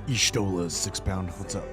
Estola, 6 pound. What's up?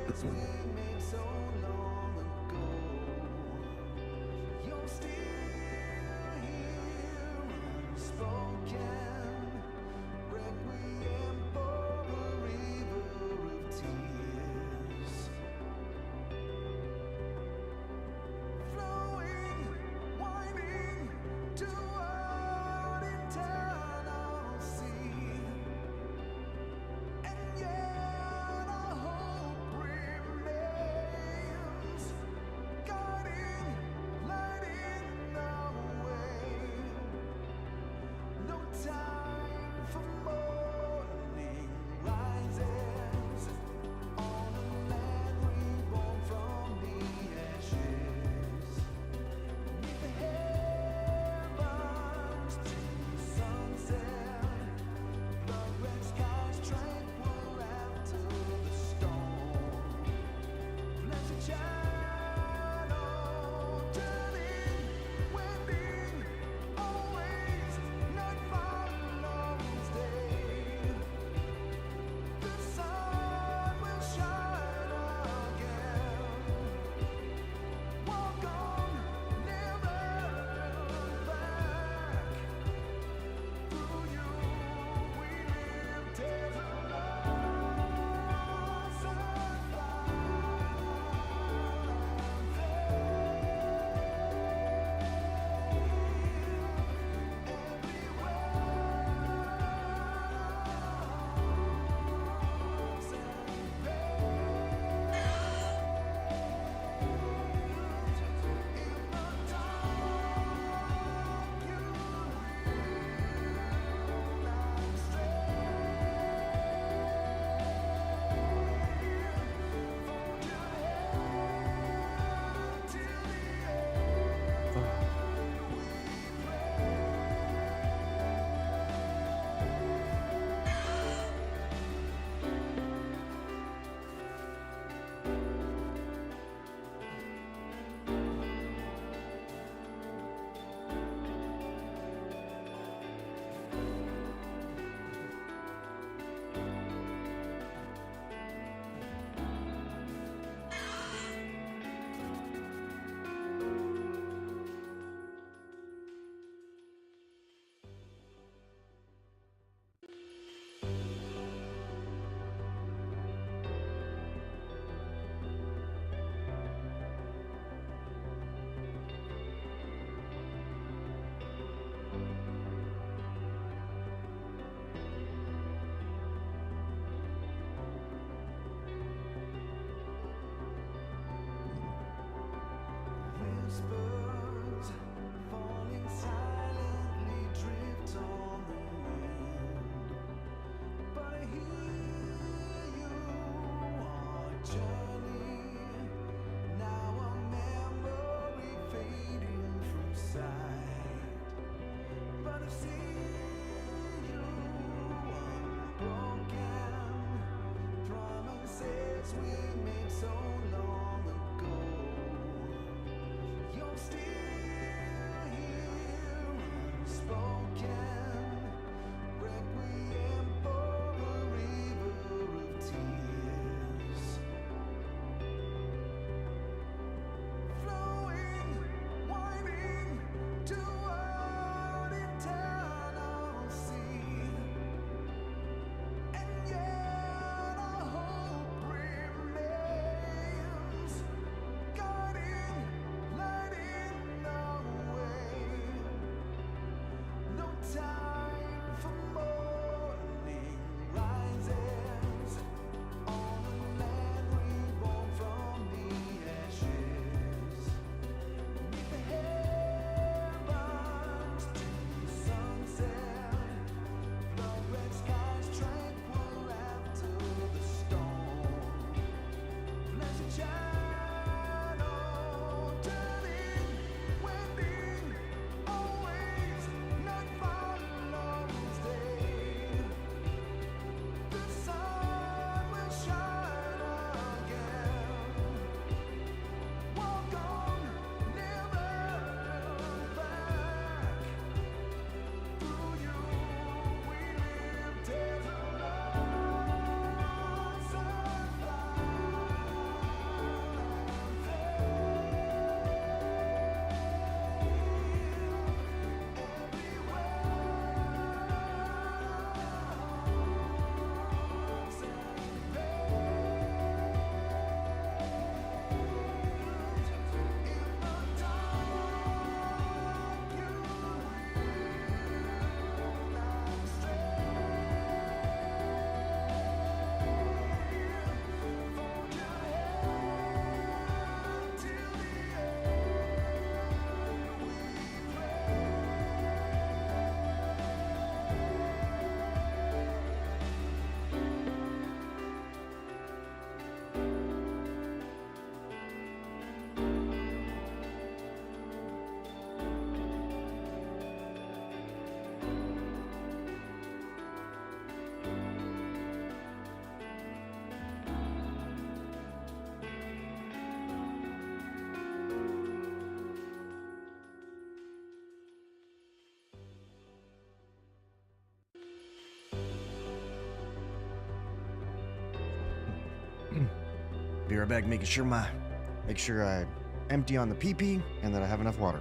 Be right back, make sure I empty on the pee-pee and that I have enough water.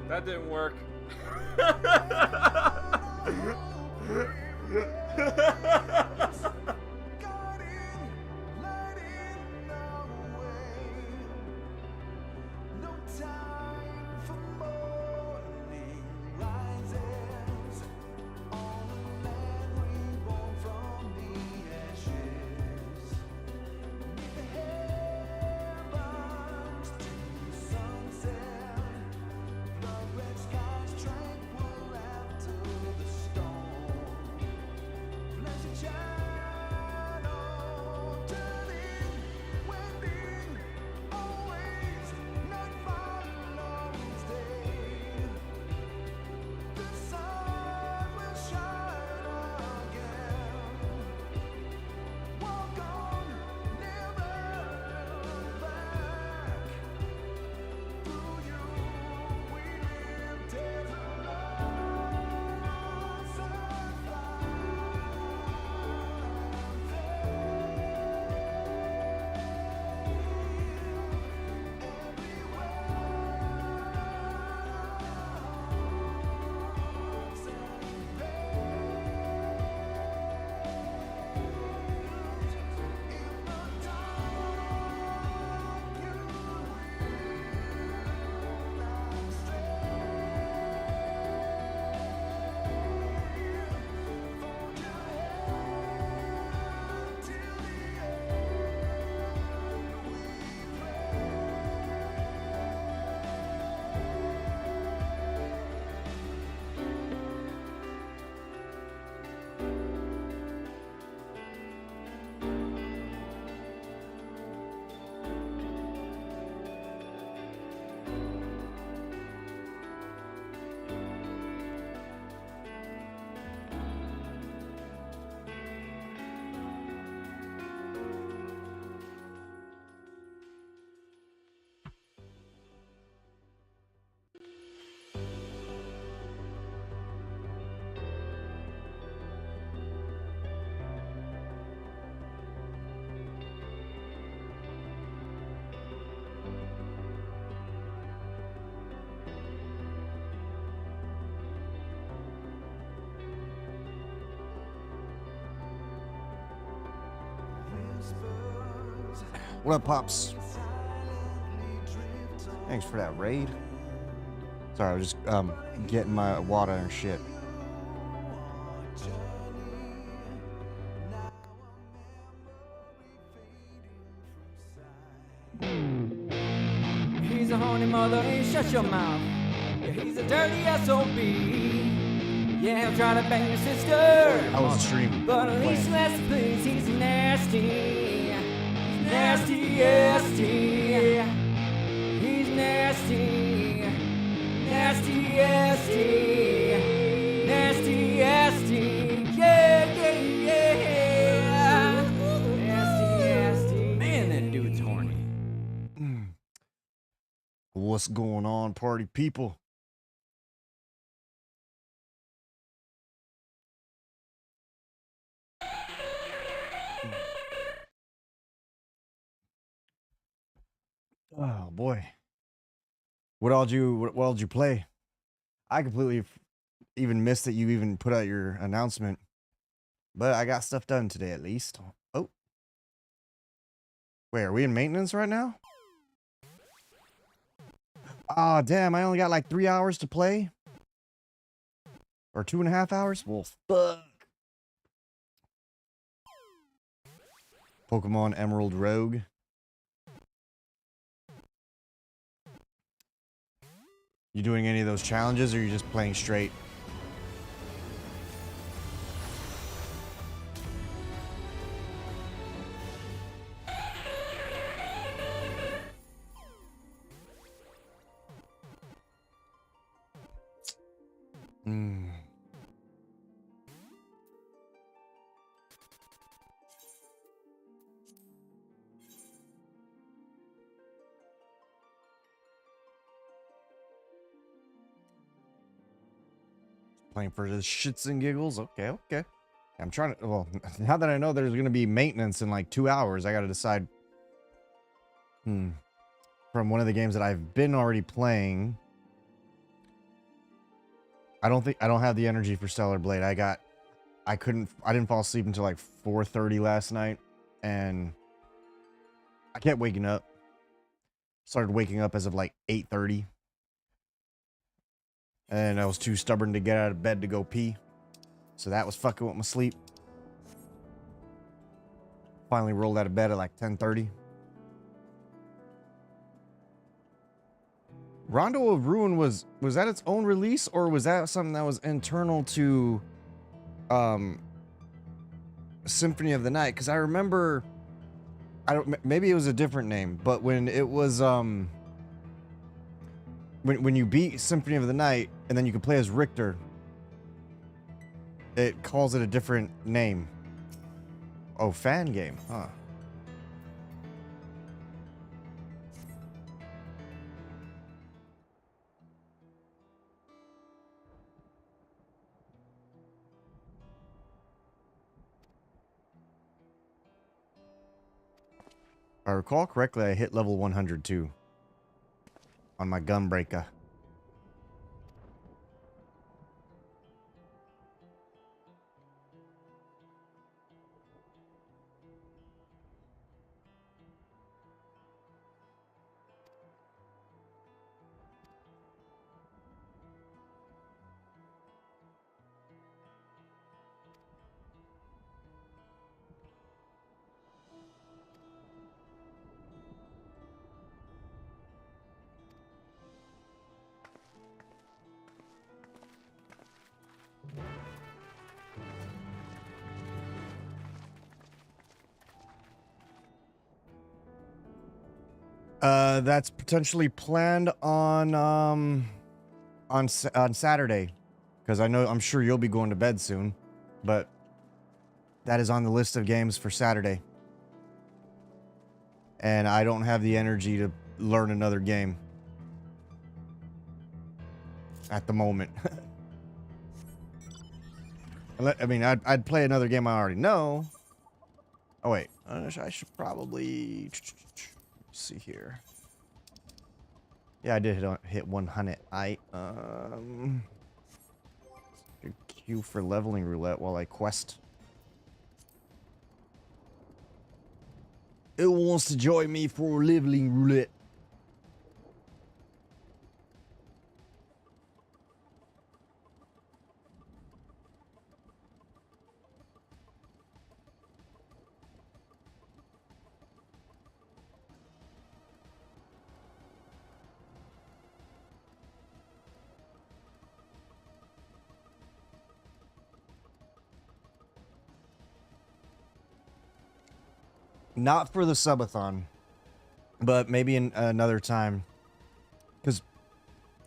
That didn't work. What up, Pops? Thanks for that raid. Sorry, I was just getting my water and shit. He's a horny mother, hey, shut your mouth. Yeah, he's a dirty SOB. Yeah, he'll try to bang your sister. I was streaming. But at least let's please, he's nasty. Nasty, nasty. He's nasty. Nasty, nasty. Nasty, nasty. Yeah, yeah, yeah. Nasty, nasty. Man, that dude's horny. What's going on, party people? Oh boy, what all did you play? I completely even missed that you even put out your announcement. But I got stuff done today at least. Oh. Wait, are we in maintenance right now? Ah, damn, I only got like 3 hours to play. Or 2.5 hours? Well, fuck. Pokemon Emerald Rogue. You doing any of those challenges, or are you just playing straight? Hmm. Playing for the shits and giggles. Okay, okay. I'm trying to, well, now that I know there's going to be maintenance in like 2 hours, I got to decide. From one of the games that I've been already playing. I don't have the energy for Stellar Blade. I didn't fall asleep until like 4:30 last night, and I kept waking up. Started waking up as of like 8:30. And I was too stubborn to get out of bed to go pee. So that was fucking with my sleep. Finally rolled out of bed at like 10:30. Rondo of Ruin was that its own release, or was that something that was internal to Symphony of the Night? Because I remember, maybe it was a different name, but when it was when you beat Symphony of the Night and then you can play as Richter, it calls it a different name. Oh, fan game, huh? If I recall correctly, I hit level 102 on my Gunbreaker. That's potentially planned on Saturday, because I'm sure you'll be going to bed soon, but that is on the list of games for Saturday. And I don't have the energy to learn another game at the moment. I mean, I'd play another game I already know. Oh wait, I should probably see here. Yeah, I did hit 100. Queue for leveling roulette while I quest. Who wants to join me for leveling roulette? Not for the subathon, but maybe in another time. Because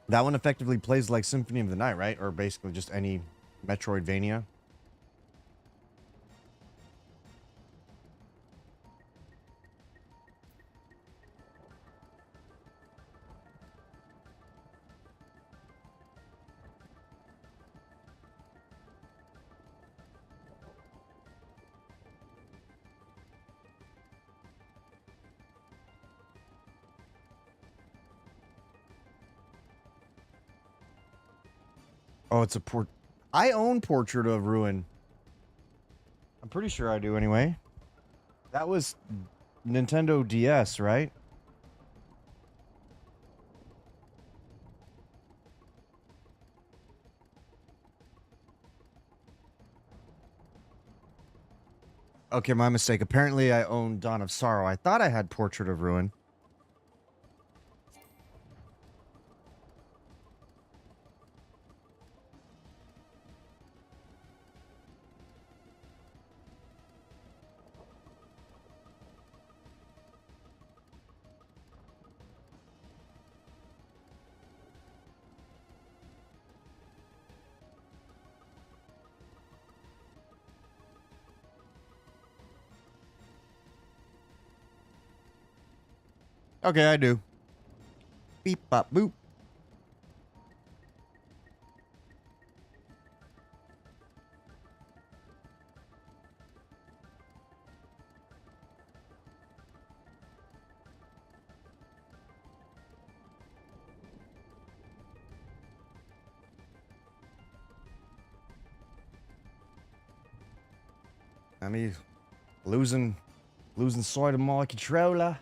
that one effectively plays like Symphony of the Night, right? Or basically just any Metroidvania. Oh, it's a I own Portrait of Ruin. I'm pretty sure I do anyway. That was Nintendo DS, right? Okay, my mistake. Apparently I own Dawn of Sorrow. I thought I had Portrait of Ruin. Okay, I do. Beep, bop, boop. I mean, losing sight of my controller.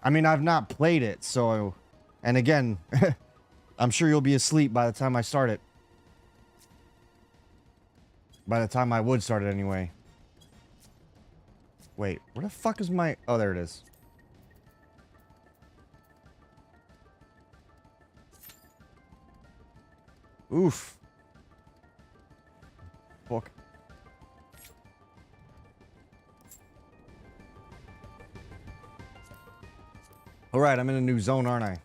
I mean, I've not played it, so... And again, I'm sure you'll be asleep by the time I start it. By the time I would start it anyway. Wait, where the fuck is my... Oh, there it is. Oof. Fuck. Alright, I'm in a new zone, aren't I?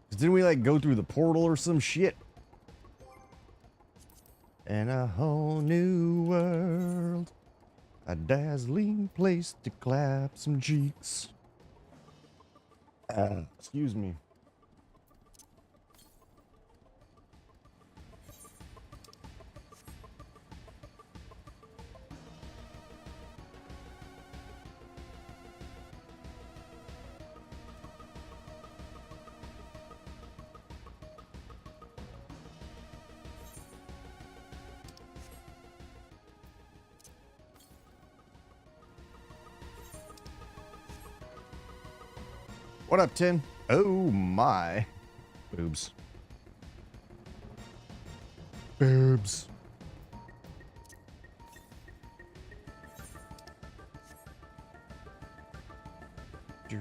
Didn't we, like, go through the portal or some shit? In a whole new world. A dazzling place to clap some cheeks. Excuse me. What up, Tin? Oh my. Boobs. Boobs. I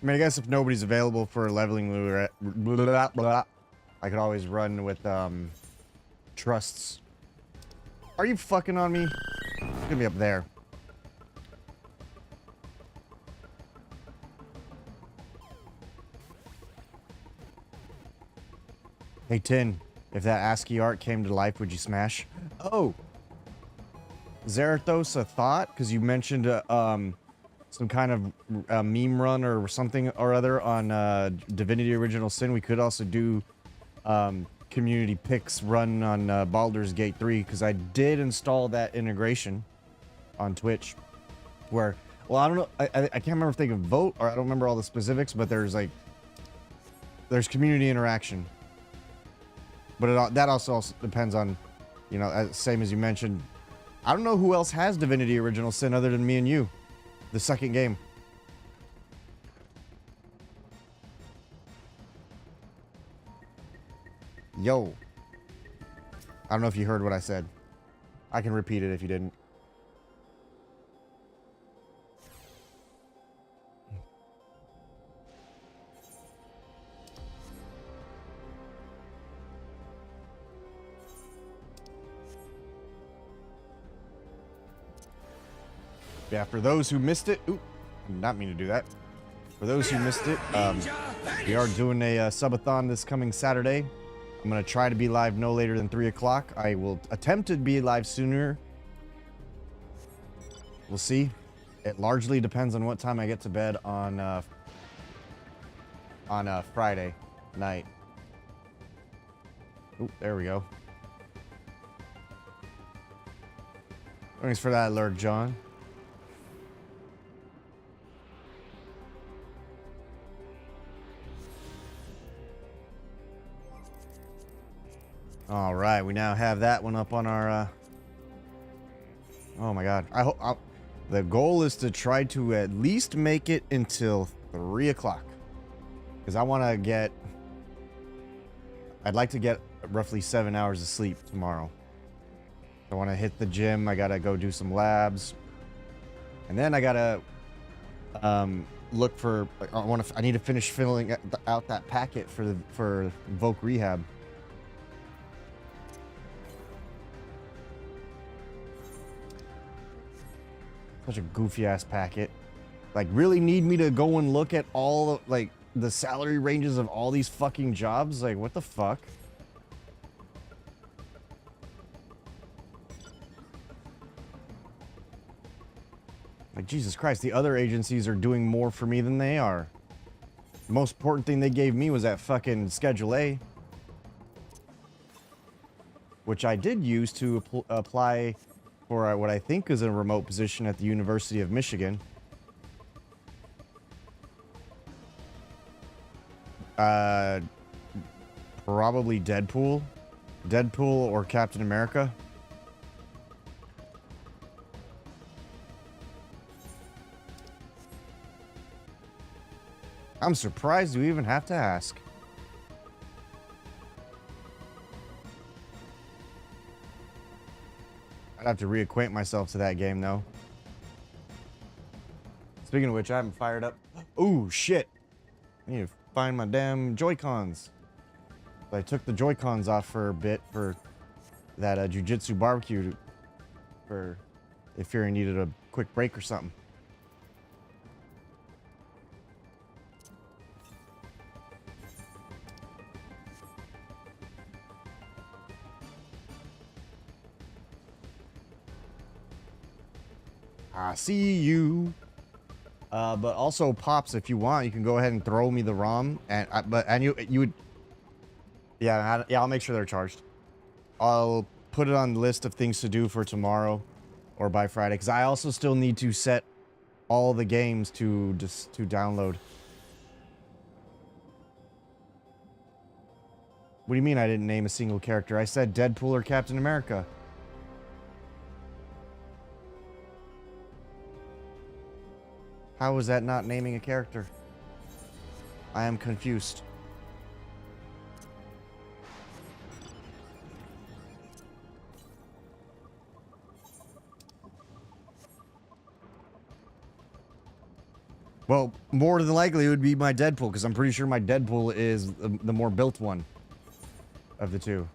mean, I guess if nobody's available for leveling, I could always run with trusts. Are you fucking on me? It's gonna be up there. Hey Tin, if that ASCII art came to life, would you smash? Oh, Zarathos, a thought? Because you mentioned some kind of meme run or something or other on Divinity Original Sin. We could also do community picks run on Baldur's Gate 3, because I did install that integration on Twitch where, well, I don't know, I can't remember if they can vote, or I don't remember all the specifics, but there's community interaction. But that also depends on, you know, same as you mentioned, I don't know who else has Divinity Original Sin other than me and you, the second game. Yo. I don't know if you heard what I said. I can repeat it if you didn't. Yeah, for those who missed it, ooh, I did not mean to do that. For those who missed it, we are doing a subathon this coming Saturday. I'm going to try to be live no later than 3 o'clock. I will attempt to be live sooner. We'll see. It largely depends on what time I get to bed on Friday night. Ooh, there we go. Thanks for that alert, John. All right, we now have that one up on our. Oh my God! I hope the goal is to try to at least make it until 3 o'clock, because I want to get. I'd like to get roughly 7 hours of sleep tomorrow. I want to hit the gym. I gotta go do some labs, and then I gotta look for. I need to finish filling out that packet for Voc Rehab. Such a goofy ass packet. Like, really need me to go and look at all like the salary ranges of all these fucking jobs? Like, what the fuck? Like, Jesus Christ, the other agencies are doing more for me than they are. The most important thing they gave me was that fucking Schedule A, which I did use to apply for what I think is a remote position at the University of Michigan. Probably Deadpool or Captain America. I'm surprised you even have to ask. I'd have to reacquaint myself to that game, though. Speaking of which, I haven't fired up. Ooh, shit. I need to find my damn Joy-Cons. I took the Joy-Cons off for a bit for that Jiu-Jitsu barbecue for if Fury needed a quick break or something. I see you. But also, Pops, if you want, you can go ahead and throw me the ROM, and you would, yeah, I'll make sure they're charged. I'll put it on the list of things to do for tomorrow or by Friday, because I also still need to set all the games to download. What do you mean I didn't name a single character? I said Deadpool or Captain America. How is that not naming a character? I am confused. Well, more than likely it would be my Deadpool, because I'm pretty sure my Deadpool is the more built one of the two.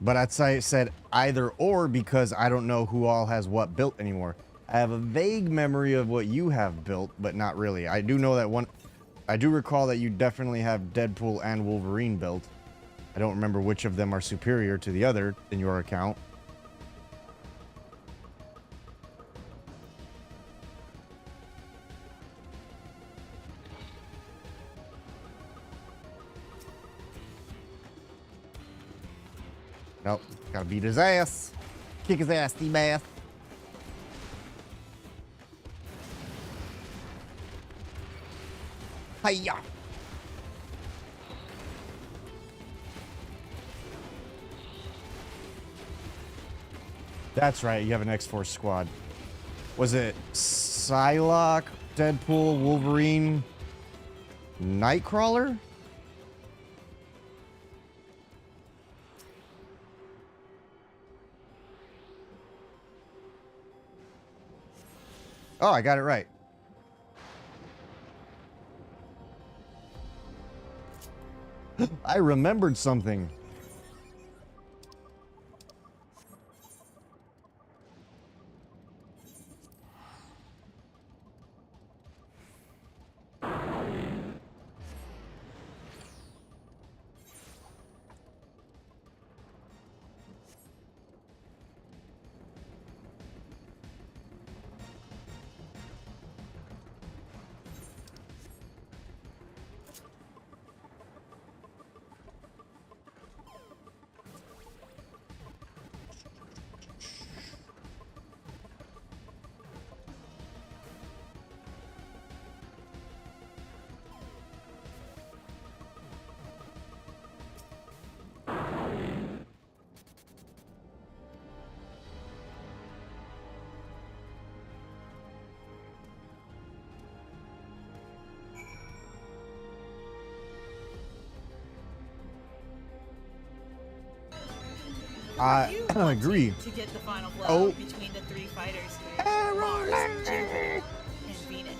But I'd say it said either or because I don't know who all has what built anymore. I have a vague memory of what you have built, but not really. I do know that one. I do recall that you definitely have Deadpool and Wolverine built. I don't remember which of them are superior to the other in your account. Nope, gotta beat his ass. Kick his ass, D-Bath. Hiya! That's right, you have an X-Force squad. Was it Psylocke, Deadpool, Wolverine, Nightcrawler? Oh, I got it right. I remembered something. I agree. To get the final blow Oh. between the three fighters here, Mars, Jupiter, and Venus.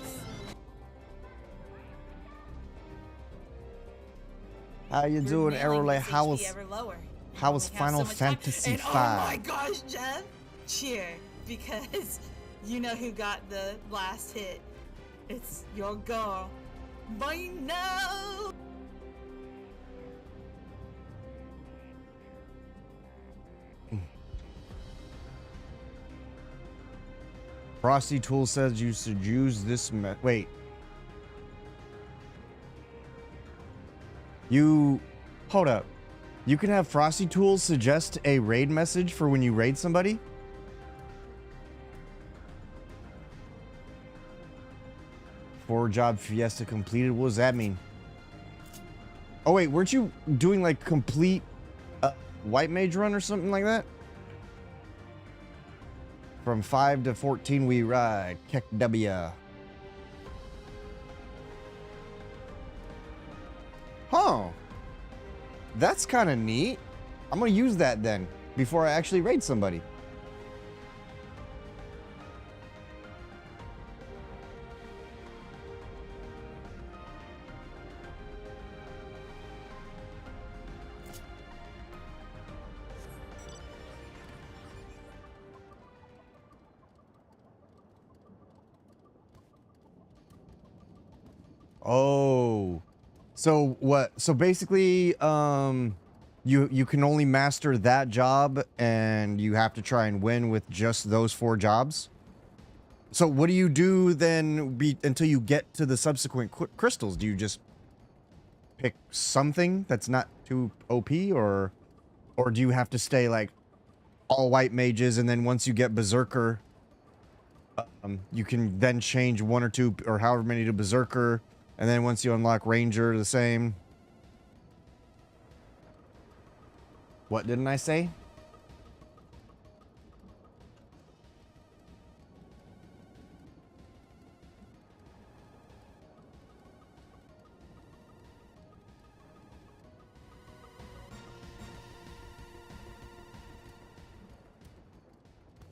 How you doing, Your Arrowlay? mailing How is was ever lower. how You was only have Final so much time. Fantasy And V? oh my gosh, Jeff, cheer, because you know who got the last hit. It's your girl. Boy, no. Frosty Tool says you should use this wait. Hold up. You can have Frosty Tools suggest a raid message for when you raid somebody? Four-job fiesta completed. What does that mean? Oh wait, weren't you doing like complete white mage run or something like that? From 5 to 14 we ride. KEKW. Huh. That's kind of neat. I'm going to use that then before I actually raid somebody. Oh. So what? So basically, you can only master that job, and you have to try and win with just those 4 jobs. So what do you do then until you get to the subsequent crystals? Do you just pick something that's not too OP, or do you have to stay like all white mages, and then once you get Berserker, you can then change 1 or 2 or however many to Berserker, and then once you unlock Ranger, the same. What didn't I say?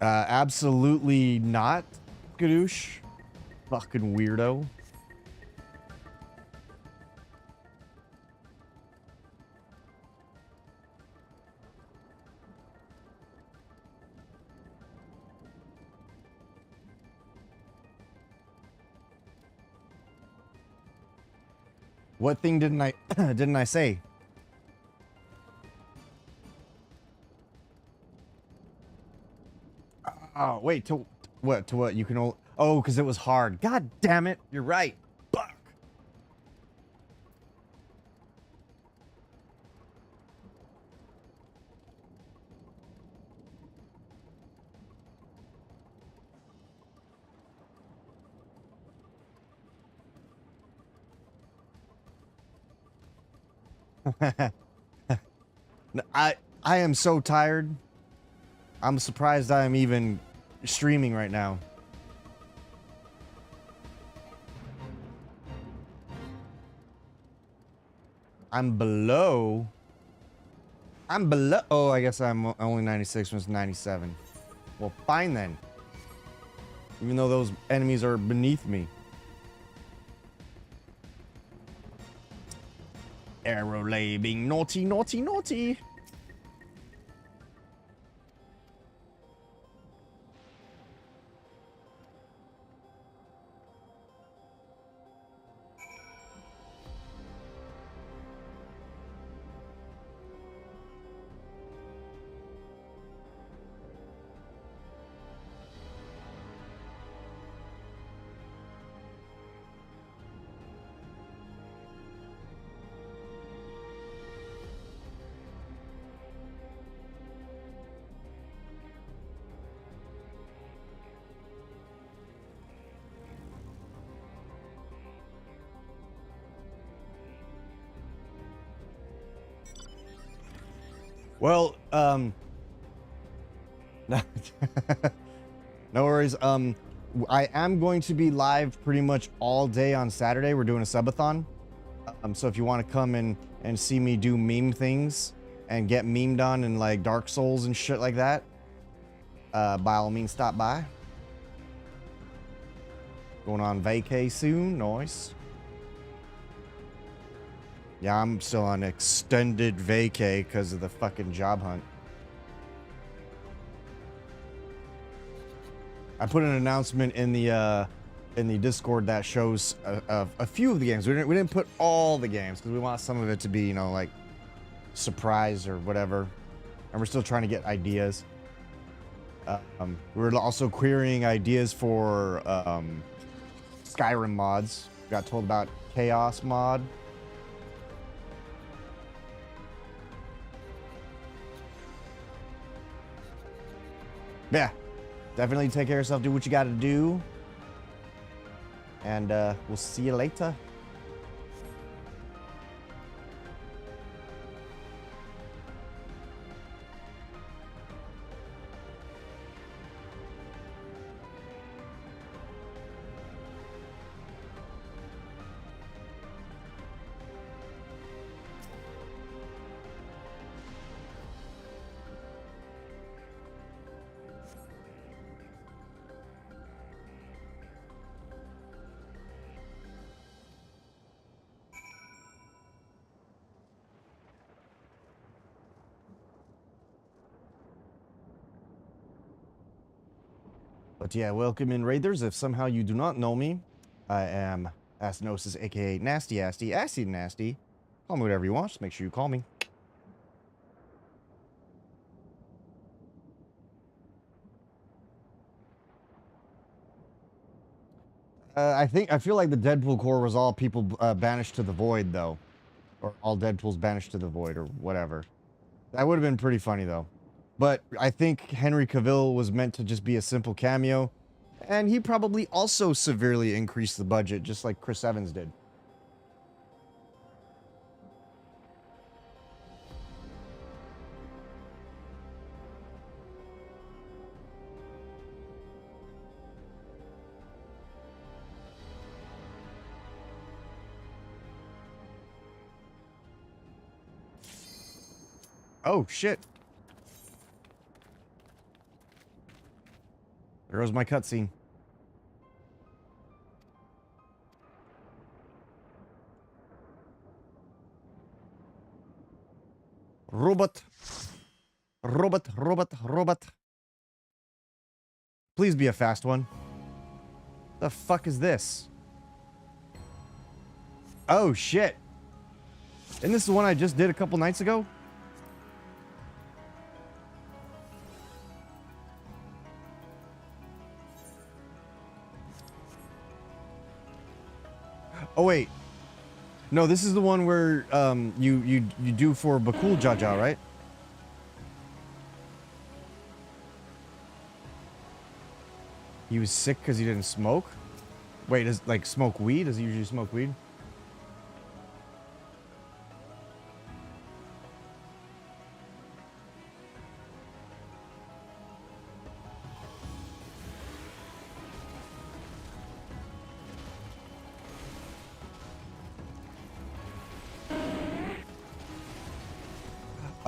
Absolutely not, Gadoosh. Fucking weirdo. What thing didn't I didn't I say? Oh, wait, to what? To what? You can only... Oh, because it was hard. God damn it. You're right. Fuck. I am so tired. I'm surprised I'm even streaming right now. I'm below. Oh, I guess I'm only 96 when it's 97. Well, fine then. Even though those enemies are beneath me. Aerolay being naughty, naughty, naughty. Well, no worries. I am going to be live pretty much all day on Saturday. We're doing a subathon. So if you want to come and see me do meme things and get memed on in like Dark Souls and shit like that, by all means stop by. Going on vacay soon. Nice. Yeah, I'm still on extended vacay because of the fucking job hunt. I put an announcement in the Discord that shows a few of the games. We didn't put all the games because we want some of it to be, you know, like surprise or whatever. And we're still trying to get ideas. We're also querying ideas for Skyrim mods. Got told about Chaos mod. Yeah, definitely take care of yourself. Do what you got to do. And we'll see you later. But yeah, welcome in, Raiders. If somehow you do not know me, I am Astinosis, aka Nasty Asti, Acid Nasty. Call me whatever you want. Just make sure you call me. I feel like the Deadpool core was all people banished to the void, though. Or all Deadpools banished to the void, or whatever. That would have been pretty funny, though. But I think Henry Cavill was meant to just be a simple cameo. And he probably also severely increased the budget, just like Chris Evans did. Oh, shit. There goes my cutscene. Robot. Robot, robot, robot. Please be a fast one. The fuck is this? Oh, shit. Isn't this the one I just did a couple nights ago? Oh, wait. No, this is the one where you do for Bakul Jaja, right? He was sick because he didn't smoke? Wait, does like smoke weed? Does he usually smoke weed?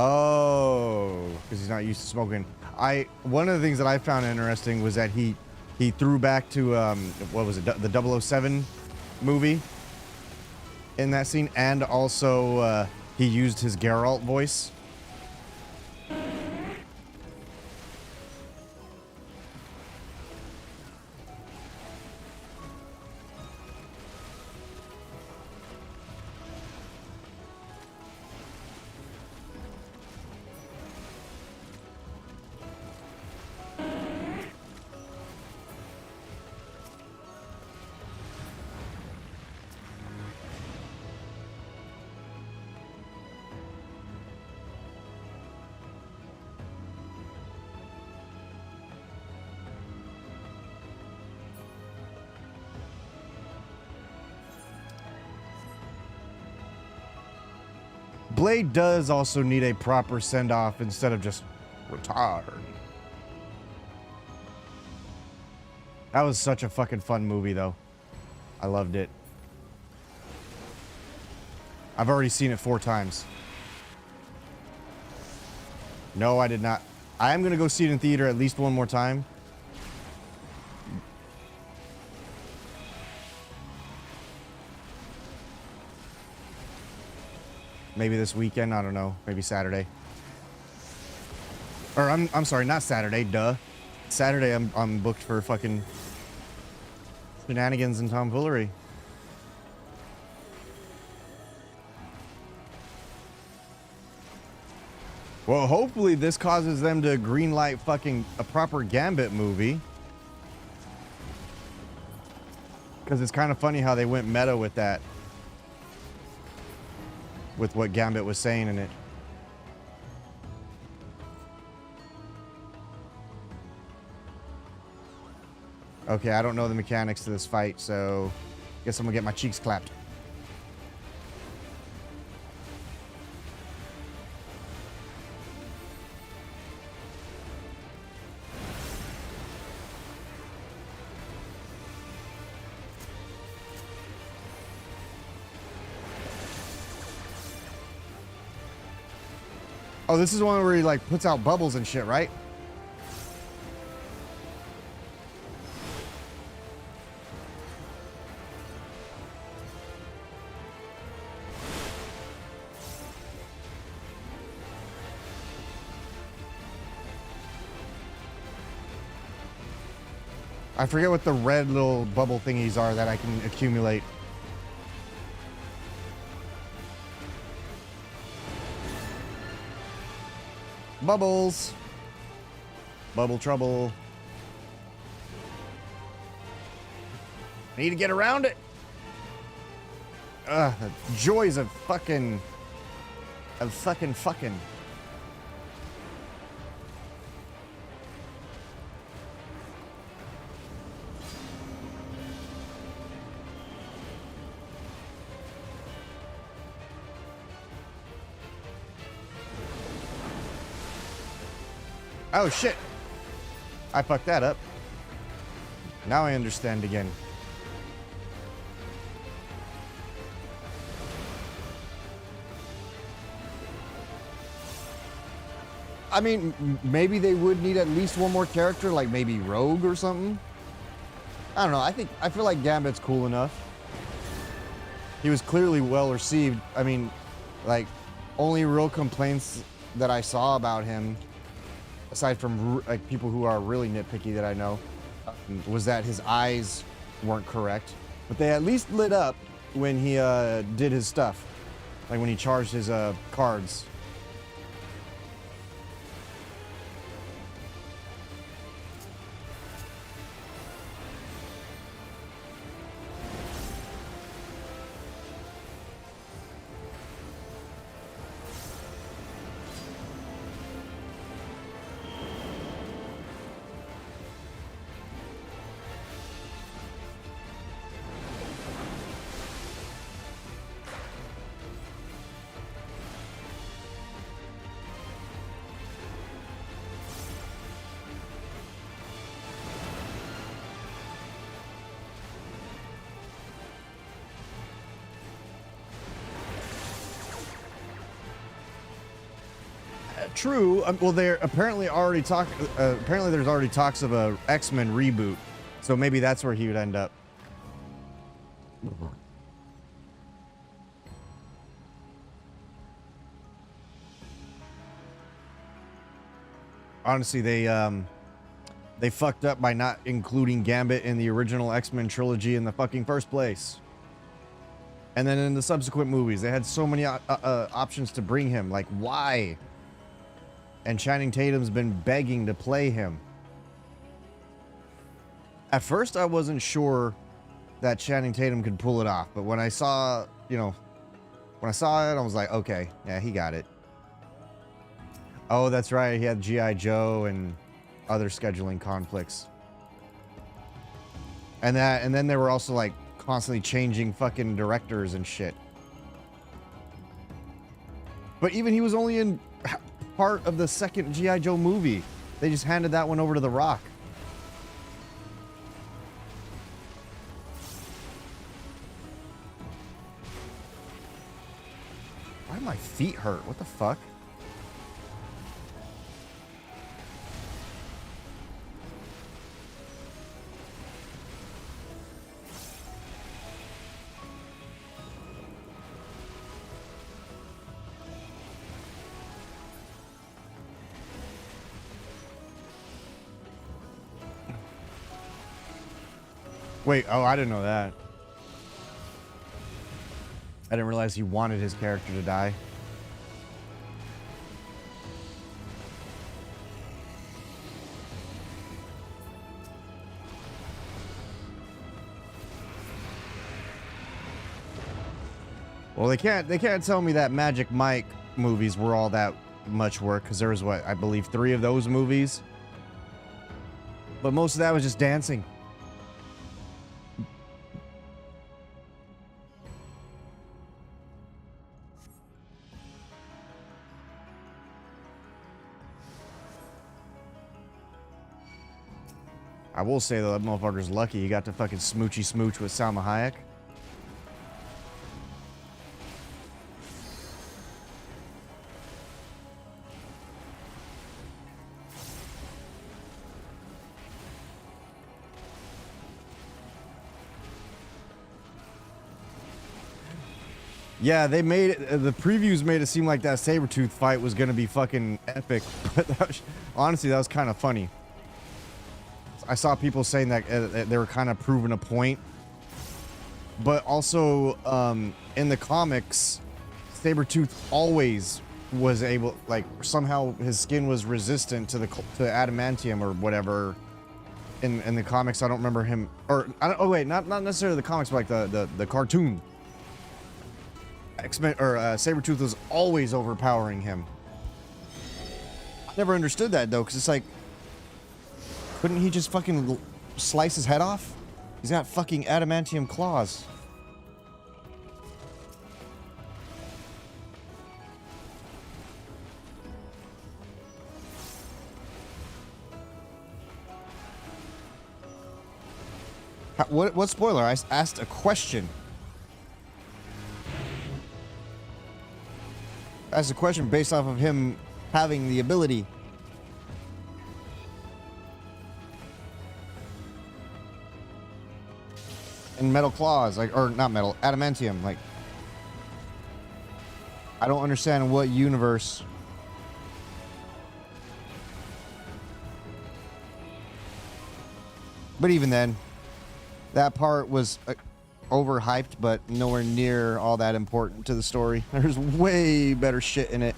Oh, because he's not used to smoking. One of the things that I found interesting was that he threw back to what was it, the 007 movie in that scene, and also he used his Geralt voice. Blade does also need a proper send-off instead of just retired. That was such a fucking fun movie, though. I loved it. I've already seen it 4 times. No, I did not. I am going to go see it in theater at least one more time. Maybe this weekend, I don't know. Maybe Saturday. Or I'm sorry, not Saturday, duh. Saturday I'm booked for fucking shenanigans and tomfoolery. Well, hopefully this causes them to greenlight fucking a proper Gambit movie. Because it's kind of funny how they went meta with that. With what Gambit was saying in it. Okay, I don't know the mechanics to this fight, so guess I'm gonna get my cheeks clapped. Oh, this is the one where he like puts out bubbles and shit, right? I forget what the red little bubble thingies are that I can accumulate. Bubbles. Bubble trouble. I need to get around it. The joys of fucking. Oh shit. I fucked that up. Now I understand again. I mean, maybe they would need at least one more character, like maybe Rogue or something. I don't know. I feel like Gambit's cool enough. He was clearly well received. I mean, like, only real complaints that I saw about him, aside from like people who are really nitpicky that I know, was that his eyes weren't correct. But they at least lit up when he did his stuff, like when he charged his cards. True. Well, they're apparently already apparently, there's already talks of a X-Men reboot, so maybe that's where he would end up. Honestly, they fucked up by not including Gambit in the original X-Men trilogy in the fucking first place. And then in the subsequent movies, they had so many options to bring him. Like, why? And Channing Tatum's been begging to play him. At first, I wasn't sure that Channing Tatum could pull it off. But when I saw, you know, when I saw it, I was like, okay, yeah, he got it. Oh, that's right. He had G.I. Joe and other scheduling conflicts. And then they were also like constantly changing fucking directors and shit. But even he was only in part of the second G.I. Joe movie. They just handed that one over to The Rock. Why do my feet hurt? What the fuck? Wait, oh, I didn't know that. I didn't realize he wanted his character to die. Well, they can't tell me that Magic Mike movies were all that much work, because there was, what, I believe 3 of those movies. But most of that was just dancing. I will say, though, that motherfucker's lucky he got to fucking smoochy smooch with Salma Hayek. Yeah, they made it, the previews made it seem like that Sabretooth fight was gonna be fucking epic, but that was, honestly, that was kind of funny. I saw people saying that they were kind of proving a point, but also in the comics, Sabretooth always was able, like, somehow his skin was resistant to to adamantium or whatever. In the comics, I don't remember him, or oh wait, not necessarily the comics, but like the cartoon. X-Men or Sabretooth was always overpowering him. I never understood that though, because it's like, couldn't he just fucking slice his head off? He's got fucking adamantium claws. What spoiler? I asked a question. That's a question based off of him having the ability. And metal claws, like, or not metal, adamantium, like. I don't understand what universe. But even then, that part was overhyped, but nowhere near all that important to the story. There's way better shit in it.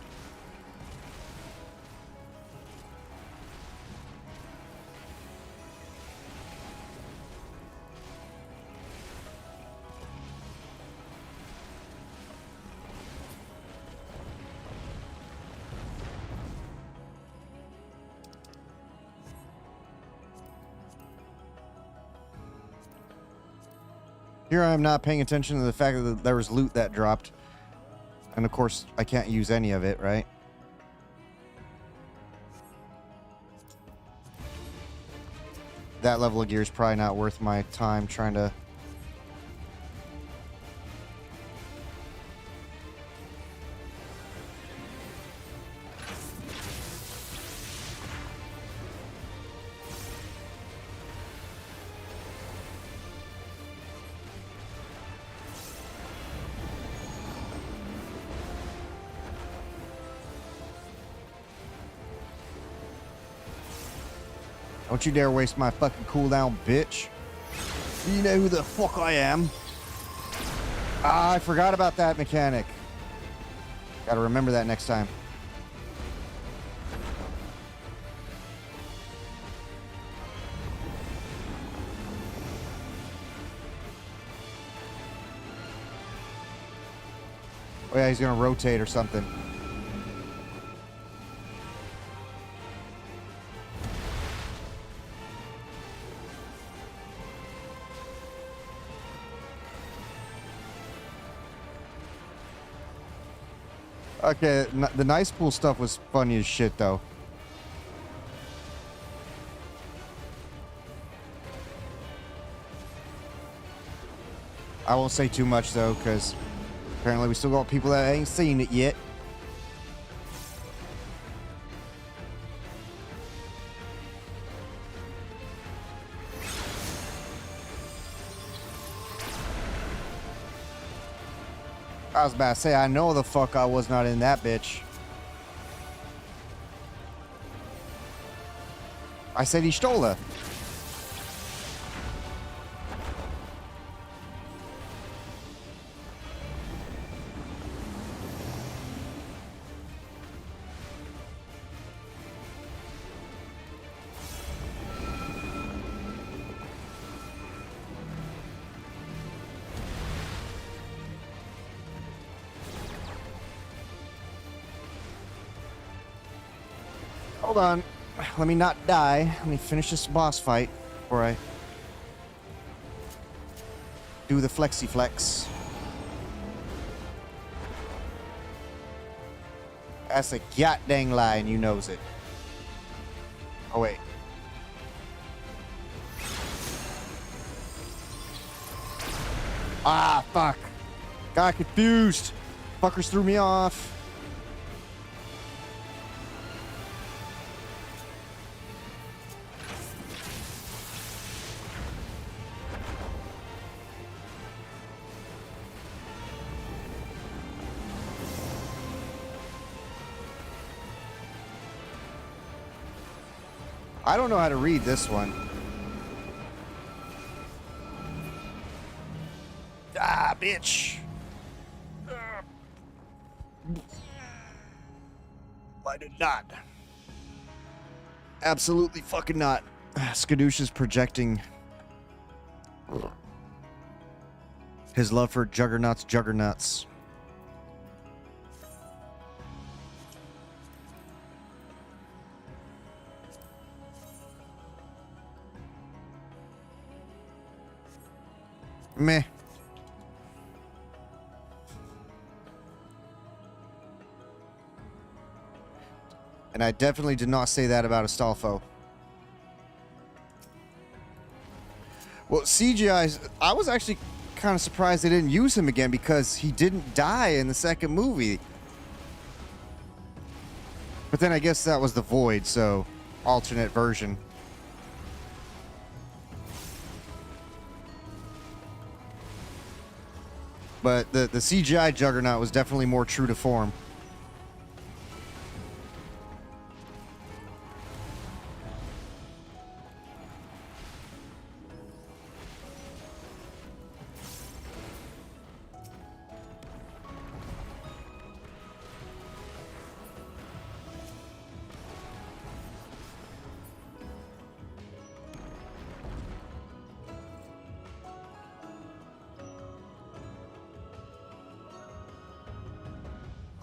Here I am not paying attention to the fact that there was loot that dropped. And of course, I can't use any of it, right? That level of gear is probably not worth my time trying to... Don't you dare waste my fucking cooldown, bitch. You know who the fuck I am. Ah, I forgot about that mechanic. Gotta remember that next time. Oh yeah, he's gonna rotate or something. Okay, the nice pool stuff was funny as shit, though. I won't say too much, though, because apparently we still got people that ain't seen it yet. I was about to say, I know the fuck I was not in that bitch. I said he stole her. Hold on. Let me not die. Let me finish this boss fight before I do the flexi flex. That's a goddamn lie, and you knows it. Oh, wait. Ah, fuck. Got confused. Fuckers threw me off. I don't know how to read this one. Ah, bitch. I did not. Absolutely fucking not. Skadoosh is projecting his love for juggernauts. Meh. And I definitely did not say that about Astolfo. Well, CGI, I was actually kind of surprised they didn't use him again because he didn't die in the second movie. But then I guess that was the Void, so alternate version. But the CGI Juggernaut was definitely more true to form.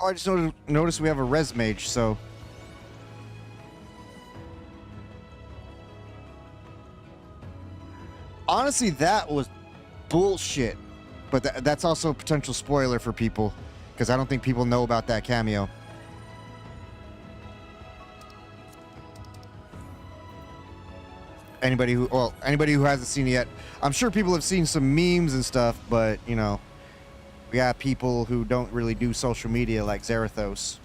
Oh, I just noticed we have a res mage, so. Honestly, that was bullshit. But that's also a potential spoiler for people, because I don't think people know about that cameo. Anybody who hasn't seen it yet, I'm sure people have seen some memes and stuff, but, you know, we got people who don't really do social media like Zarathos.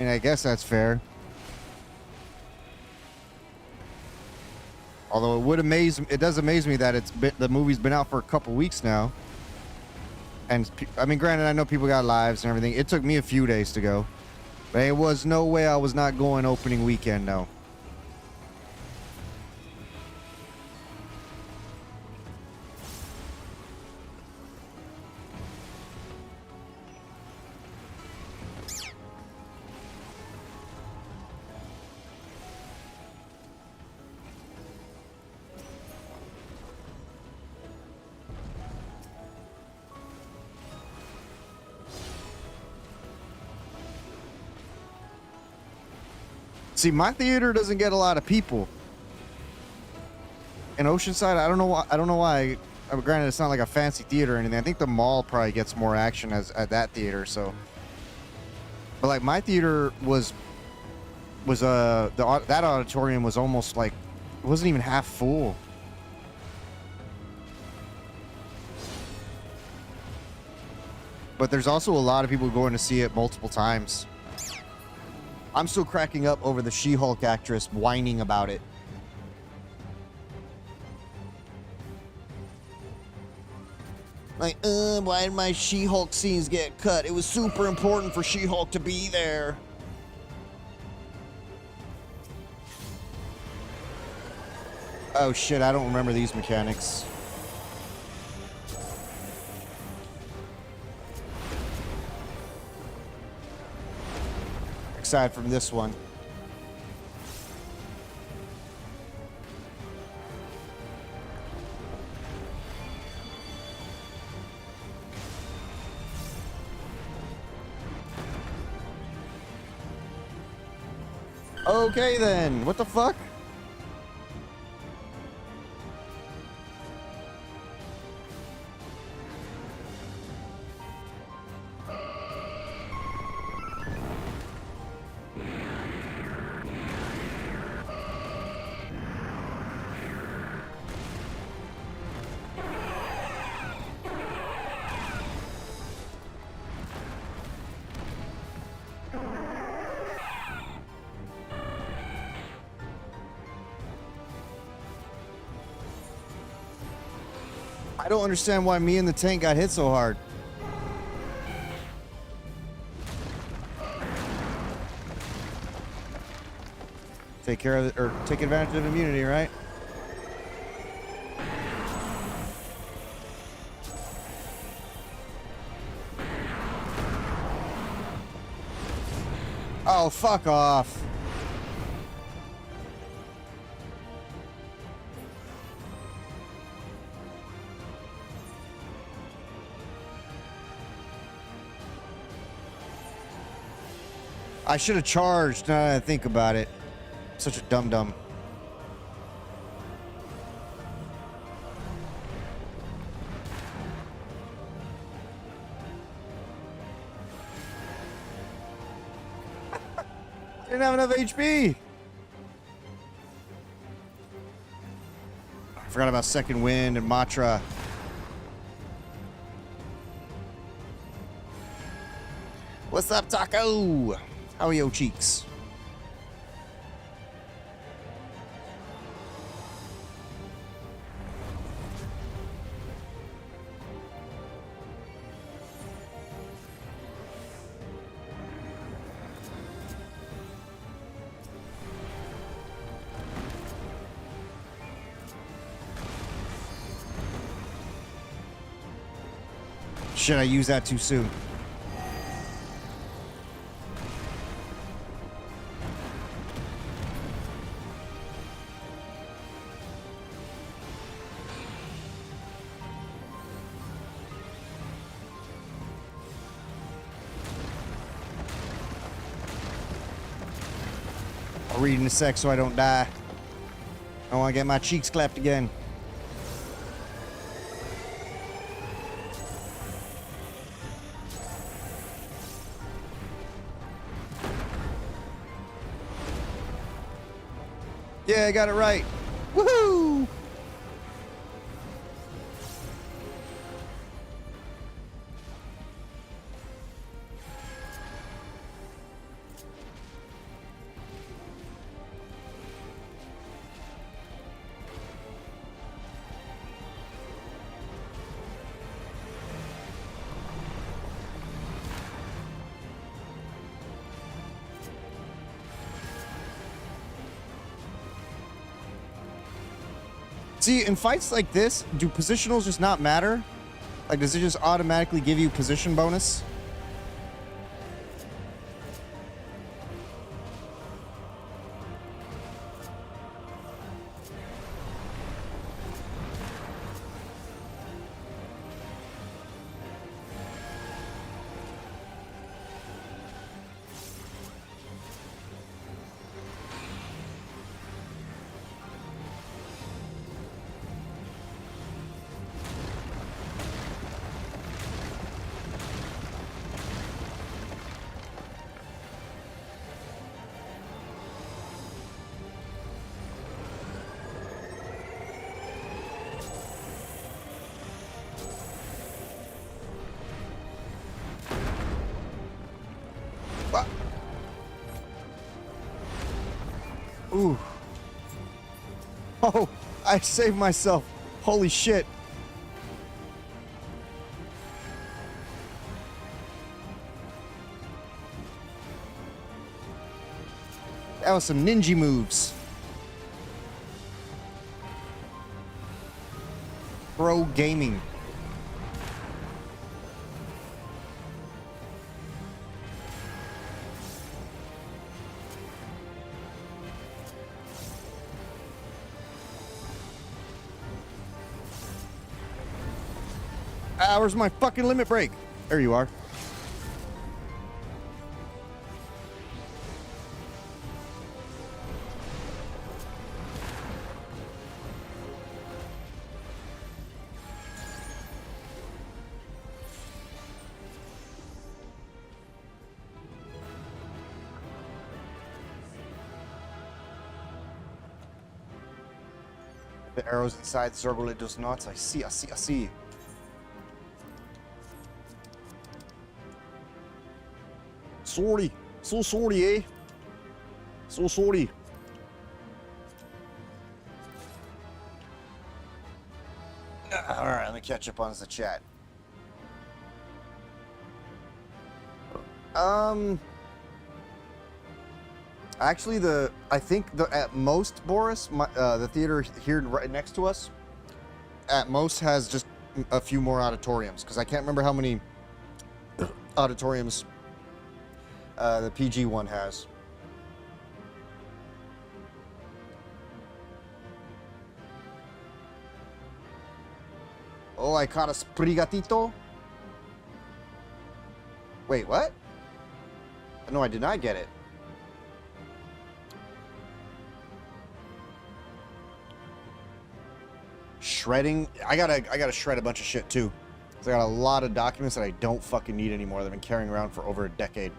And I guess that's fair. Although it does amaze me that the movie's been out for a couple weeks now. And I mean, granted, I know people got lives and everything. It took me a few days to go. But there was no way I was not going opening weekend, no. See, my theater doesn't get a lot of people. In Oceanside, I don't know why. Granted, it's not like a fancy theater or anything. I think the mall probably gets more action at that theater. So, but like my theater that auditorium was almost like it wasn't even half full. But there's also a lot of people going to see it multiple times. I'm still cracking up over the She-Hulk actress whining about it. Like, why did my She-Hulk scenes get cut? It was super important for She-Hulk to be there. Oh shit, I don't remember these mechanics. Aside from this one. Okay then, what the fuck? I don't understand why me and the tank got hit so hard. Take care of it, or take advantage of immunity, right? Oh, fuck off. I should have charged, now that I think about it. Such a dum-dum. Didn't have enough HP. I forgot about Second Wind and Matra. What's up, Taco? How are your cheeks? Should I use that too soon? I'll read in a sec so I don't die. I want to get my cheeks clapped again. Yeah, I got it right. Woohoo! See, in fights like this, do positionals just not matter? Like, does it just automatically give you position bonus? Ooh. Oh, I saved myself. Holy shit. That was some ninja moves. Pro gaming. Where's my fucking limit break? There you are. The arrows inside circle it does not. I see, I see, I see. Sorry. So sorry, eh? So sorry. Alright, let me catch up on the chat. Actually, I think at most, Boris, the theater here right next to us, at most has just a few more auditoriums, because I can't remember how many auditoriums the PG one has. Oh, I caught a sprigatito. Wait, what? No, I did not get it. Shredding. I gotta shred a bunch of shit too. 'Cause I got a lot of documents that I don't fucking need anymore that I've been carrying around for over a decade.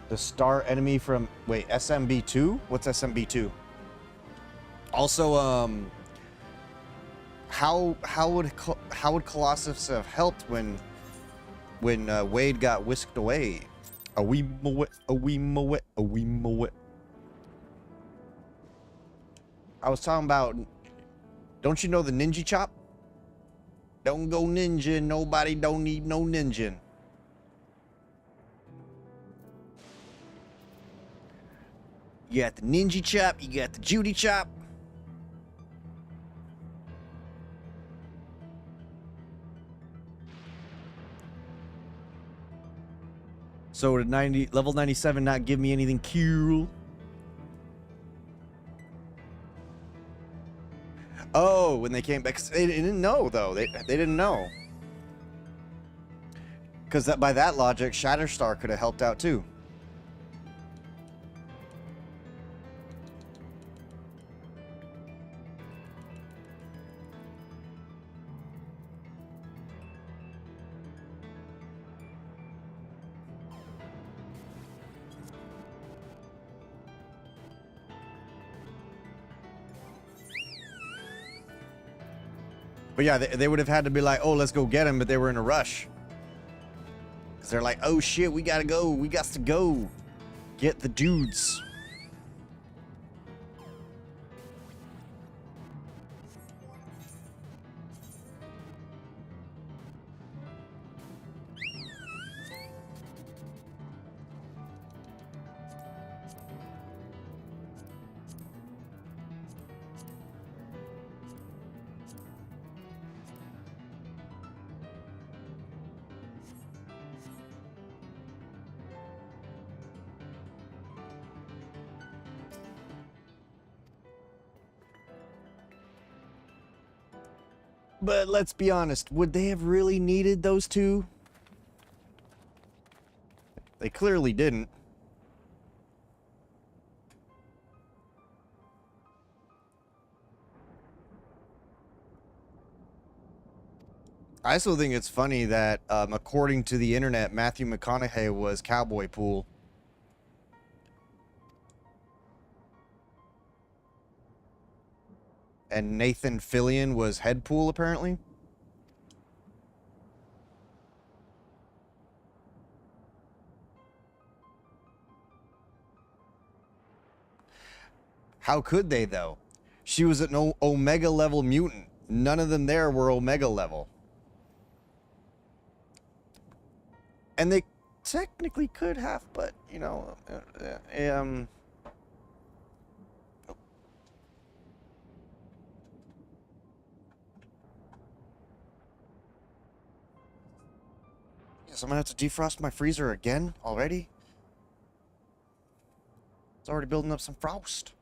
The star enemy from SMB2? What's SMB2? Also, how would Colossus have helped when Wade got whisked away? A wee mo a wee mo a wee mo. I was talking about. Don't you know the ninja chop? Don't go ninja. Nobody don't need no ninja. You got the ninja chop. You got the Judy chop. So did level 97 not give me anything cool? Oh, when they came back, they didn't know though. They didn't know. Because by that logic, Shatterstar could have helped out too. But yeah, they would have had to be like, oh, let's go get him, but they were in a rush. Because they're like, oh shit, we gotta go. We got to go get the dudes. But let's be honest, would they have really needed those two? They clearly didn't. I also think it's funny that, according to the internet, Matthew McConaughey was Cowboy Pool. And Nathan Fillion was Head Pool, apparently. How could they, though? She was an Omega level mutant. None of them there were Omega level. And they technically could have, but, you know, Guess I'm gonna have to defrost my freezer again already. It's already building up some frost.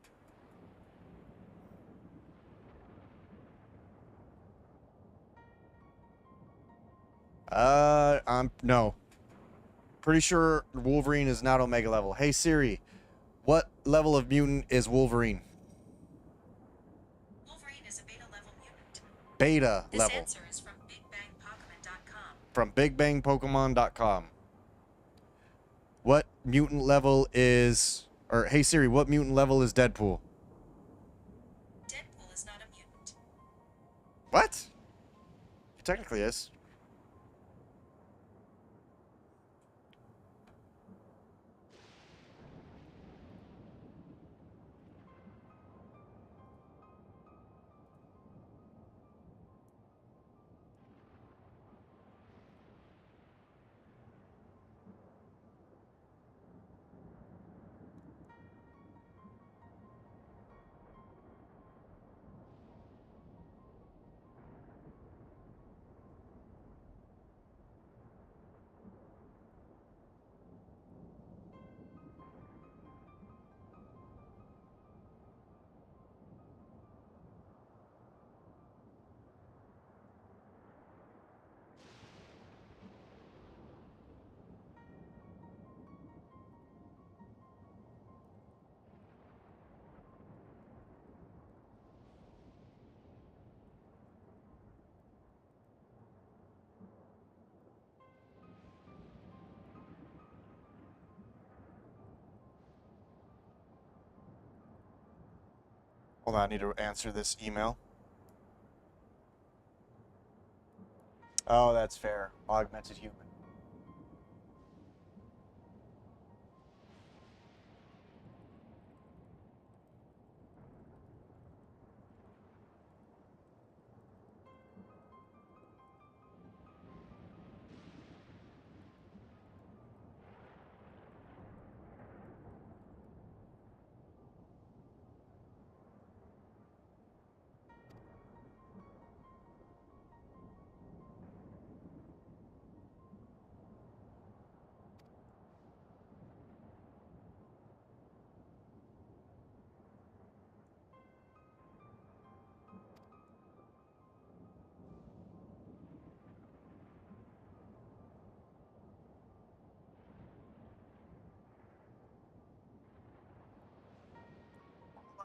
No. Pretty sure Wolverine is not Omega level. Hey Siri, what level of mutant is Wolverine? Wolverine is a beta level mutant. Beta This level. answer is from BigBangPokemon.com. From BigBangPokemon.com. What mutant level is... Or, hey Siri, what mutant level is Deadpool? Deadpool is not a mutant. What? He technically is. Hold on, I need to answer this email. Oh, that's fair. Augmented human.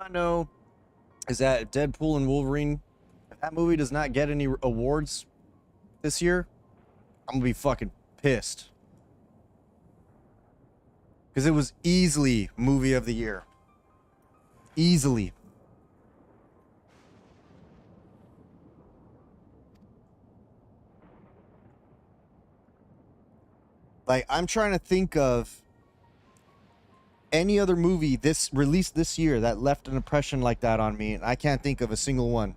All I know is that Deadpool and Wolverine, if that movie does not get any awards this year, I'm gonna be fucking pissed. Because it was easily movie of the year. Easily. Like, I'm trying to think of any other movie this released this year that left an impression like that on me, and I can't think of a single one.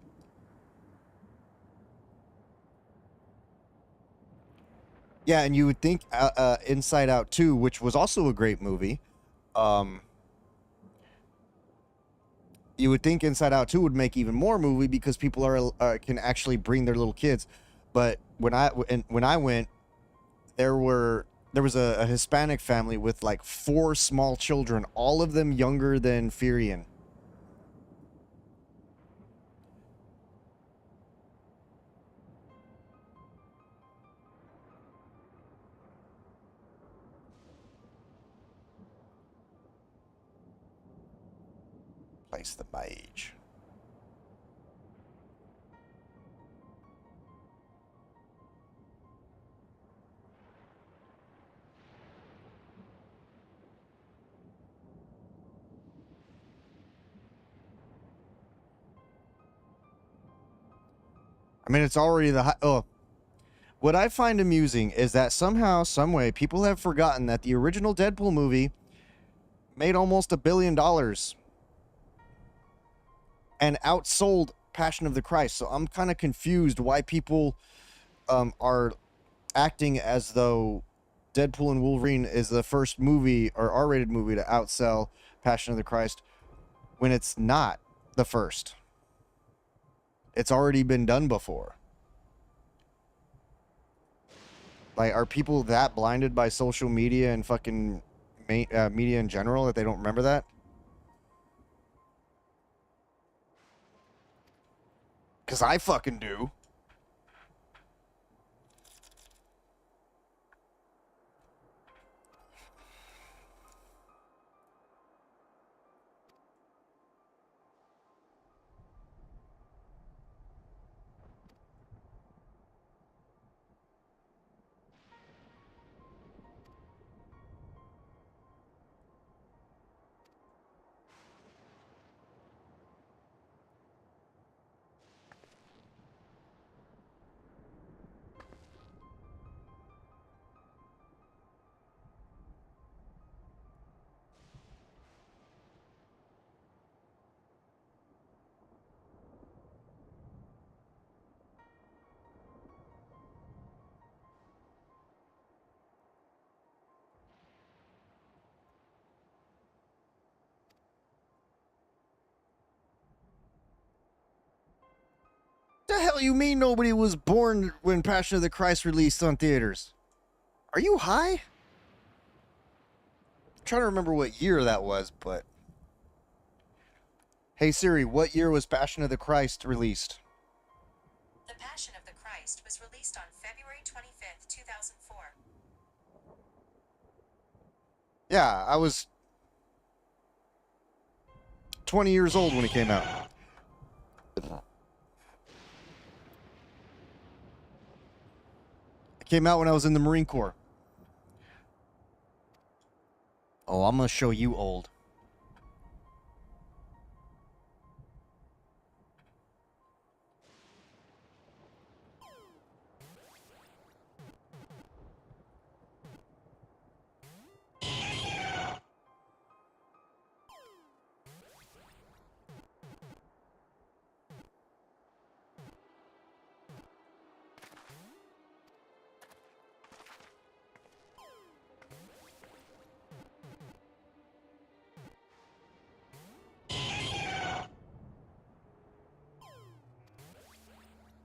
Yeah, and you would think Inside Out 2, which was also a great movie, you would think Inside Out 2 would make even more movie because people can actually bring their little kids. But when I went, there was a Hispanic family with like 4 small children, all of them younger than Furion. Place the mage. I mean, it's already the oh. What I find amusing is that somehow, some way, people have forgotten that the original Deadpool movie made almost $1 billion and outsold Passion of the Christ. So I'm kind of confused why people are acting as though Deadpool and Wolverine is the first movie or R-rated movie to outsell Passion of the Christ when it's not the first. It's already been done before. Like, are people that blinded by social media and fucking media in general that they don't remember that? Because I fucking do. The hell you mean nobody was born when Passion of the Christ released on theaters? Are you high? I'm trying to remember what year that was, but... Hey Siri, what year was Passion of the Christ released? The Passion of the Christ was released on February 25th, 2004. Yeah, I was 20 years old when it came out. It came out when I was in the Marine Corps. Oh, I'm gonna show you old.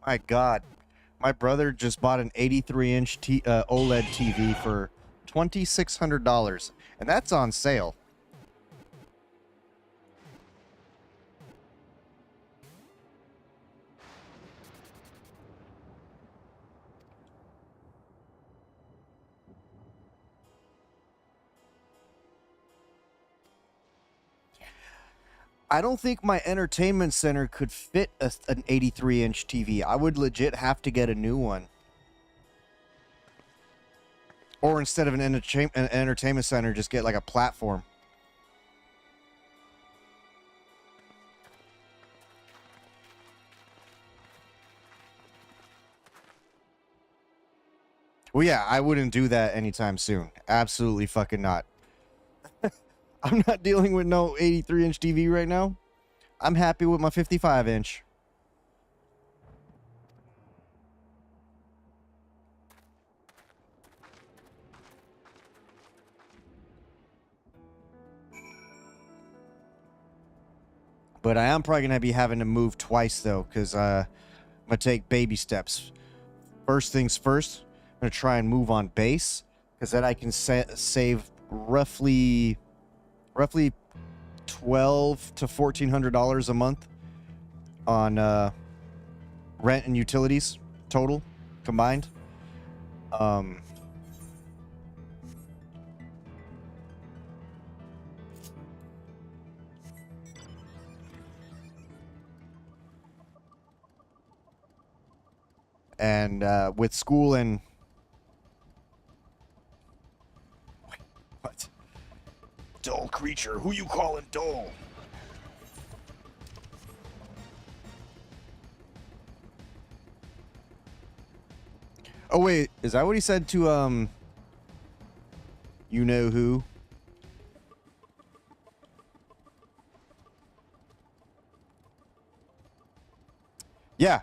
My God, my brother just bought an 83-inch OLED TV for $2,600, and that's on sale. I don't think my entertainment center could fit an 83-inch TV. I would legit have to get a new one. Or instead of an entertainment center, just get like a platform. Well, yeah, I wouldn't do that anytime soon. Absolutely fucking not. I'm not dealing with no 83-inch TV right now. I'm happy with my 55-inch. But I am probably going to be having to move twice, though, because I'm going to take baby steps. First things first, I'm going to try and move on base, because then I can save roughly $1,200 to $1,400 a month on rent and utilities total combined. And with school and wait, what? Dull creature, who you calling dull? Oh wait, is that what he said to you know who? Yeah.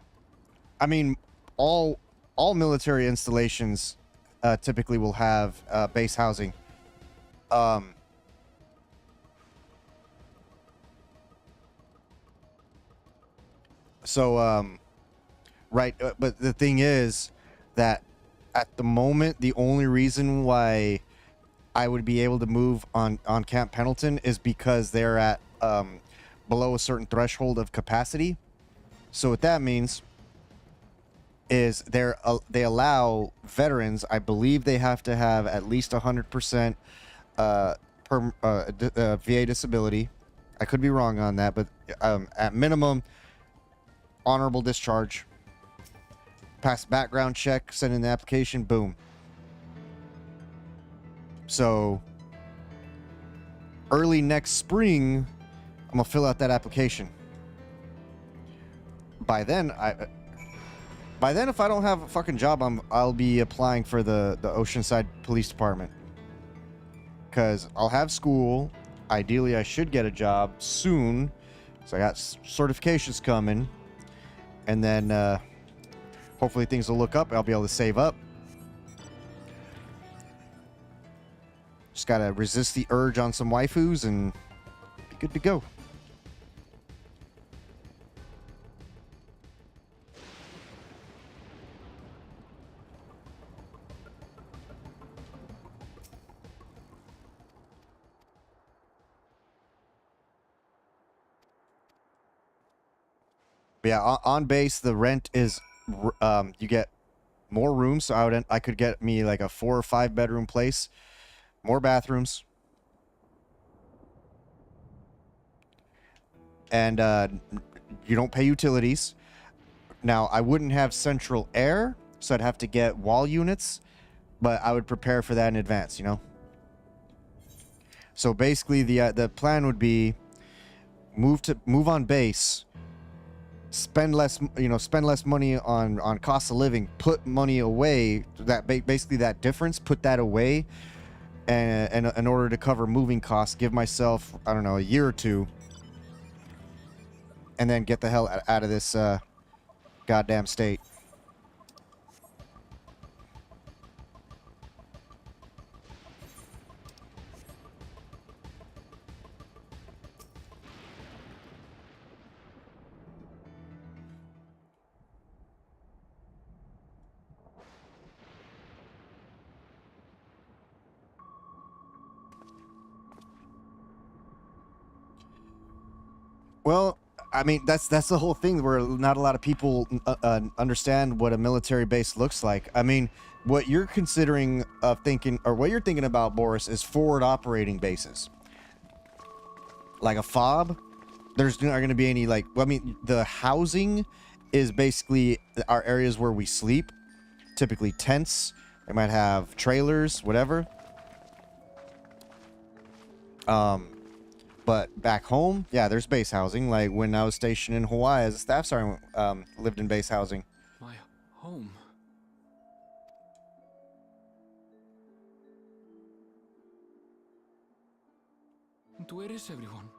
I mean, all military installations typically will have base housing. Right, but the thing is that at the moment, the only reason why I would be able to move on Camp Pendleton is because they're at below a certain threshold of capacity. So what that means is they allow veterans. I believe they have to have at least 100% VA disability. I could be wrong on that, but at minimum, honorable discharge. Pass background check, send in the application, boom. So early next spring, I'm gonna fill out that application. By then, if I don't have a fucking job, I'll be applying for the Oceanside Police Department. Because I'll have school. Ideally, I should get a job soon. So I got certifications coming. And then hopefully things will look up. I'll be able to save up. Just gotta resist the urge on some waifus and be good to go. But yeah, on base, the rent is, you get more rooms. So I could get me like a 4 or 5 bedroom place, more bathrooms, and you don't pay utilities. Now, I wouldn't have central air, so I'd have to get wall units, but I would prepare for that in advance, you know? So basically, the plan would be move on base, spend less money on cost of living, put money away, basically that difference, put that away, and in order to cover moving costs, give myself, I don't know, a year or two, and then get the hell out of this goddamn state. Well, I mean, that's the whole thing where not a lot of people understand what a military base looks like. I mean, what you're considering thinking, or what you're thinking about, Boris, is forward operating bases. Like a FOB, there's not going to be any, like, I mean, the housing is basically our areas where we sleep, typically tents. They might have trailers, whatever. But back home, yeah, there's base housing. Like when I was stationed in Hawaii as a staff sergeant, lived in base housing. My home. And where is everyone?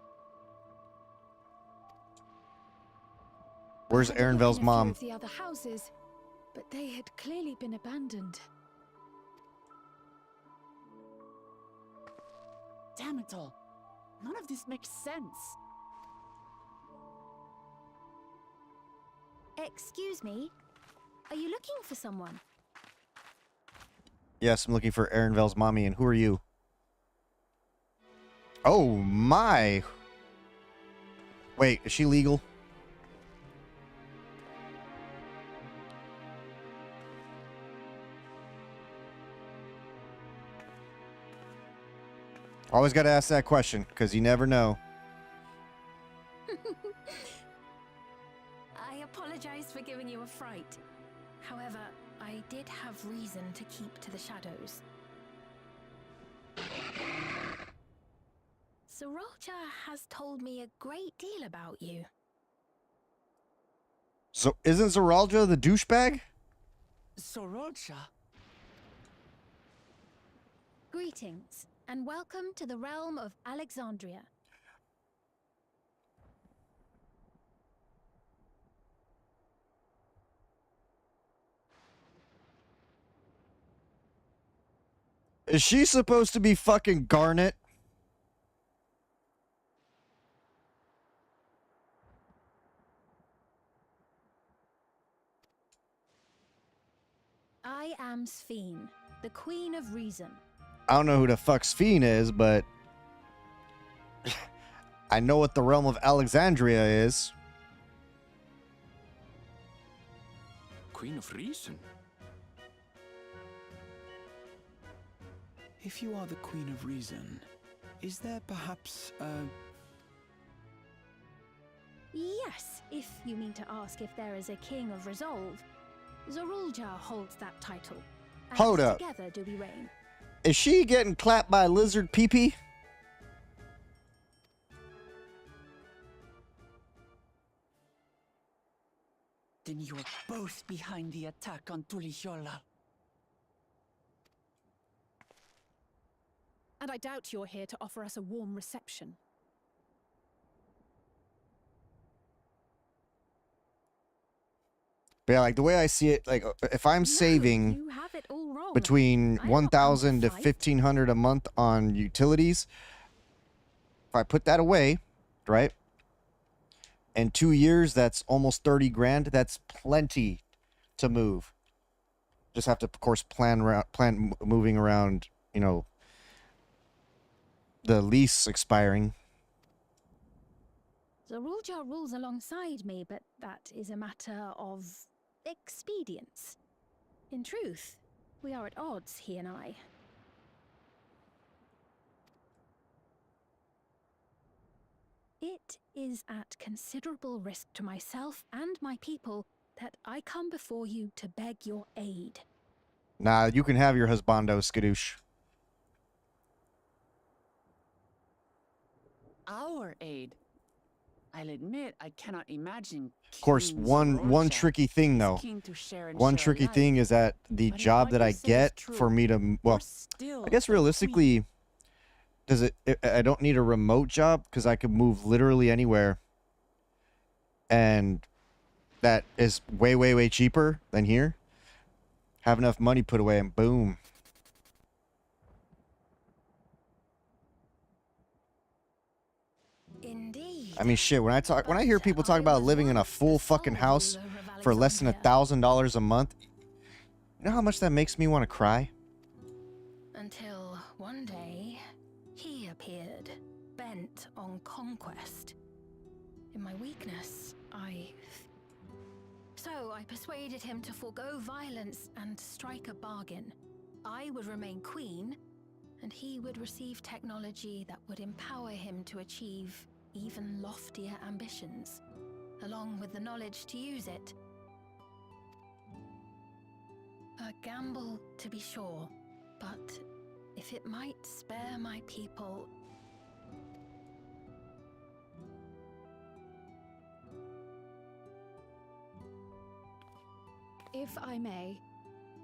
Where's I had a look Aaronville's in a few mom? of the other houses, but they had clearly been abandoned. Damn it all. None of this makes sense. Excuse me, are you looking for someone? Yes, I'm looking for Aaronville's mommy, and who are you? Oh my! Wait, is she legal? Always got to ask that question, because you never know. I apologize for giving you a fright. However, I did have reason to keep to the shadows. Sorolcha has told me a great deal about you. So isn't Zoralja the douchebag? Sorolcha? Greetings, and welcome to the realm of Alexandria. Is she supposed to be fucking Garnet? I am Sphene, the Queen of Reason. I don't know who the fuck Sphene is, but I know what the realm of Alexandria is. Queen of Reason? If you are the Queen of Reason, is there perhaps Yes, if you mean to ask if there is a King of Resolve. Zorulja holds that title. And Hold up. together do we reign. Is she getting clapped by a lizard pee-pee? Then you are both behind the attack on Tulishola. And I doubt you're here to offer us a warm reception. But yeah, like the way I see it, like if I'm saving You have it all wrong. between I'm not 1,000 to under fight. 1,500 a month on utilities, if I put that away, right? In 2 years, that's almost 30 grand. That's plenty to move. Just have to, of course, plan moving around, you know, the lease expiring. Zorulja rules alongside me, but that is a matter of expedience. In truth, we are at odds, he and I. It is at considerable risk to myself and my people that I come before you to beg your aid. Nah, you can have your husbando, Skadoosh. Our aid. I'll admit I cannot imagine. Of course, King one Sorolcha tricky thing is though. keen to share and One share tricky alike. thing is that the But if job what that you I say is get true, for me to, you're well, still I guess the queen. realistically, does it? I don't need a remote job because I could move literally anywhere, and that is way, way, way cheaper than here. Have enough money put away, and boom. Indeed. I mean, shit. When I hear people talk about living in a full fucking house for less than $1,000 a month, you know how much that makes me want to cry? Until one day, he appeared, bent on conquest. In my weakness, So I persuaded him to forego violence and strike a bargain. I would remain queen, and he would receive technology that would empower him to achieve even loftier ambitions, along with the knowledge to use it. A gamble, to be sure, but if it might spare my people... If I may,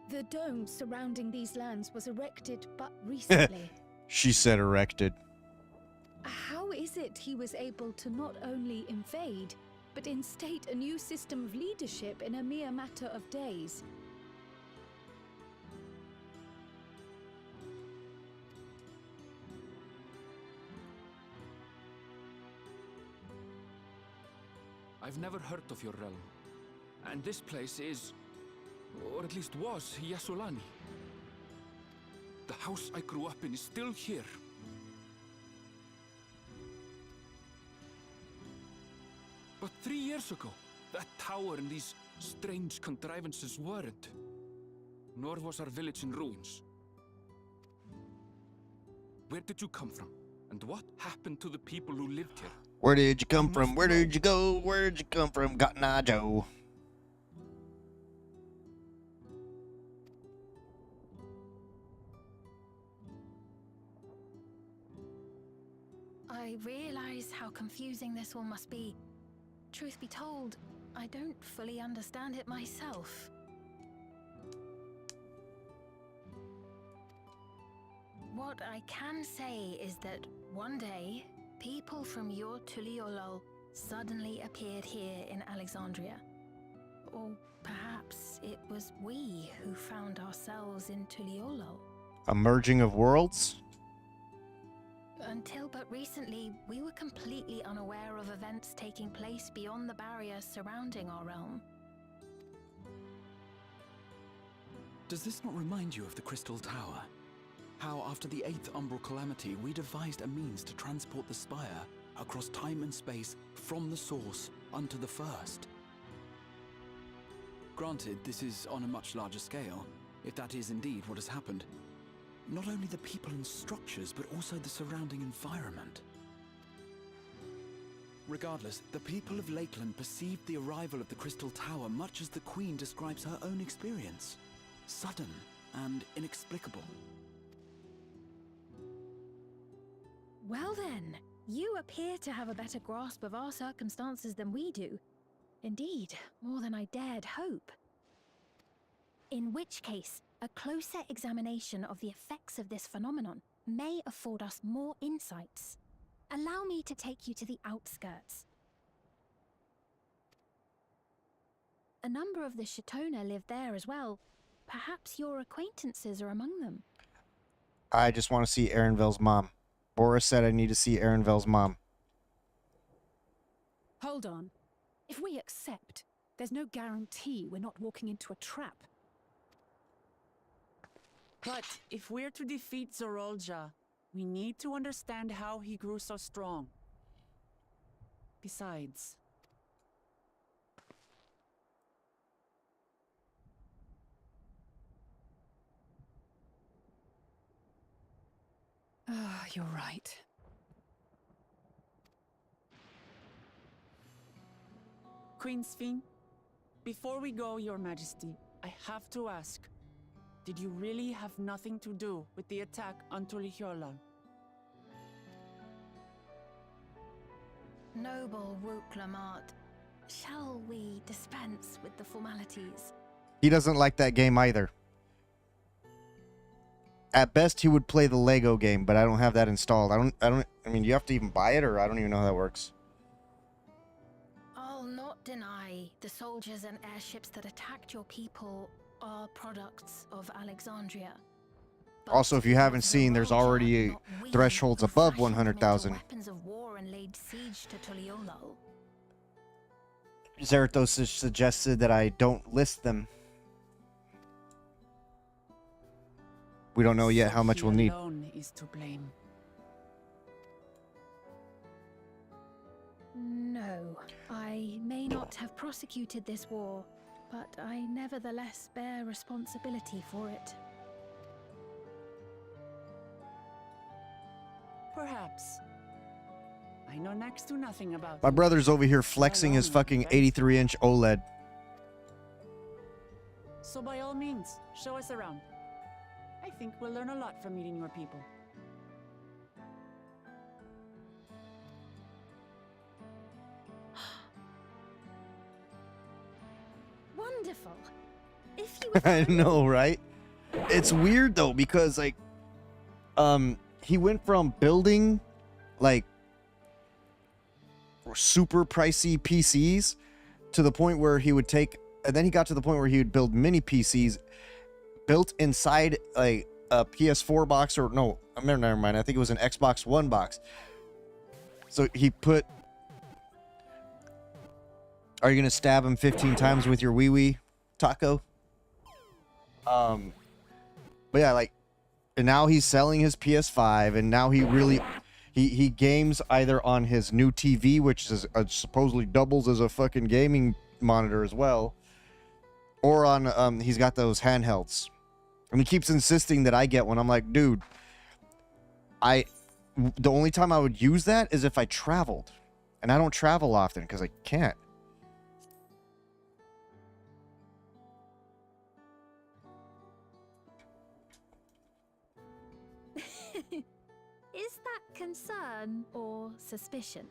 the dome surrounding these lands was erected but recently. She said erected. How is it he was able to not only invade, but instate a new system of leadership in a mere matter of days? I've never heard of your realm. And this place is, or at least was, Yasolani. The house I grew up in is still here. But 3 years ago, that tower and these strange contrivances weren't. Nor was our village in ruins. Where did you come from? And what happened to the people who lived here? Where did you come from? Where did you go? Where did you come from, Cotton Eye Joe? I realize how confusing this all must be. Truth be told, I don't fully understand it myself. What I can say is that one day, people from your Tuliolol suddenly appeared here in Alexandria. Or perhaps it was we who found ourselves in Tuliolol. A merging of worlds? Until but recently, we were completely unaware of events taking place beyond the barriers surrounding our realm. Does this not remind you of the Crystal Tower? How after the 8th Umbral Calamity, we devised a means to transport the Spire across time and space from the source unto the first. Granted, this is on a much larger scale, if that is indeed what has happened. Not only the people and structures, but also the surrounding environment. Regardless, the people of Lakeland perceived the arrival of the Crystal Tower much as the Queen describes her own experience. Sudden and inexplicable. Well then, you appear to have a better grasp of our circumstances than we do. Indeed, more than I dared hope. In which case, a closer examination of the effects of this phenomenon may afford us more insights. Allow me to take you to the outskirts. A number of the Shitona live there as well. Perhaps your acquaintances are among them. I just want to see Aaronville's mom. Boris said I need to see Aaronville's mom. Hold on. If we accept, there's no guarantee we're not walking into a trap. But if we're to defeat Zorolja, we need to understand how he grew so strong. Besides... You're right. Queen Sphene, before we go, Your Majesty, I have to ask, did you really have nothing to do with the attack on Tuliolal? Noble Wook Lamart, shall we dispense with the formalities? He doesn't like that game either. At best, he would play the Lego game, but I don't have that installed. I mean, you have to even buy it, or I don't even know how that works. I'll not deny the soldiers and airships that attacked your people are products of Alexandria. But Also, if you haven't seen, there's already not we thresholds who above fashioned them into 100,000. Weapons of war and laid siege to Tuliolal. Zarathos suggested that I don't list them. We don't know yet how much we'll need. Alone is to blame. No, I may not have prosecuted this war, but I nevertheless bear responsibility for it. Perhaps. I know next to nothing about My it. brother's over here flexing his fucking 83-inch OLED. So by all means, show us around. I think we'll learn a lot from meeting your people. Wonderful. If you I know, right? It's weird though, because like he went from building like super pricey PCs to the point where he would take, and then he got to the point where he would build mini PCs built inside like a PS4 box, or no, never mind, I think it was an Xbox One box. So he put, are you gonna stab him 15 times with your wee taco? But yeah, like, and now he's selling his PS5, and now he really he games either on his new TV, which is supposedly doubles as a fucking gaming monitor as well, or on he's got those handhelds, and he keeps insisting that I get one. I'm like, dude, the only time I would use that is if I traveled, and I don't travel often because I can't. Is that concern or suspicion?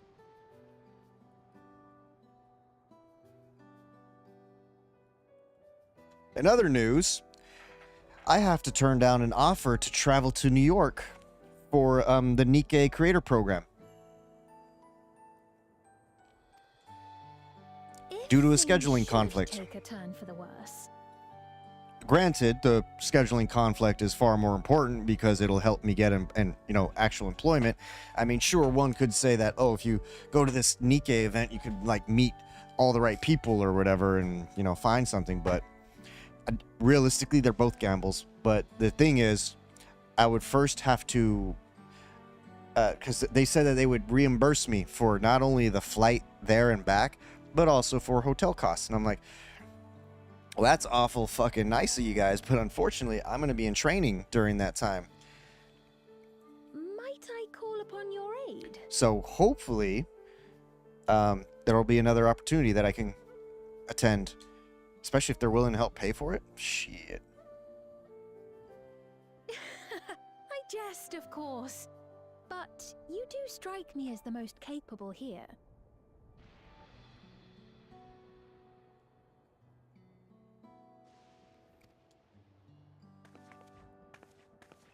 In other news, I have to turn down an offer to travel to New York for the Nikkei Creator Program. Due to a If scheduling things conflict. should take a turn for the worse. Granted, the scheduling conflict is far more important because it'll help me get actual employment. I mean, sure, one could say that, oh, if you go to this Nikkei event, you could like meet all the right people or whatever and, find something. But realistically, they're both gambles. But the thing is, I would first have to, because they said that they would reimburse me for not only the flight there and back, but also for hotel costs. And I'm like, well, that's awful fucking nice of you guys, but unfortunately, I'm going to be in training during that time. Might I call upon your aid? So hopefully, there'll be another opportunity that I can attend, especially if they're willing to help pay for it. Shit. I jest, of course. But you do strike me as the most capable here.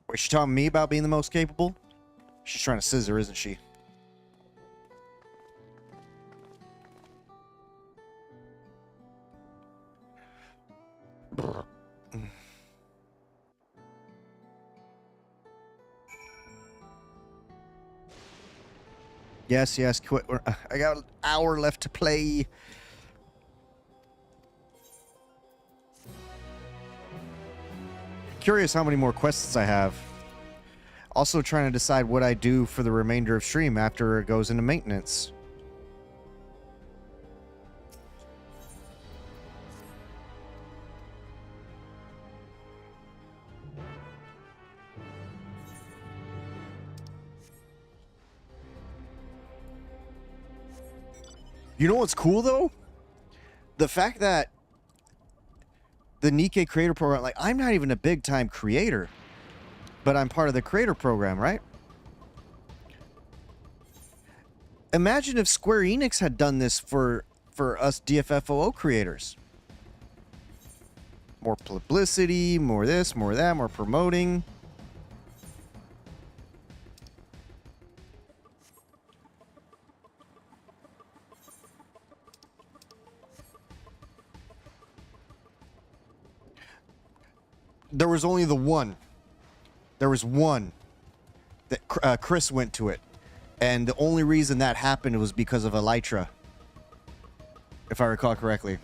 Wait, she talking to me about being the most capable? She's trying to scissor, isn't she? Yes, quit. I got an hour left to play. Curious how many more quests I have. Also trying to decide what I do for the remainder of stream after it goes into maintenance. You know what's cool though? The fact that the Nikkei Creator Program, like, I'm not even a big time creator, but I'm part of the creator program, right? Imagine if Square Enix had done this for us DFFOO creators. More publicity, more this, more that, more promoting. There was only the one. There was one that Chris went to it. And the only reason that happened was because of Elytra. If I recall correctly.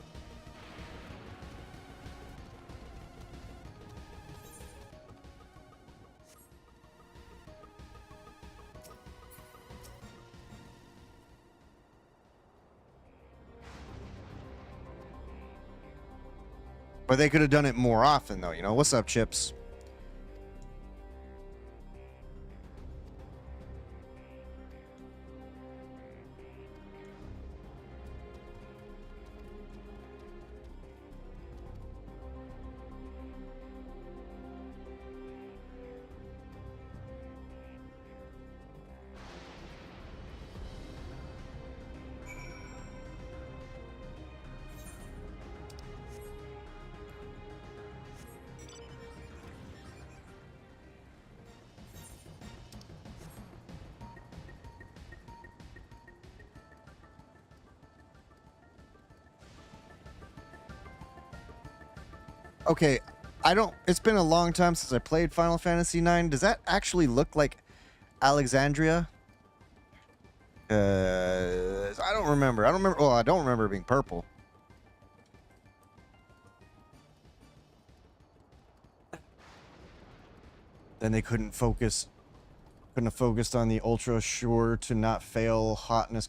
But they could have done it more often, though. You know, what's up, Chips? Okay, it's been a long time since I played Final Fantasy IX. Does that actually look like Alexandria? I don't remember. Well, I don't remember it being purple. Then they couldn't have focused on the ultra sure to not fail hotness.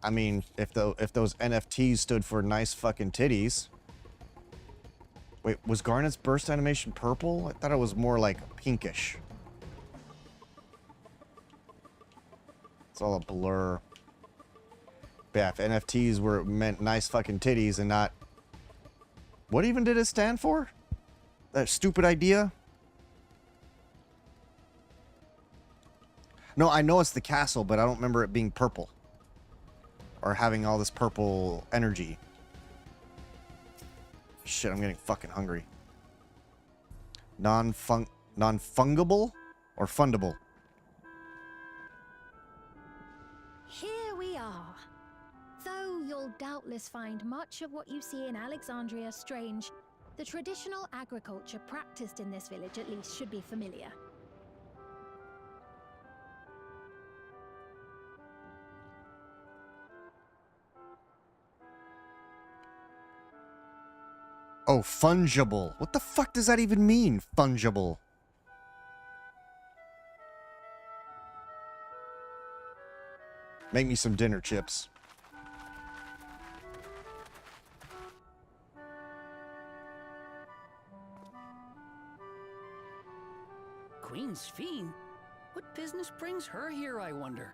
I mean, if those NFTs stood for nice fucking titties. Wait, was Garnet's burst animation purple? I thought it was more like pinkish. It's all a blur. But yeah, if NFTs meant nice fucking titties and not... What even did it stand for? That stupid idea? No, I know it's the castle, but I don't remember it being purple. Or having all this purple energy. Shit, I'm getting fucking hungry. Non-fungible? Or fundable? Here we are. Though you'll doubtless find much of what you see in Alexandria strange, the traditional agriculture practiced in this village at least should be familiar. Oh, fungible. What the fuck does that even mean, fungible? Make me some dinner chips. Queen's Fiend? What business brings her here, I wonder?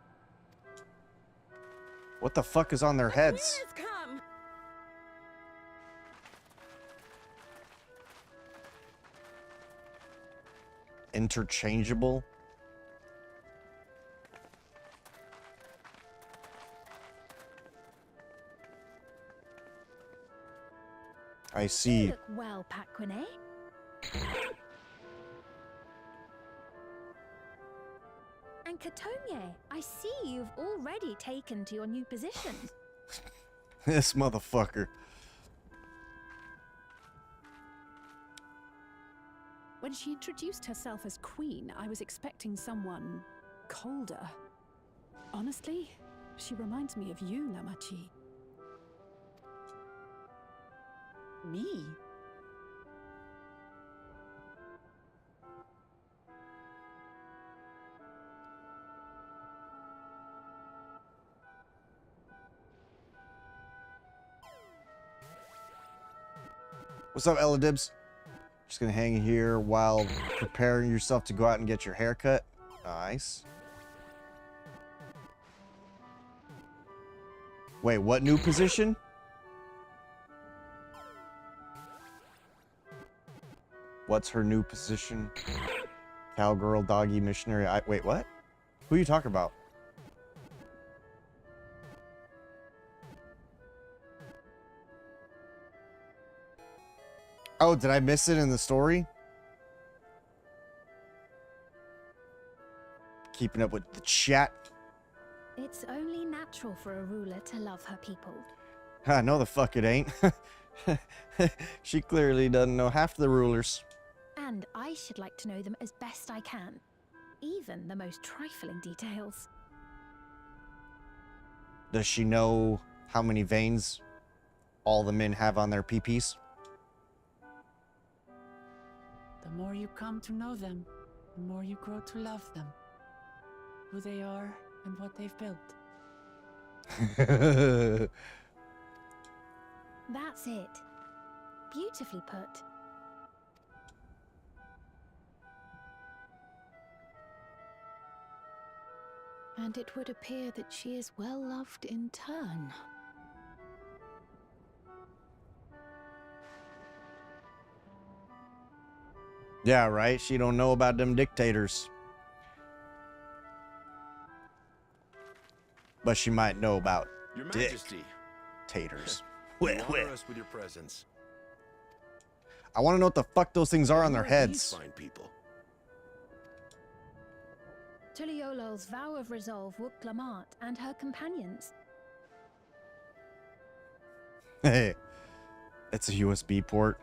What the fuck is on their heads? Come. Interchangeable? I see. Look well, Paquine. And Katonye, I see you've already taken to your new position. This motherfucker. When she introduced herself as queen, I was expecting someone colder. Honestly, she reminds me of you, Namachi. Me? What's up, Ella Dibs? Just gonna hang here while preparing yourself to go out and get your hair cut. Nice. Wait, what new position? What's her new position? Cowgirl, doggy, missionary. Wait, what? Who are you talking about? Oh, did I miss it in the story? Keeping up with the chat. It's only natural for a ruler to love her people. No, the fuck it ain't. She clearly doesn't know half the rulers. And I should like to know them as best I can. Even the most trifling details. Does she know how many veins all the men have on their peepees? The more you come to know them, the more you grow to love them. Who they are and what they've built. That's it. Beautifully put. And it would appear that she is well loved in turn. Yeah, right? She don't know about them dictators. But she might know about Your Majesty. dictators. You honor us with your presence. I want to know what the fuck those things are on their Who are these heads. fine people? Tuliolo's vow of resolve Wuk-Lamat and her companions. Hey, it's a USB port.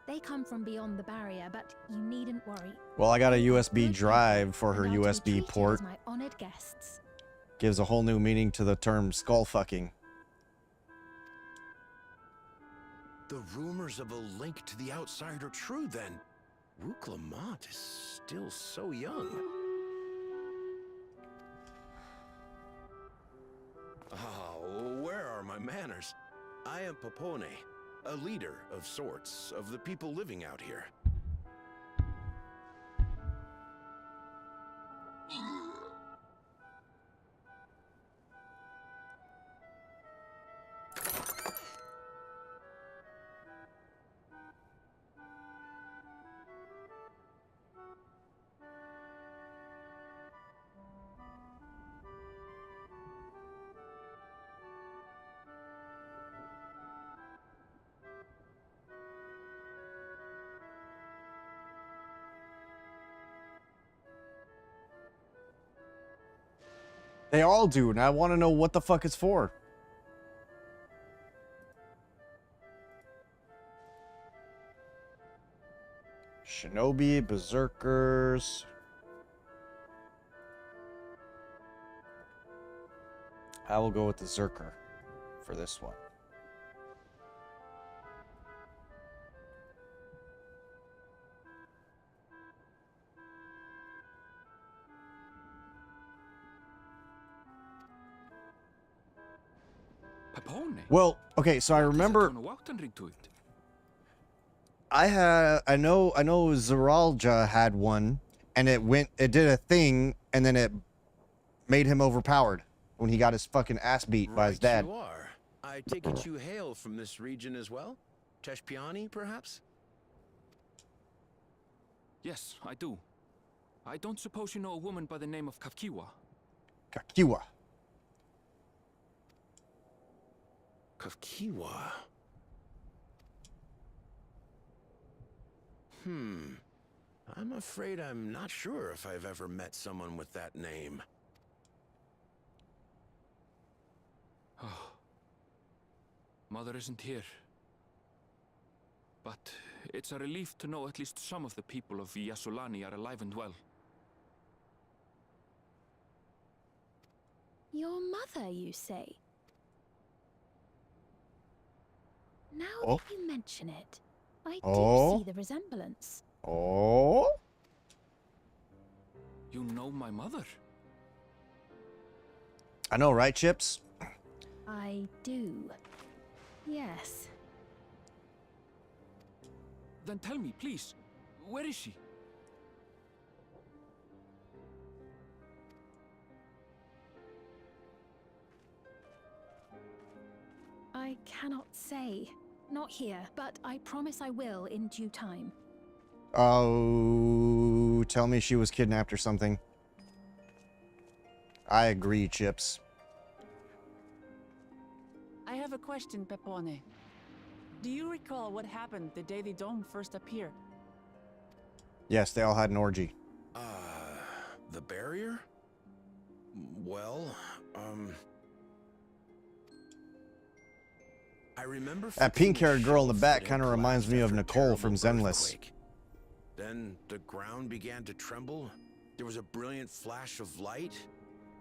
They come from beyond the barrier, but you needn't worry. Well, I got a USB Good drive people, for her and are to be USB treated port. as my honored guests. Gives a whole new meaning to the term skull fucking. The rumors of a link to the outside are true then. Wuk-Lamat is still so young. Oh, where are my manners? I am Popone, a leader of sorts of the people living out here. They all do, and I want to know what the fuck it's for. Shinobi, Berserkers. I will go with the Zerker for this one. Well, okay, so I remember I know Zeralja had one, and it did a thing, and then it made him overpowered when he got his fucking ass beat by his dad. You are. I take it you hail from this region as well? Teshpiani, perhaps? Yes, I do. I don't suppose you know a woman by the name of Kafkiwa? Kafkiwa. Kafkiwa. I'm afraid I'm not sure if I've ever met someone with that name. Oh. Mother isn't here. But it's a relief to know at least some of the people of Yasulani are alive and well. Your mother, you say? Now Oh. that you mention it, I Oh. do see the resemblance. Oh? You know my mother? I know, right, Chips? I do. Yes. Then tell me, please, where is she? I cannot say. Not here, but I promise I will in due time. Oh, tell me she was kidnapped or something. I agree, Chips. I have a question, Pepone. Do you recall what happened the day the dome first appeared? Yes, they all had an orgy. The barrier? Well, I remember That pink-haired girl in the back kind of reminds me of Nicole from Zenless. Then the ground began to tremble. There was a brilliant flash of light,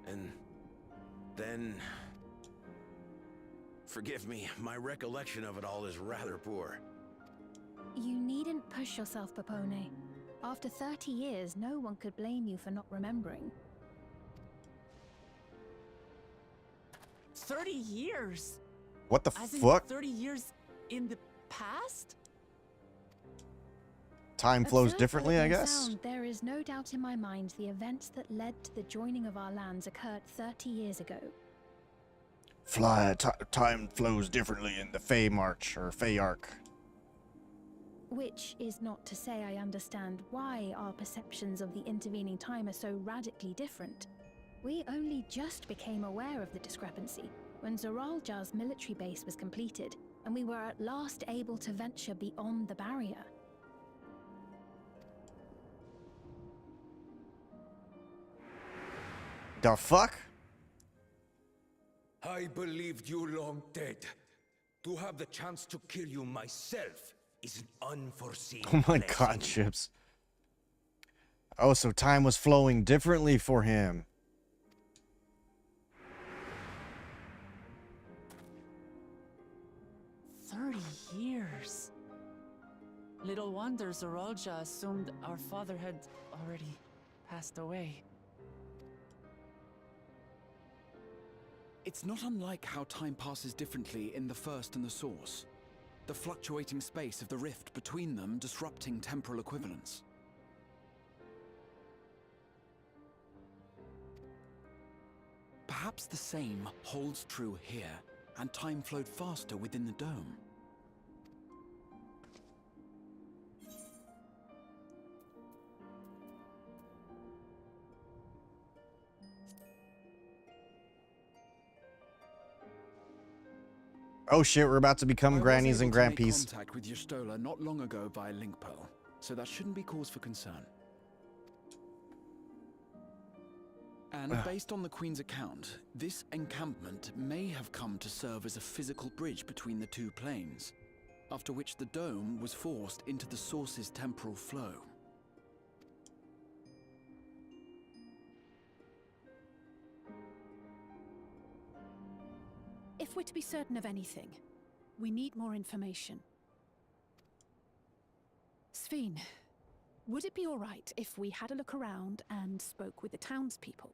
and then... Forgive me, my recollection of it all is rather poor. You needn't push yourself, Pepone. After 30 years, no one could blame you for not remembering. 30 years? What the As in fuck? 30 years in the past? Time flows Absurd differently, though it I may guess. sound, there is no doubt in my mind the events that led to the joining of our lands occurred 30 years ago. Time flows differently in the Fey March, or Fey Arc. Which is not to say I understand why our perceptions of the intervening time are so radically different. We only just became aware of the discrepancy when Zeralja's military base was completed, and we were at last able to venture beyond the barrier. The fuck? I believed you long dead. To have the chance to kill you myself is an unforeseen Oh my blessing. god, Chips. Oh, so time was flowing differently for him. Years. Little wonder Zeralja assumed our father had already passed away. It's not unlike how time passes differently in the First and the Source. The fluctuating space of the rift between them disrupting temporal equivalence. Perhaps the same holds true here, and time flowed faster within the dome. Oh shit, we're about to become grannies and I was able to make grandpies. contact with Yestola not long ago via link pearl, so that shouldn't be cause for concern. And based on the Queen's account, this encampment may have come to serve as a physical bridge between the two planes, after which the dome was forced into the source's temporal flow. If we're to be certain of anything, we need more information. Sphene, would it be all right if we had a look around and spoke with the townspeople?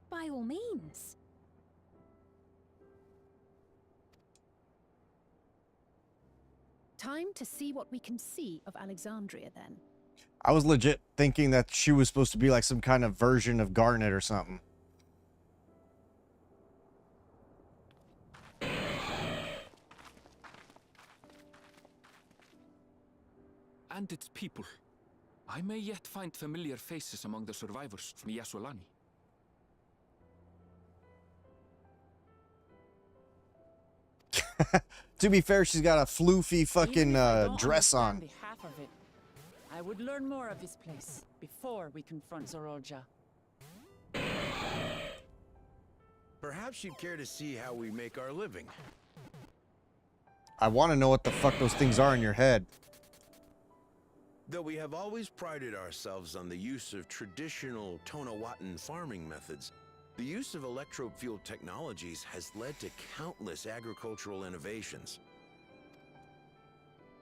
By all means. Time to see what we can see of Alexandria, then. I was legit thinking that she was supposed to be like some kind of version of Garnet or something. And its people. I may yet find familiar faces among the survivors from Yasolani. To be fair, she's got a floofy fucking dress on. The half of it. I would learn more of this place before we confront Zorolja. Perhaps you'd care to see how we make our living. I want to know what the fuck those things are in your head. Though we have always prided ourselves on the use of traditional Tonawatan farming methods, the use of electro-fueled technologies has led to countless agricultural innovations.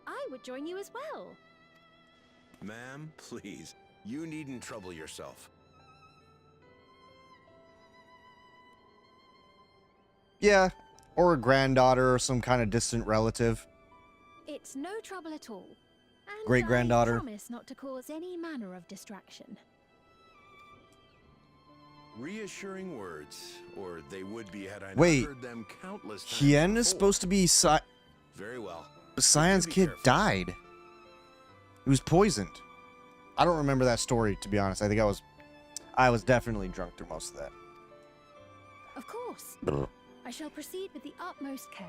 I would join you as well. Ma'am, please, you needn't trouble yourself. Yeah, or a granddaughter or some kind of distant relative. It's no trouble at all. And Great-granddaughter. I promise not to cause any manner of distraction. Reassuring words, or they would be had I not Wait, heard them countless times Hien before. is supposed to be Very well. Cyan's Be kid careful. died. He was poisoned. I don't remember that story, to be honest. I think I was definitely drunk through most of that. Of course. I shall proceed with the utmost care.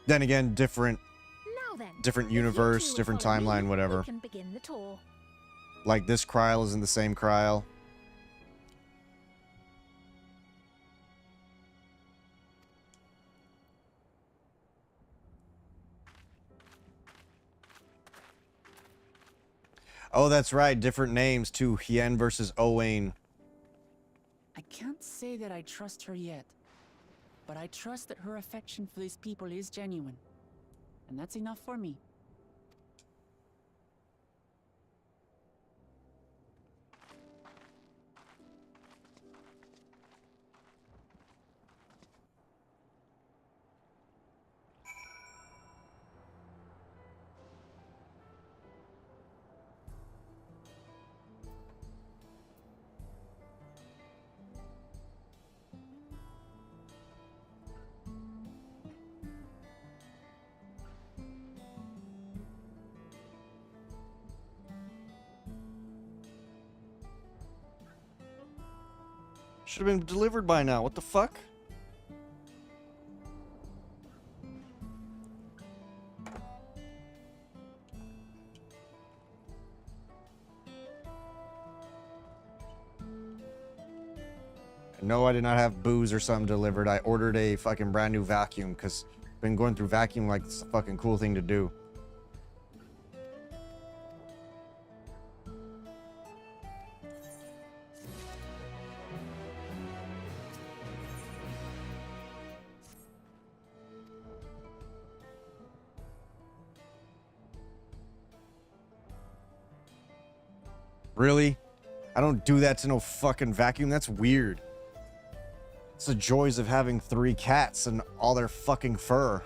Then again, different Now then, different if you universe, two will different follow me, timeline, whatever. We can begin the tour. Like this Kryl is in the same Kryl. Oh, that's right. Different names too. Hien versus Owain. I can't say that I trust her yet, but I trust that her affection for these people is genuine. And that's enough for me. Should have been delivered by now. What the fuck? No, I did not have booze or something delivered. I ordered a fucking brand new vacuum because I've been going through vacuum like it's a fucking cool thing to do. Really? I don't do that to no fucking vacuum. That's weird. It's the joys of having 3 cats and all their fucking fur.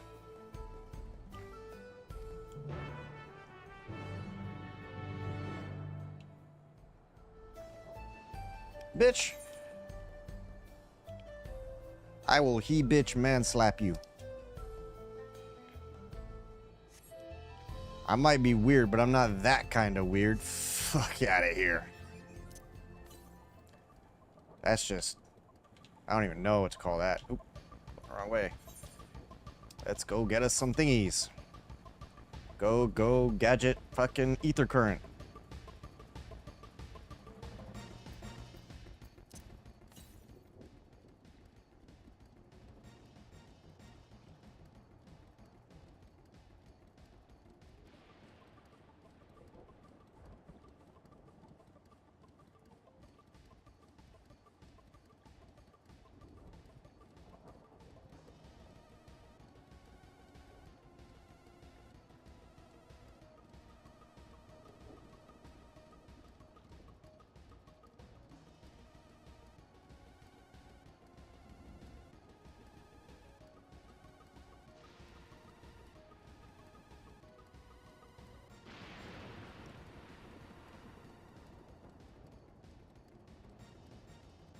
Bitch. I will bitch man slap you. I might be weird, but I'm not that kind of weird. Fuck out of here. That's just... I don't even know what to call that. Oop, wrong way. Let's go get us some thingies. Go, gadget, fucking ether current.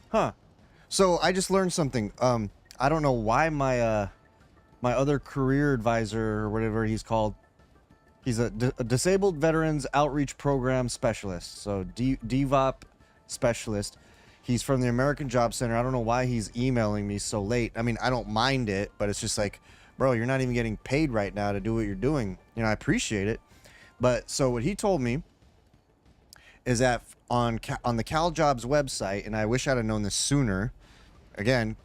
Huh. So I just learned something. I don't know why my my other career advisor or whatever he's called. He's a disabled veterans outreach program specialist. So DVOP specialist. He's from the American Job Center. I don't know why he's emailing me so late. I mean, I don't mind it, but it's just like, bro, you're not even getting paid right now to do what you're doing. You know, I appreciate it. But so what he told me is that on the CalJobs website, and I wish I'd have known this sooner. Again,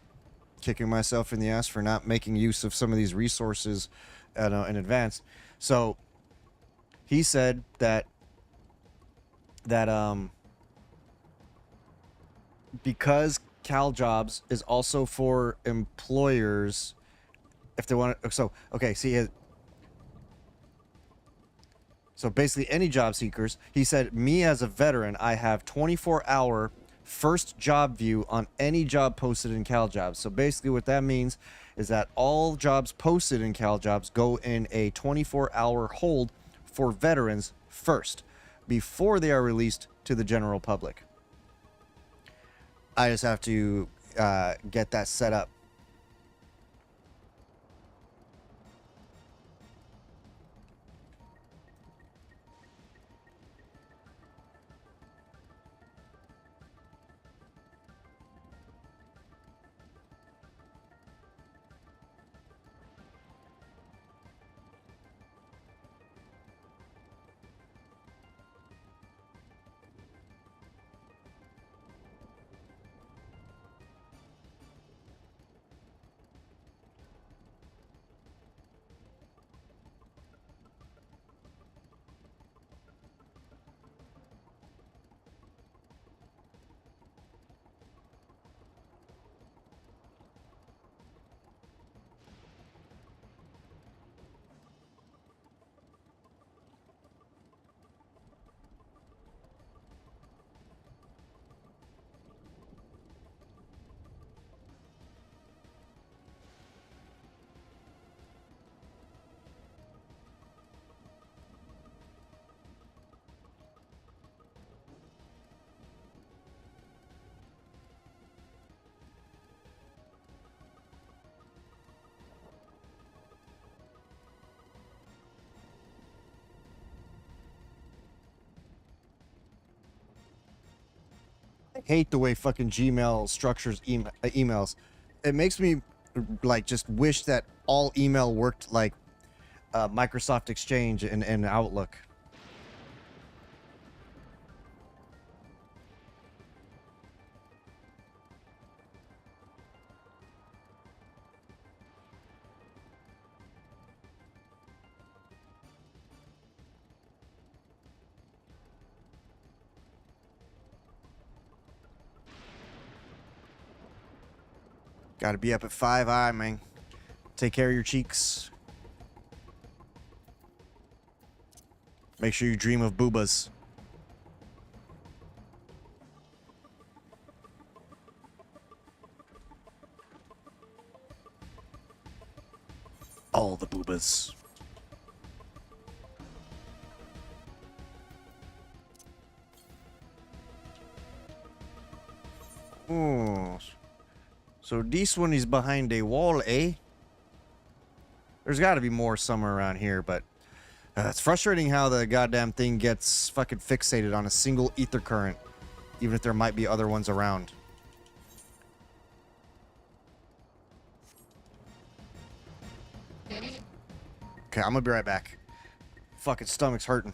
kicking myself in the ass for not making use of some of these resources in advance. So he said that because CalJobs is also for employers if they want to, so okay, see, so basically any job seekers, he said, me as a veteran, I have 24-hour first job view on any job posted in CalJobs. So basically what that means is that all jobs posted in CalJobs go in a 24-hour hold for veterans first before they are released to the general public. I just have to get that set up. I hate the way fucking Gmail structures emails. It makes me like just wish that all email worked like Microsoft Exchange and Outlook. Gotta be up at 5 man. Take care of your cheeks. Make sure you dream of boobas. All the boobas. Oh. So this one is behind a wall, eh? There's got to be more somewhere around here, but it's frustrating how the goddamn thing gets fucking fixated on a single ether current, even if there might be other ones around. Okay, I'm gonna be right back. Fucking stomach's hurting.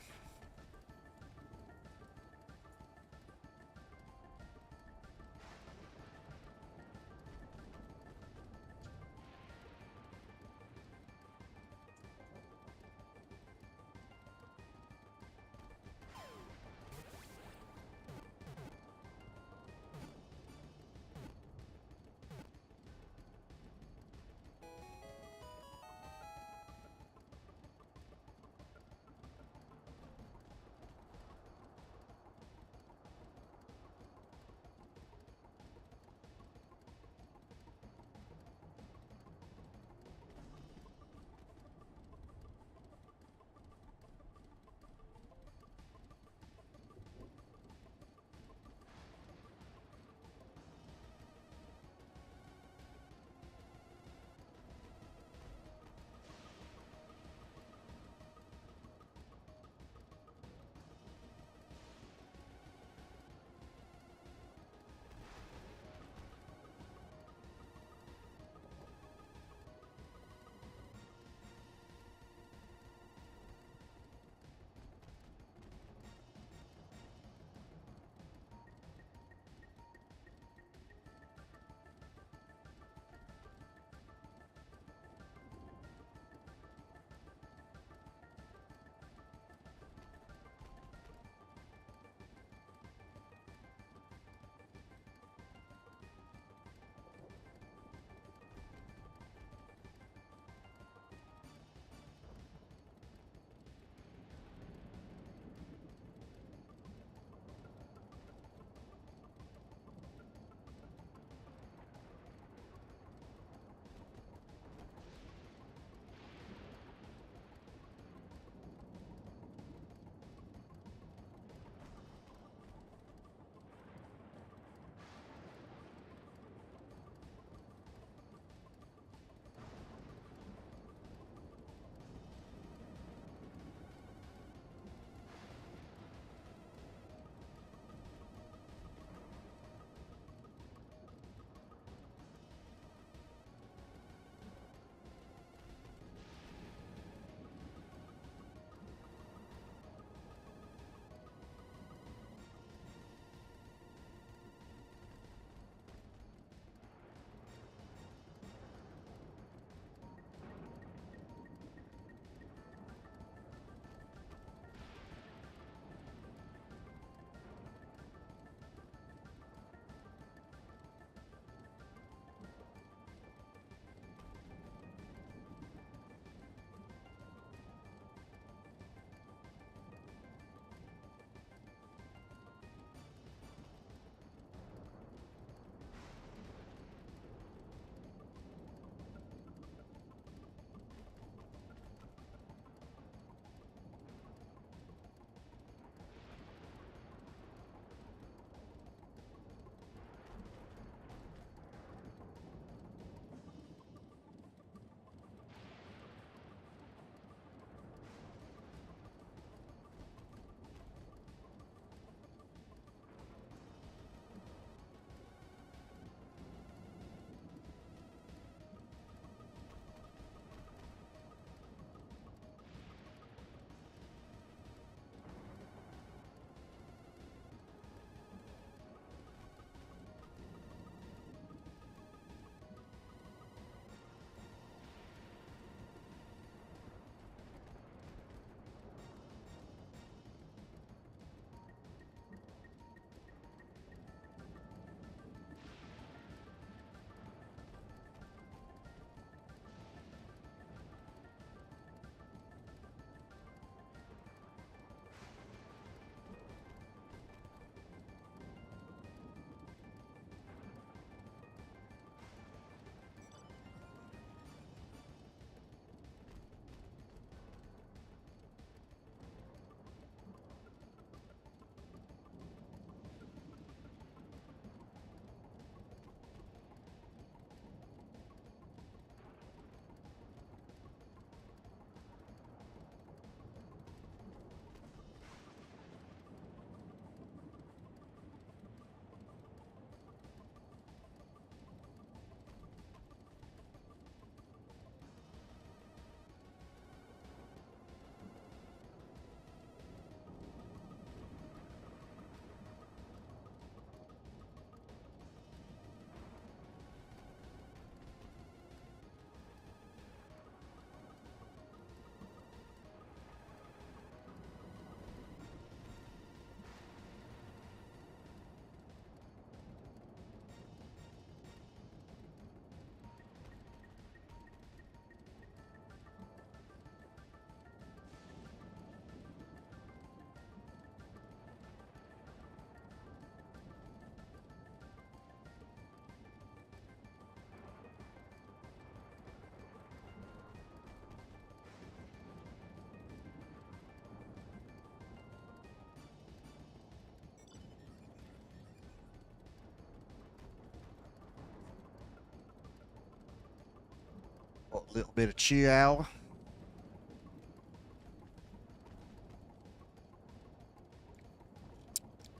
A little bit of chill.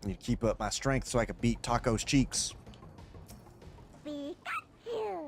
Need to keep up my strength so I can beat Taco's cheeks. Pikachu.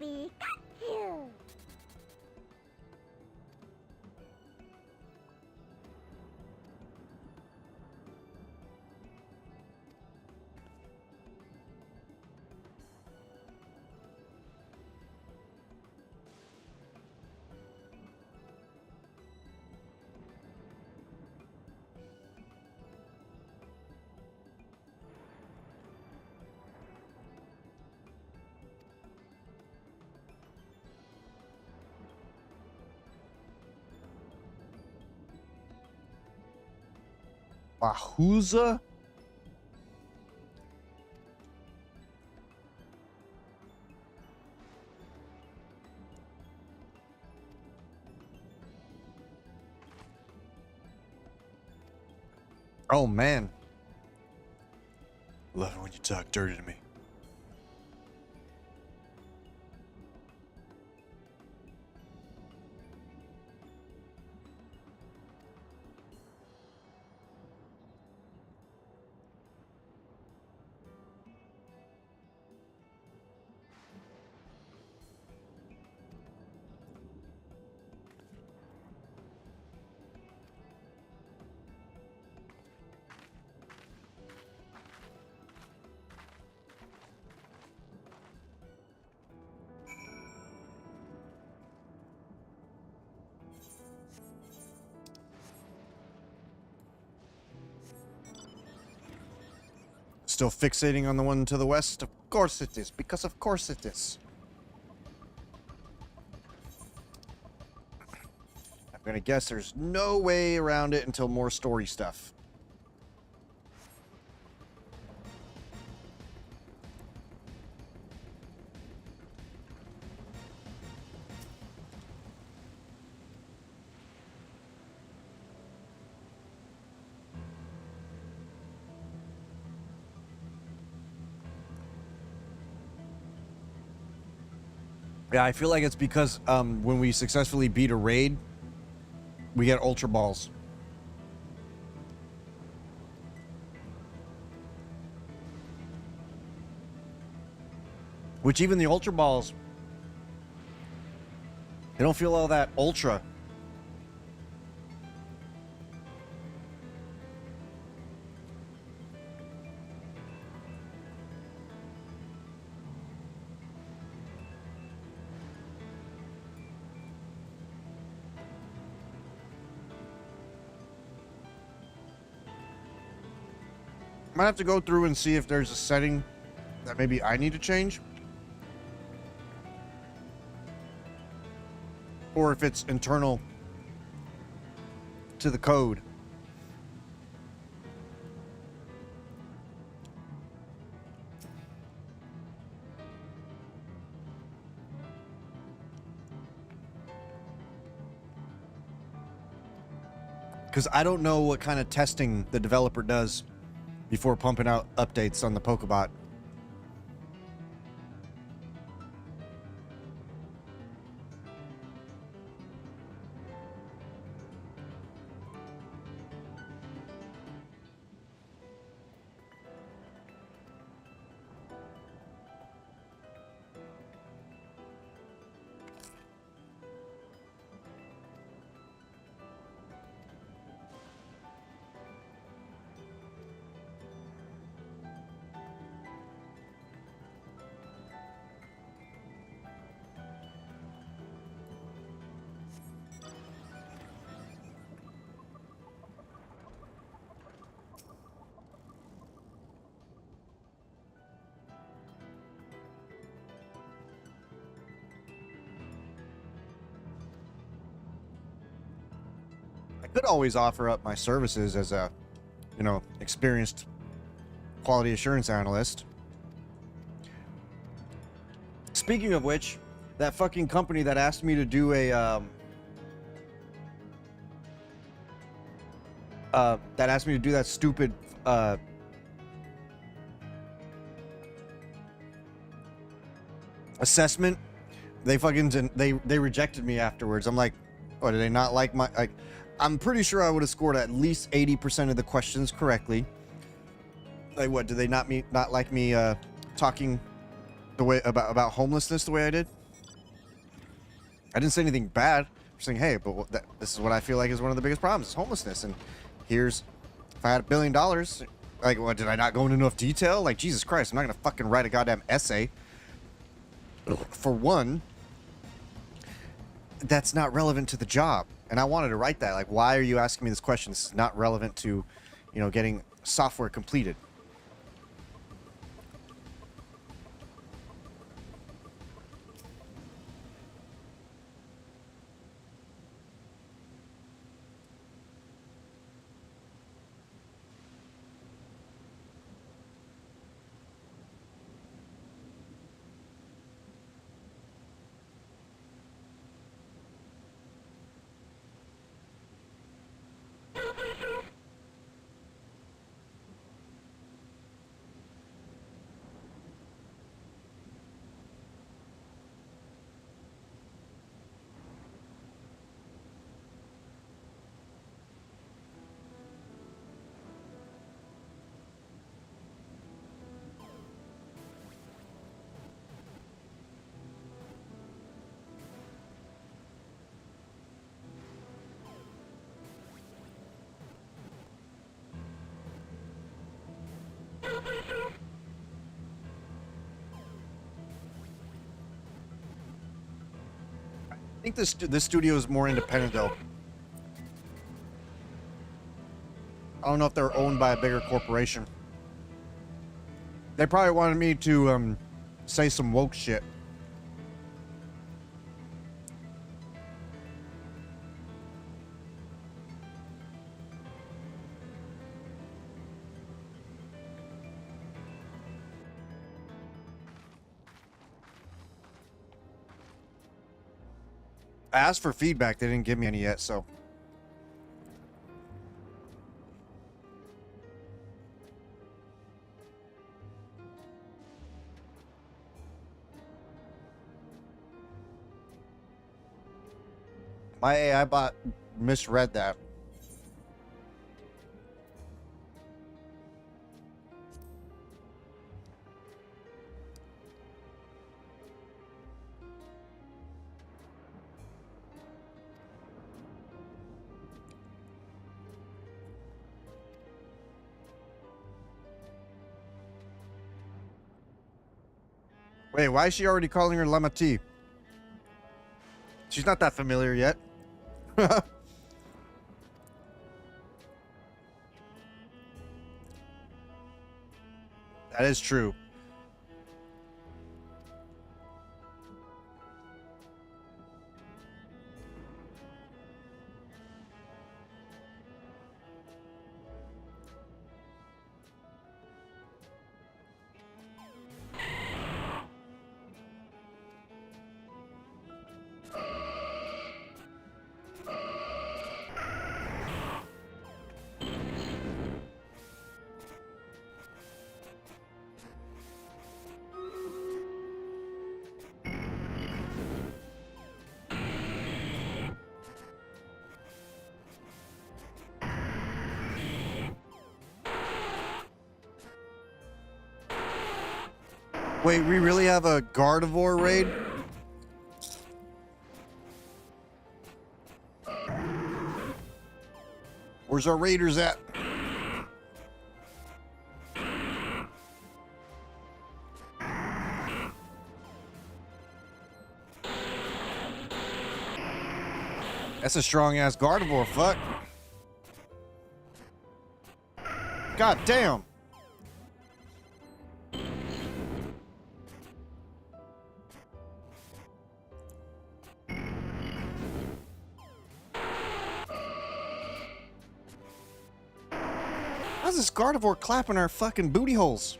Pikachu. Mahuza? Oh man. Love it when you talk dirty to me. Still fixating on the one to the west? Of course it is, because of course it is. I'm gonna guess there's no way around it until more story stuff. Yeah, I feel like it's because when we successfully beat a raid, we get Ultra Balls. Which even the Ultra Balls, they don't feel all that ultra. Might have to go through and see if there's a setting that maybe I need to change. Or if it's internal to the code. Because I don't know what kind of testing the developer does before pumping out updates on the Pokebot. I could always offer up my services as a, you know, experienced quality assurance analyst. Speaking of which, that fucking company that asked me to do a that stupid assessment, they rejected me afterwards. I'm like, oh, did they not like my, like, I'm pretty sure I would have scored at least 80% of the questions correctly. Like, what, did they not like me talking the way about homelessness the way I did? I didn't say anything bad. I'm saying, hey, but this is what I feel like is one of the biggest problems, is homelessness. And here's, if I had $1 billion, like, what, did I not go into enough detail? Like, Jesus Christ, I'm not gonna fucking write a goddamn essay. For one, that's not relevant to the job. And I wanted to write that. Like, why are you asking me this question? This is not relevant to, you know, getting software completed. I think this studio is more independent, though. I don't know if they're owned by a bigger corporation. They probably wanted me to say some woke shit. I asked for feedback. They didn't give me any yet, so. My AI bot misread that. Wait, why is she already calling her Lama T? She's not that familiar yet. That is true. Wait, we really have a Gardevoir raid? Where's our raiders at? That's a strong-ass Gardevoir, fuck. God damn. Why's this Gardevoir clapping our fucking booty holes?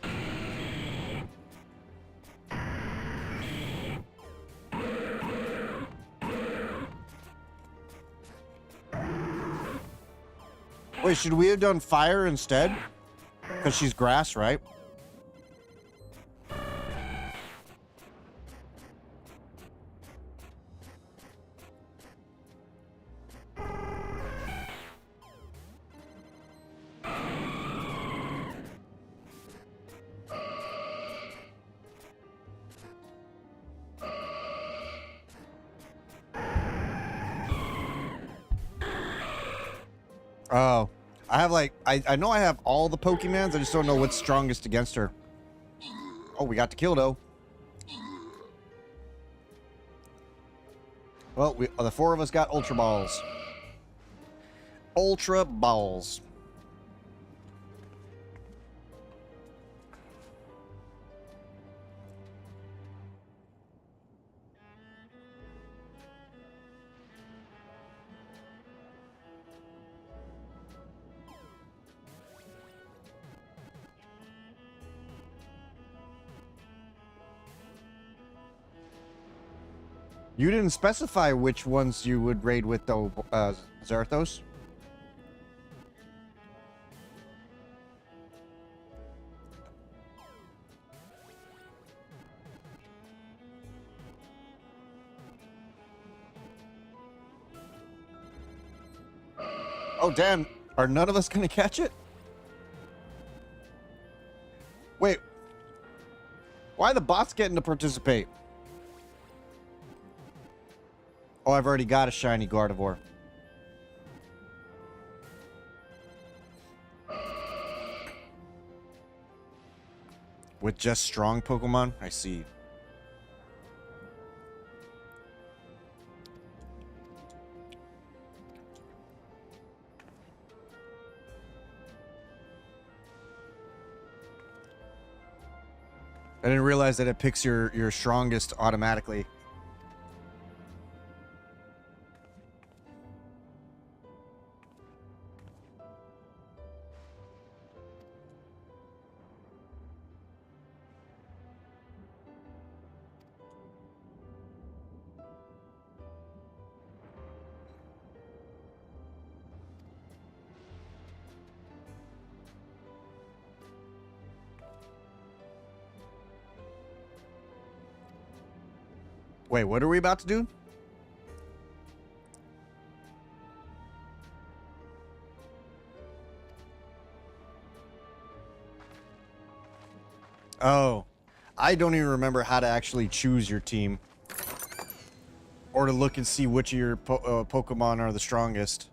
Wait, should we have done fire instead? Because she's grass, right? Oh, I have like, I know I have all the Pokemons, I just don't know what's strongest against her. Oh, we got the kill though. Well, the four of us got Ultra Balls. Ultra Balls. You didn't specify which ones you would raid with, though, Zarathos. Oh, damn. Are none of us going to catch it? Wait. Why are the bots getting to participate? Oh, I've already got a shiny Gardevoir. With just strong Pokemon? I see. I didn't realize that it picks your strongest automatically. Wait, what are we about to do? Oh, I don't even remember how to actually choose your team. Or to look and see which of your Pokemon are the strongest.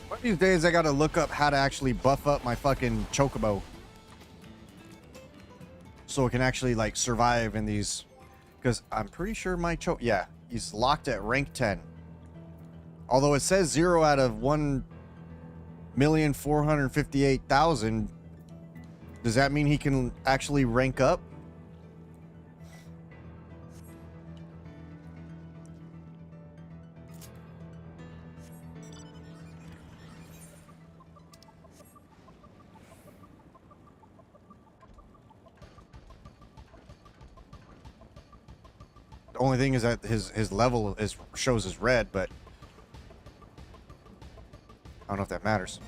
One of these days I gotta look up how to actually buff up my fucking Chocobo. So it can actually like survive in these. Because I'm pretty sure my yeah, he's locked at rank 10. Although it says 0 out of 1,458,000. Does that mean he can actually rank up? The only thing is that his level shows as red, but I don't know if that matters.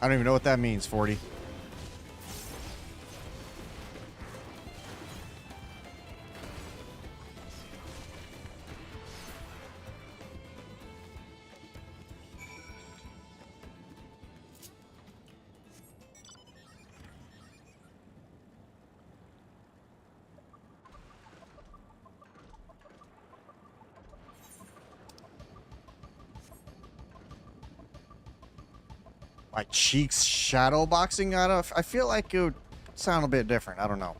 I don't even know what that means, 40. My cheeks shadow boxing out of. I feel like it would sound a bit different. I don't know.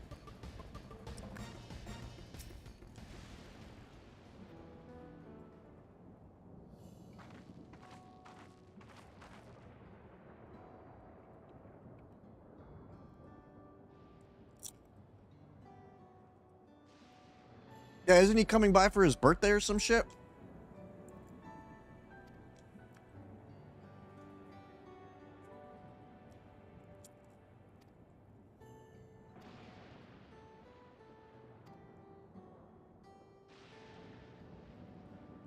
Yeah, isn't he coming by for his birthday or some shit?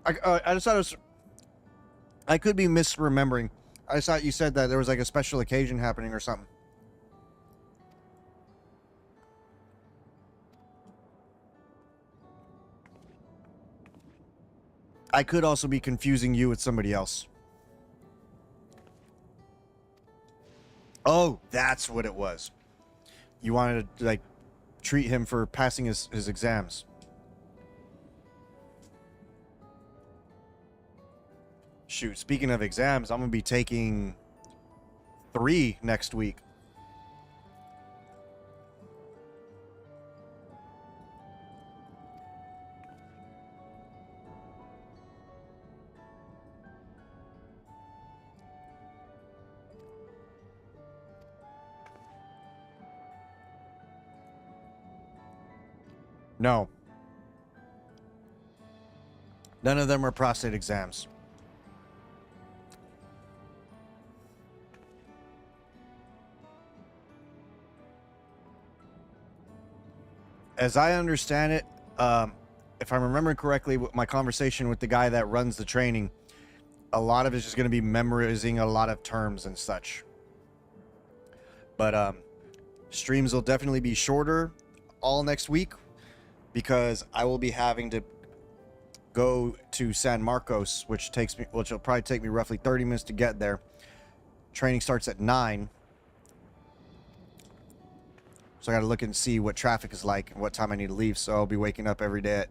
I just thought it was. I could be misremembering. I just thought you said that there was like a special occasion happening or something. I could also be confusing you with somebody else. Oh, that's what it was. You wanted to like treat him for passing his exams. Shoot, speaking of exams, I'm going to be taking 3 next week. No. None of them are prostate exams. As I understand it, if I'm remembering correctly, my conversation with the guy that runs the training, a lot of it's just going to be memorizing a lot of terms and such. But streams will definitely be shorter all next week because I will be having to go to San Marcos, which will probably take me roughly 30 minutes to get there. Training starts at 9. So I got to look and see what traffic is like and what time I need to leave. So I'll be waking up every day at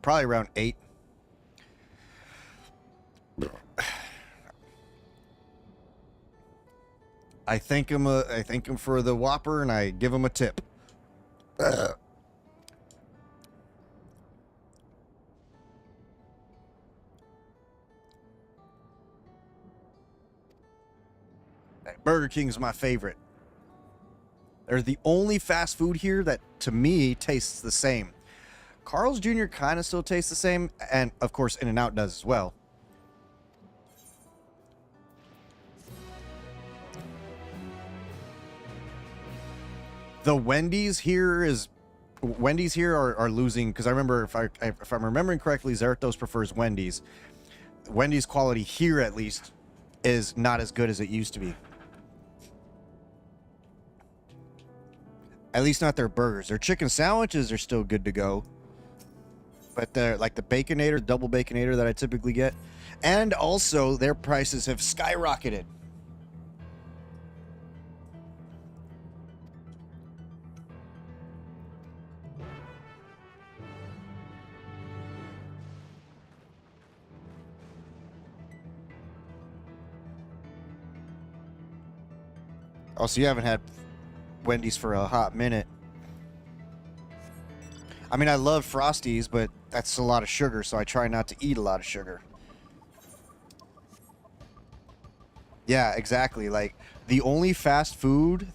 probably around 8. I thank him for the Whopper and I give him a tip. Burger King's my favorite. They're the only fast food here that, to me, tastes the same. Carl's Jr. kind of still tastes the same, and, of course, In-N-Out does as well. The Wendy's here are losing, because I remember, if I'm remembering correctly, Zeratos prefers Wendy's. Wendy's quality here, at least, is not as good as it used to be. At least not their burgers. Their chicken sandwiches are still good to go. But they're like the Baconator, double Baconator that I typically get. And also their prices have skyrocketed. Also, you haven't had Wendy's for a hot minute. I mean, I love Frosties, but that's a lot of sugar, so I try not to eat a lot of sugar. Yeah, exactly. Like, the only fast food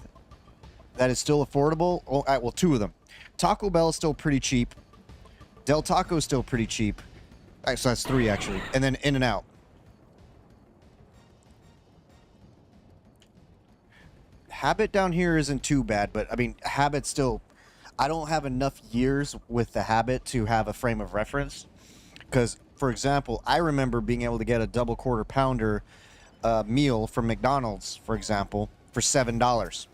that is still affordable, well, 2 of them. Taco Bell is still pretty cheap. Del Taco is still pretty cheap. So that's 3, actually. And then In-N-Out. Habit down here isn't too bad, but I mean, Habit still, I don't have enough years with the Habit to have a frame of reference. Because, for example, I remember being able to get a double quarter pounder a meal from McDonald's, for example, for $7.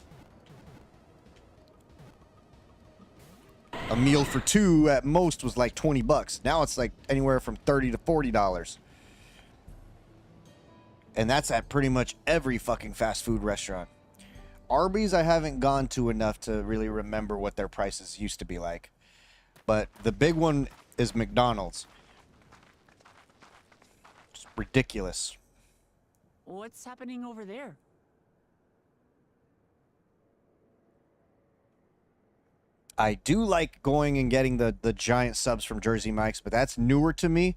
A meal for two at most was like 20 bucks. Now it's like anywhere from $30 to $40. And that's at pretty much every fucking fast food restaurant. Arby's I haven't gone to enough to really remember what their prices used to be like. But the big one is McDonald's. It's ridiculous. What's happening over there? I do like going and getting the giant subs from Jersey Mike's, but that's newer to me.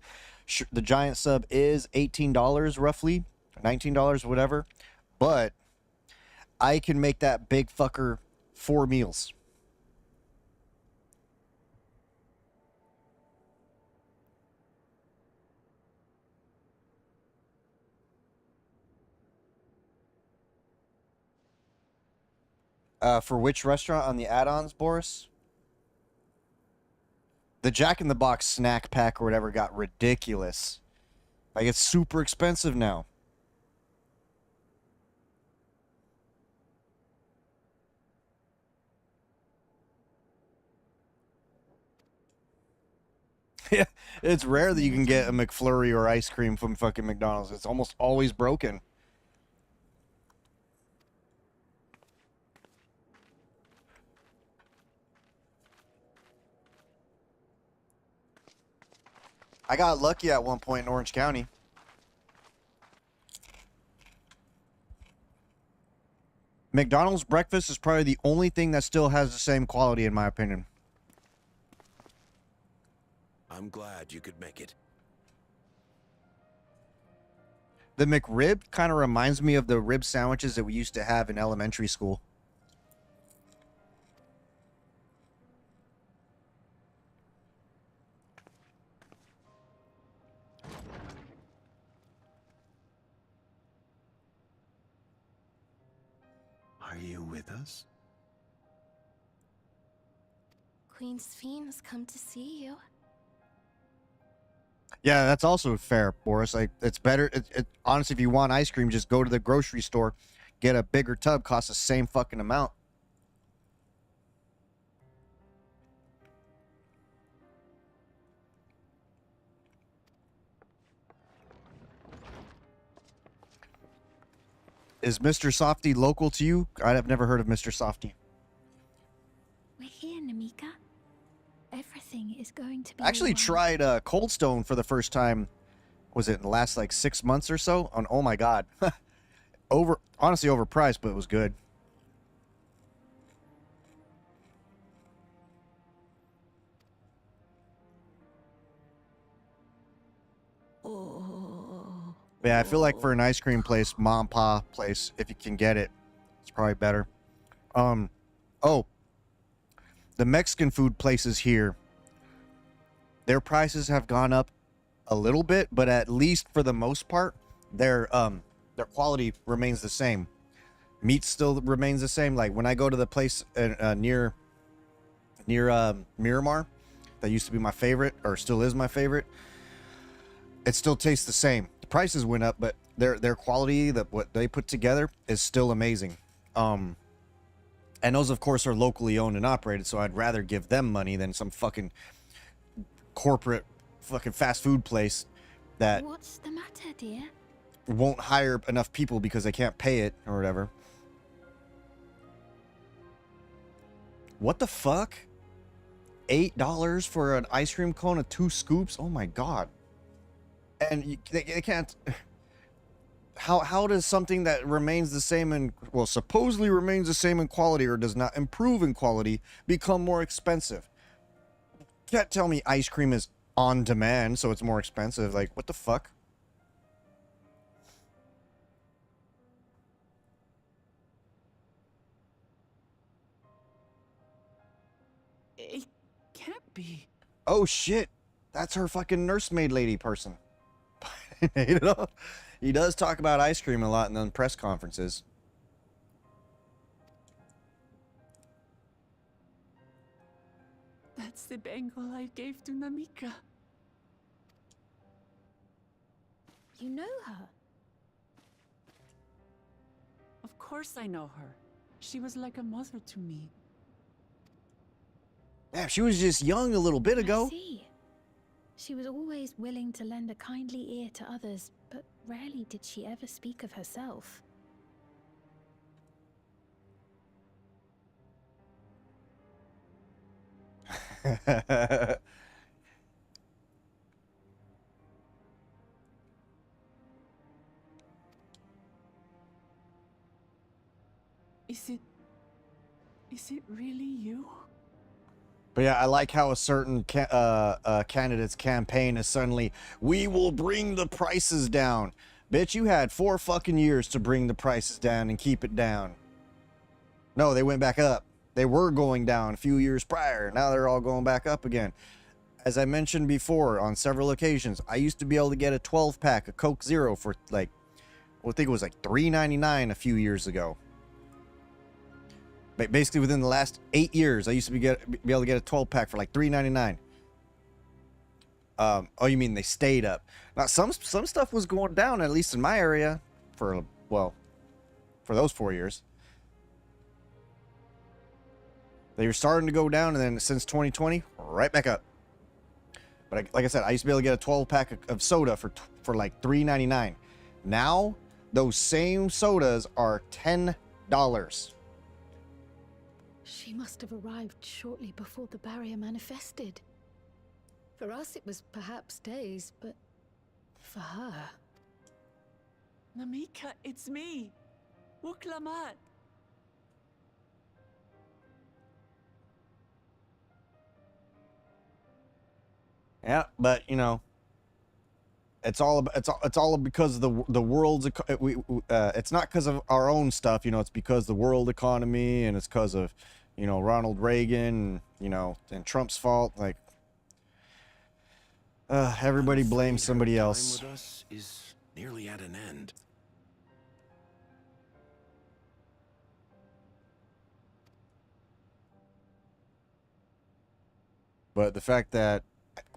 The giant sub is $18 roughly, $19, whatever. But I can make that big fucker 4 meals. For which restaurant on the add-ons, Boris? The Jack in the Box snack pack or whatever got ridiculous. Like, it's super expensive now. Yeah, it's rare that you can get a McFlurry or ice cream from fucking McDonald's. It's almost always broken. I got lucky at one point in Orange County. McDonald's breakfast is probably the only thing that still has the same quality, in my opinion. I'm glad you could make it. The McRib kind of reminds me of the rib sandwiches that we used to have in elementary school. Are you with us? Queen Sphene has come to see you. Yeah, that's also fair, Boris. Like, it's better. Honestly, if you want ice cream, just go to the grocery store, get a bigger tub, costs the same fucking amount. Is Mr. Softy local to you? I've never heard of Mr. Softy. We're here, Namika. Everything is going to be I actually all right. tried Cold Stone for the first time. Was it in the last like 6 months or so? Oh my god, honestly overpriced, but it was good. Yeah, I feel like for an ice cream place, mom pa place, if you can get it, it's probably better. Oh, the Mexican food places here, their prices have gone up a little bit, but at least for the most part, their quality remains the same. Meat still remains the same. Like when I go to the place near Miramar, that used to be my favorite, or still is my favorite, it still tastes the same. The prices went up, but their quality, what they put together, is still amazing. And those, of course, are locally owned and operated, so I'd rather give them money than some fucking corporate fucking fast food place that What's the matter, dear? won't hire enough people because they can't pay it or whatever. What the fuck? $8 for an ice cream cone of 2 scoops? Oh my god. And they can't... How does something that remains the same in... Well, supposedly remains the same in quality or does not improve in quality become more expensive? Can't tell me ice cream is on demand, so it's more expensive. Like, what the fuck? It can't be. Oh shit, that's her fucking nursemaid lady person. You know, he does talk about ice cream a lot in the press conferences. That's the bangle I gave to Namika. You know her? course I know her. She was like a mother to me. Yeah, she was just young a little bit ago. I see. She was always willing to lend a kindly ear to others, but rarely did she ever speak of herself. Is it really you? But yeah, I like how a certain candidate's campaign is suddenly, we will bring the prices down. Bitch, you had 4 fucking years to bring the prices down and keep it down. No, they went back up. They were going down a few years prior. Now they're all going back up again. As I mentioned before on several occasions, I used to be able to get a 12-pack of Coke Zero for like, I think it was like $3.99 a few years ago. Basically, within the last 8 years, I used to be able to get a 12-pack for like $3.99. Oh, you mean they stayed up? Now, some stuff was going down, at least in my area, for, well, for those 4 years. They were starting to go down, and then since 2020, right back up. But like I said, I used to be able to get a 12-pack of soda for like $3.99. Now, those same sodas are $10. She must have arrived shortly before the barrier manifested. For us, it was perhaps days, but for her... Namika, it's me. Wuklamat. Yeah, but you know, it's all because of the world's it's not because of our own stuff, you know. It's because the world economy, and it's because of, you know, Ronald Reagan, and, you know, and Trump's fault. Like, everybody blames somebody else. Time with us is nearly at an end. But the fact that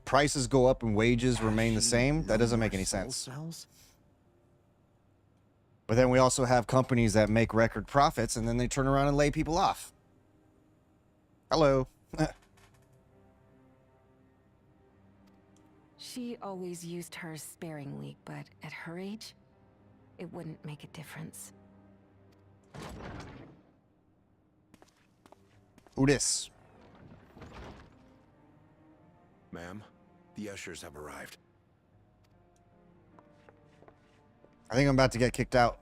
prices go up and wages remain the same, that doesn't make any sense. But then we also have companies that make record profits, and then they turn around and lay people off. Hello. She always used hers sparingly, but at her age, it wouldn't make a difference. Who this? Ma'am, the ushers have arrived. I think I'm about to get kicked out.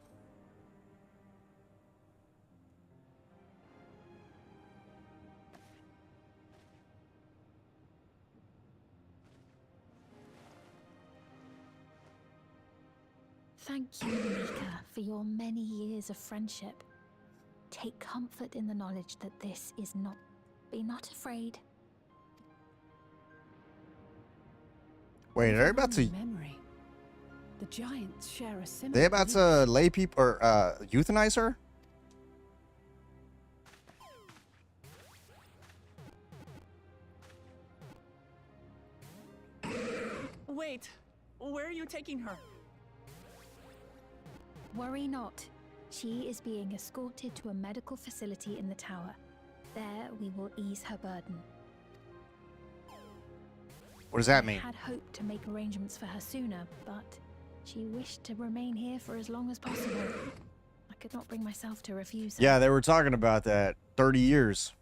Thank you, Mika, for your many years of friendship. Take comfort in the knowledge that this is not... Be not afraid. Wait, are they about to... Memory. The giants share a similar... They about to lay people, or euthanize her? Wait, where are you taking her? Worry not. She is being escorted to a medical facility in the tower. There, we will ease her burden. What does that mean? I had hoped to make arrangements for her sooner, but she wished to remain here for as long as possible. I could not bring myself to refuse her. Yeah, they were talking about that. 30 years.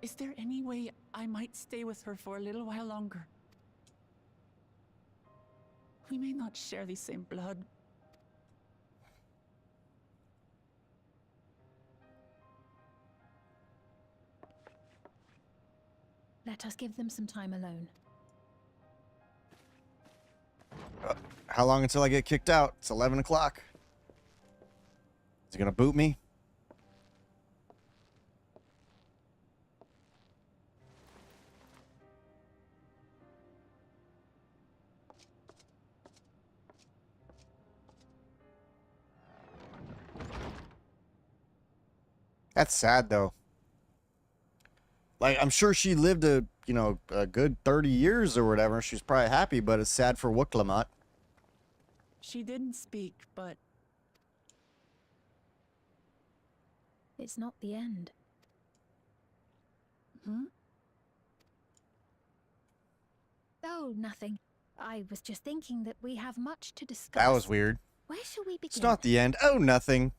Is there any way I might stay with her for a little while longer? We may not share the same blood. Let us give them some time alone. How long until I get kicked out? It's 11 o'clock. Is he gonna boot me? That's sad, though. Like, I'm sure she lived a, you know, a good 30 years or whatever. She's probably happy, but it's sad for Wuklamot. She didn't speak, but It's not the end. Hmm? Oh, nothing. I was just thinking that we have much to discuss. That was weird. Where shall we begin? It's not the end. Oh, nothing.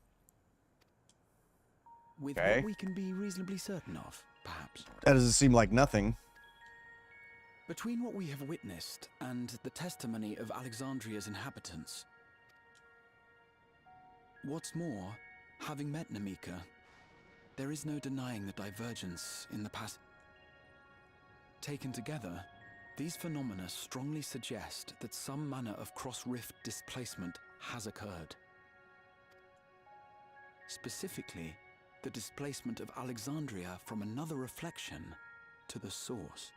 With Okay. what we can be reasonably certain of, perhaps. That doesn't seem like nothing. Between what we have witnessed and the testimony of Alexandria's inhabitants. What's more, having met Namika, there is no denying the divergence in the past. Taken together, these phenomena strongly suggest that some manner of cross-rift displacement has occurred. Specifically, the displacement of Alexandria from another reflection to the source.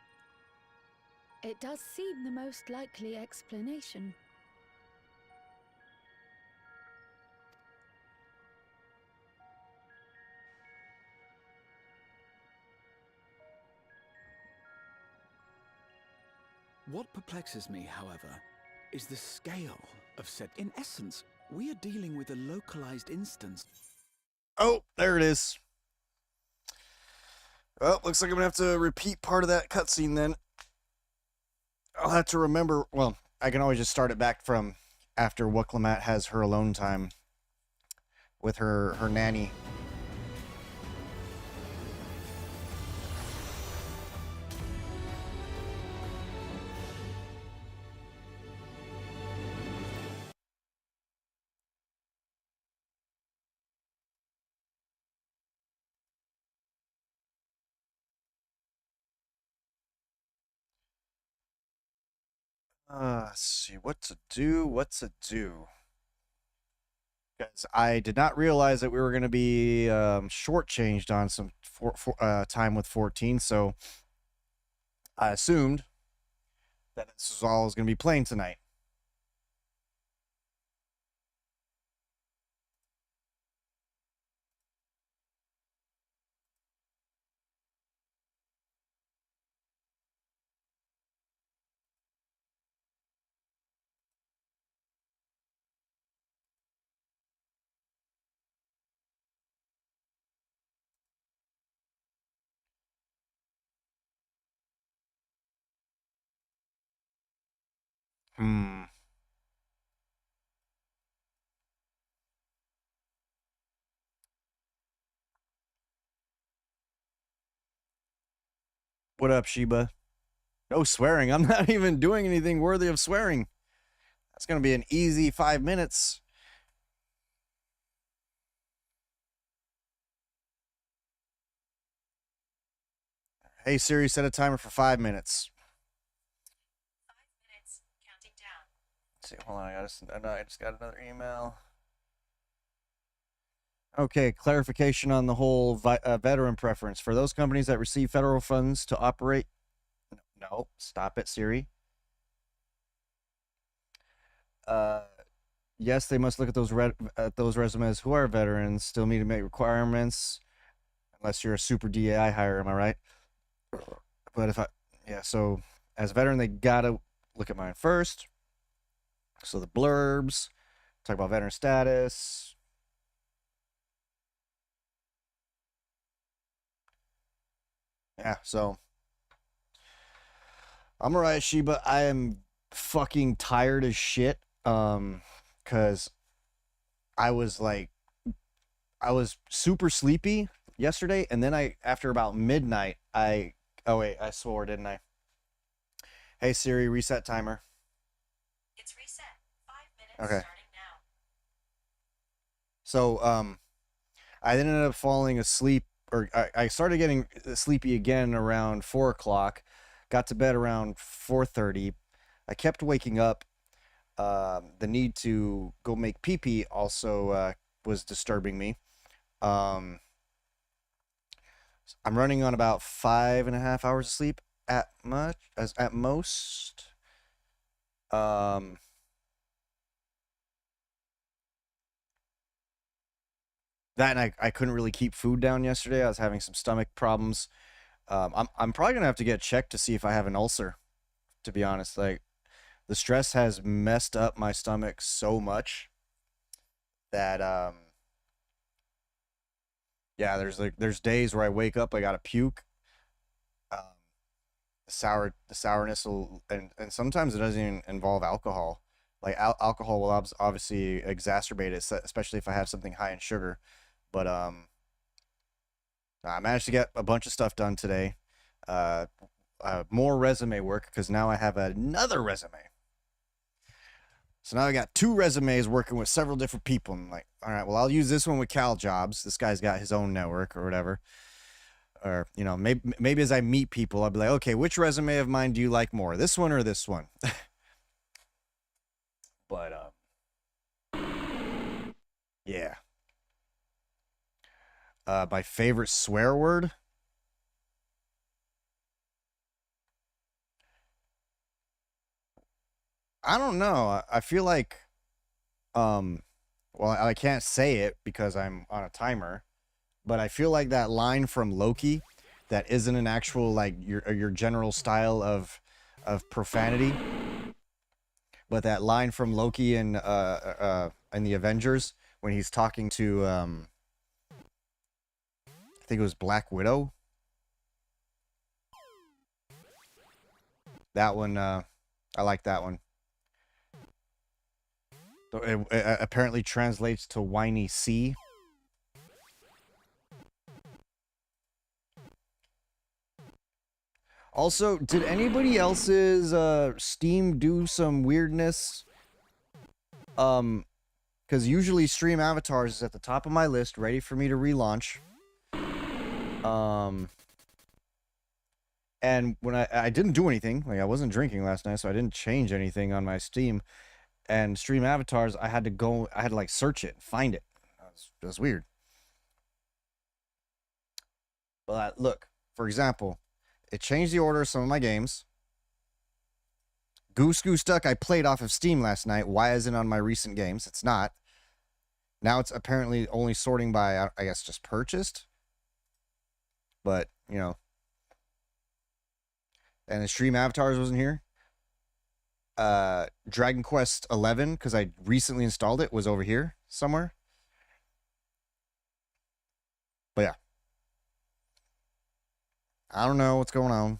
It does seem the most likely explanation. What perplexes me, however, is the scale of said. In essence, we are dealing with a localized instance. Oh, there it is. Well, looks like I'm going to have to repeat part of that cutscene then. I'll have to remember. Well, I can always just start it back from after Wuklamot has her alone time with her nanny. Let's see, what to do. Because I did not realize that we were going to be shortchanged on some time with 14, so I assumed that this was all I was going to be playing tonight. What up, Sheba? No swearing. I'm not even doing anything worthy of swearing. That's going to be an easy 5 minutes. Hey, Siri, set a timer for 5 minutes. 5 minutes, counting down. Let's see, hold on. I just got another email. Okay, clarification on the whole veteran preference. For those companies that receive federal funds to operate... No, stop it, Siri. Yes, they must look at those resumes who are veterans, still meet to make requirements, unless you're a super DAI hire, am I right? But so as a veteran, they gotta look at mine first. So the blurbs, talk about veteran status. Yeah, so I'm alright, Sheba. I am fucking tired as shit. Cause I was super sleepy yesterday, and then after about midnight, oh wait, I swore, didn't I? Hey Siri, reset timer. It's reset. 5 minutes Okay. starting now. So, I then ended up falling asleep, or I started getting sleepy again around 4 o'clock, got to bed around 4:30. I kept waking up. The need to go make pee-pee also was disturbing me. I'm running on about 5.5 hours of sleep at most. That and I couldn't really keep food down yesterday. I was having some stomach problems. I'm probably gonna have to get checked to see if I have an ulcer. To be honest, like the stress has messed up my stomach so much that yeah, there's days where I wake up, I gotta puke. Um, the sourness will, and sometimes it doesn't even involve alcohol. Like alcohol will obviously exacerbate it, especially if I have something high in sugar. But I managed to get a bunch of stuff done today. More resume work because now I have another resume. So now I got 2 resumes working with several different people. I'm like, all right, well, I'll use this one with Cal Jobs. This guy's got his own network or whatever. Or, you know, maybe as I meet people, I'll be like, okay, which resume of mine do you like more? This one or this one? But, yeah. My favorite swear word? I don't know. I feel like, well, I can't say it because I'm on a timer, but I feel like that line from Loki that isn't an actual, like, your general style of profanity, but that line from Loki in the Avengers when he's talking to, I think it was Black Widow. That one, I like that one. It apparently translates to whiny sea. Also, did anybody else's Steam do some weirdness? Because usually Stream Avatars is at the top of my list, ready for me to relaunch. And when I didn't do anything, like I wasn't drinking last night, so I didn't change anything on my Steam. And Stream Avatars, I had to like search it, find it. That's weird. But look, for example, it changed the order of some of my games. Goose Goose Duck I played off of Steam last night. Why isn't it on my recent games? It's not. Now it's apparently only sorting by, I guess, just purchased. But, you know. And the Stream Avatars wasn't here. Dragon Quest 11, because I recently installed it, was over here somewhere. But yeah. I don't know what's going on.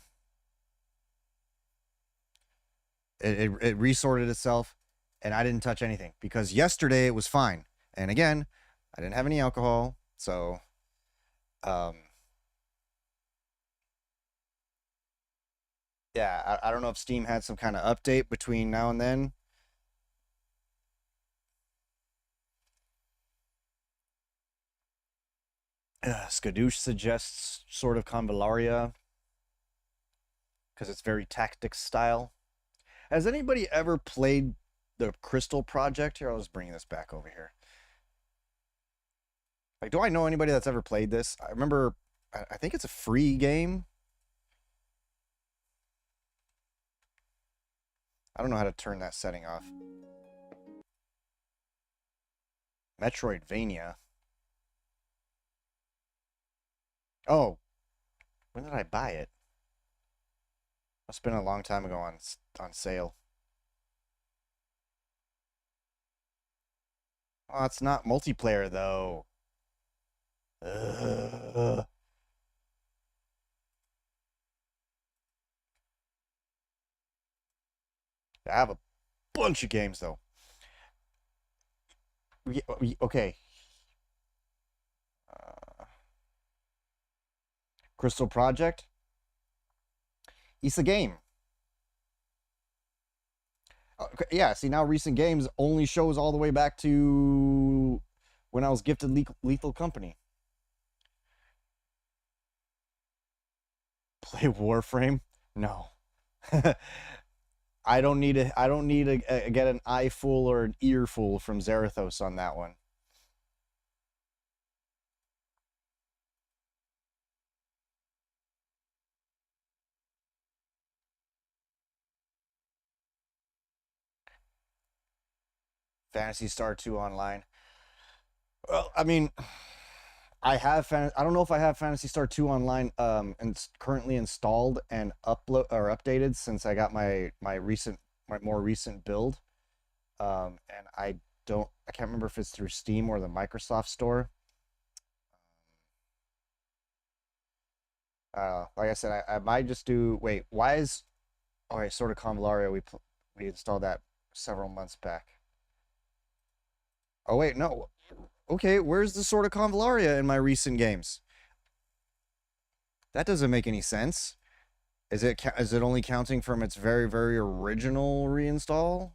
It resorted itself, and I didn't touch anything because yesterday it was fine. And again, I didn't have any alcohol, so yeah, I don't know if Steam had some kind of update between now and then. Skadoosh suggests sort of Convallaria because it's very tactics style. Has anybody ever played the Crystal Project? Here, I'll just bring this back over here. Like, do I know anybody that's ever played this? I remember, I think it's a free game. I don't know how to turn that setting off. Metroidvania. Oh, when did I buy it? Must have been a long time ago on sale. Oh, it's not multiplayer though. Ugh. I have a bunch of games though. Okay. Crystal Project. It's a game. Okay, yeah, see now recent games only shows all the way back to when I was gifted Lethal Company. Play Warframe? No. I don't need to get an eye full or an ear full from Zarathos on that one. Phantasy Star 2 Online. Well, I mean, I have I don't know if I have Phantasy Star 2 online and currently installed and updated since I got my more recent build. And I can't remember if it's through Steam or the Microsoft Store. Like I said, I might just do. Wait, why is? All right, Sword of Convalaria. We installed that several months back. Oh wait, no. Okay, where's the Sword of Convalaria in my recent games? That doesn't make any sense. Is it only counting from its very original reinstall?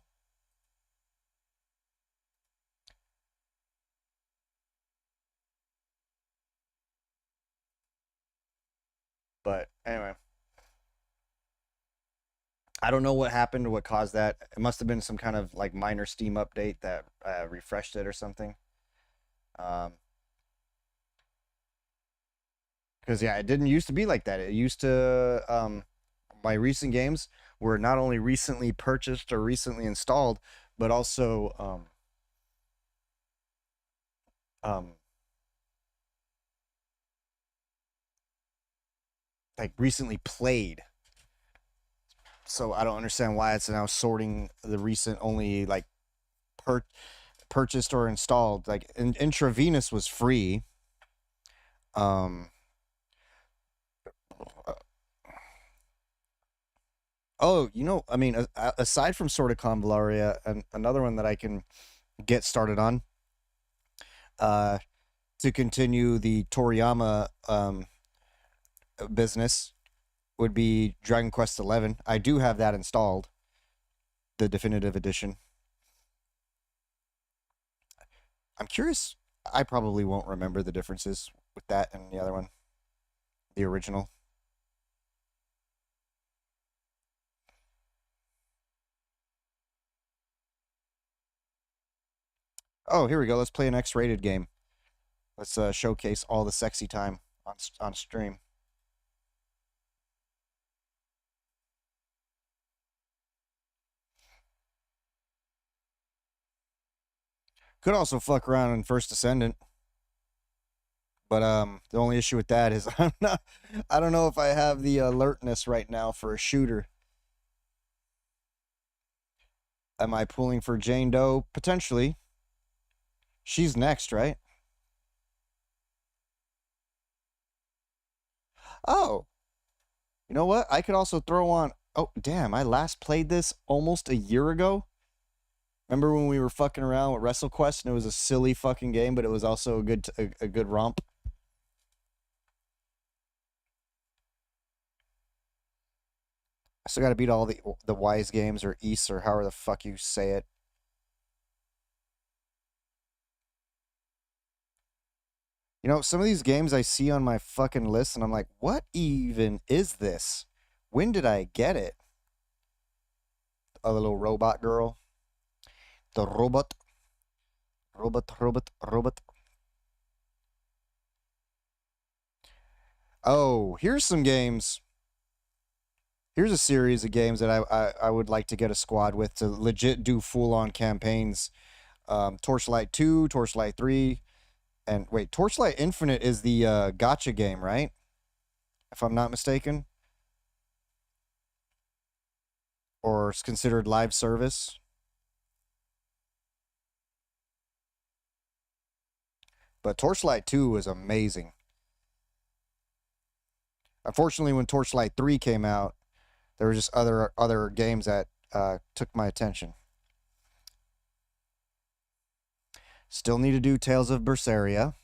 But anyway, I don't know what happened, what caused that. It must have been some kind of like minor Steam update that refreshed it or something. Because yeah, it didn't used to be like that. It used to my recent games were not only recently purchased or recently installed, but also like recently played. So I don't understand why it's now sorting the recent only like purchased or installed. Like Intravenous was free. Oh, you know, I mean, aside from Sword of Convalaria, and another one that I can get started on, to continue the Toriyama business would be Dragon Quest XI. I do have that installed, the definitive edition. I'm curious. I probably won't remember the differences with that and the other one, the original. Oh, here we go. Let's play an X-rated game. Let's showcase all the sexy time on stream. Could also fuck around in First Descendant. But the only issue with that is I don't know if I have the alertness right now for a shooter. Am I pulling for Jane Doe? Potentially. She's next, right? Oh. You know what? I could also throw on... Oh, damn. I last played this almost a year ago. Remember when we were fucking around with WrestleQuest and it was a silly fucking game, but it was also a good romp? I still gotta beat all the Wise games or East or however the fuck you say it. You know, some of these games I see on my fucking list and I'm like, what even is this? When did I get it? A little robot girl. The robot. Robot. Oh, here's some games. Here's a series of games that I would like to get a squad with to legit do full-on campaigns. Torchlight 2, Torchlight 3, and wait, Torchlight Infinite is the gacha game, right? If I'm not mistaken. Or it's considered live service. But Torchlight 2 was amazing. Unfortunately, when Torchlight 3 came out, there were just other games that took my attention. Still need to do Tales of Berseria,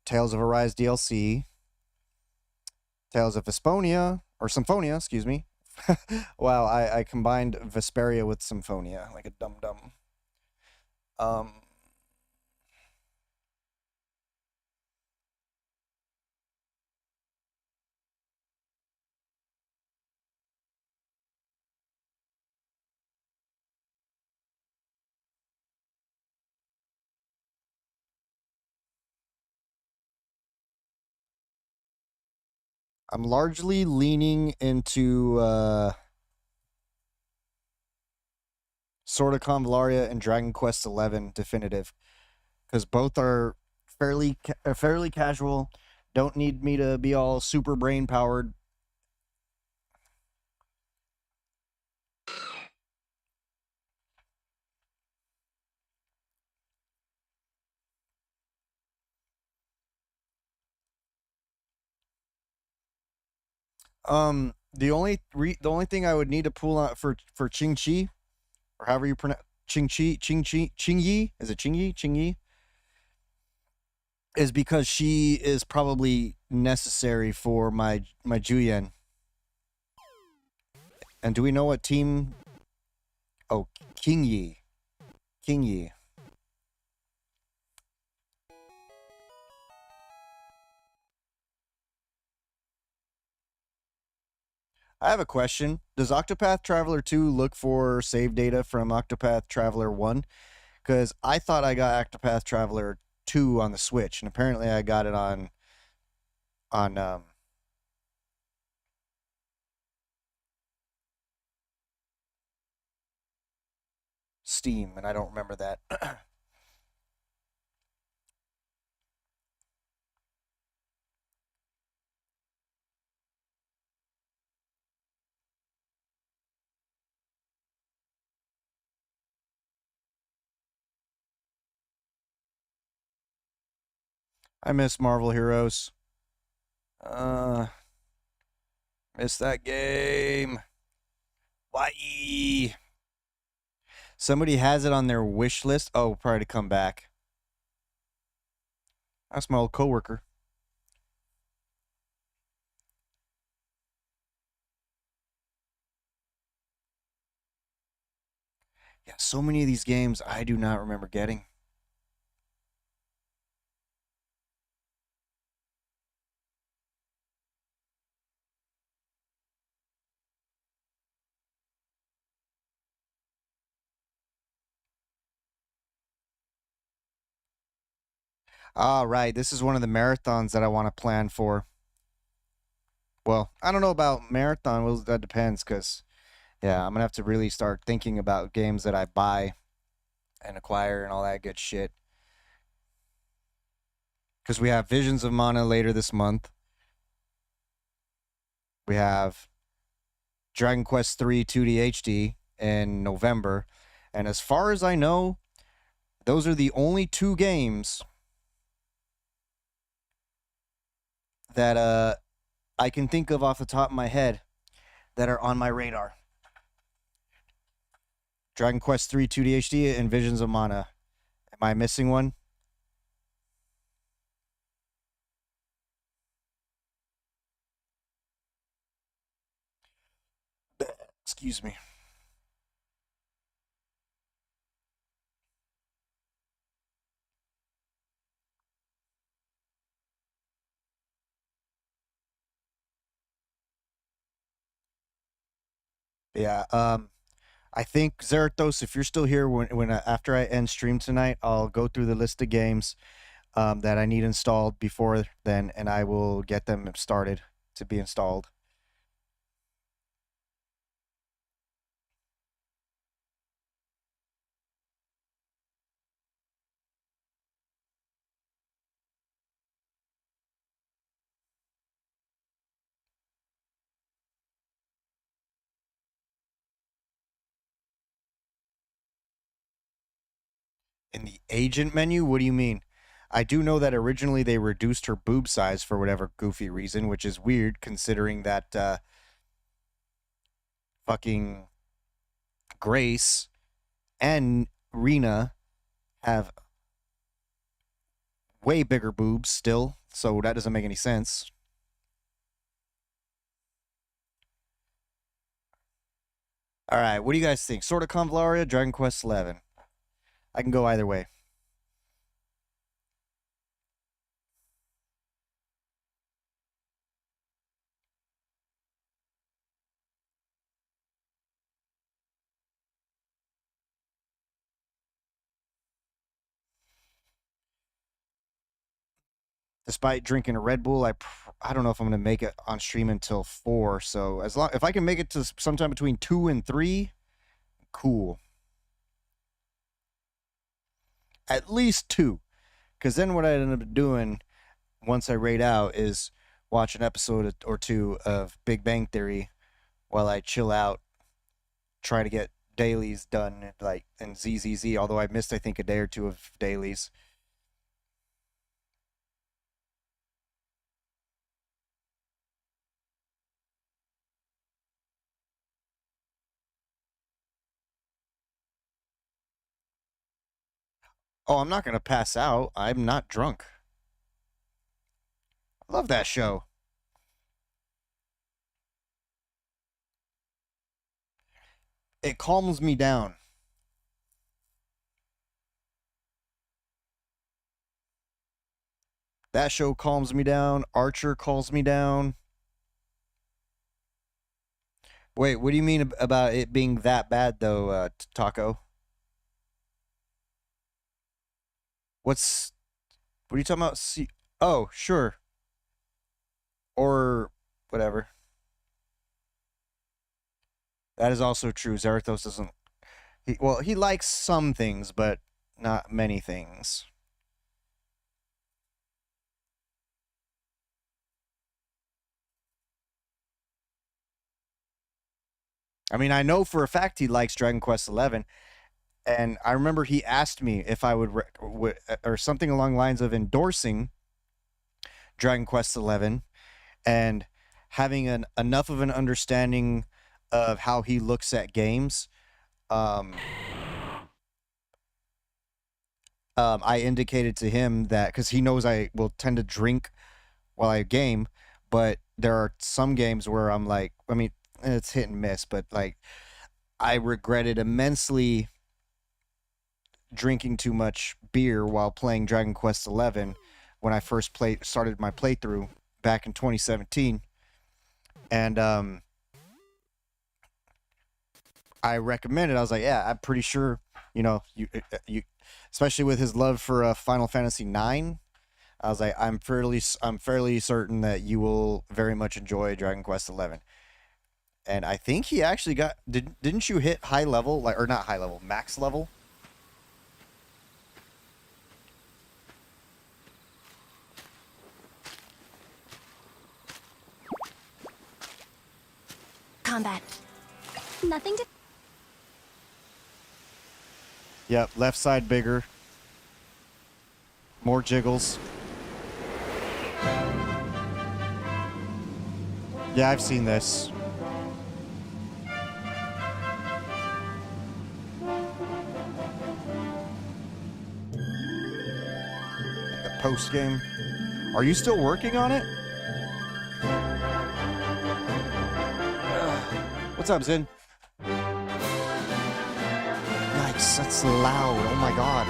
Tales of Arise DLC, Tales of Vesponia, or Symphonia, excuse me. Wow, I combined Vesperia with Symphonia, like a dum-dum. I'm largely leaning into Sword of Convalaria and Dragon Quest XI Definitive, because both are fairly casual. Don't need me to be all super brain powered. The only thing I would need to pull out for Ching Chi, or however you pronounce Ching Yi, is it Ching Yi, is because she is probably necessary for my Juyen. And do we know what team? Oh, King Yi. I have a question. Does Octopath Traveler 2 look for save data from Octopath Traveler 1? Because I thought I got Octopath Traveler 2 on the Switch, and apparently I got it on Steam, and I don't remember that. I miss Marvel Heroes. Miss that game. Why? Somebody has it on their wish list. Oh, probably to come back. That's my old coworker. Yeah, so many of these games I do not remember getting. Ah, right. This is one of the marathons that I want to plan for. Well, I don't know about marathon. Well, that depends, because, yeah, I'm going to have to really start thinking about games that I buy and acquire and all that good shit. Because we have Visions of Mana later this month. We have Dragon Quest III 2D HD in November. And as far as I know, those are the only two games that I can think of off the top of my head that are on my radar. Dragon Quest III 2D HD and Visions of Mana. Am I missing one? Excuse me. Yeah, I think Zerathos, if you're still here when after I end stream tonight, I'll go through the list of games that I need installed before then, and I will get them started to be installed. In the agent menu, what do you mean? I do know that originally they reduced her boob size for whatever goofy reason, which is weird considering that fucking Grace and Rena have way bigger boobs still, so that doesn't make any sense. All right, what do you guys think? Sword of Convalaria, Dragon Quest XI. I can go either way. Despite drinking a Red Bull, I don't know if I'm going to make it on stream until 4. So if I can make it to sometime between 2 and 3, cool. At least 2, Because then what I ended up doing once I raid out is watch an episode or two of Big Bang Theory while I chill out, try to get dailies done, like in ZZZ, although I missed, I think, a day or two of dailies. Oh, I'm not going to pass out. I'm not drunk. I love that show. It calms me down. That show calms me down. Archer calms me down. Wait, what do you mean about it being that bad, though, Taco? What are you talking about? Oh, sure. Or whatever. That is also true. Zarathos doesn't... he likes some things, but not many things. I mean, I know for a fact he likes Dragon Quest XI, and I remember he asked me if I would or something along the lines of endorsing Dragon Quest XI and having enough of an understanding of how he looks at games. I indicated to him that, because he knows I will tend to drink while I game, but there are some games where I'm like, I mean, it's hit and miss, but like, I regretted immensely drinking too much beer while playing Dragon Quest XI when I first started my playthrough back in 2017, and I recommended. I was like, yeah, I'm pretty sure, you know, you especially with his love for Final Fantasy IX. I was like, I'm fairly certain that you will very much enjoy Dragon Quest XI. And I think he actually got... Didn't you hit high level? Or not high level, max level? Combat. Nothing to... Yep, left side bigger. More jiggles. Yeah, I've seen this. Post game. Are you still working on it? What's up, Zin? Nice. That's loud. Oh my god.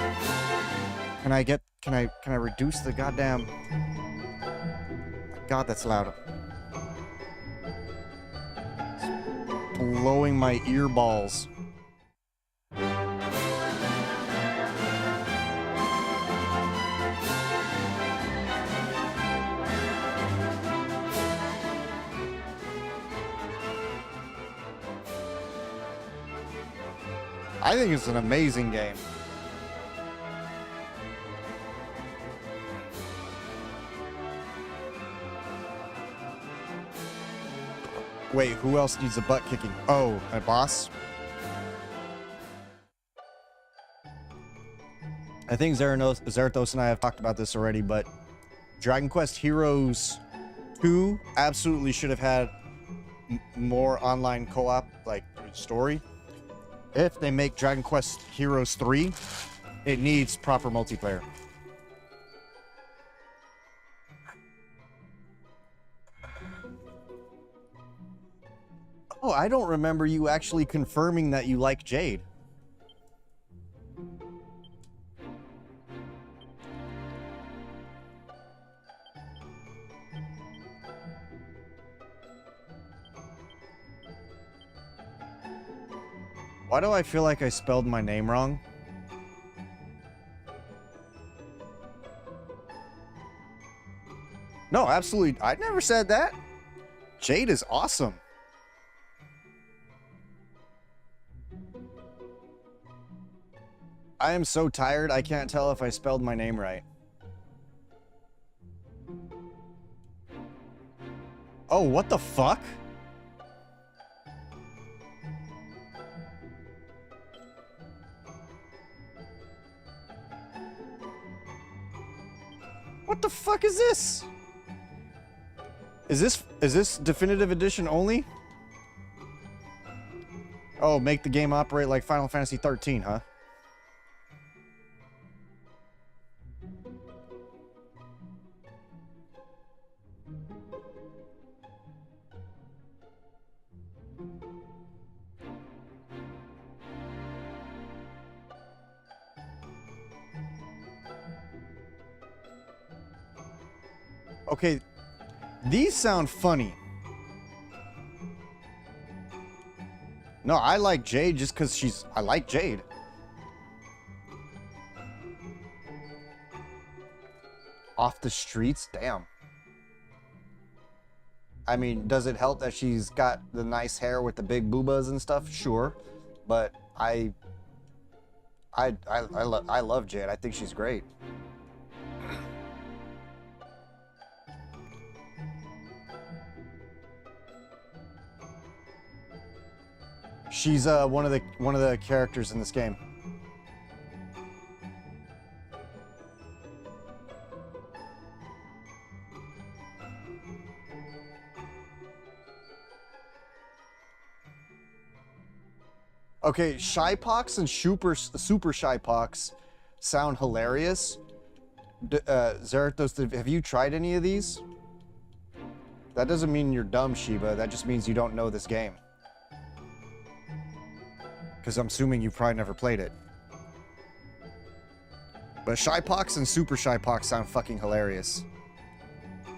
Can I reduce the goddamn... God, that's loud. It's blowing my ear balls. I think it's an amazing game. Wait, who else needs a butt kicking? Oh, my boss? I think Zarathos and I have talked about this already, but Dragon Quest Heroes 2 absolutely should have had more online co-op, like, story. If they make Dragon Quest Heroes 3, it needs proper multiplayer. Oh, I don't remember you actually confirming that you like Jade. Why do I feel like I spelled my name wrong? No, absolutely. I never said that. Jade is awesome. I am so tired, I can't tell if I spelled my name right. Oh, what the fuck? What the fuck is this? Is this definitive edition only? Oh, make the game operate like Final Fantasy 13, huh? Okay, these sound funny. No, I like Jade just because I like Jade. Off the streets? Damn. I mean, does it help that she's got the nice hair with the big boobas and stuff? Sure. But I love Jade. I think she's great. She's one of the characters in this game. Okay, Shypox and Super Shypox sound hilarious. Zerathos, have you tried any of these? That doesn't mean you're dumb, Shiba. That just means you don't know this game. Because I'm assuming you've probably never played it. But Shypox and Super Shypox sound fucking hilarious.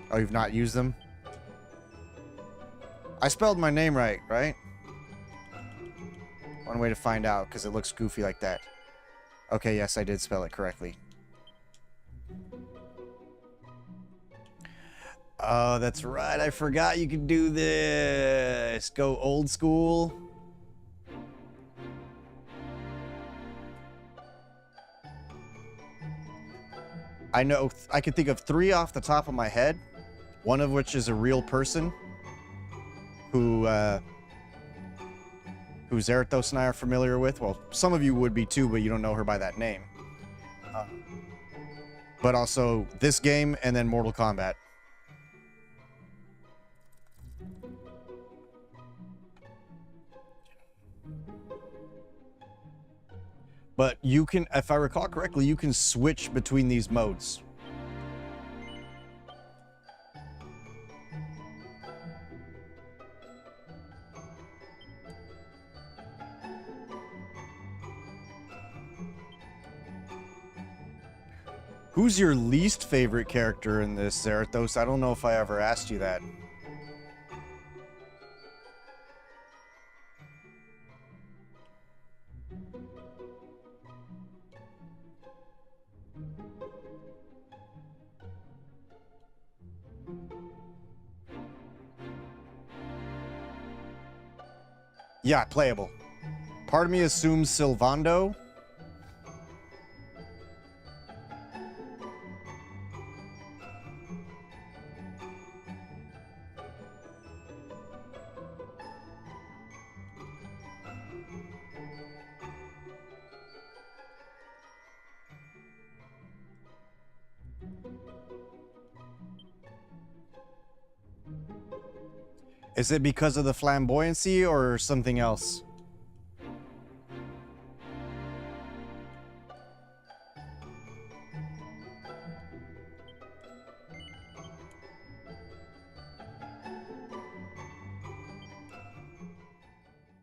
Oh, you've not used them? I spelled my name right, right? One way to find out, because it looks goofy like that. Okay, yes, I did spell it correctly. Oh, that's right. I forgot you could do this. Go old school. I know, I can think of 3 off the top of my head, one of which is a real person who Zerathos and I are familiar with. Well, some of you would be too, but you don't know her by that name. But also this game and then Mortal Kombat. But you can, if I recall correctly, you can switch between these modes. Who's your least favorite character in this, Zerathos? I don't know if I ever asked you that. Yeah, playable. Part of me assumes Sylvando. Is it because of the flamboyancy or something else?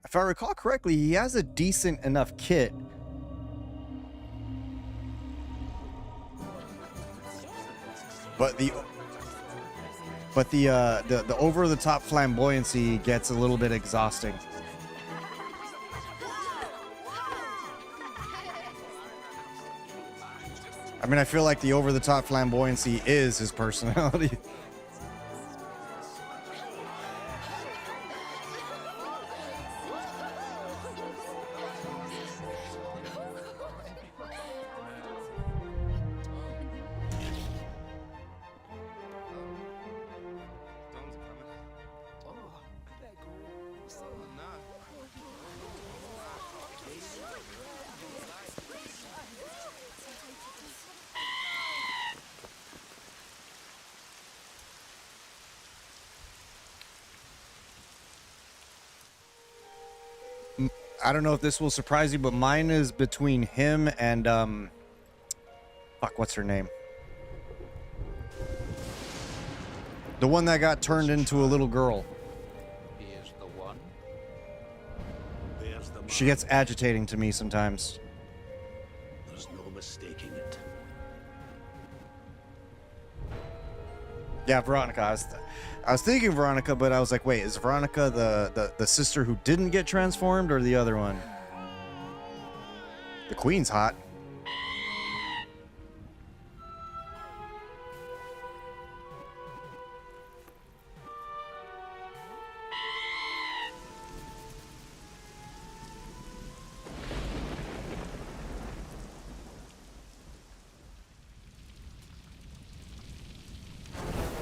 If I recall correctly, he has a decent enough kit. But the over-the-top flamboyancy gets a little bit exhausting. I mean, I feel like the over-the-top flamboyancy is his personality. I don't know if this will surprise you, but mine is between him and fuck, what's her name? The one that got turned into a little girl. Here's the one. There's the She gets agitating to me sometimes. There's no mistaking it. Yeah, Veronica. I was thinking Veronica, but I was like, wait, is Veronica the sister who didn't get transformed, or the other one? The Queen's hot.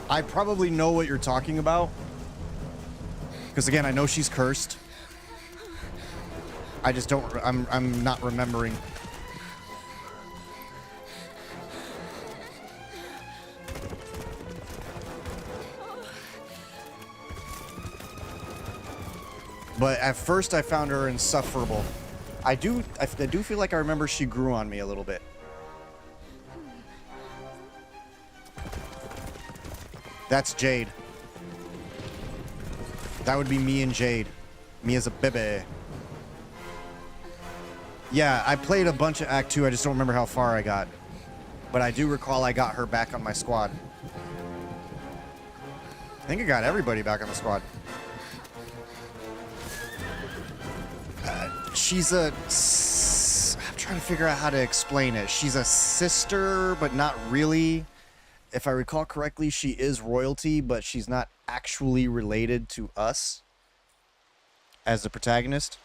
I probably know what you're talking about. Because again, I know she's cursed. I just don't, I'm not remembering. But at first I found her insufferable. I do feel like I remember she grew on me a little bit. That's Jade. That would be me and Jade. Me as a baby. Yeah, I played a bunch of Act 2. I just don't remember how far I got. But I do recall I got her back on my squad. I think I got everybody back on the squad. She's a... I'm trying to figure out how to explain it. She's a sister, but not really. If I recall correctly, she is royalty, but she's not actually related to us as the protagonist.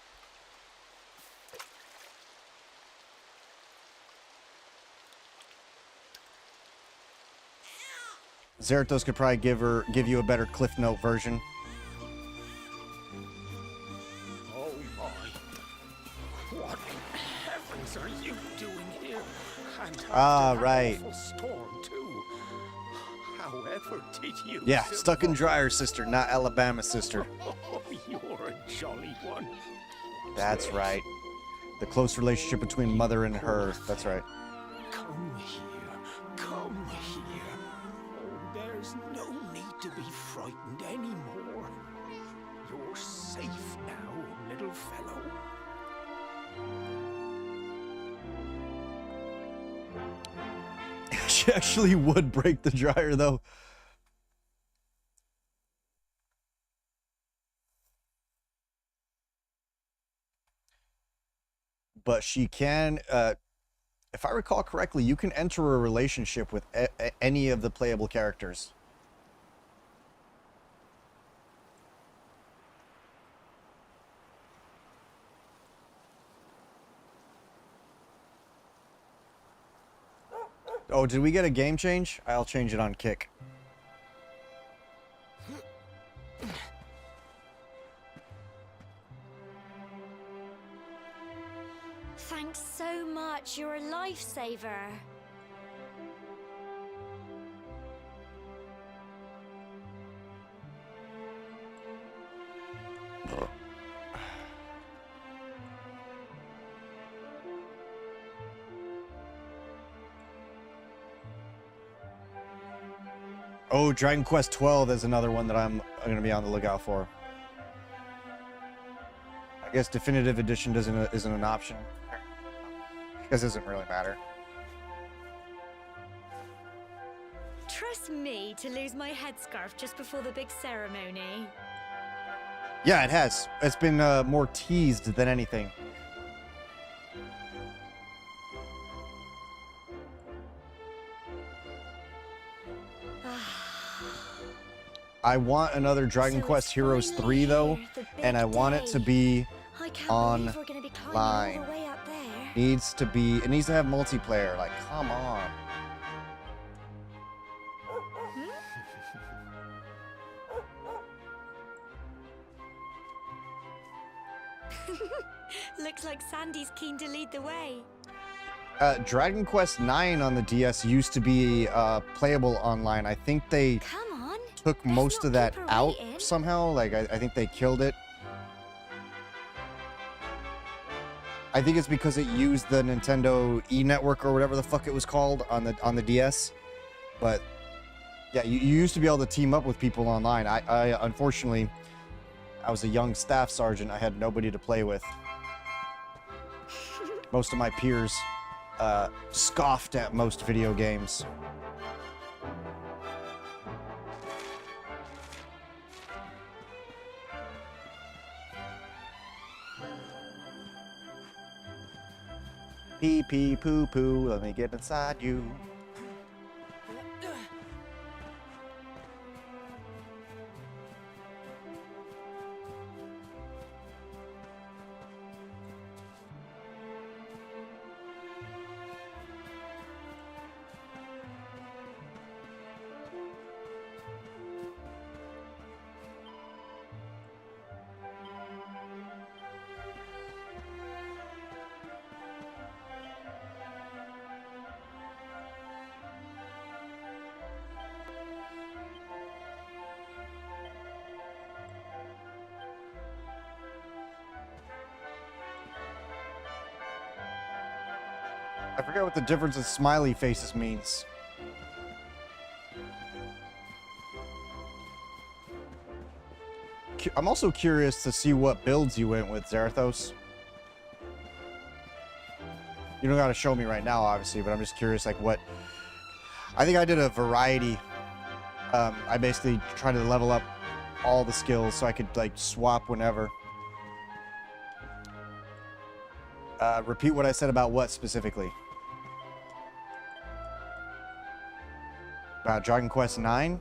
Zeratos could probably give you a better Cliff Note version. Oh my! What heavens are you doing here? And Right. Storm too. However, did you? Yeah, stuck in dryer sister, not Alabama sister. Oh, you're a jolly one. That's right. The close relationship between mother and her. That's right. Come here. Come here. Oh, there's no need to be frightened anymore. You're safe now, little fellow. She actually would break the dryer, though. But she can, if I recall correctly, you can enter a relationship with any of the playable characters. Oh, did we get a game change? I'll change it on Kick. Thanks so much. You're a lifesaver. Oh, Dragon Quest 12 is another one that I'm going to be on the lookout for. I guess Definitive Edition isn't an option. I guess it doesn't really matter. Trust me to lose my headscarf just before the big ceremony. Yeah, it has. It's been more teased than anything. I want another Dragon Quest Heroes 3 though, and I want it to be online. It needs to have multiplayer. Like, come on. Looks like Sandy's keen to lead the way. Dragon Quest 9 on the DS used to be playable online. I think they took most of that out somehow. Like, I think they killed it. I think it's because it used the Nintendo E network or whatever the fuck it was called on the DS. But yeah, you used to be able to team up with people online. I unfortunately, I was a young staff sergeant. I had nobody to play with. Most of my peers scoffed at most video games. Pee pee poo poo, let me get inside you. I forget what the difference in smiley faces means. I'm also curious to see what builds you went with, Zarathos. You don't gotta show me right now, obviously, but I'm just curious, like, what... I think I did a variety. I basically tried to level up all the skills so I could, like, swap whenever. Repeat what I said about what specifically? About Dragon Quest IX?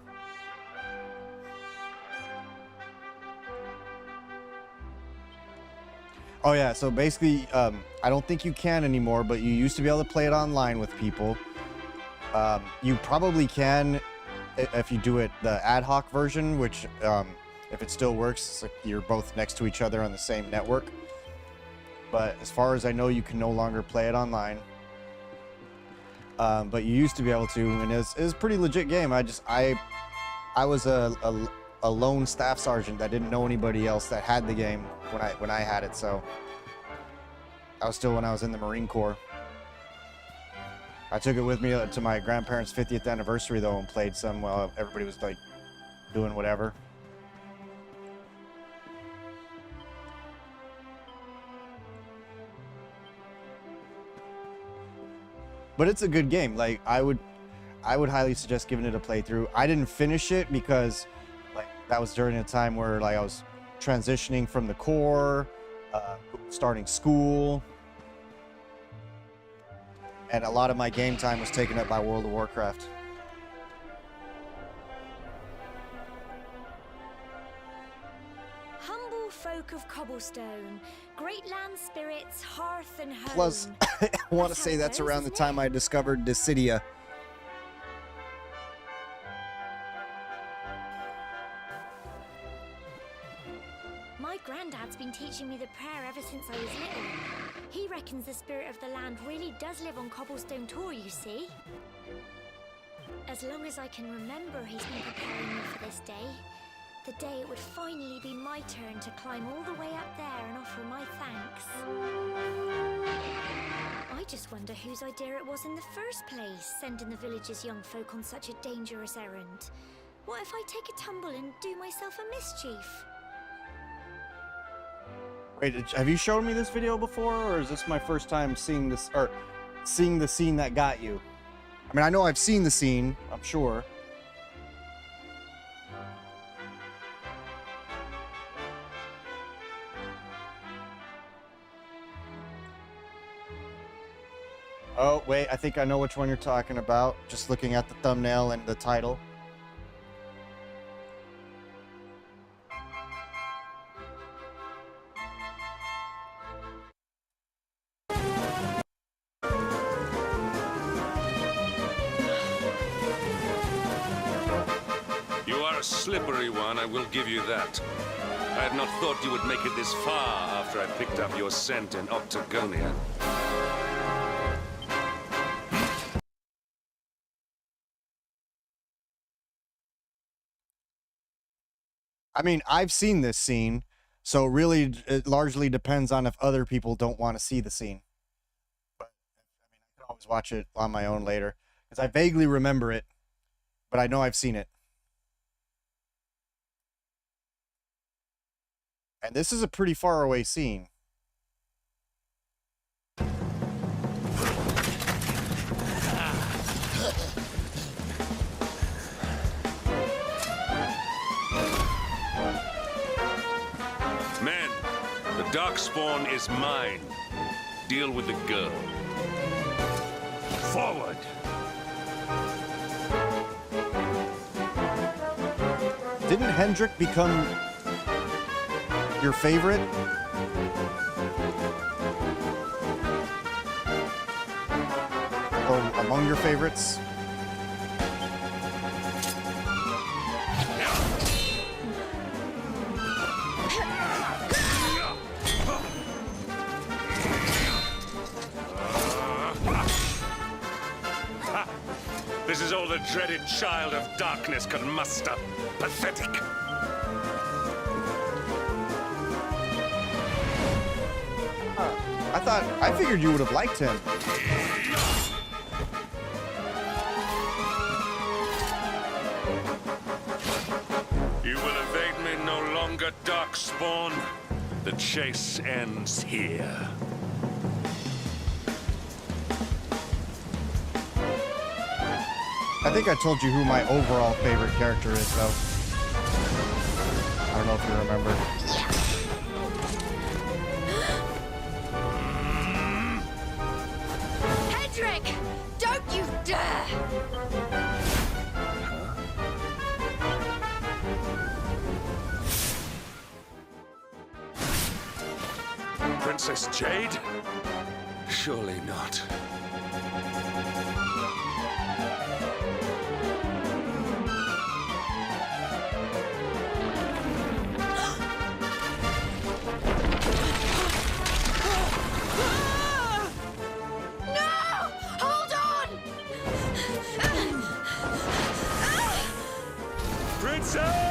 Oh yeah, so basically, I don't think you can anymore, but you used to be able to play it online with people. You probably can if you do it the ad hoc version, which, if it still works, it's like you're both next to each other on the same network. But as far as I know, you can no longer play it online. But you used to be able to, and it was a pretty legit game. I was a lone staff sergeant that didn't know anybody else that had the game when I had it, so I was still when I was in the Marine Corps. I took it with me to my grandparents' 50th anniversary though and played some while everybody was like doing whatever. But it's a good game. Like I would highly suggest giving it a playthrough. I didn't finish it because like that was during a time where like I was transitioning from the Corps, starting school, and a lot of my game time was taken up by World of Warcraft. Humble folk of cobblestone, great land spirits, hearth and home. Plus, I want to say that's around the time I discovered Dissidia. My granddad's been teaching me the prayer ever since I was little. He reckons the spirit of the land really does live on Cobblestone Tor, you see. As long as I can remember, he's been preparing me for this day. The day it would finally be my turn to climb all the way up there and offer my thanks. I just wonder whose idea it was in the first place, sending the village's young folk on such a dangerous errand. What if I take a tumble and do myself a mischief? Wait, have you shown me this video before, or is this my first time seeing this, or seeing the scene that got you? I mean, I know I've seen the scene, I'm sure. Oh, wait, I think I know which one you're talking about, just looking at the thumbnail and the title. You are a slippery one, I will give you that. I had not thought you would make it this far after I picked up your scent in Octagonia. I mean, I've seen this scene. So really, it largely depends on if other people don't want to see the scene. But I mean, I can always watch it on my own later because I vaguely remember it, but I know I've seen it. And this is a pretty far away scene. Men, the darkspawn is mine. Deal with the girl. Forward! Didn't Hendrik become your favorite? Or among your favorites? This is all the dreaded child of darkness can muster. Pathetic. I figured you would have liked him. You will evade me no longer, darkspawn. The chase ends here. I think I told you who my overall favorite character is, though. I don't know if you remember. Hendrik! Don't you dare! Princess Jade? Surely not. Princess!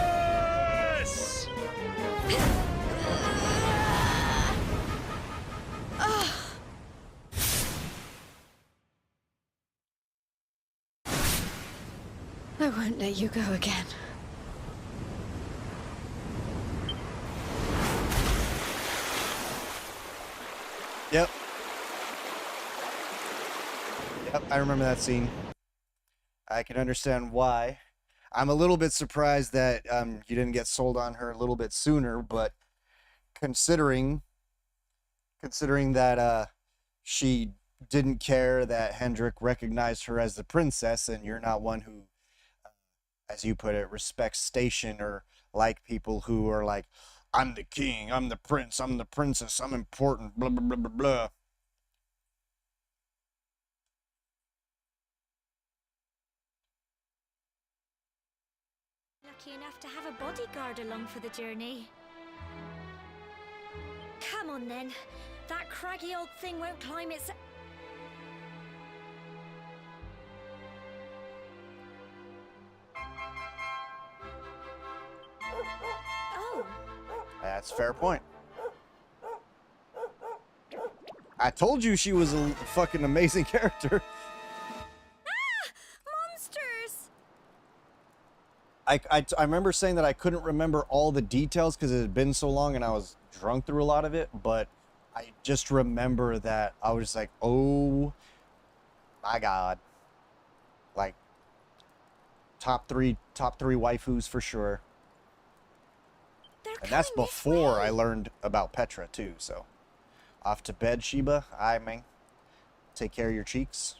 I won't let you go again. Yep. Yep, I remember that scene. I can understand why. I'm a little bit surprised that you didn't get sold on her a little bit sooner, but considering that she didn't care that Hendrik recognized her as the princess, and you're not one who, as you put it, respects station or like people who are like, I'm the king, I'm the prince, I'm the princess, I'm important, blah, blah, blah, blah, blah. Lucky enough to have a bodyguard along for the journey. Come on then. That craggy old thing won't climb its... Oh. That's a fair point. I told you she was a fucking amazing character. Monsters! I remember saying that I couldn't remember all the details because it had been so long and I was drunk through a lot of it, but I just remember that I was like, oh my god. Like, top three waifus for sure. And that's before I learned about Petra too, so. Off to bed, Sheba. Aye, man. Take care of your cheeks.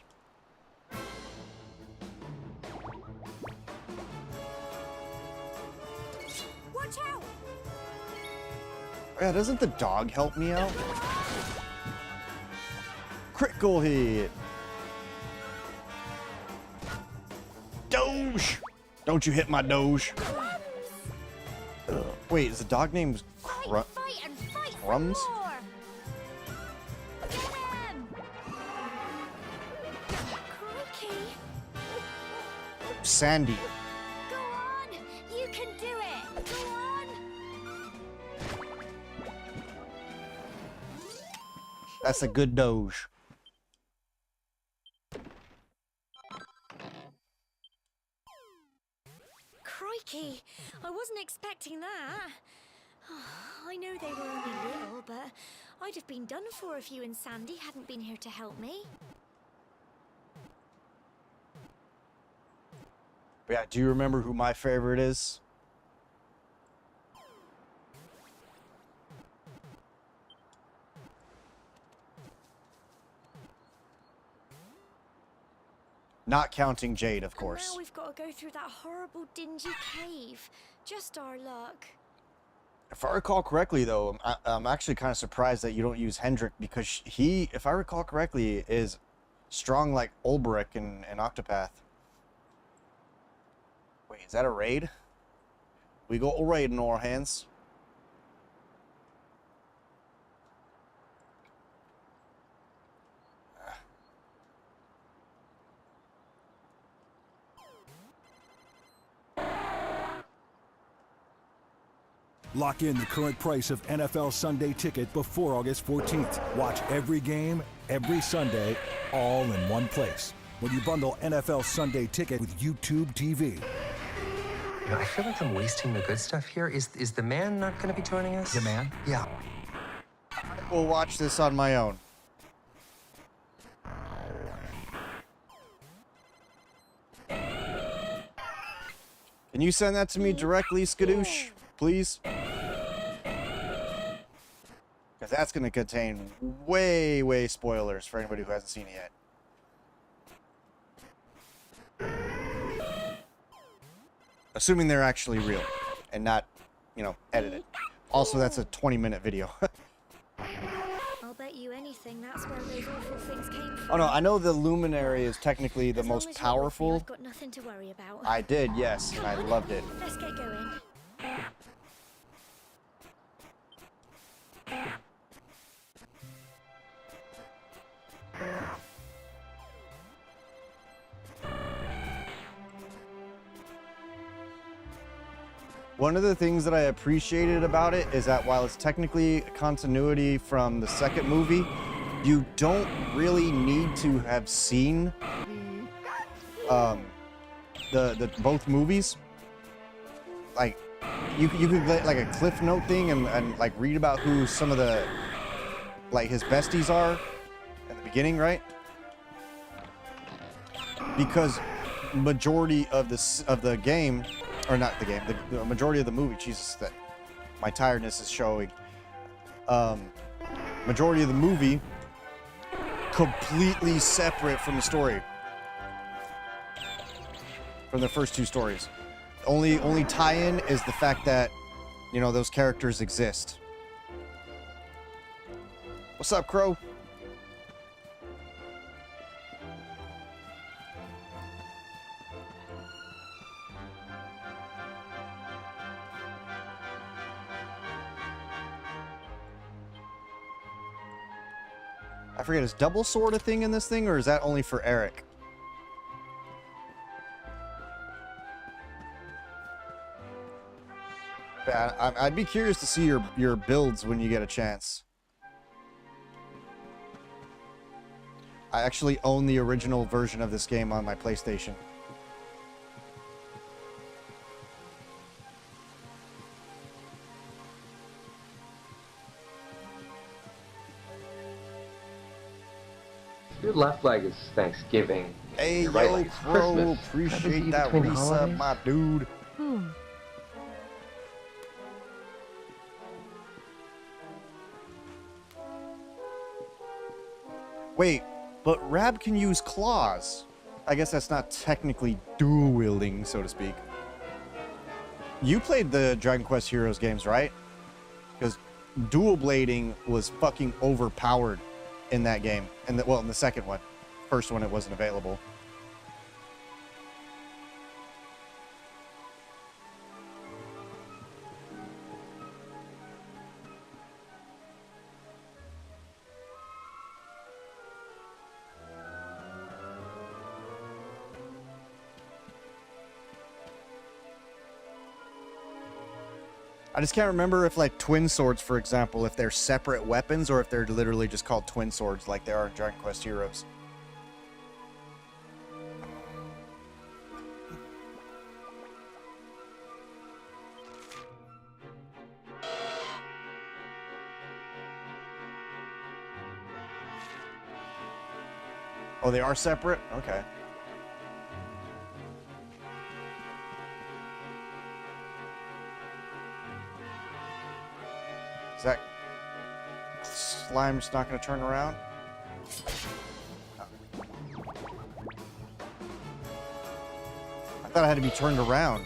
Watch out! Yeah, doesn't the dog help me out? Critical hit. Doge! Don't you hit my Doge. Wait, is the dog named Crumbs? Sandy. Go on! You can do it! Go on! That's a good doge. Crikey, I wasn't expecting that. I know they were only little, but I'd have been done for if you and Sandy hadn't been here to help me. Yeah, do you remember who my favorite is? Not counting Jade, of course. And now we've got to go through that horrible, dingy cave. Just our luck. If I recall correctly, though, I'm actually kind of surprised that you don't use Hendrik, because he, if I recall correctly, is strong like Ulbrich and Octopath. Wait, is that a raid? We got a raid in our hands. Lock in the current price of NFL Sunday Ticket before August 14th. Watch every game, every Sunday, all in one place. When you bundle NFL Sunday Ticket with YouTube TV. You know, I feel like I'm wasting the good stuff here. Is the man not going to be joining us? The man? Yeah. I will watch this on my own. Can you send that to me directly, Skadoosh, please? Because that's going to contain way spoilers for anybody who hasn't seen it yet. Assuming they're actually real and not, you know, edited. Also, that's a 20-minute video. I'll bet you anything that's where those awful things came from. Oh no, I know the Luminary is technically the As long most as you're with me, powerful. I've got nothing to worry about. I did, yes, and I loved it. Let's get going. One of the things that I appreciated about it is that while it's technically continuity from the second movie, you don't really need to have seen the both movies. Like you could get like a cliff note thing and like read about who some of the like his besties are at the beginning, right? Because majority of the game, or not the game, the majority of the movie, Jesus, that my tiredness is showing. Majority of the movie completely separate from the story, from the first two stories. Only tie-in is the fact that, you know, those characters exist. What's up, Crow? I forget, is double sword a thing in this thing, or is that only for Eric? I'd be curious to see your builds when you get a chance. I actually own the original version of this game on my PlayStation. Your left leg is Thanksgiving. Hey, Your right yo, leg is Crow, Christmas. appreciate that Between the resub, holidays. my dude. Wait, but Rab can use claws. I guess that's not technically dual wielding, so to speak. You played the Dragon Quest Heroes games, right? Because dual blading was fucking overpowered in that game. And well, in the second one. First one, it wasn't available. I just can't remember if, like, twin swords, for example, if they're separate weapons or if they're literally just called twin swords like they are in Dragon Quest Heroes. Oh, they are separate? Okay. Is that slime's not going to turn around? I thought I had to be turned around.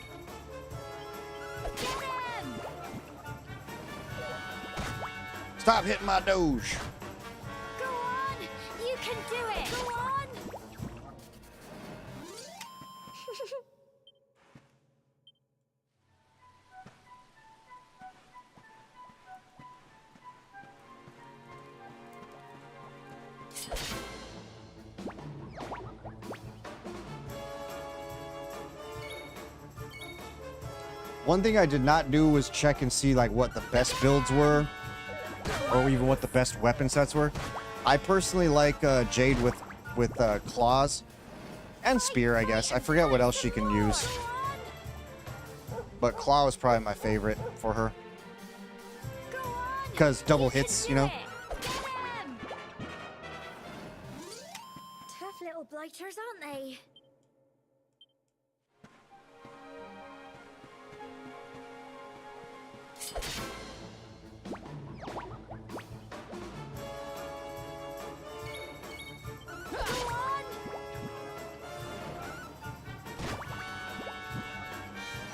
Stop hitting my doge. Go on! You can do it! Go on! One thing I did not do was check and see like what the best builds were, or even what the best weapon sets were. I personally like Jade with claws and spear, I guess. I forget what else she can use, but claw is probably my favorite for her because double hits, you know. Tough little blighters, aren't they?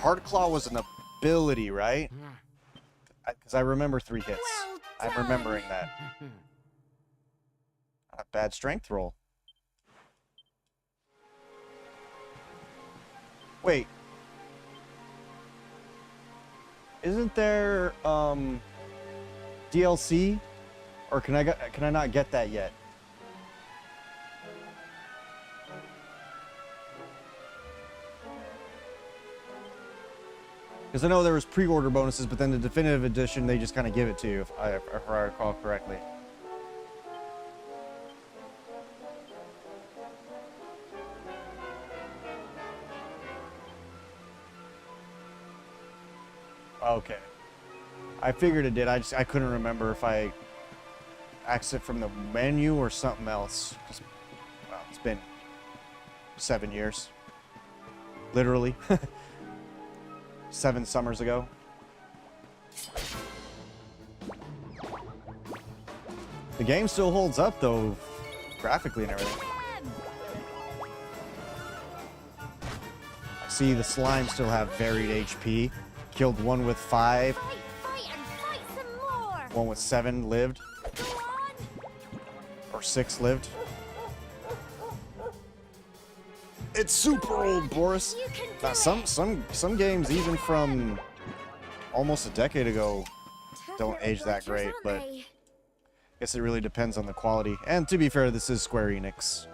Hard Claw was an ability, right? Because I remember 3 hits. I'm remembering that. A bad strength roll. Wait. Isn't there DLC? Or can I not get that yet? Because I know there was pre-order bonuses, but then the definitive edition, they just kind of give it to you, if I recall correctly. Okay. I figured it did. I couldn't remember if I exit from the menu or something else. Just, well, it's been 7 years. Literally. 7 summers ago. The game still holds up though, graphically and everything. I see the slime still have varied HP. Killed one with 5. One with 7 lived. Or 6 lived. It's super old, Boris. Now, some games, even from almost a decade ago, don't age that great, but I guess it really depends on the quality. And to be fair, this is Square Enix.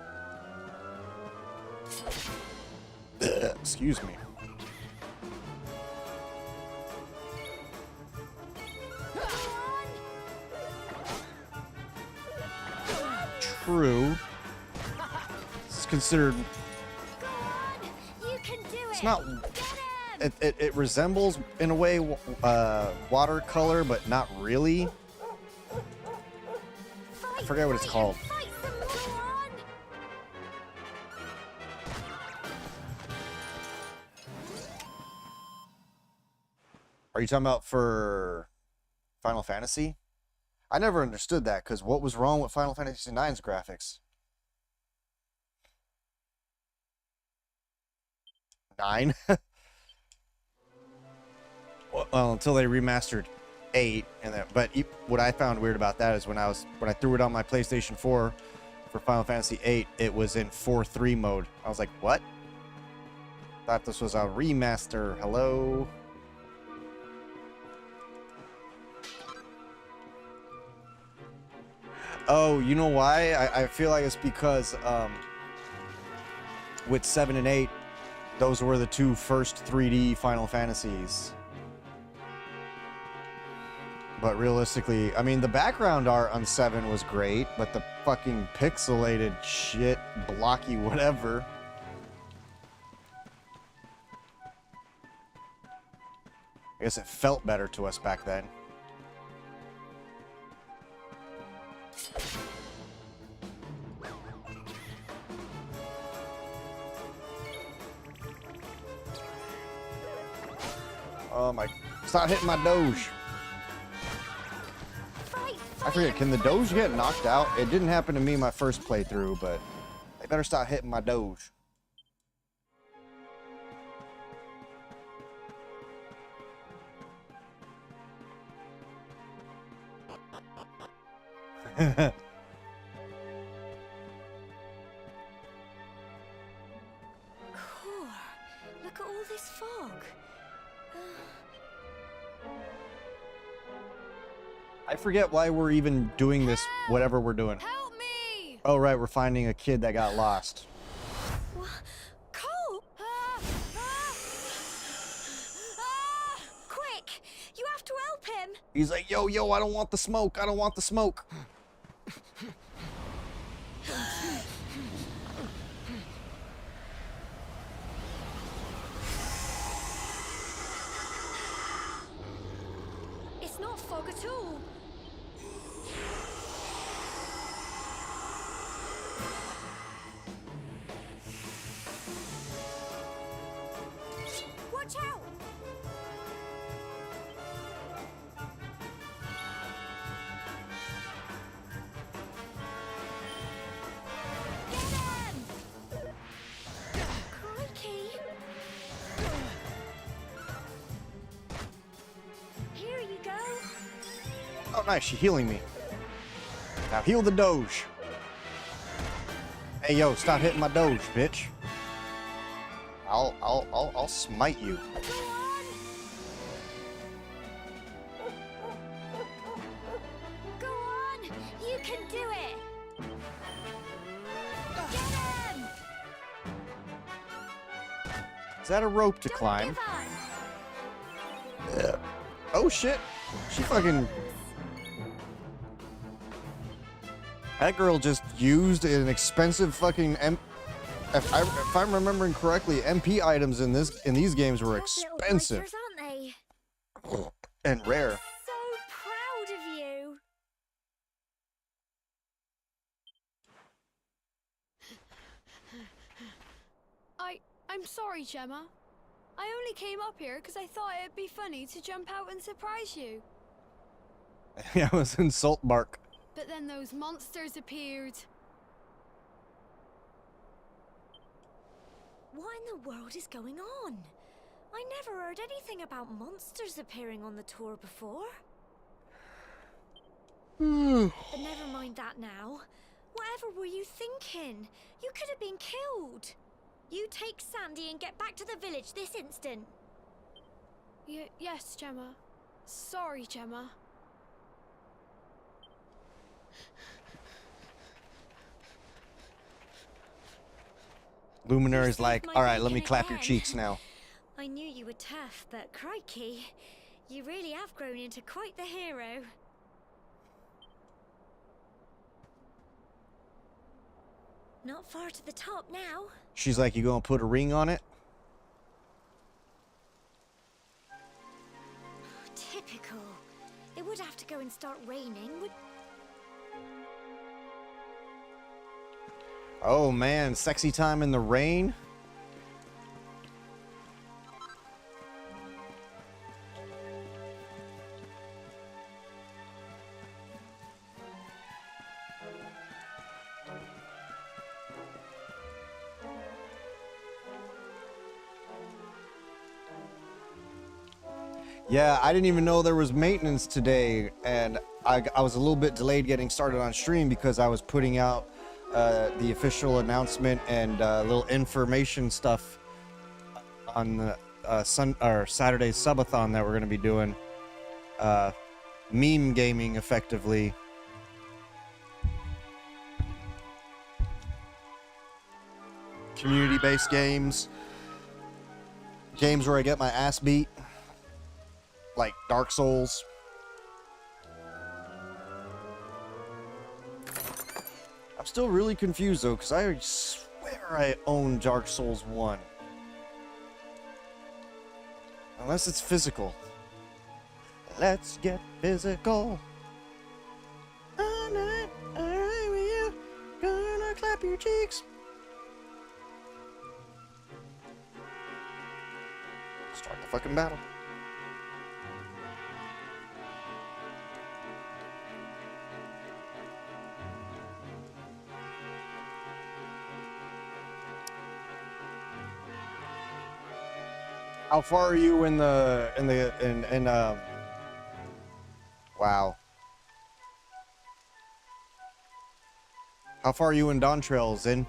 Excuse me. True. It's considered. It's not. It resembles in a way watercolor, but not really. I forget what it's called. Are you talking about for Final Fantasy? I never understood that, because what was wrong with Final Fantasy IX's graphics? 9? Well, until they remastered 8, and that. But what I found weird about that is when I threw it on my PlayStation 4 for Final Fantasy 8, it was in 4:3 mode. I was like, what? Thought this was a remaster. Hello. Oh, you know why? I feel like it's because with 7 and 8, those were the 2 first 3D Final Fantasies. But realistically, I mean, the background art on 7 was great, but the fucking pixelated shit, blocky whatever. I guess it felt better to us back then. Oh my, stop hitting my Doge. I forget, can the Doge get knocked out? It didn't happen to me my first playthrough, but they better stop hitting my Doge. Core, look at all this fog. I forget why we're even doing this, whatever we're doing. Help me! Oh, right, we're finding a kid that got lost. Cole! Quick! You have to help him! He's like, yo, yo, I don't want the smoke. I don't want the smoke. It's not fog at all. Watch out! Get him! Crikey! Here you go. Oh, nice, she's healing me. Now heal the Doge. Hey, yo, stop hitting my Doge, bitch. I'll smite you. Go on! You can do it! Get him! Is that a rope to climb? Yeah. Oh shit. She fucking... That girl just used an expensive fucking if I'm remembering correctly, MP items in these games were expensive. Little fighters, aren't they? And rare. So proud of you. I'm sorry, Gemma. I only came up here because I thought it'd be funny to jump out and surprise you. Yeah, I was in Salt Bark. But then those monsters appeared. What in the world is going on? I never heard anything about monsters appearing on the tour before. But never mind that now. Whatever were you thinking? You could have been killed. You take Sandy and get back to the village this instant. Yes, Gemma. Sorry, Gemma. Luminary's like, alright, let me clap your cheeks now. I knew you were tough, but crikey, you really have grown into quite the hero. Not far to the top now. She's like, you gonna put a ring on it? Typical. It would have to go and start raining, would... Oh man, sexy time in the rain? Yeah, I didn't even know there was maintenance today, and I was a little bit delayed getting started on stream because I was putting out the official announcement and little information stuff on the Saturday subathon that we're going to be doing. Meme gaming, effectively. Community-based games. Games where I get my ass beat. Like Dark Souls. I'm still really confused though, because I swear I own Dark Souls 1. Unless it's physical. Let's get physical. Alright with you. Gonna clap your cheeks. Start the fucking battle. How far are you in wow. How far are you in Dawn Trails, in?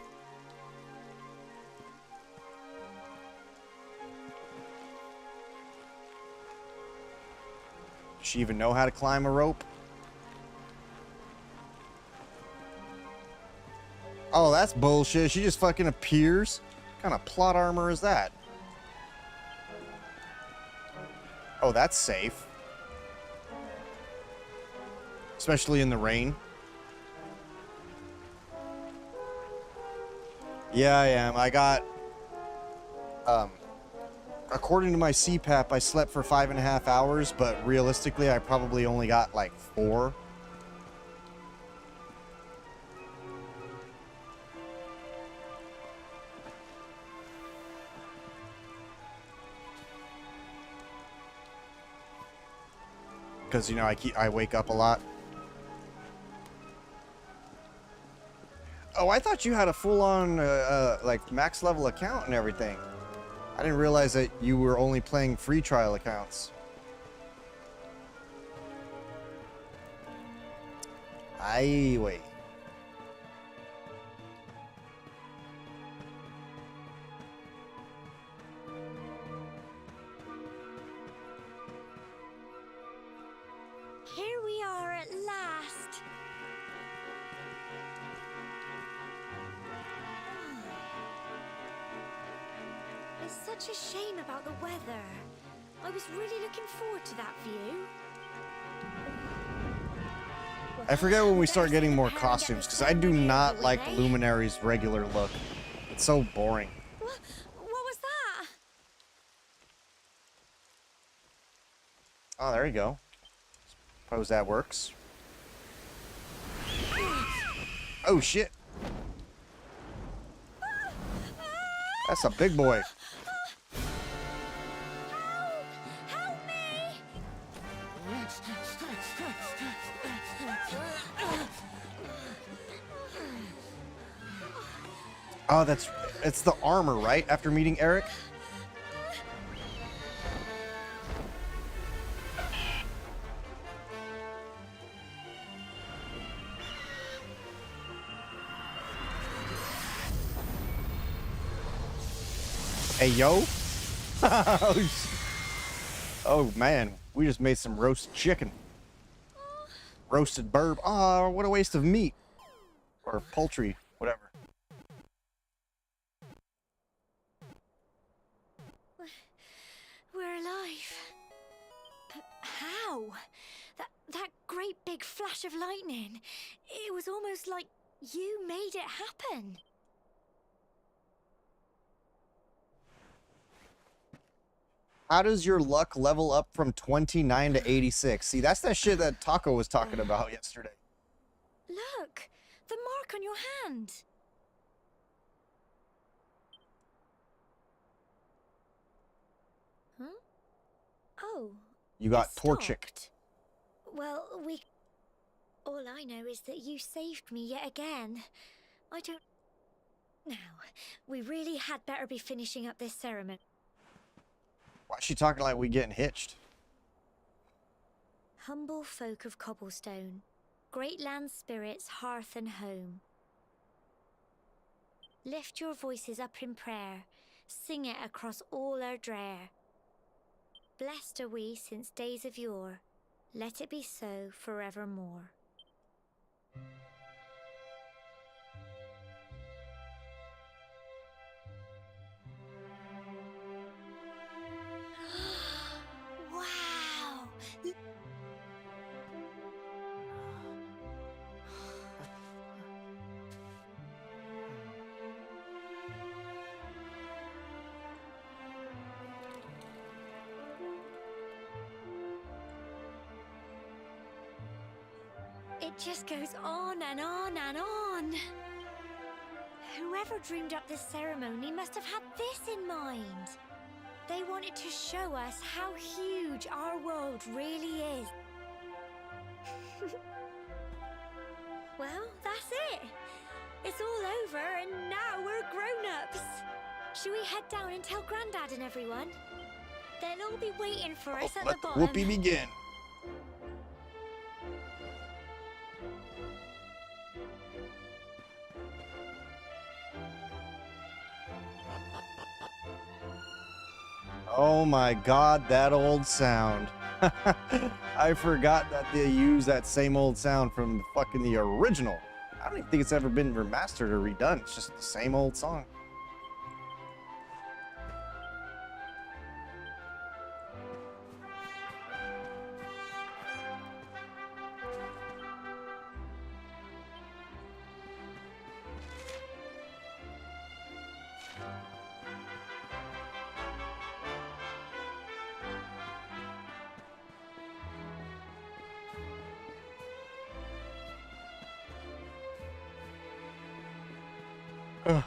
Does she even know how to climb a rope? Oh, that's bullshit. She just fucking appears? What kind of plot armor is that? Oh, that's safe. Especially in the rain. Yeah, I am. I got... according to my CPAP, I slept for 5.5 hours, but realistically, I probably only got like 4. Because, you know, I wake up a lot. Oh, I thought you had a full-on, like, max level account and everything. I didn't realize that you were only playing free trial accounts. Wait. Here we are at last. It's such a shame about the weather. I was really looking forward to that view. I forget when we start getting more costumes, because I do not like the Luminary's regular look. It's so boring. What was that? Oh, there you go. Suppose that works. Oh, shit. That's a big boy. Help me! Oh, it's the armor, right? After meeting Eric? Hey, yo. Oh, man. We just made some roast chicken. Roasted burb. Oh, what a waste of meat. Or poultry, whatever. We're alive. But how? That great big flash of lightning. It was almost like you made it happen. How does your luck level up from 29 to 86? See, that's that shit that Taco was talking about yesterday. Look, the mark on your hand. Huh? Oh. You got Torchic. Well, all I know is that you saved me yet again. I don't... Now, we really had better be finishing up this ceremony. Why is she talking like we getting hitched? Humble folk of cobblestone, great land spirits, hearth and home. Lift your voices up in prayer, sing it across all our drear. Blessed are we since days of yore, let it be so forevermore. Wow! It just goes on and on and on. Whoever dreamed up this ceremony must have had this in mind. They wanted to show us how huge our world really is. Well, that's it. It's all over and now we're grown-ups. Should we head down and tell Grandad and everyone? They'll all be waiting for us at the Let the bottom. whoopee begin. Oh my god, that old sound. I forgot that they use that same old sound from fucking the original. I don't even think it's ever been remastered or redone. It's just the same old song. Ugh.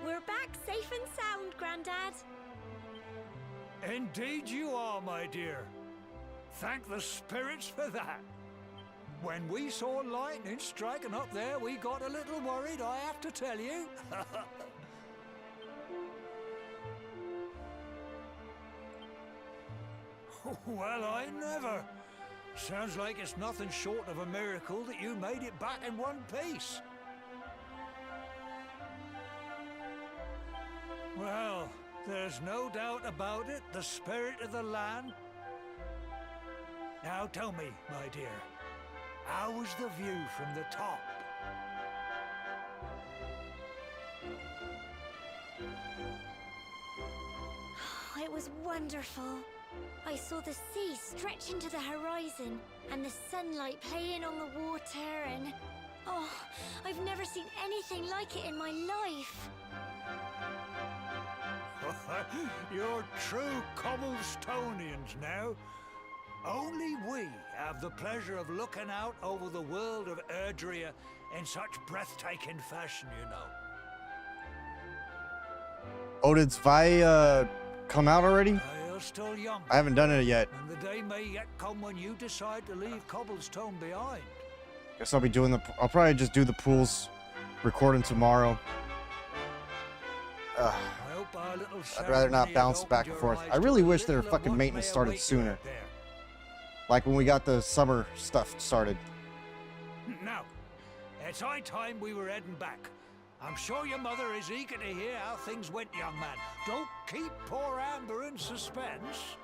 We're back safe and sound, Grandad. Indeed you are, my dear. Thank the spirits for that. When we saw lightning striking up there, we got a little worried, I have to tell you. Well, I never. Sounds like it's nothing short of a miracle that you made it back in one piece. Well, there's no doubt about it, the spirit of the land. Now tell me, my dear, how was the view from the top? It was wonderful. I saw the sea stretch into the horizon and the sunlight playing on the water and... Oh, I've never seen anything like it in my life. You're true Cobblestonians now. Only we have the pleasure of looking out over the world of Erdrea in such breathtaking fashion, you know. Oh, did Zwei come out already? You're still young. I haven't done it yet. And the day may yet come when you decide to leave Cobblestone behind. Guess I'll be doing I'll probably just do the pools recording tomorrow. I'd rather not bounce back and forth. I really wish their fucking maintenance started sooner. Like when we got the summer stuff started. Now, it's high time we were heading back. I'm sure your mother is eager to hear how things went, young man. Don't keep poor Amber in suspense.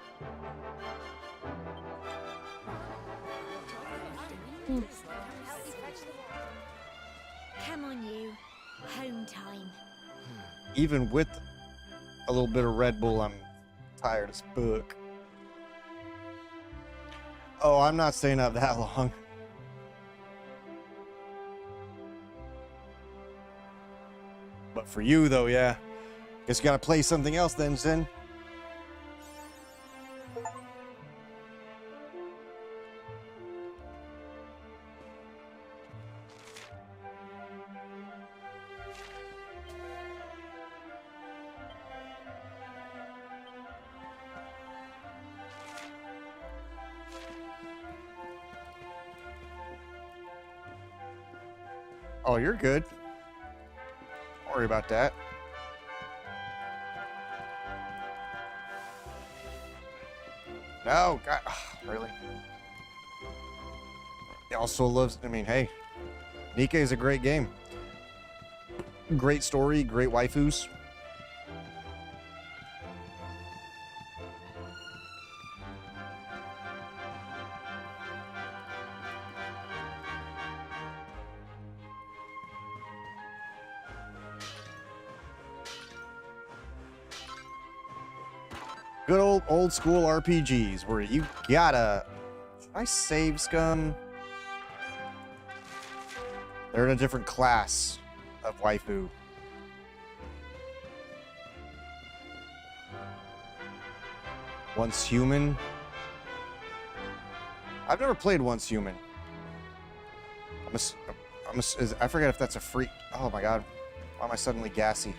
Come on, you. Home time. Even with a little bit of Red Bull, I'm tired as fuck. Oh, I'm not staying up that long. But for you, though, yeah. Guess you gotta play something else then, Zen. Oh, you're good. Don't worry about that. No, God, really? He also loves, I mean, hey, Nikke is a great game. Great story, great waifus. Good old school RPGs where you gotta... Should I save scum? They're in a different class of waifu. Once Human? I've never played Once Human. I forget if that's a free... Oh my god. Why am I suddenly gassy?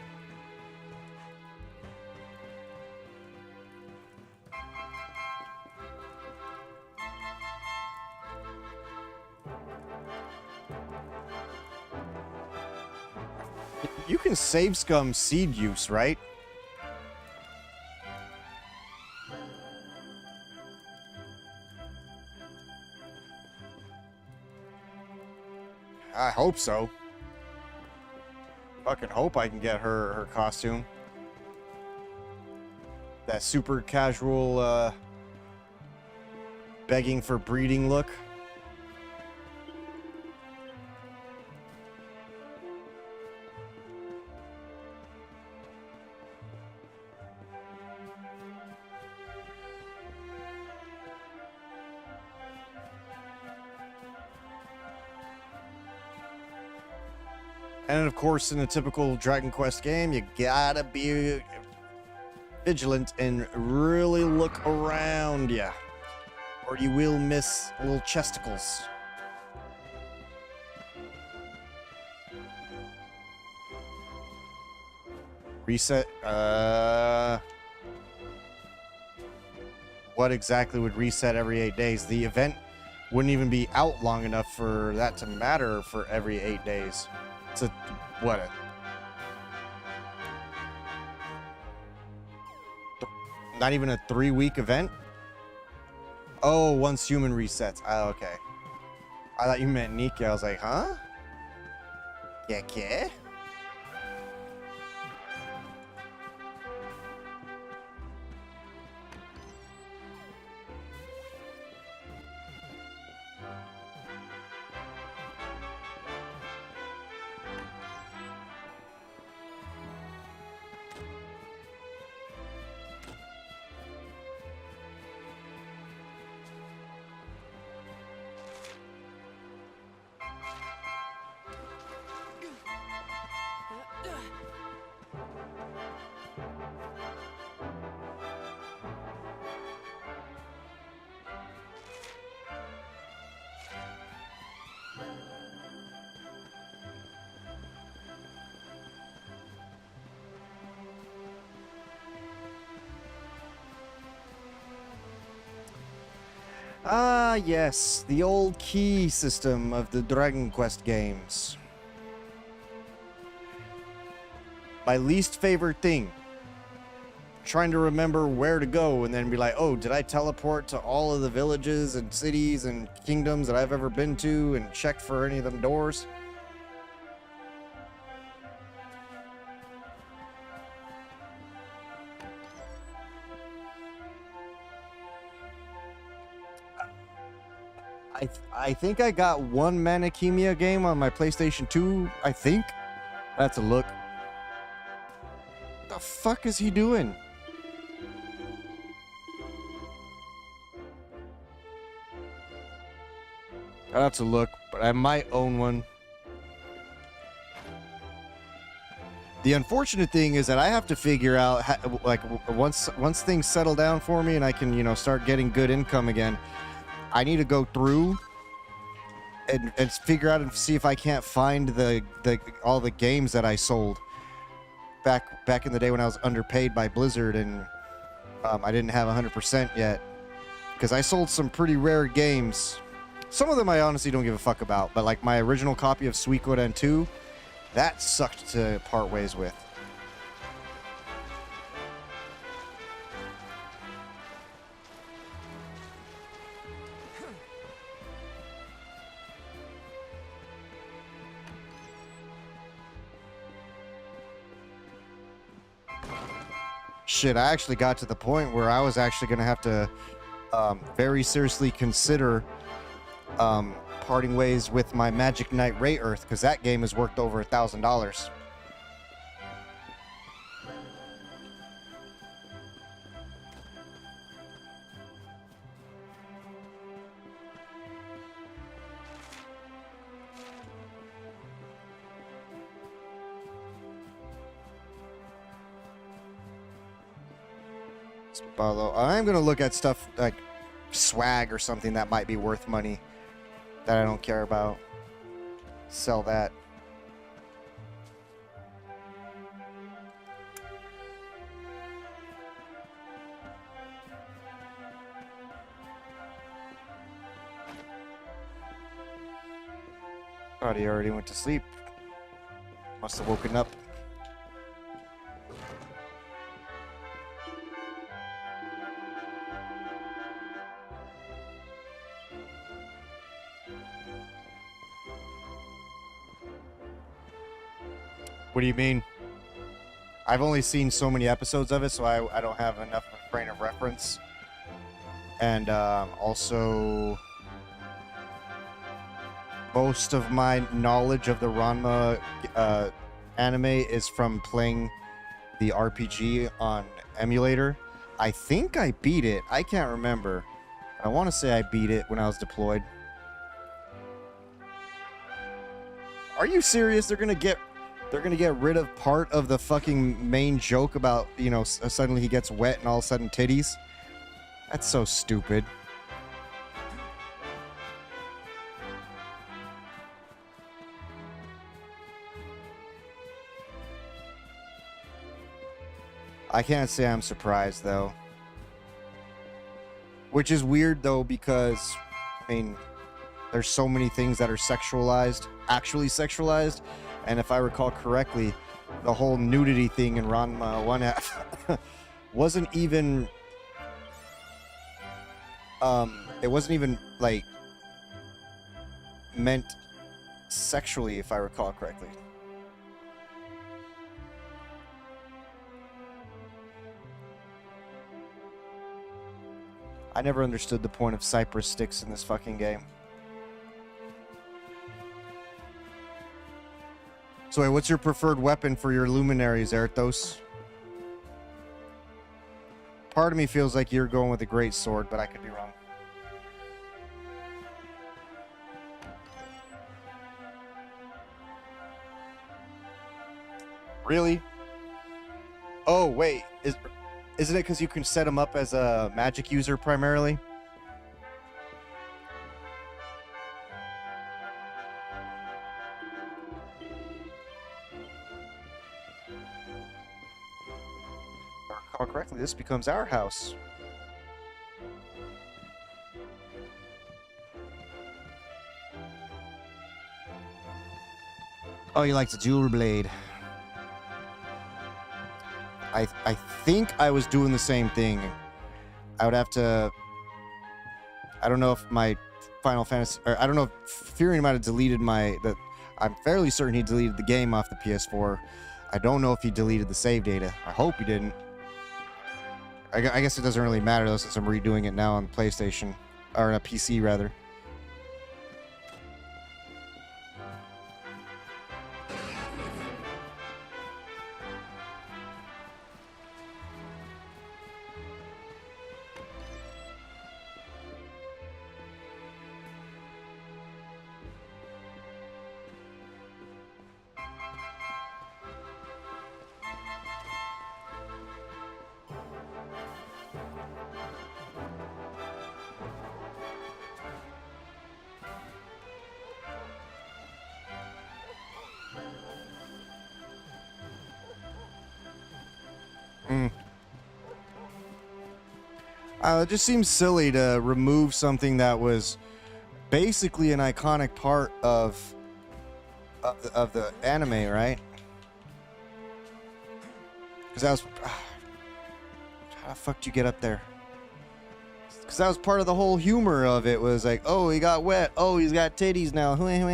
You can save scum seed use, right? I hope so. Fucking hope I can get her costume. That super casual, begging for breeding look. And of course, in a typical Dragon Quest game, you gotta be vigilant and really look around ya, or you will miss little chesticles. Reset, what exactly would reset every 8 days? The event wouldn't even be out long enough for that to matter for every 8 days. It's a, what, not even a 3-week event? Oh, once human resets. Oh, okay. I thought you meant Nika. I was like, huh? Yeah. Ah, yes, the old key system of the Dragon Quest games. My least favorite thing. Trying to remember where to go and then be like, oh, did I teleport to all of the villages and cities and kingdoms that I've ever been to and checked for any of them doors? I think I got one Manakemia game on my PlayStation 2, I think. That's a look. What the fuck is he doing? That's a look, but I might own one. The unfortunate thing is that I have to figure out, like, once things settle down for me and I can, you know, start getting good income again, I need to go through and figure out and see if I can't find all the games that I sold back in the day when I was underpaid by Blizzard and I didn't have 100% yet, because I sold some pretty rare games. Some of them I honestly don't give a fuck about, but like my original copy of Suikoden 2, that sucked to part ways with. Shit, I actually got to the point where I was actually going to have to very seriously consider parting ways with my Magic Knight Ray Earth, because that game is worth over $1,000. Although I am gonna look at stuff like swag or something that might be worth money that I don't care about. Sell that. Thought he already went to sleep. Must have woken up. What do you mean? I've only seen so many episodes of it, so I don't have enough of a frame of reference. And also, most of my knowledge of the Ranma anime is from playing the RPG on emulator. I think I beat it. I can't remember. I want to say I beat it when I was deployed. Are you serious? They're gonna get rid of part of the fucking main joke about, you know, suddenly he gets wet and all of a sudden titties? That's so stupid. I can't say I'm surprised, though. Which is weird, though, because, I mean, there's so many things that are sexualized, actually sexualized, and if I recall correctly, the whole nudity thing in Ranma 1 wasn't even, it wasn't even, like, meant sexually, if I recall correctly. I never understood the point of cypress sticks in this fucking game. So wait, what's your preferred weapon for your luminaries, Erthos? Part of me feels like you're going with a great sword, but I could be wrong. Really? Oh, wait. Isn't it because you can set him up as a magic user primarily? If I recall correctly, this becomes our house. Oh, you like the dual blade. I think I was doing the same thing. I would have to... I don't know if my Final Fantasy... Or I don't know if Furion might have deleted my... I'm fairly certain he deleted the game off the PS4. I don't know if he deleted the save data. I hope he didn't. I guess it doesn't really matter, though, since I'm redoing it now on PlayStation. Or on a PC, rather. It just seems silly to remove something that was basically an iconic part of the anime, right? Because that was... How the fuck did you get up there? Because that was part of the whole humor of it, was like, oh, he got wet. Oh, he's got titties now. Brilliant!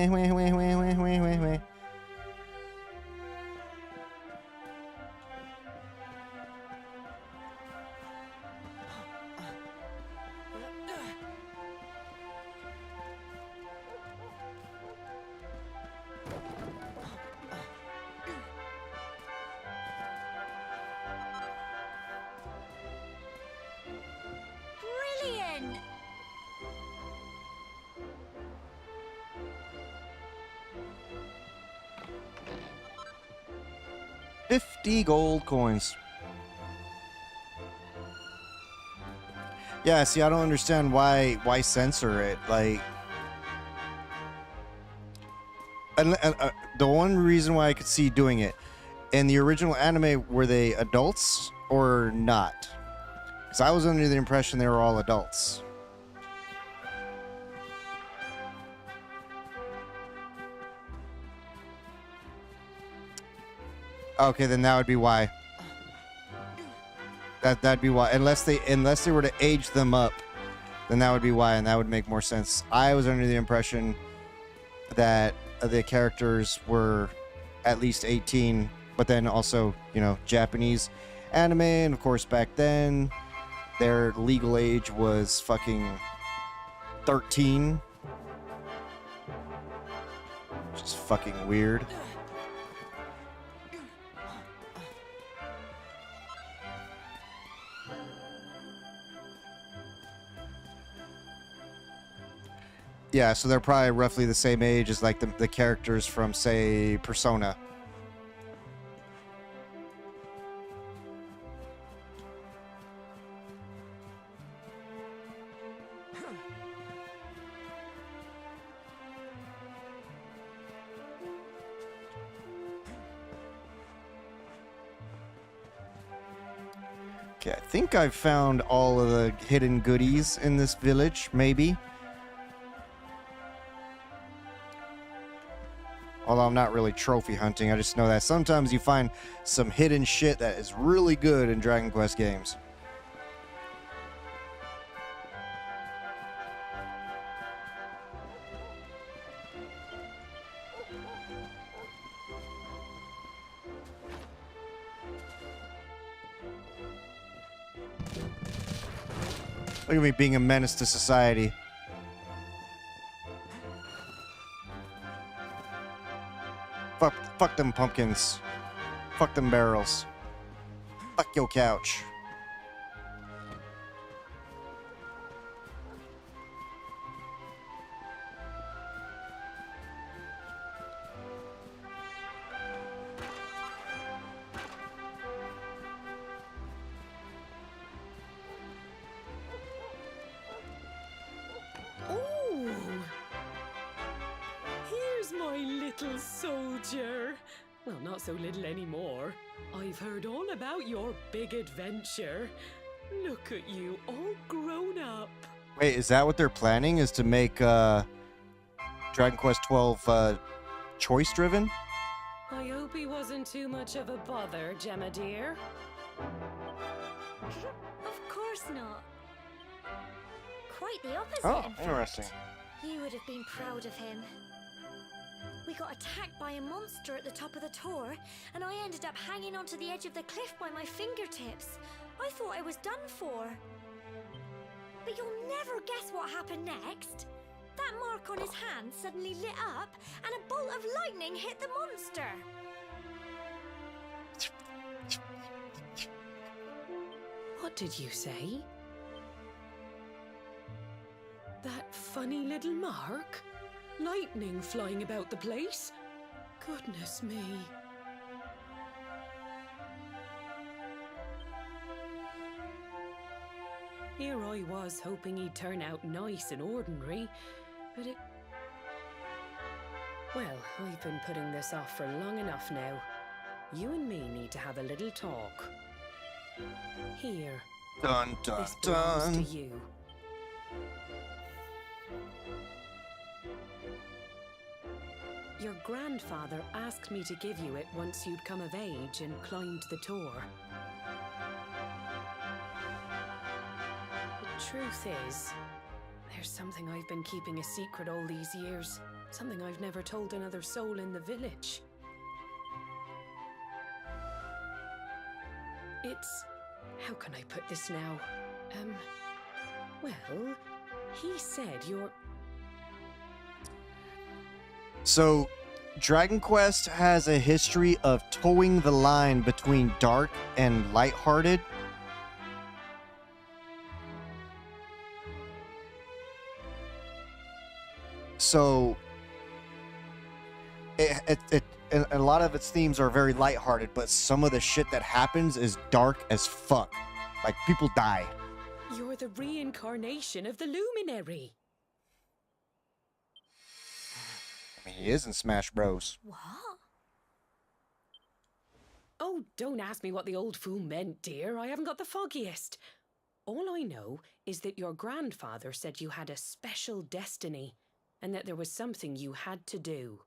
50 gold coins. Yeah, see, I don't understand why censor it. Like, and the one reason why I could see doing it in the original anime, were they adults or not? Because I was under the impression they were all adults. Okay, then that would be why. That'd be why. Unless they were to age them up, then that would be why, and that would make more sense. I was under the impression that the characters were at least 18, but then also, you know, Japanese anime, and of course back then their legal age was fucking 13. Which is fucking weird. Yeah, so they're probably roughly the same age as like the characters from, say, Persona. Okay, I think I've found all of the hidden goodies in this village, maybe. Although I'm not really trophy hunting, I just know that sometimes you find some hidden shit that is really good in Dragon Quest games. Look at me being a menace to society. Fuck them pumpkins. Fuck them barrels. Fuck your couch. Oh, here's my little soldier. Well, not so little anymore. I've heard all about your big adventure. Look at you, all grown up. Wait, is that what they're planning? Is to make Dragon Quest 12 choice driven? I hope he wasn't too much of a bother, Gemma dear. Of course not. Quite the opposite. Oh, in fact. interesting. You would have been proud of him. We got attacked by a monster at the top of the tower, and I ended up hanging onto the edge of the cliff by my fingertips. I thought I was done for. But you'll never guess what happened next. That mark on his hand suddenly lit up, and a bolt of lightning hit the monster. What did you say? That funny little mark? Lightning flying about the place? Goodness me. Here I was hoping he'd turn out nice and ordinary, but it... Well, I've been putting this off for long enough now. You and me need to have a little talk. Here. Dun, dun, This belongs dun. to you. Your grandfather asked me to give you it once you'd come of age and climbed the tour. The truth is, there's something I've been keeping a secret all these years. Something I've never told another soul in the village. It's... how can I put this now? Well, he said you're... So, Dragon Quest has a history of towing the line between dark and lighthearted. So, and a lot of its themes are very lighthearted, but some of the shit that happens is dark as fuck. Like, people die. You're the reincarnation of the luminary. I mean, he is in Smash Bros. What? Oh, don't ask me what the old fool meant, dear. I haven't got the foggiest. All I know is that your grandfather said you had a special destiny and that there was something you had to do.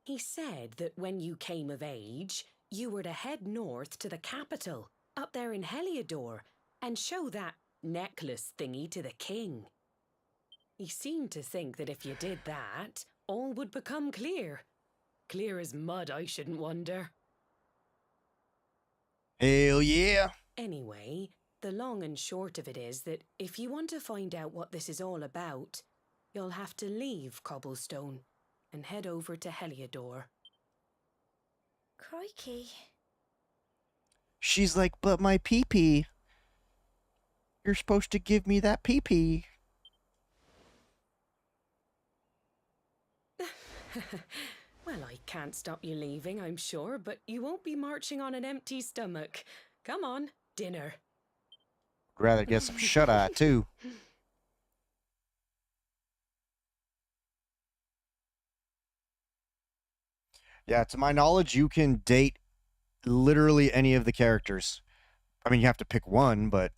He said that when you came of age, you were to head north to the capital, up there in Heliodor, and show that necklace thingy to the king. He seemed to think that if you did that, all would become clear. Clear as mud, I shouldn't wonder. Hell yeah. Anyway, the long and short of it is that if you want to find out what this is all about, you'll have to leave Cobblestone and head over to Heliodor. Crikey. She's like, but my pee-pee. You're supposed to give me that pee-pee. Well, I can't stop you leaving, I'm sure, but you won't be marching on an empty stomach. Come on, dinner. I'd rather get some shut-eye, too. Yeah, to my knowledge, you can date literally any of the characters. I mean, you have to pick one, but...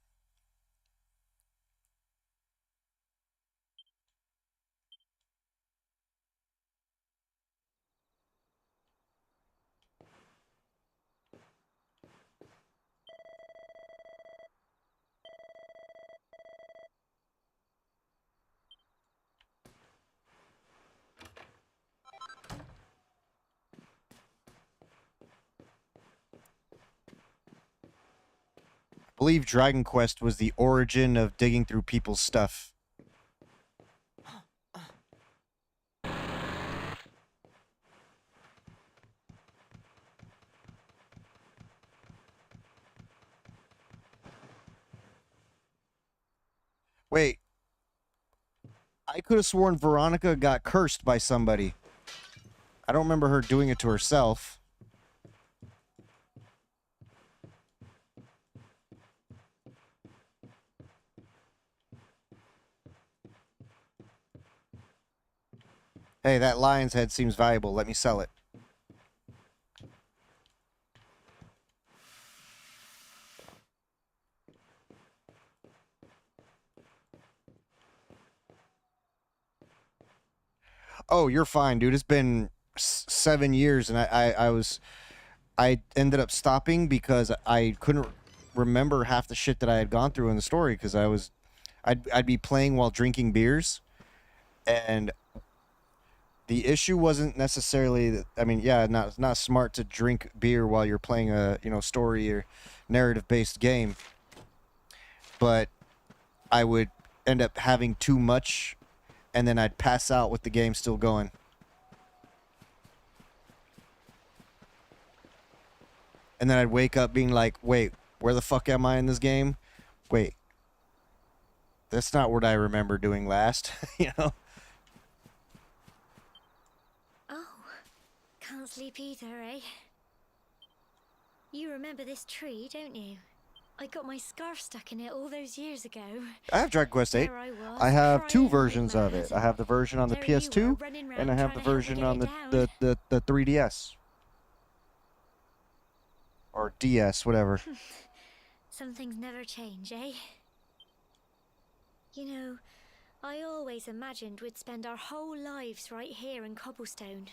I believe Dragon Quest was the origin of digging through people's stuff. Wait. I could have sworn Veronica got cursed by somebody. I don't remember her doing it to herself. Hey, that lion's head seems valuable. Let me sell it. Oh, you're fine, dude. It's been 7 years, and I ended up stopping because I couldn't remember half the shit that I had gone through in the story because I'd be playing while drinking beers, and the issue wasn't necessarily, I mean, yeah, not smart to drink beer while you're playing a, story or narrative-based game, but I would end up having too much, and then I'd pass out with the game still going. And then I'd wake up being like, wait, where the fuck am I in this game? Wait, that's not what I remember doing last, Oh, can't sleep either, eh? You remember this tree, don't you? I got my scarf stuck in it all those years ago. I have Dragon Quest VIII. There I was, I have two crying versions like of mad. it. I have the version on the There you were, PS2, running and I round have trying the to help me version get on it the 3DS. Or DS, whatever. Some things never change, eh? You know, I always imagined we'd spend our whole lives right here in Cobblestone.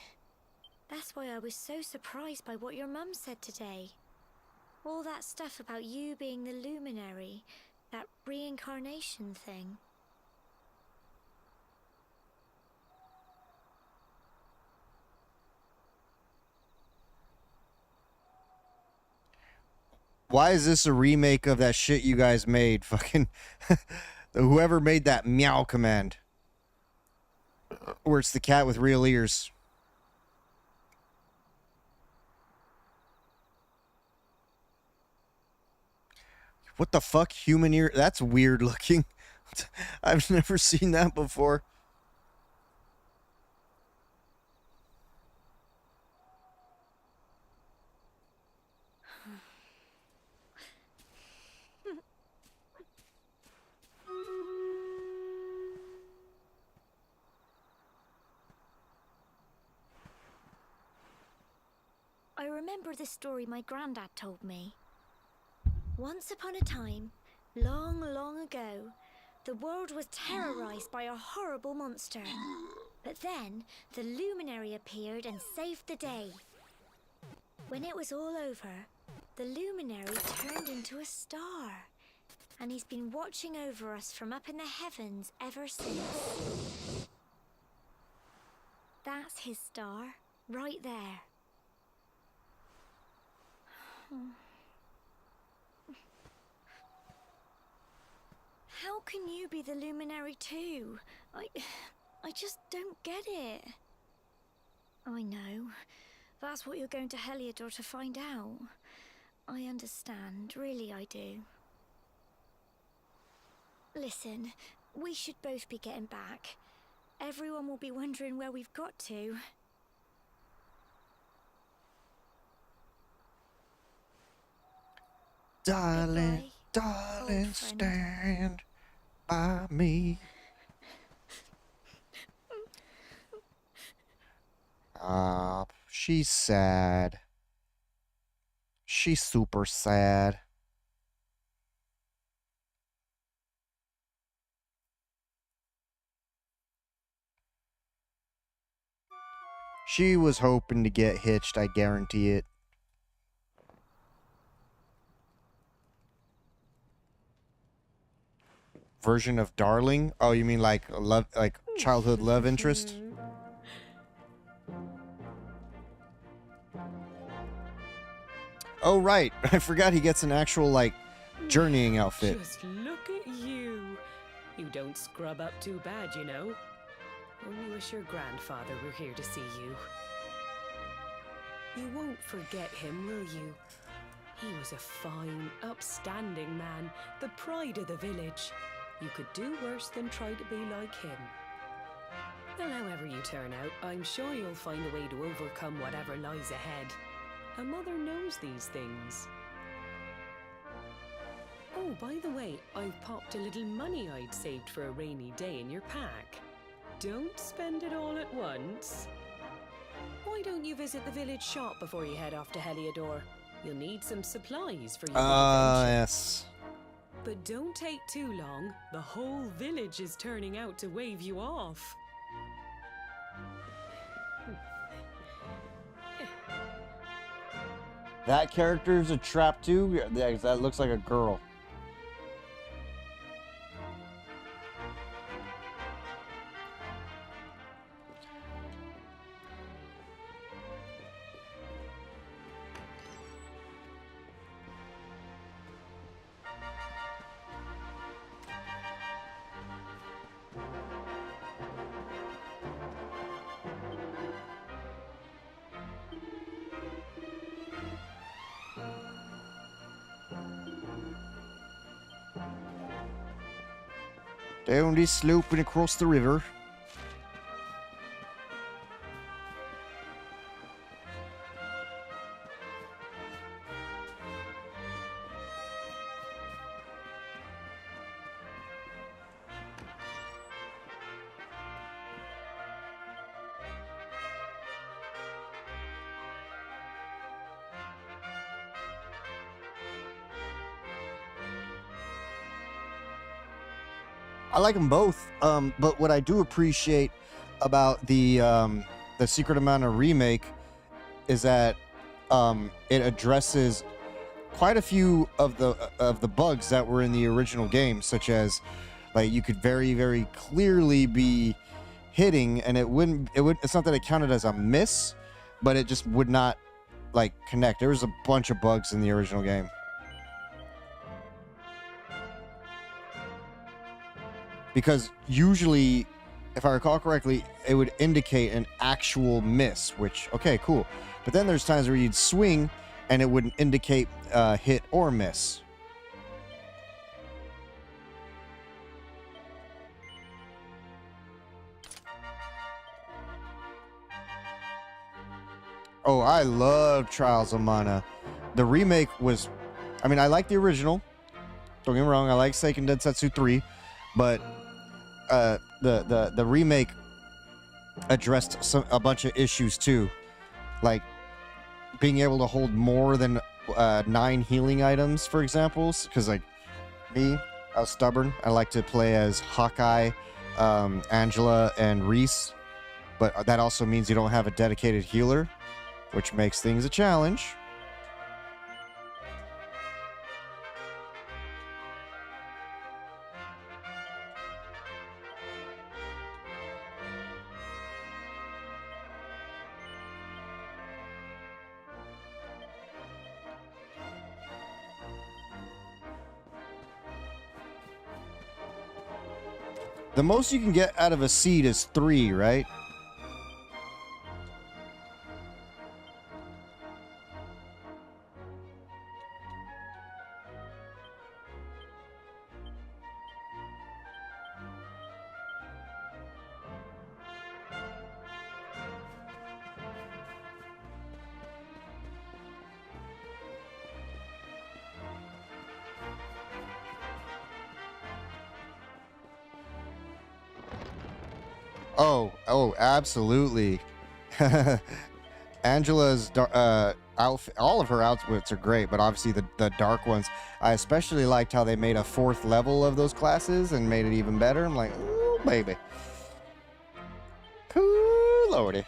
That's why I was so surprised by what your mum said today. All that stuff about you being the luminary, that reincarnation thing. Why is this a remake of that shit you guys made? Fucking whoever made that meow command. Where it's the cat with real ears. What the fuck? Human ear? That's weird looking. I've never seen that before. I remember the story my granddad told me. Once upon a time, long, long ago, the world was terrorized by a horrible monster. But then, the luminary appeared and saved the day. When it was all over, the luminary turned into a star. And he's been watching over us from up in the heavens ever since. That's his star, right there. How can you be the luminary too? I just don't get it. I know. That's what you're going to Heliodor to find out. I understand, really I do. Listen, we should both be getting back. Everyone will be wondering where we've got to. Darling, darling, stand by me. She's sad. She's super sad. She was hoping to get hitched, I guarantee it. Version of Darling? Oh, you mean like love, like childhood love interest? Oh, right. I forgot he gets an actual, like, journeying outfit. Just look at you. You don't scrub up too bad, you know. Only wish your grandfather were here to see you. You won't forget him, will you? He was a fine, upstanding man, the pride of the village. You could do worse than try to be like him. Well, however you turn out, I'm sure you'll find a way to overcome whatever lies ahead. A mother knows these things. Oh, by the way, I've popped a little money I'd saved for a rainy day in your pack. Don't spend it all at once. Why don't you visit the village shop before you head off to Heliodor? You'll need some supplies for your adventure. Yes. But don't take too long. The whole village is turning out to wave you off. That character's a trap too? Yeah, that looks like a girl. Down this slope and across the river. I like them both, but what I do appreciate about the Secret of Mana remake is that it addresses quite a few of the bugs that were in the original game, such as like you could very, very clearly be hitting and it's not that it counted as a miss, but it just would not like connect. There was a bunch of bugs in the original game. Because usually, if I recall correctly, it would indicate an actual miss, which, okay, cool. But then there's times where you'd swing and it wouldn't indicate hit or miss. Oh, I love Trials of Mana. The remake was, I mean, I like the original. Don't get me wrong, I like Seiken Densetsu 3, but the remake addressed a bunch of issues too, like being able to hold more than 9 healing items, for example. Because, like, me, I was stubborn. I like to play as Hawkeye, Angela, and Reese. But that also means you don't have a dedicated healer, which makes things a challenge. The most you can get out of a seed is 3, right? Oh, absolutely. Angela's outfit, all of her outfits are great, but obviously the dark ones. I especially liked how they made a 4th level of those classes and made it even better. I'm like, ooh, baby. Cool, lordy.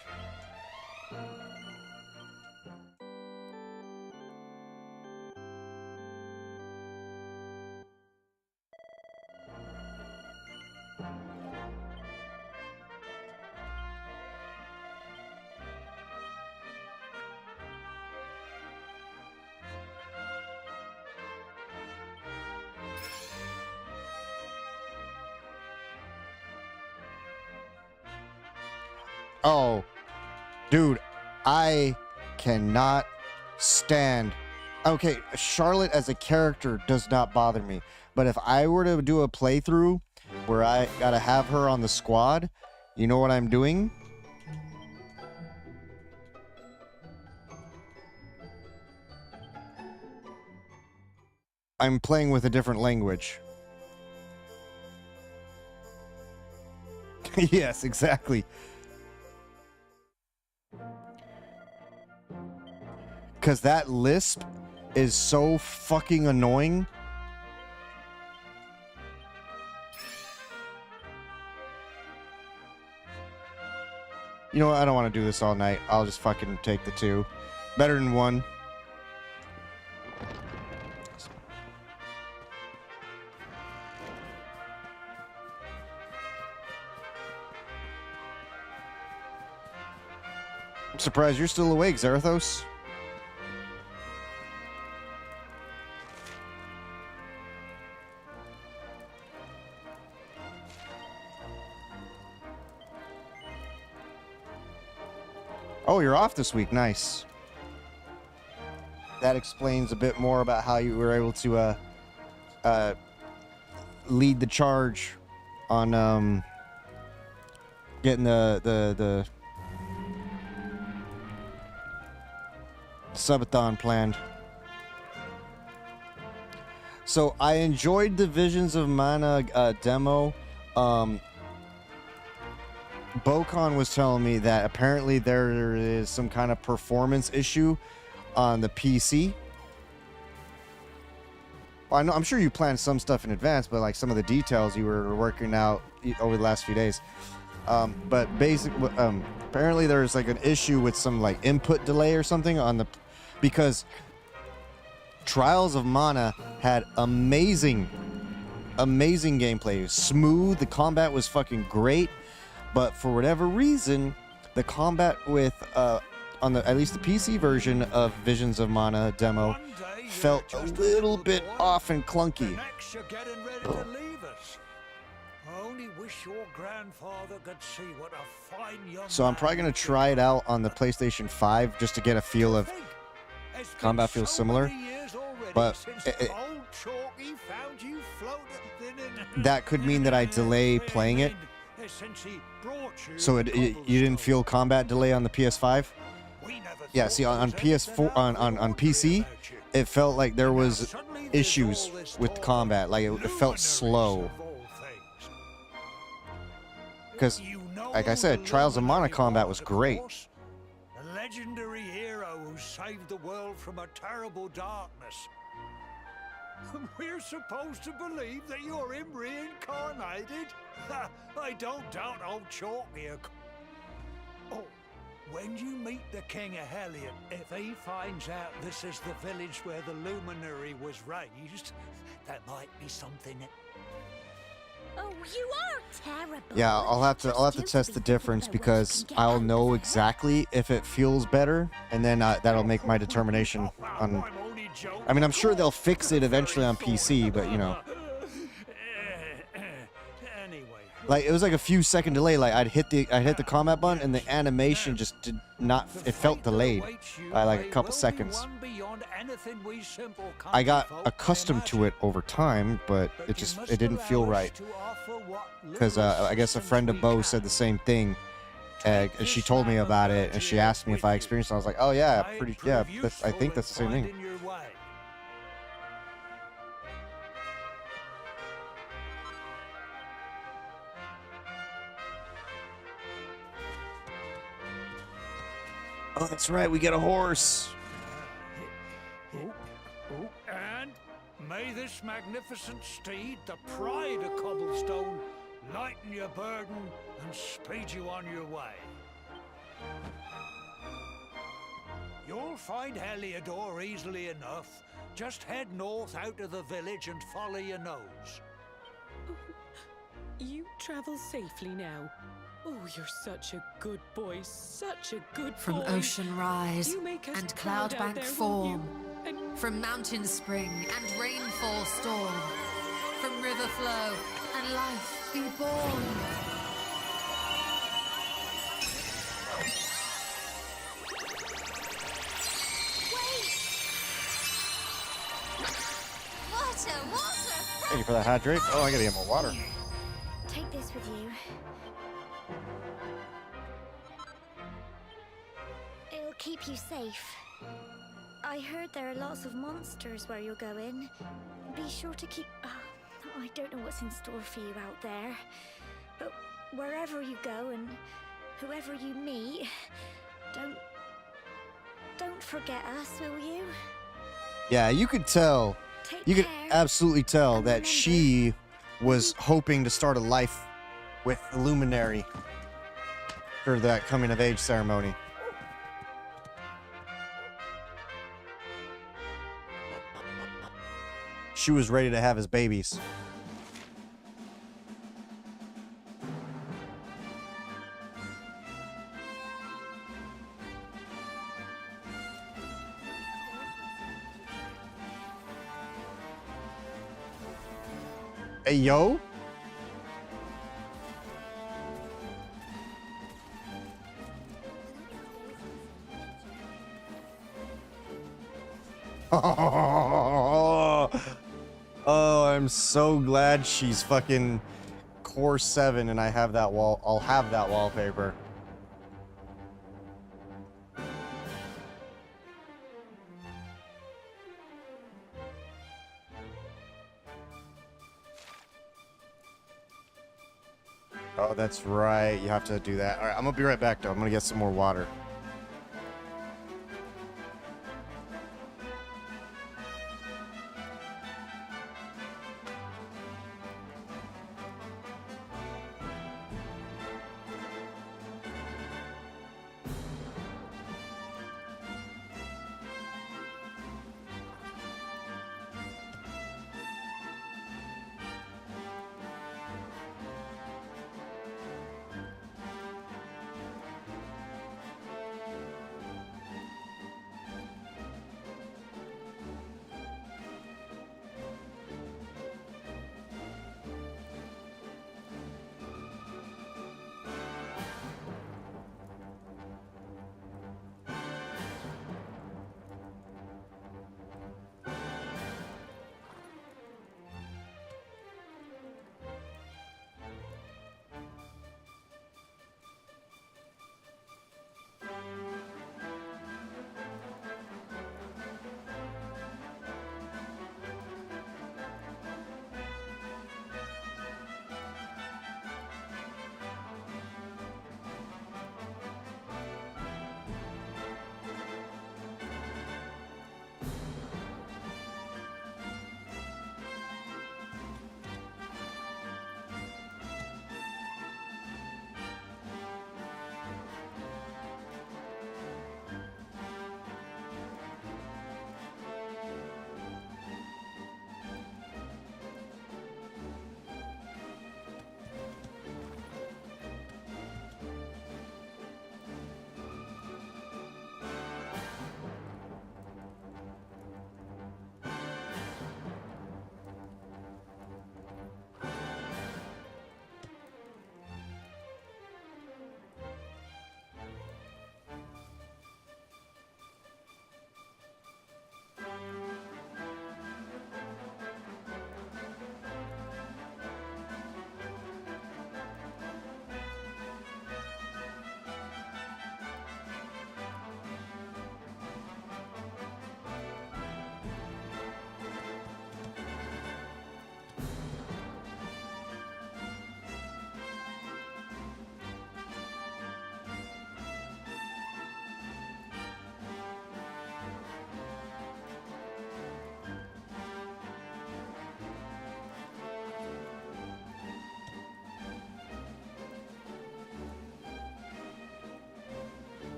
Oh, dude, I cannot stand. Okay, Charlotte as a character does not bother me, but if I were to do a playthrough where I gotta have her on the squad, you know what I'm doing? I'm playing with a different language. Yes, exactly. Because that lisp is so fucking annoying. You know what? I don't want to do this all night. I'll just fucking take the 2. Better than 1. I'm surprised you're still awake, Zarathos. Oh, you're off this week. Nice. That explains a bit more about how you were able to lead the charge on getting the subathon planned. So I enjoyed the Visions of Mana demo. Bocon was telling me that apparently there is some kind of performance issue on the PC. Well, I'm sure you planned some stuff in advance, but like some of the details you were working out over the last few days. But apparently there's like an issue with some like input delay or something on the, because Trials of Mana had amazing gameplay. Smooth, the combat was fucking great. But for whatever reason, the combat with, on the at least the PC version of Visions of Mana demo, felt a little bit off and clunky. So I'm probably gonna try it out on the PlayStation 5 just to get a feel of combat feels similar. But that could mean that I delay playing it. So you didn't feel combat delay on the PS5? Yeah, see on PS4 on PC, it felt like there was issues with combat, like it felt slow. Because, like I said, Trials of Mana combat was great. The legendary hero who who saved the world from a terrible darkness. And we're supposed to believe that you're him reincarnated? I don't doubt old Chalk here. Oh, when you meet the King of Hellion, if he finds out this is the village where the luminary was raised, that might be something that... Oh, you are terrible. Yeah, I'll have to test the difference because I'll know exactly if it feels better, and then that'll make my determination on. I mean, I'm sure they'll fix it eventually on PC, but you know, like it was like a few second delay. Like I'd hit the combat button, and the animation just did not. It felt delayed by like a couple seconds. I got accustomed to it over time, but it didn't feel right. Because I guess a friend of Bo said the same thing. And she told me about it, and she asked me if I experienced it. I was like, oh yeah, I think that's the same thing. Oh, that's right, we get a horse. And may this magnificent steed, the pride of Cobblestone, lighten your burden and speed you on your way. You'll find Heliodor easily enough. Just head north out of the village and follow your nose. You travel safely now. Oh, you're such a good boy, such a good From boy. ocean rise You make us and proud out cloudbank there, won't form, you? from mountain spring and rainfall storm, from river flow and life be born. Water! Thank you for that hydrate. Oh, I gotta get more water. Take this with you. It'll keep you safe. I heard there are lots of monsters where you're going. Be sure to keep... Oh, I don't know what's in store for you out there. But wherever you go and whoever you meet, don't forget us, will you? Yeah, you could tell. You could absolutely tell that she was hoping to start a life with the Luminary for that coming of age ceremony. She was ready to have his babies. Hey, yo. Oh, I'm so glad she's fucking Core 7 and I have that wall. I'll have that wallpaper. Oh, that's right. You have to do that. All right, I'm gonna be right back, though. I'm gonna get some more water.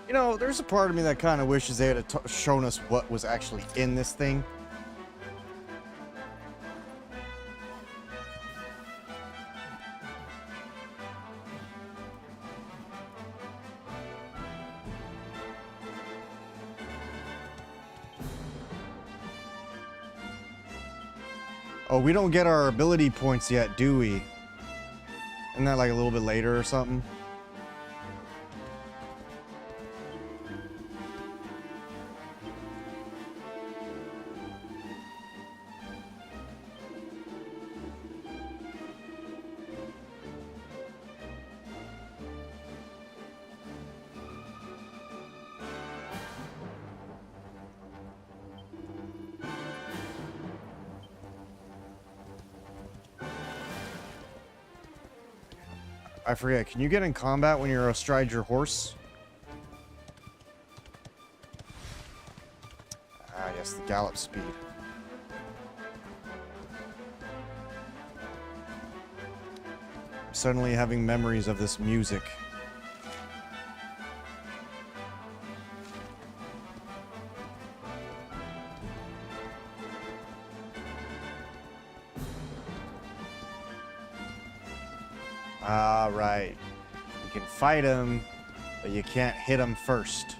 You know, there's a part of me that kind of wishes they had shown us what was actually in this thing. Oh, we don't get our ability points yet, do we? Isn't that like a little bit later or something? I forget, can you get in combat when you're astride your horse? Ah, yes, the gallop speed. I'm suddenly having memories of this music. Ah, right. You can fight him, but you can't hit him first.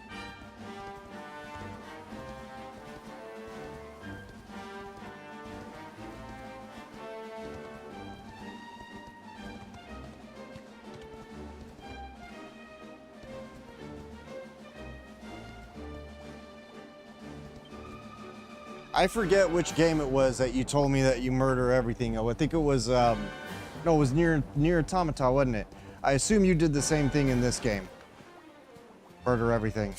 I forget which game it was that you told me that you murder everything. Oh, I think it was, no, it was near Automata, wasn't it? I assume you did the same thing in this game. Murder everything.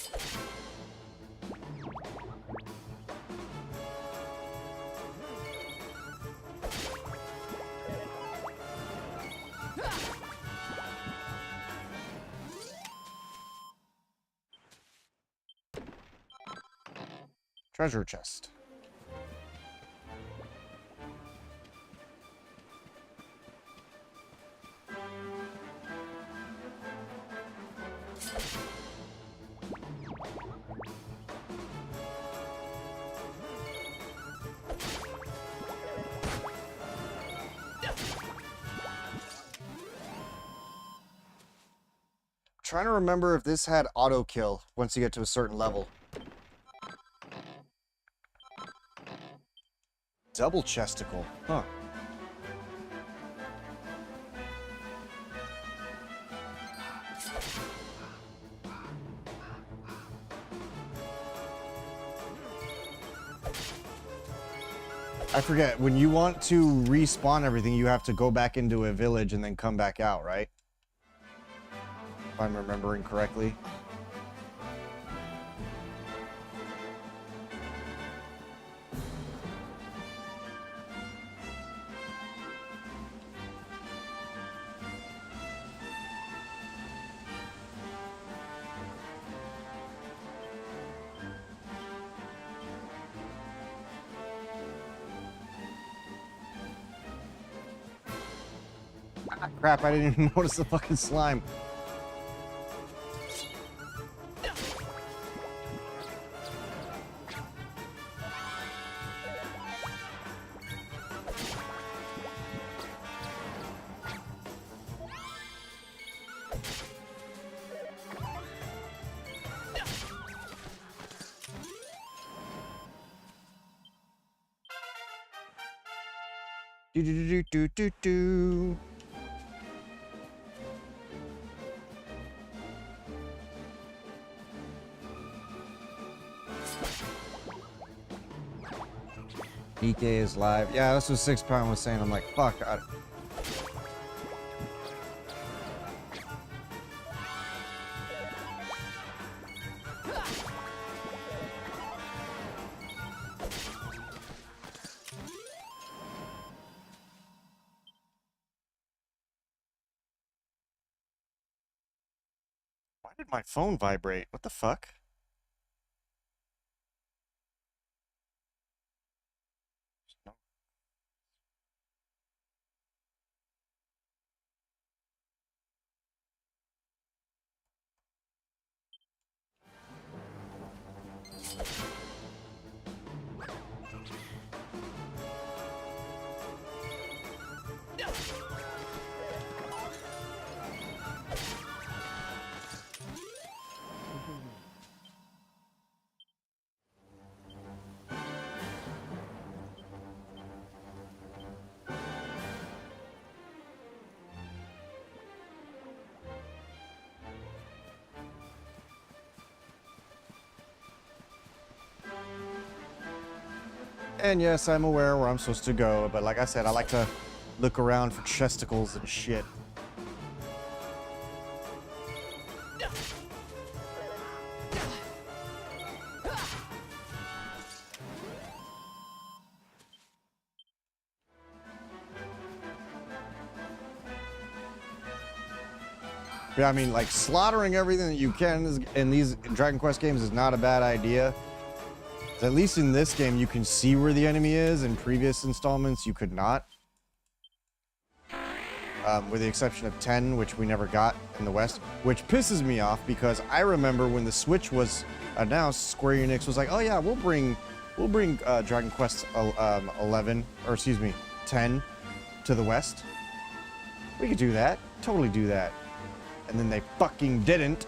Treasure chest. Trying to remember if this had auto kill once you get to a certain level. Double chesticle, huh? I forget, when you want to respawn everything, you have to go back into a village and then come back out, right? If I'm remembering correctly. Ah, crap, I didn't even notice the fucking slime. Do do do do do do. DK is live. Yeah, that's what 6 Pound was saying. I'm like, fuck. Why did my phone vibrate? What the fuck? And yes, I'm aware where I'm supposed to go, but like I said, I like to look around for chesticles and shit. Yeah, I mean, like, slaughtering everything that you can in these Dragon Quest games is not a bad idea. At least in this game, you can see where the enemy is. In previous installments, you could not. With the exception of 10, which we never got in the West, which pisses me off because I remember when the Switch was announced, Square Enix was like, "Oh yeah, we'll bring Dragon Quest 11, or excuse me, 10 to the West. We could do that, totally do that." And then they fucking didn't.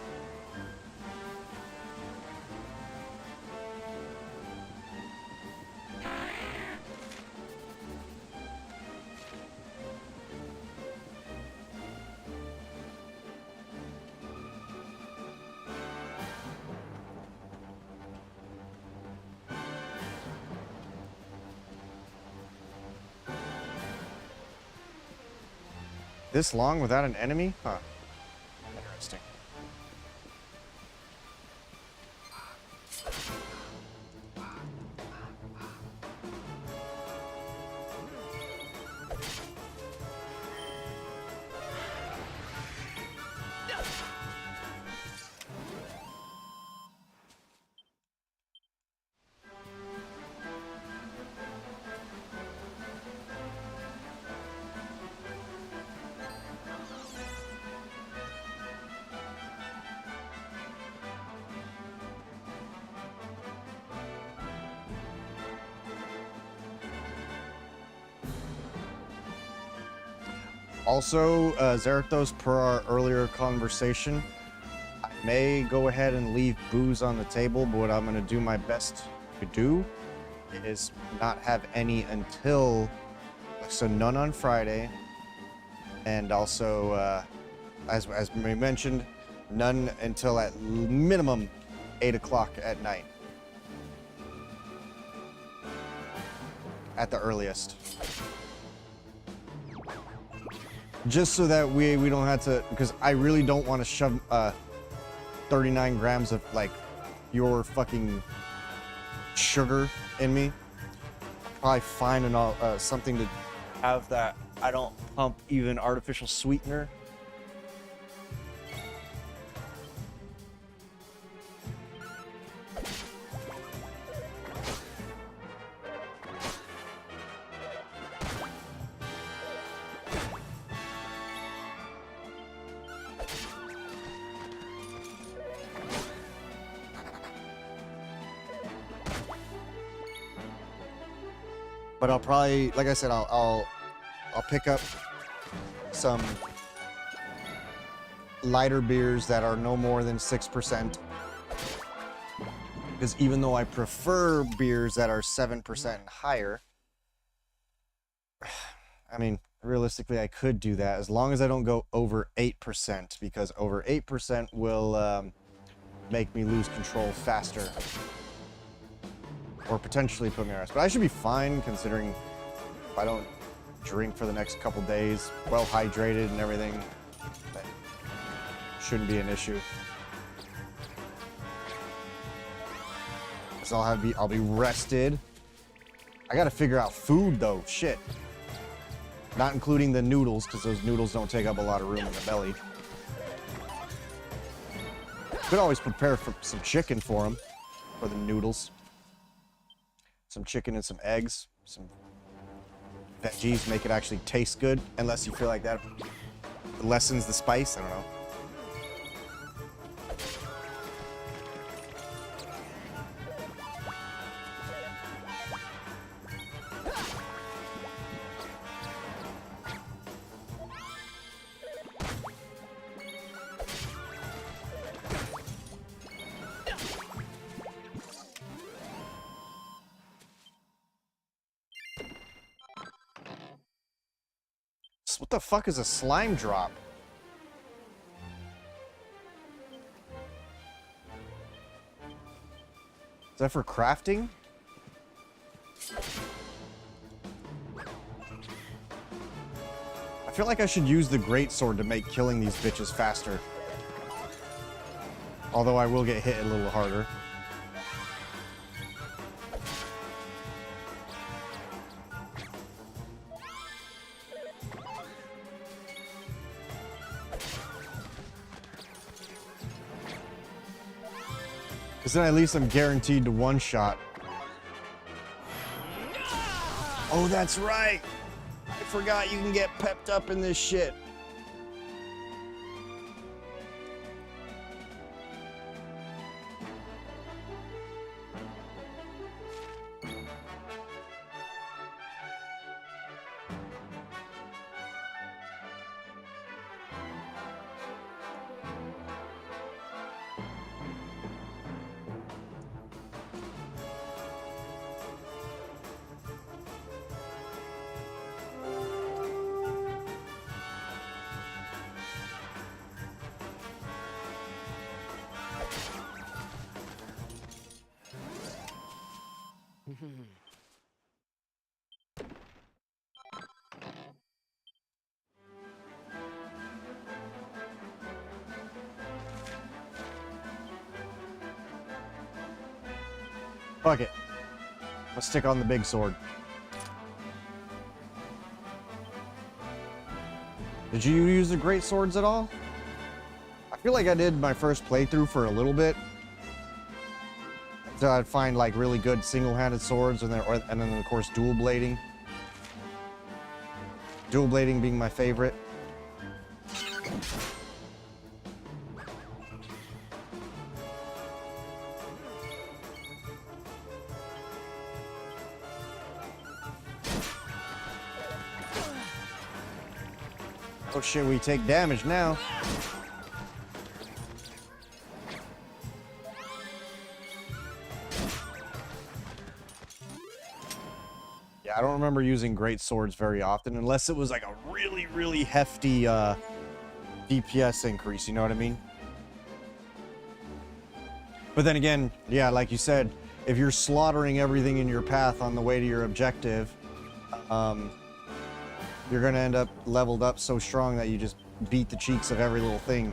This long without an enemy? Huh. Interesting. Also, Zarathos, per our earlier conversation, I may go ahead and leave booze on the table, but what I'm going to do my best to do is not have any until, so none on Friday, and also, as we mentioned, none until at minimum 8 o'clock at night. At the earliest. Just so that we don't have to, because I really don't want to shove 39 grams of like pure fucking sugar in me. Probably find something to have that I don't pump even artificial sweetener. But I'll probably, like I said, I'll pick up some lighter beers that are no more than 6%. Because even though I prefer beers that are 7% and higher, I mean, realistically, I could do that as long as I don't go over 8%, because over 8% will make me lose control faster. Or potentially put me on rest. But I should be fine considering if I don't drink for the next couple days, well hydrated and everything, that shouldn't be an issue. So I'll be rested. I gotta figure out food though, shit. Not including the noodles, because those noodles don't take up a lot of room in the belly. Could always prepare for some chicken for them, for the noodles. Some chicken and some eggs, some veggies, make it actually taste good, unless you feel like that lessens the spice, I don't know. What the fuck is a slime drop? Is that for crafting? I feel like I should use the greatsword to make killing these bitches faster. Although I will get hit a little harder. Because then at least I'm guaranteed to one-shot. Oh, that's right! I forgot you can get pepped up in this shit. Fuck it. Let's stick on the big sword. Did you use the great swords at all? I feel like I did my first playthrough for a little bit. So I'd find like really good single-handed swords, and then of course dual blading. Dual blading being my favorite. Oh shit, we take damage now. Yeah, I don't remember using great swords very often, unless it was like a really, really hefty DPS increase, you know what I mean? But then again, yeah, like you said, if you're slaughtering everything in your path on the way to your objective, you're gonna end up leveled up so strong that you just beat the cheeks of every little thing.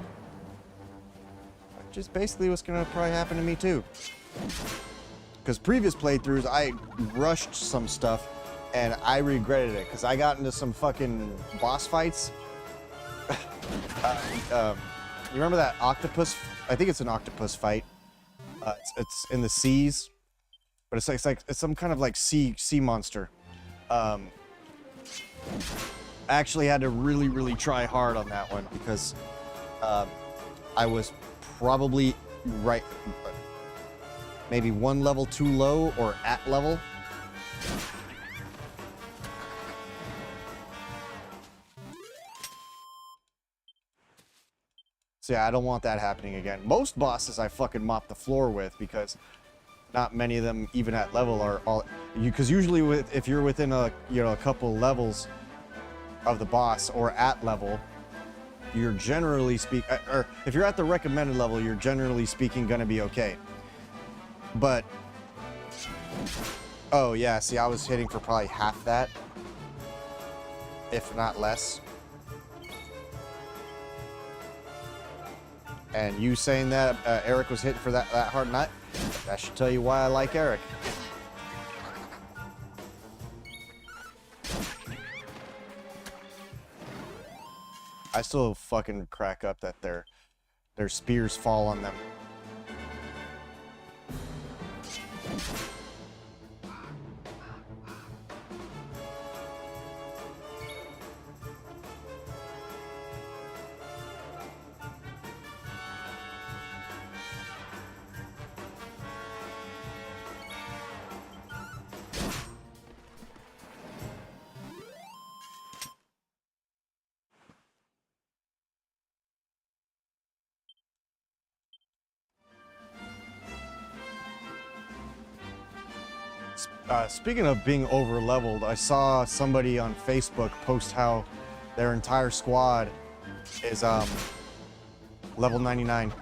Which is basically what's gonna probably happen to me too. Because previous playthroughs, I rushed some stuff and I regretted it, because I got into some fucking boss fights. You remember that octopus? I think it's an octopus fight. It's in the seas, but it's some kind of like sea monster. I actually had to really try hard on that one, because I was probably maybe one level too low or at level. So yeah, I don't want that happening again. Most bosses I fucking mop the floor with, because not many of them even at level are all because usually if you're within a a couple levels of the boss or at level, you're generally or if you're at the recommended level, you're generally speaking gonna be okay. But oh yeah, see, I was hitting for probably half that, if not less. And you saying that Eric was hitting for that hard, that should tell you why I like Eric. I still fucking crack up that their spears fall on them. Speaking of being over leveled, I saw somebody on Facebook post how their entire squad is level 99.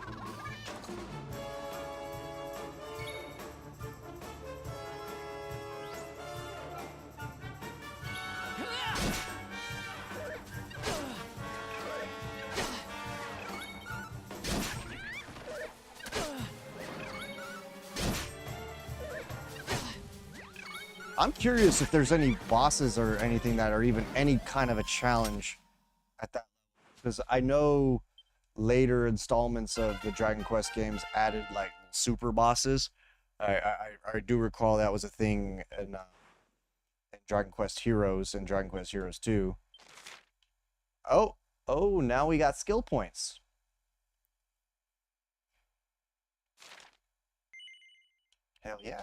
I'm curious if there's any bosses or anything that are even any kind of a challenge at that, because I know later installments of the Dragon Quest games added like super bosses. I do recall that was a thing in Dragon Quest Heroes and Dragon Quest Heroes 2. Oh, now we got skill points. Hell yeah.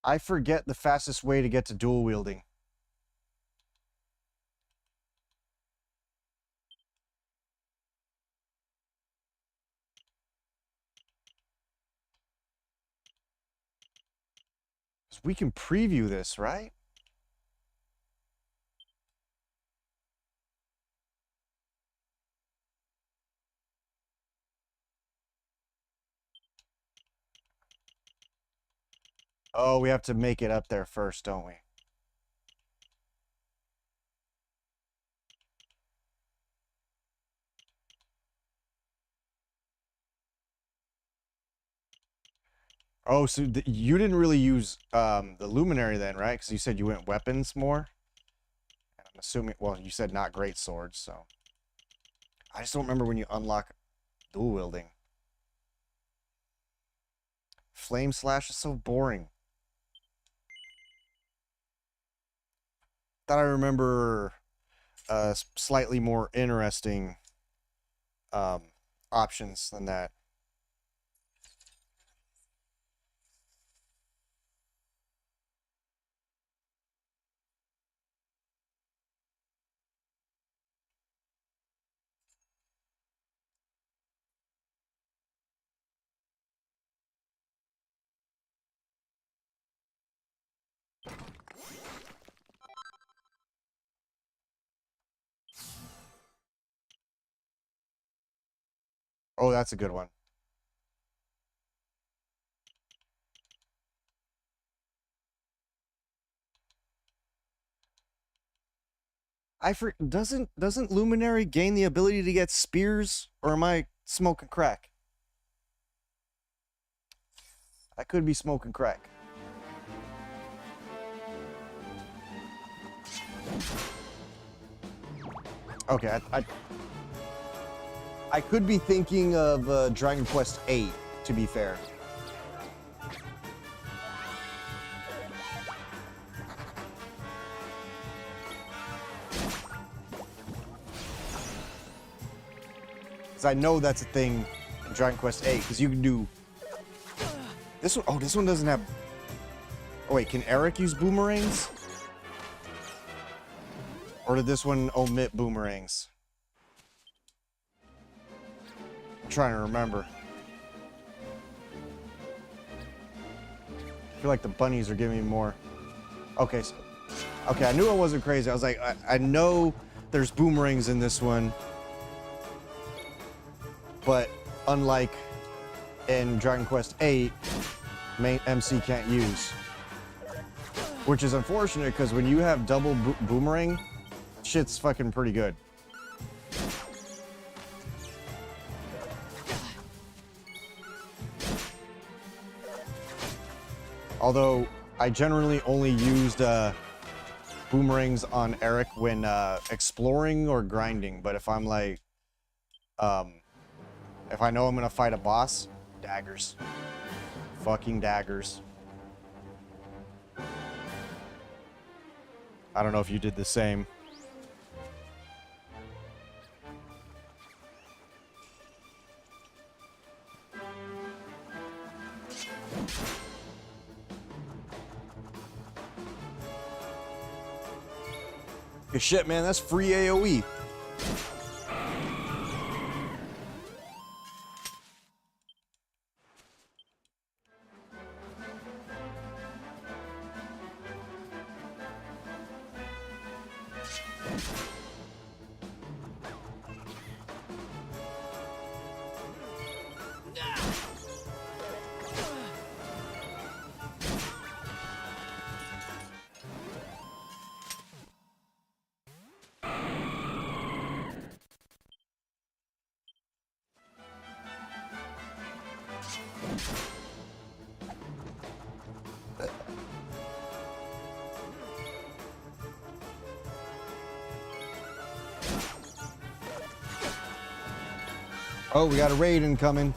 I forget the fastest way to get to dual wielding. We can preview this, right? Oh, we have to make it up there first, don't we? Oh, so you didn't really use the luminary then, right? Because you said you went weapons more. And I'm assuming, well, you said not great swords, so. I just don't remember when you unlock dual wielding. Flame slash is so boring. Thought I remember slightly more interesting options than that. Oh, that's a good one. Doesn't luminary gain the ability to get spears, or am I smoking crack? I could be smoking crack. Okay, I could be thinking of Dragon Quest VIII, to be fair. Because I know that's a thing in Dragon Quest VIII, because you can do... This one, oh, this one doesn't have... Oh wait, can Eric use boomerangs? Or did this one omit boomerangs? I'm trying to remember. I feel like the bunnies are giving me more. Okay, so, okay, I knew I wasn't crazy. I was like, I know there's boomerangs in this one, but unlike in Dragon Quest VIII, main MC can't use. Which is unfortunate, because when you have double boomerang, shit's fucking pretty good. Although, I generally only used boomerangs on Eric when exploring or grinding, but if I'm like, if I know I'm gonna fight a boss, daggers. Fucking daggers. I don't know if you did the same. Good shit, man. That's free AoE. Oh, we got a raid incoming.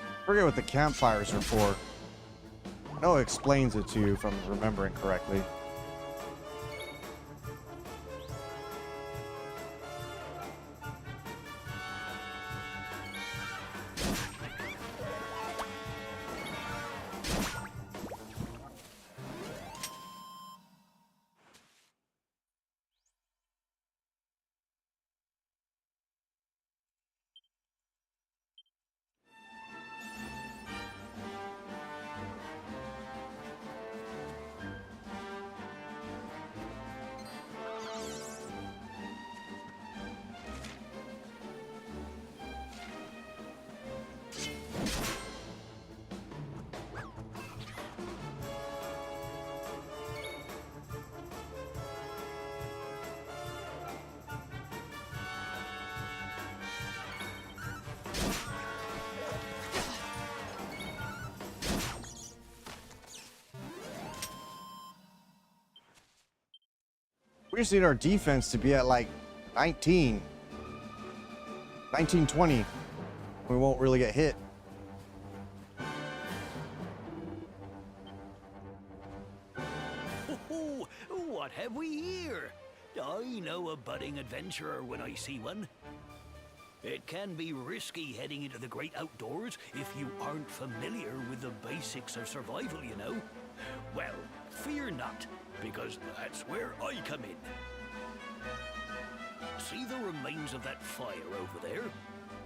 I forget what the campfires are for. I know it explains it to you if I'm remembering correctly. We just need our defense to be at like 19, 20. We won't really get hit. Oh, what have we here? I know a budding adventurer when I see one. It can be risky heading into the great outdoors if you aren't familiar with the basics of survival, you know. Well, fear not, because that's where I come in. See the remains of that fire over there?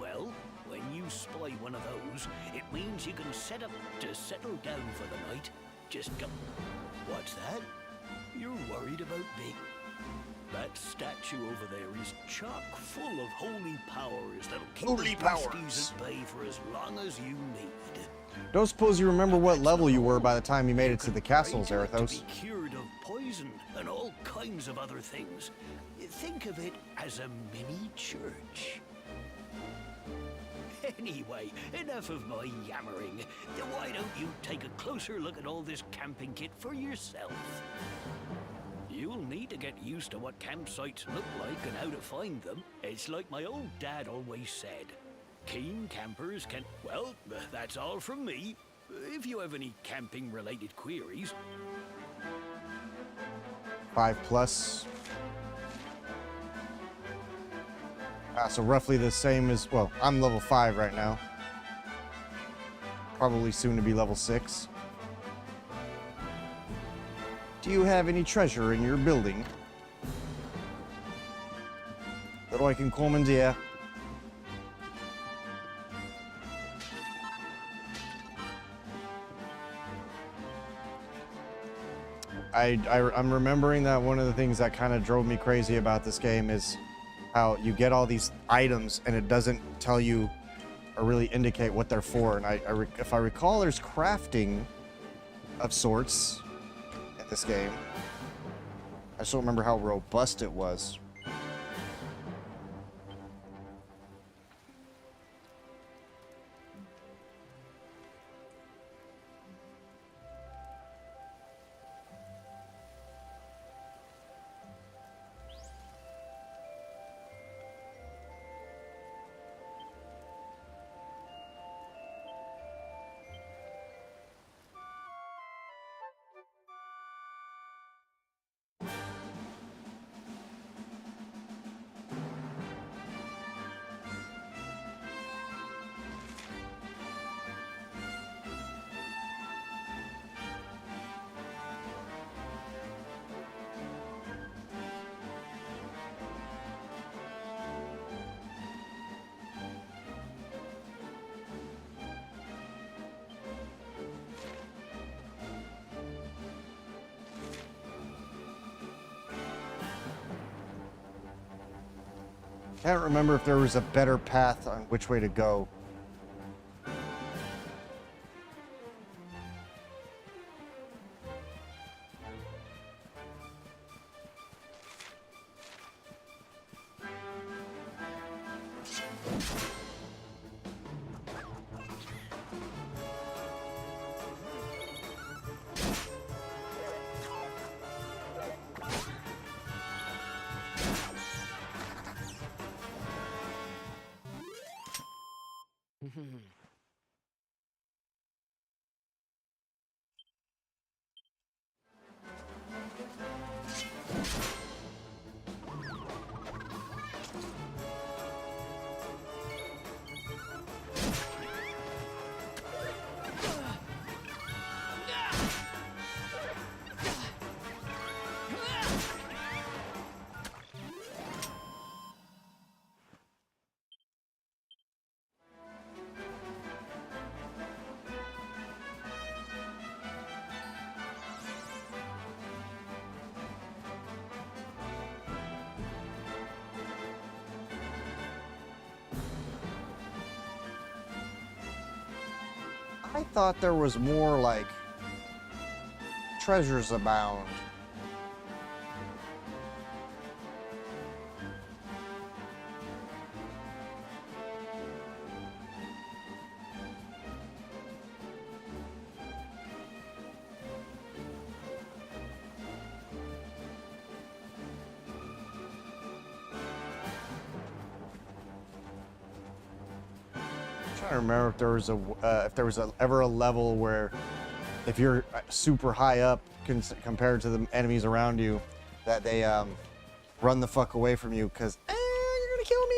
Well, when you spy one of those, it means you can set up to settle down for the night. Just go. What's that? You're worried about me? That statue over there is chock full of holy powers that'll keep the beasties at bay for as long as you need. Don't suppose you remember what level you were by the time you made it to the castles, To Arathos? be cured of poison and all kinds of other things. Think of it as a mini church. Anyway, enough of my yammering. Why don't you take a closer look at all this camping kit for yourself? You'll need to get used to what campsites look like and how to find them. It's like my old dad always said. Keen campers can... Well, that's all from me. If you have any camping-related queries... 5+. So roughly the same as... Well, I'm level 5 right now. Probably soon to be level 6. Do you have any treasure in your building that I can commandeer? I'm remembering that one of the things that kind of drove me crazy about this game is how you get all these items and it doesn't tell you or really indicate what they're for. And if I recall, there's crafting of sorts in this game. I just don't remember how robust it was. Can't remember if there was a better path on which way to go. I thought there was more like treasures abound. I'm trying to remember if there was ever a level where if you're super high up compared to the enemies around you, that they run the fuck away from you because you're gonna kill me.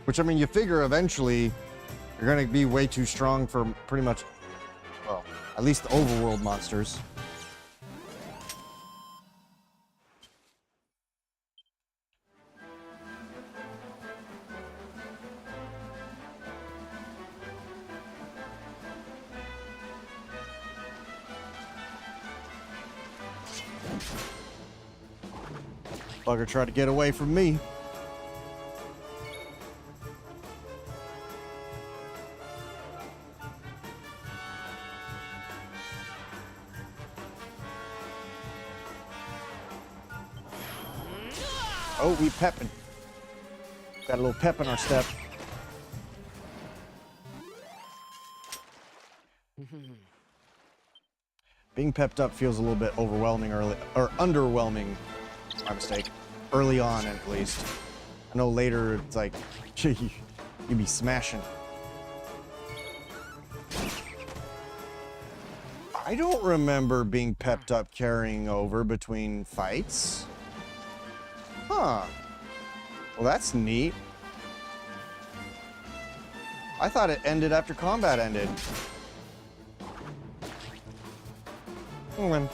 Which, I mean, you figure eventually you're going to be way too strong for pretty much, well, at least the overworld monsters. Bugger tried to get away from me. Oh, we pepping. Got a little pep in our step. Being pepped up feels a little bit overwhelming early, or underwhelming, my mistake, early on at least. I know later it's like, gee, you be smashing. I don't remember being pepped up carrying over between fights. Huh. Well, that's neat. I thought it ended after combat ended. When?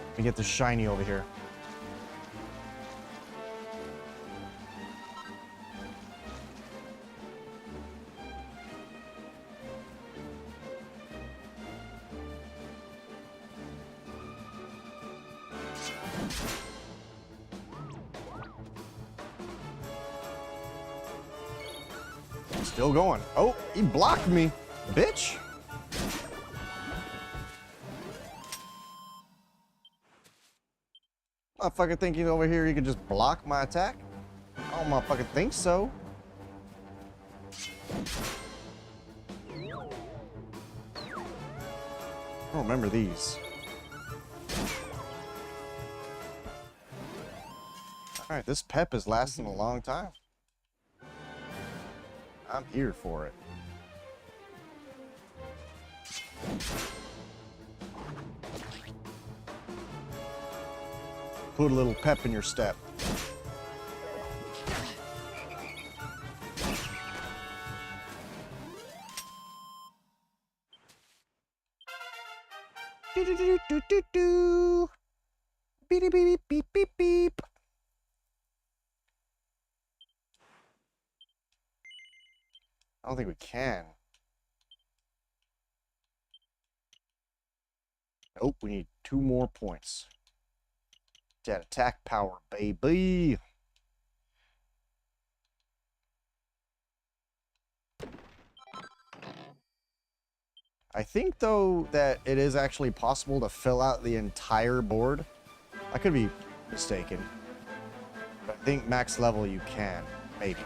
Let me get the shiny over here. Still going. Oh, he blocked me, bitch. Motherfucker thinking over here he could just block my attack? I don't motherfucking think so. I don't remember these. Alright, this pep is lasting a long time. I'm here for it. Put a little pep in your step. Do do do do do do. Beep beep beep beep beep beep. I don't think we can. Nope, we need 2 more points. That attack power, baby. I think, though, that it is actually possible to fill out the entire board. I could be mistaken. But I think max level you can. Maybe.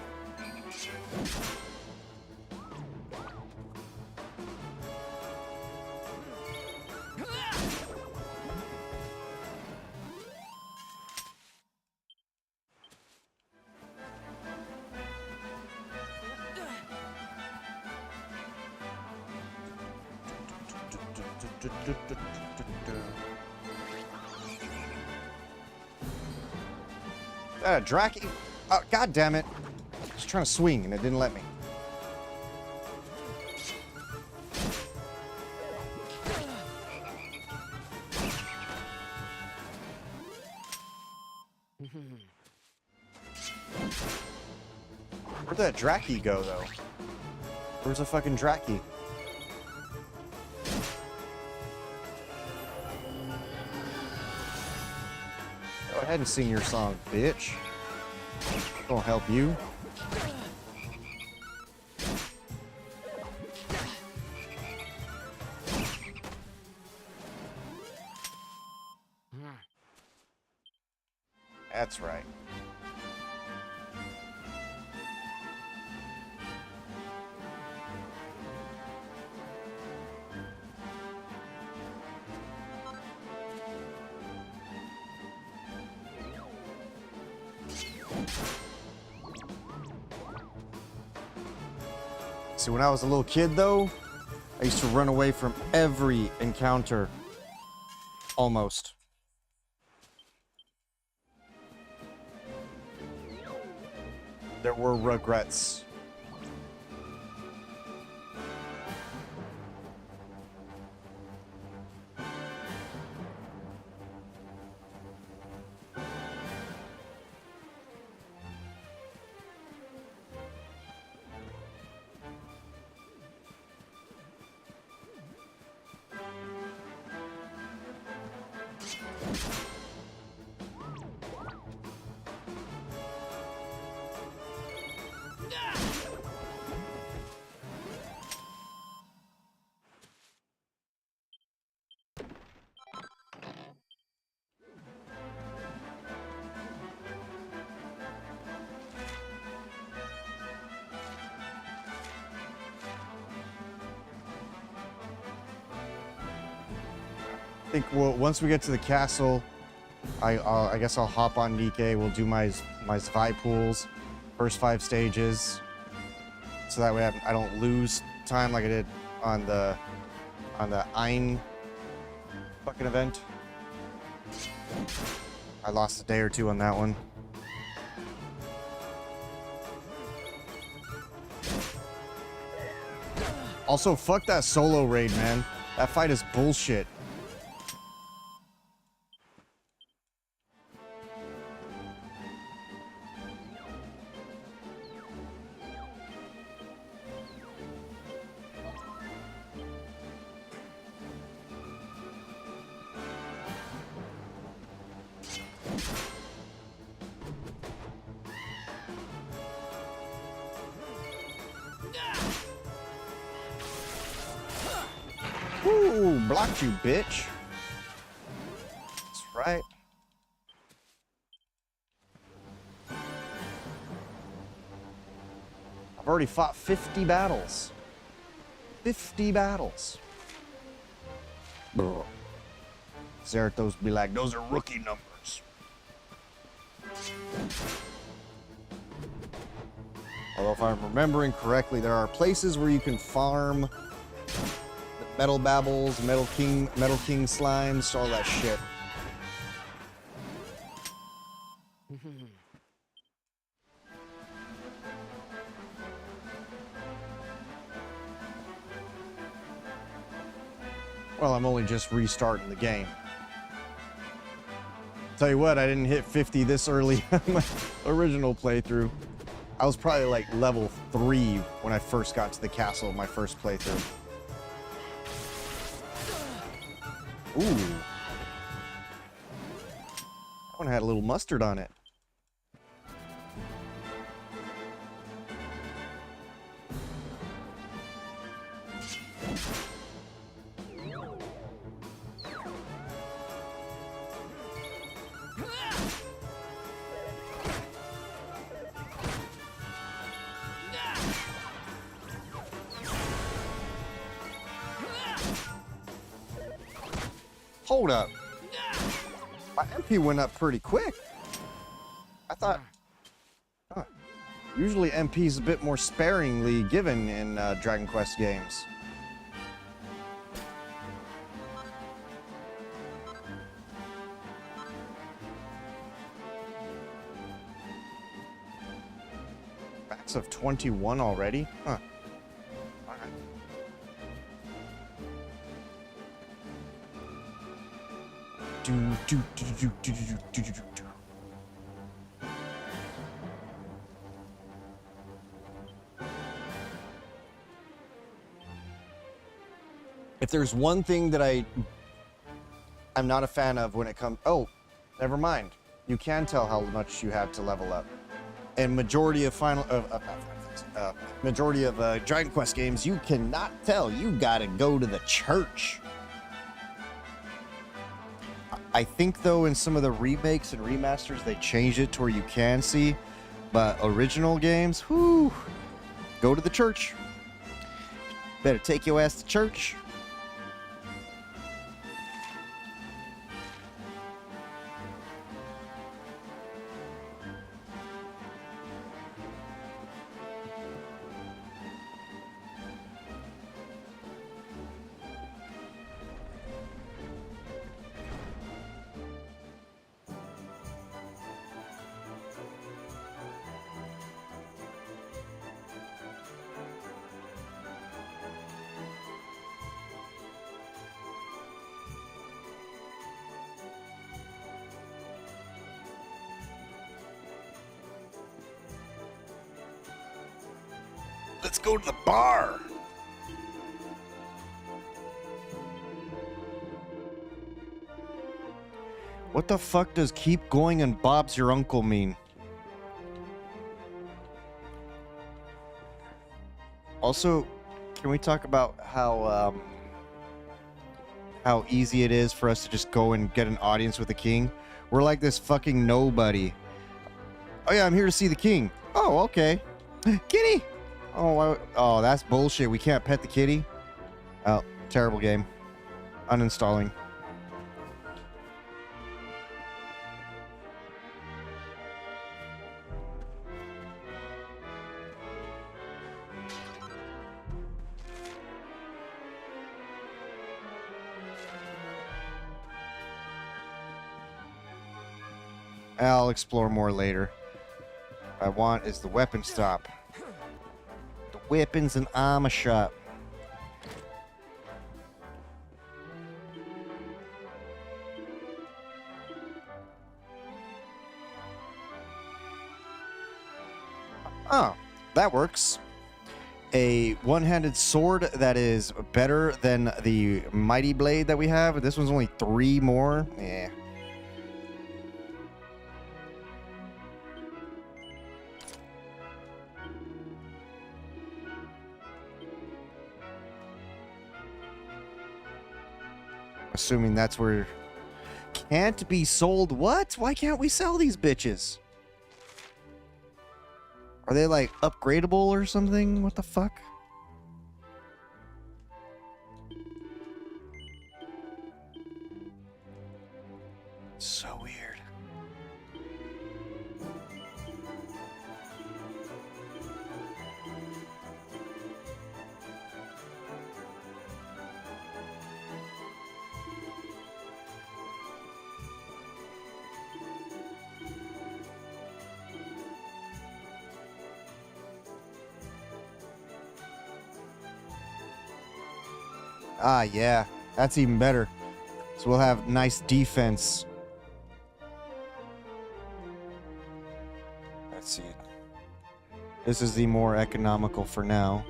That a Draki? Oh, God damn it. I was trying to swing and it didn't let me. Where'd that Draki go, though? Where's the fucking Draki? Go ahead and sing your song, bitch. Gonna help you. That's right. See, when I was a little kid, though, I used to run away from every encounter. Almost. There were regrets. I think once we get to the castle, I guess I'll hop on Nikke. We'll do my Zwei pools, first 5 stages, so that way I don't lose time like I did on the Ein fucking event. I lost a day or 2 on that one. Also, fuck that solo raid, man. That fight is bullshit. Ooh, blocked you, bitch. That's right. I've already fought 50 battles. 50 battles. Bro. Zerathos be like, those are rookie numbers. Although if I'm remembering correctly, there are places where you can farm Metal Babbles, Metal King slimes, all that shit. Well, I'm only just restarting the game. Tell you what, I didn't hit 50 this early on my original playthrough. I was probably like level 3 when I first got to the castle, my first playthrough. Ooh. That one one had a little mustard on it. Hold up. My MP went up pretty quick. I thought... Huh. Usually MP is a bit more sparingly given in Dragon Quest games. Max of 21 already? Huh. If there's one thing that I'm not a fan of when it comes... Oh, never mind. You can tell how much you have to level up. And majority of Dragon Quest games, you cannot tell. You gotta go to the church. I think, though, in some of the remakes and remasters, they changed it to where you can see. But original games, whoo, go to the church. Better take your ass to church. Let's go to the bar. What the fuck does keep going and Bob's your uncle mean? Also, can we talk about how easy it is for us to just go and get an audience with the king? We're like this fucking nobody. Oh yeah, I'm here to see the king. Oh, okay. Kitty! Oh, that's bullshit. We can't pet the kitty? Oh, terrible game. Uninstalling. I'll explore more later. What I want is the weapon stop. The weapons and armor shop. Oh, that works. A one-handed sword that is better than the mighty blade that we have. This one's only 3 more. Yeah. Assuming that's where... Can't be sold. What? Why can't we sell these bitches? Are they like upgradable or something? What the fuck? So weird. Ah, yeah. That's even better. So we'll have nice defense. Let's see. This is the more economical for now.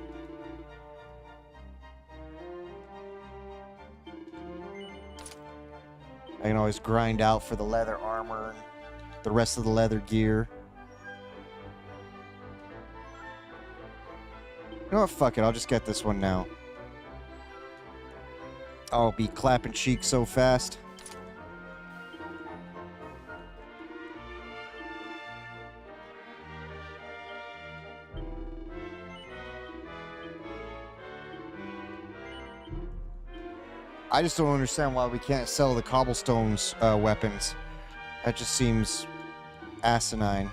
I can always grind out for the leather armor. the rest of the leather gear. You know what? Fuck it. I'll just get this one now. I'll be clapping cheeks so fast. I just don't understand why we can't sell the cobblestones weapons. That just seems asinine.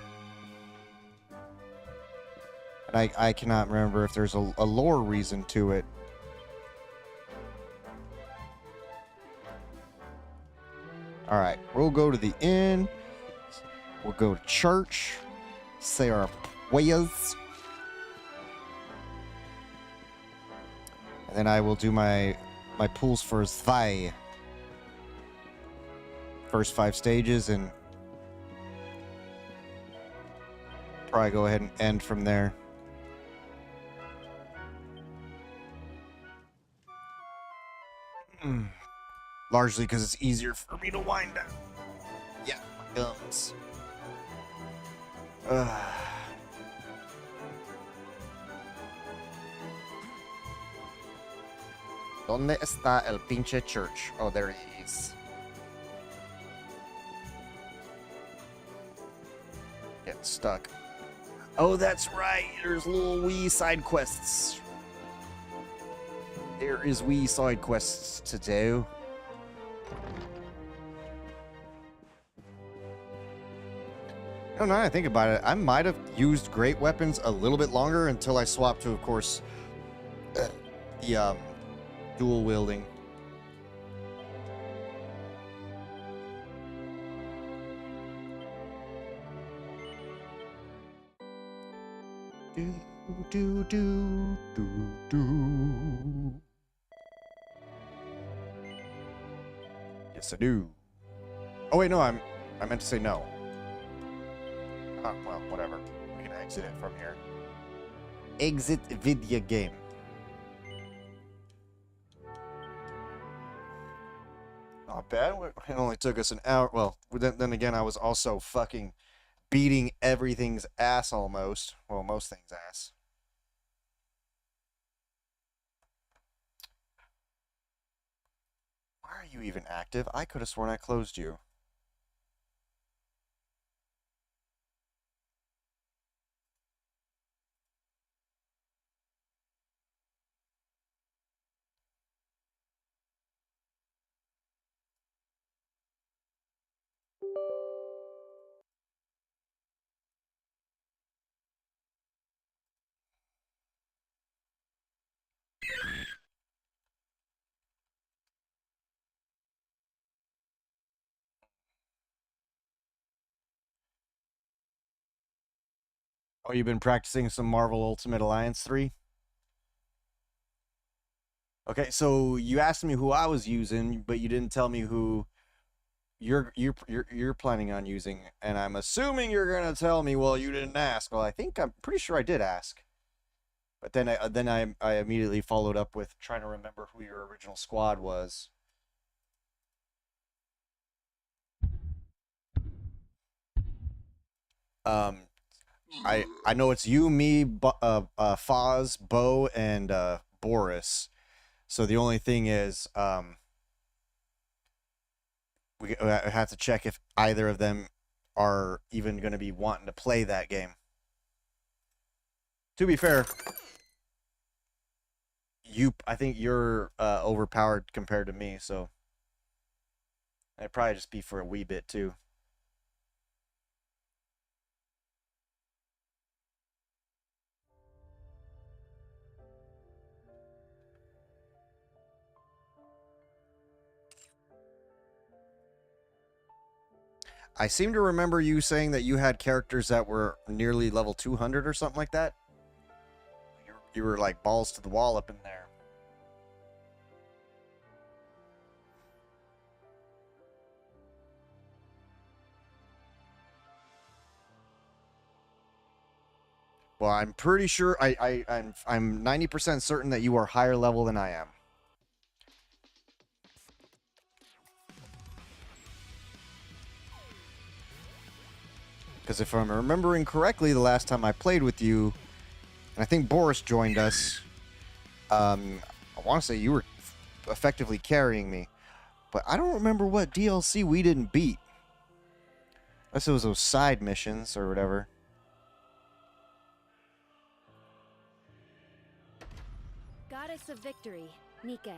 And I cannot remember if there's a lore reason to it. Alright, we'll go to the inn. We'll go to church. Say our prayers. And then I will do my pools for Zwei. First 5 stages, and probably go ahead and end from there. Largely because it's easier for me to wind down. Yeah, my gums. ¿Dónde está el pinche church? Oh, there he is. Getting stuck. Oh, that's right. There's little wee side quests. There is wee side quests to do. I don't know, I think about it. I might have used great weapons a little bit longer until I swapped to, of course, the dual wielding. Do. Yes, I do. Oh wait, no, I meant to say no. Well, whatever. We can exit it from here. Exit video game. Not bad. It only took us an hour. Well, then again, I was also fucking beating everything's ass almost. Well, most things' ass. Why are you even active? I could have sworn I closed you. Oh, you've been practicing some Marvel Ultimate Alliance 3? Okay, so you asked me who I was using, but you didn't tell me who you're planning on using, and I'm assuming you're gonna tell me, well, you didn't ask. Well, I'm pretty sure I did ask, but then I immediately followed up with trying to remember who your original squad was. I know it's you, me, Foz, Bo, and Boris. So the only thing is, we have to check if either of them are even going to be wanting to play that game. To be fair, I think you're overpowered compared to me, so it'd probably just be for a wee bit too. I seem to remember you saying that you had characters that were nearly level 200 or something like that. You were like balls to the wall up in there. Well, I'm pretty sure I'm 90% certain that you are higher level than I am. Because if I'm remembering correctly, the last time I played with you, and I think Boris joined us, I want to say you were effectively carrying me. But I don't remember what DLC we didn't beat. Unless it was those side missions or whatever. Goddess of Victory, Nike.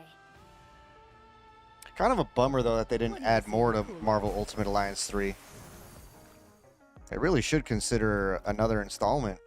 Kind of a bummer, though, that they didn't add more to Marvel Ultimate Alliance 3. They really should consider another installment.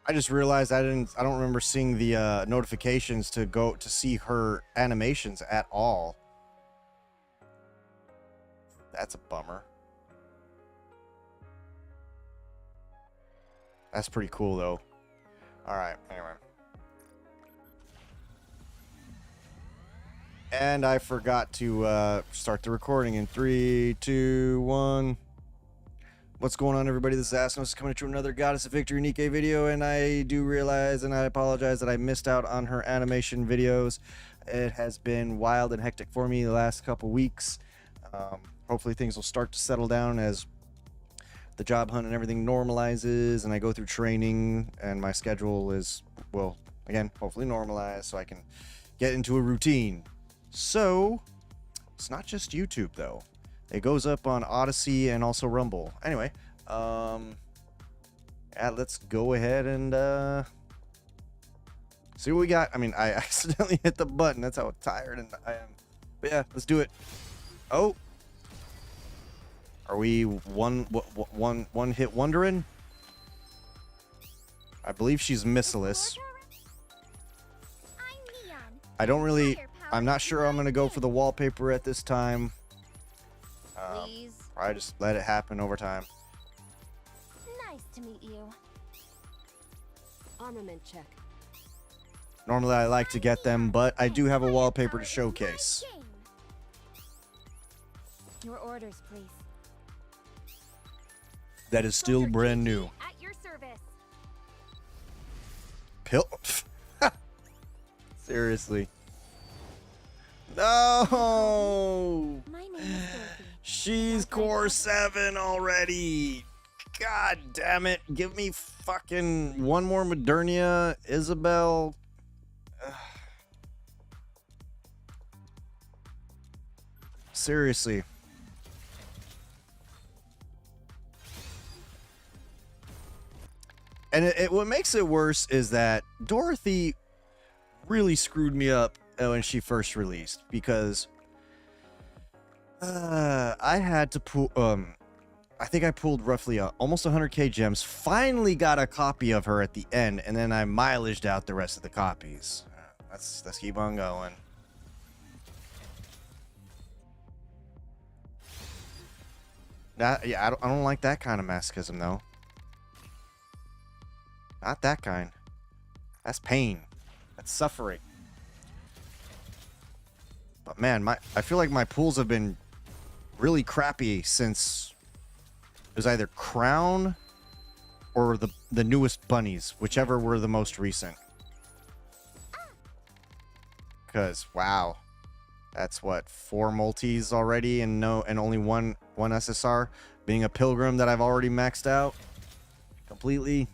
I just realized I don't remember seeing the notifications to go to see her animations at all. That's a bummer. That's pretty cool, though. All right, anyway. And I forgot to start the recording in 3, 2, 1. What's going on, everybody? This is Astinosis coming at you with another Goddess of Victory Nike video, and I do realize and I apologize that I missed out on her animation videos. It has been wild and hectic for me the last couple weeks. Hopefully things will start to settle down as the job hunt and everything normalizes and I go through training and my schedule is, well, again, hopefully normalized so I can get into a routine. So, it's not just YouTube, though. It goes up on Odyssey and also Rumble. Anyway, yeah, let's go ahead and see what we got. I mean, I accidentally hit the button. That's how tired and I am. But yeah, let's do it. Oh, are we one hit wondering? I believe she's missileless. I don't really. I'm not sure I'm gonna go for the wallpaper at this time. I just let it happen over time. Nice to meet you. Armament check. Normally I like to get them, but I do have a wallpaper to showcase. Your orders, please. That is still brand new. At your service. Pill. Seriously. No. My name is Dorothy. She's core 7 already. God damn it. Give me fucking one more Modernia, Isabel. Seriously. And what makes it worse is that Dorothy really screwed me up when she first released, because I had to pull, I think I pulled roughly almost 100k gems, finally got a copy of her at the end, and then I mileaged out the rest of the copies. Let's keep on going. Yeah, I don't like that kind of masochism, though. Not that kind. That's pain. That's suffering. But man, I feel like my pulls have been really crappy since it was either Crown or the newest bunnies, whichever were the most recent. Because wow, that's what, 4 multis already and only one SSR, being a pilgrim that I've already maxed out completely.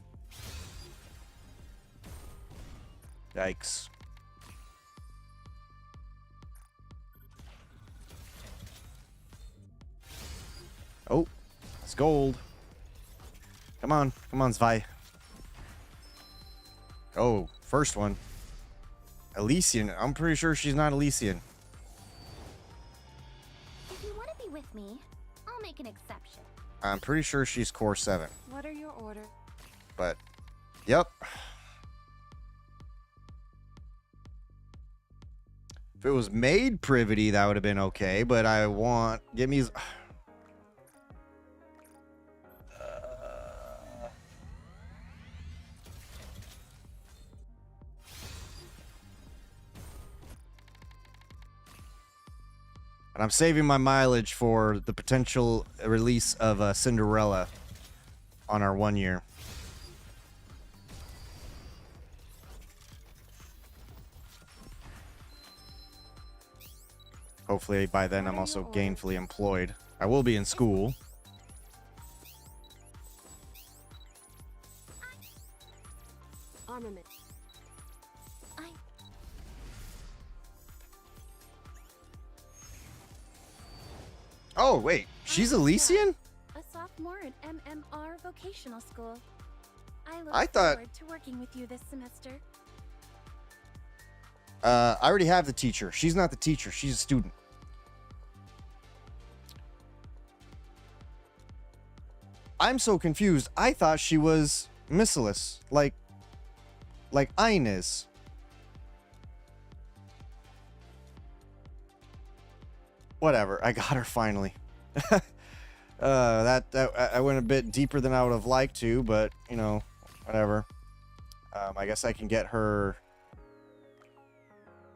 Yikes. Oh, it's gold. Come on, Zvi. Oh, first one. Elysian. I'm pretty sure she's not Elysian. If you want to be with me, I'll make an exception. I'm pretty sure she's core 7. What are your orders? But, yep. If it was maid privity, that would have been okay. But I want... Give me... And I'm saving my mileage for the potential release of Cinderella on our 1 year. Hopefully by then I'm also gainfully employed. I will be in school. Armament. Oh, wait. She's Elysian? A sophomore at MMR Vocational School. I thought... forward to working with you this semester. I already have the teacher. She's not the teacher. She's a student. I'm so confused. I thought she was missiless. Like Ayn is. Whatever. I got her finally. I went a bit deeper than I would have liked to, but, you know, whatever. I guess I can get her...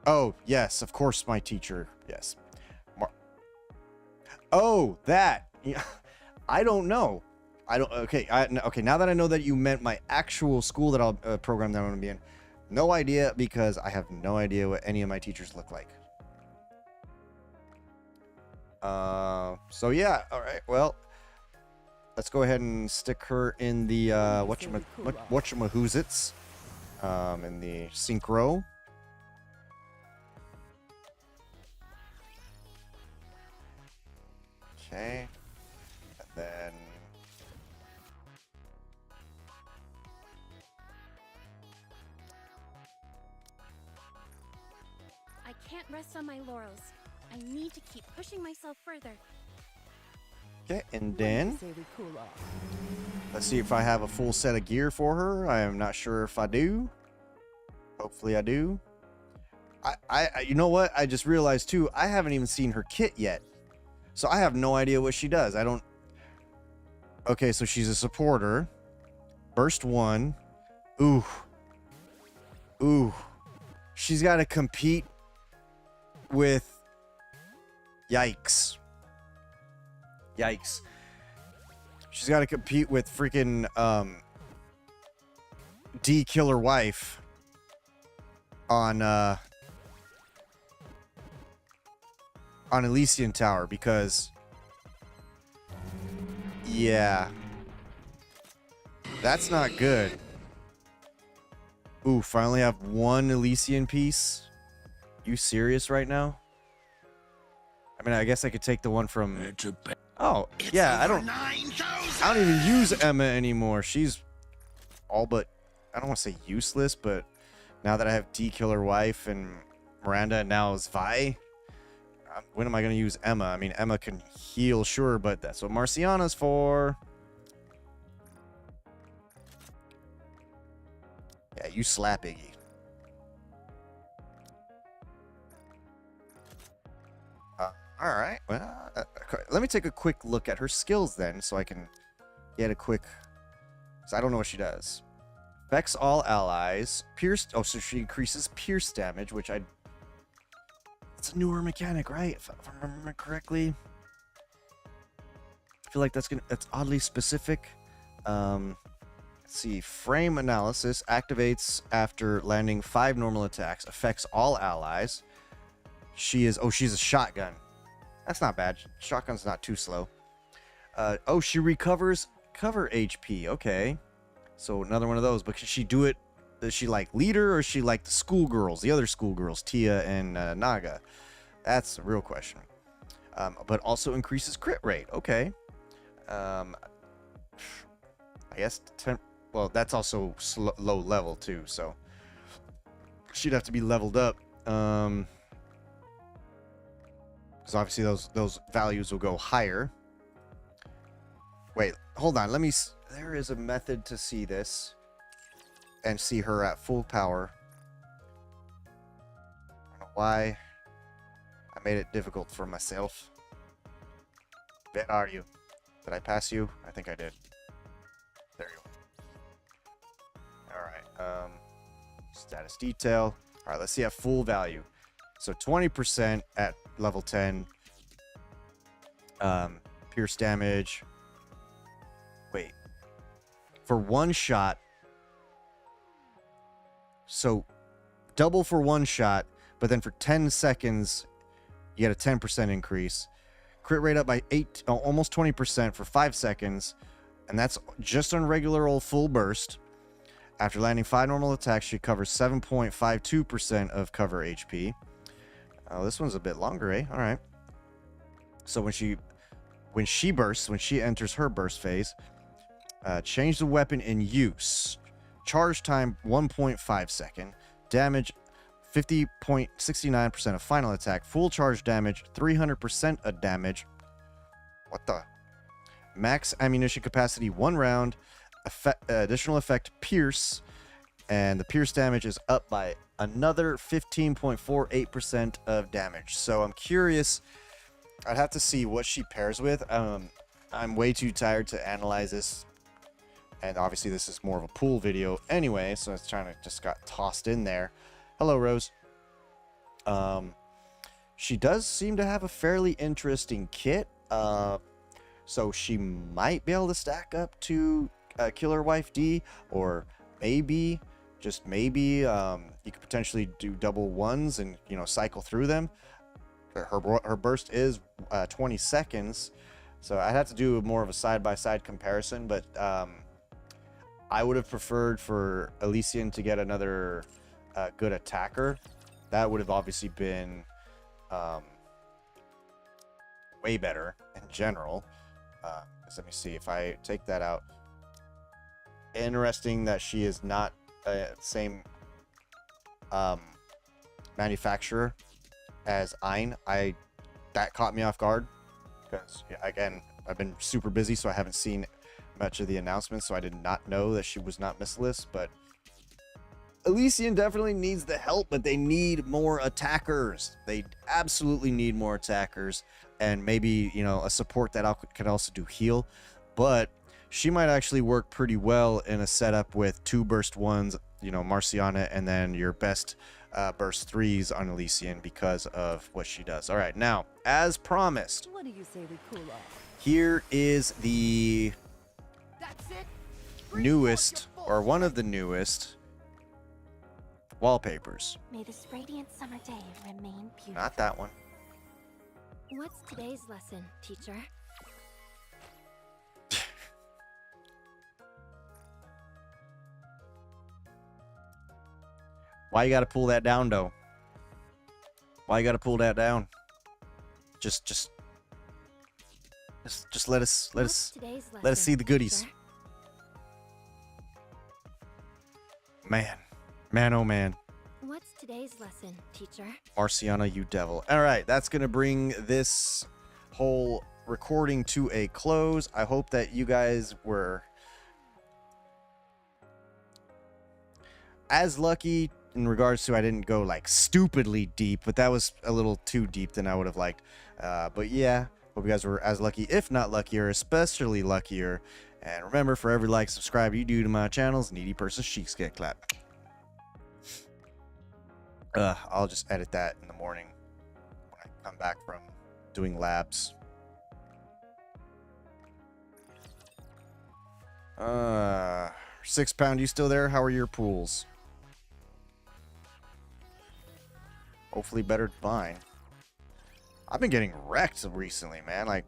Oh, yes, of course, my teacher. Yes. Oh, that. Yeah. I don't know. Okay, okay, now that I know that you meant my actual school that I'll program that I'm going to be in. No idea, because I have no idea what any of my teachers look like. So yeah, all right. Well, let's go ahead and stick her in the whatchamahoozits, in the synchro. Okay, and then I can't rest on my laurels. I need to keep pushing myself further. okay, and then let's see if I have a full set of gear for her. I am not sure if I do. Hopefully I do. I you know what? I just realized too, I haven't even seen her kit yet. So I have no idea what she does. I don't... Okay, so she's a supporter. Burst 1. Ooh. Ooh. She's got to compete with... Yikes. Yikes. She's got to compete with freaking D Killer Wife on Elysian Tower, because yeah, that's not good. Ooh, finally have one Elysian piece. You serious right now? I mean, I guess I could take the one from... Oh, yeah, I don't even use Emma anymore. She's all but... I don't want to say useless, but now that I have D Killer Wife and Miranda and now is Vi, when am I going to use Emma? I mean, Emma can heal, sure, but that's what Marciana's for. Yeah, you slap Iggy. All right. Well, let me take a quick look at her skills then, so I can get a quick... Because I don't know what she does. Affects all allies. Pierce... Oh, so she increases pierce damage, which I... It's a newer mechanic, right? If I remember correctly. I feel like that's oddly specific. Let's see. Frame analysis activates after landing 5 normal attacks. Affects all allies. She's a shotgun. That's not bad. Shotgun's not too slow. Oh, she recovers cover HP. Okay. So another one of those. But can she do it? Does she like leader, or is she like the schoolgirls, the other schoolgirls, Tia and Naga? That's the real question. But also increases crit rate. Okay. I guess 10. Well, that's also low level too. So she'd have to be leveled up. Because obviously those values will go higher. Wait, hold on. Let me... There is a method to see this. And see her at full power. I don't know why I made it difficult for myself. Where are you? Did I pass you? I think I did. There you go. Alright, status detail. Alright, let's see at full value. So 20% at level 10. Pierce damage. Wait. For one shot. So double for one shot, but then for 10 seconds, you get a 10% increase. Crit rate up by almost 20% for 5 seconds, and that's just on regular old full burst. After landing 5 normal attacks, she covers 7.52% of cover HP. Oh, this one's a bit longer, eh? All right. So when she bursts, when she enters her burst phase, change the weapon in use. Charge time 1.5 second. Damage 50.69% of final attack. Full charge damage 300% of damage. What the? Max ammunition capacity 1 round. Additional effect pierce. And the pierce damage is up by another 15.48% of damage. So I'm curious. I'd have to see what she pairs with. I'm way too tired to analyze this. And obviously this is more of a pool video anyway, so it's trying to just got tossed in there. Hello, Rose. She does seem to have a fairly interesting kit. So she might be able to stack up to Killer Wife D, or maybe, just maybe, you could potentially do double ones and, you know, cycle through them. Her burst is 20 seconds, so I'd have to do more of a side-by-side comparison, but I would have preferred for Elysian to get another good attacker. That would have obviously been way better in general. Let me see if I take that out. Interesting that she is not the same manufacturer as Ein. That caught me off guard because, again, I've been super busy, so I haven't seen much of the announcements, so I did not know that she was not missileless. But Elysian definitely needs the help, but they need more attackers. They absolutely need more attackers, and maybe, you know, a support that could also do heal. But she might actually work pretty well in a setup with 2 burst 1s, you know, Marciana, and then your best burst 3s on Elysian because of what she does. All right, now, as promised, What do you say we cool off? here is the newest, or one of the newest, wallpapers. May this radiant summer day remain beautiful. Not that one. What's today's lesson, teacher? Why you gotta pull that down, though? Why you gotta pull that down? Just let us see the goodies. Teacher? Man, oh man. What's today's lesson, teacher? Marciana, you devil. All right, that's gonna bring this whole recording to a close. I hope that you guys were as lucky in regards to I didn't go like stupidly deep, but that was a little too deep than I would have liked. But yeah, hope you guys were as lucky, if not luckier, especially luckier. And remember, for every like, subscribe you do to my channels, needy person's cheeks get clapped. I'll just edit that in the morning when I come back from doing labs. 6 Pound, you still there? How are your pools? Hopefully better than mine. I've been getting wrecked recently, man. Like,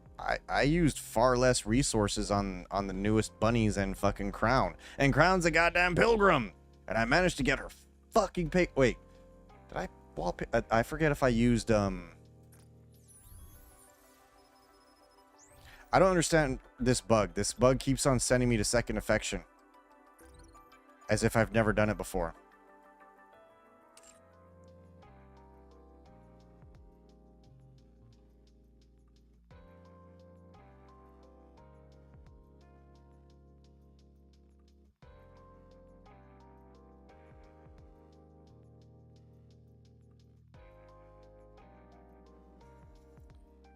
I used far less resources on the newest bunnies and fucking Crown. And Crown's a goddamn pilgrim! And I managed to get her fucking pay. Wait. Did I wallpaper? I forget if I used, I don't understand this bug. This bug keeps on sending me to second affection. As if I've never done it before.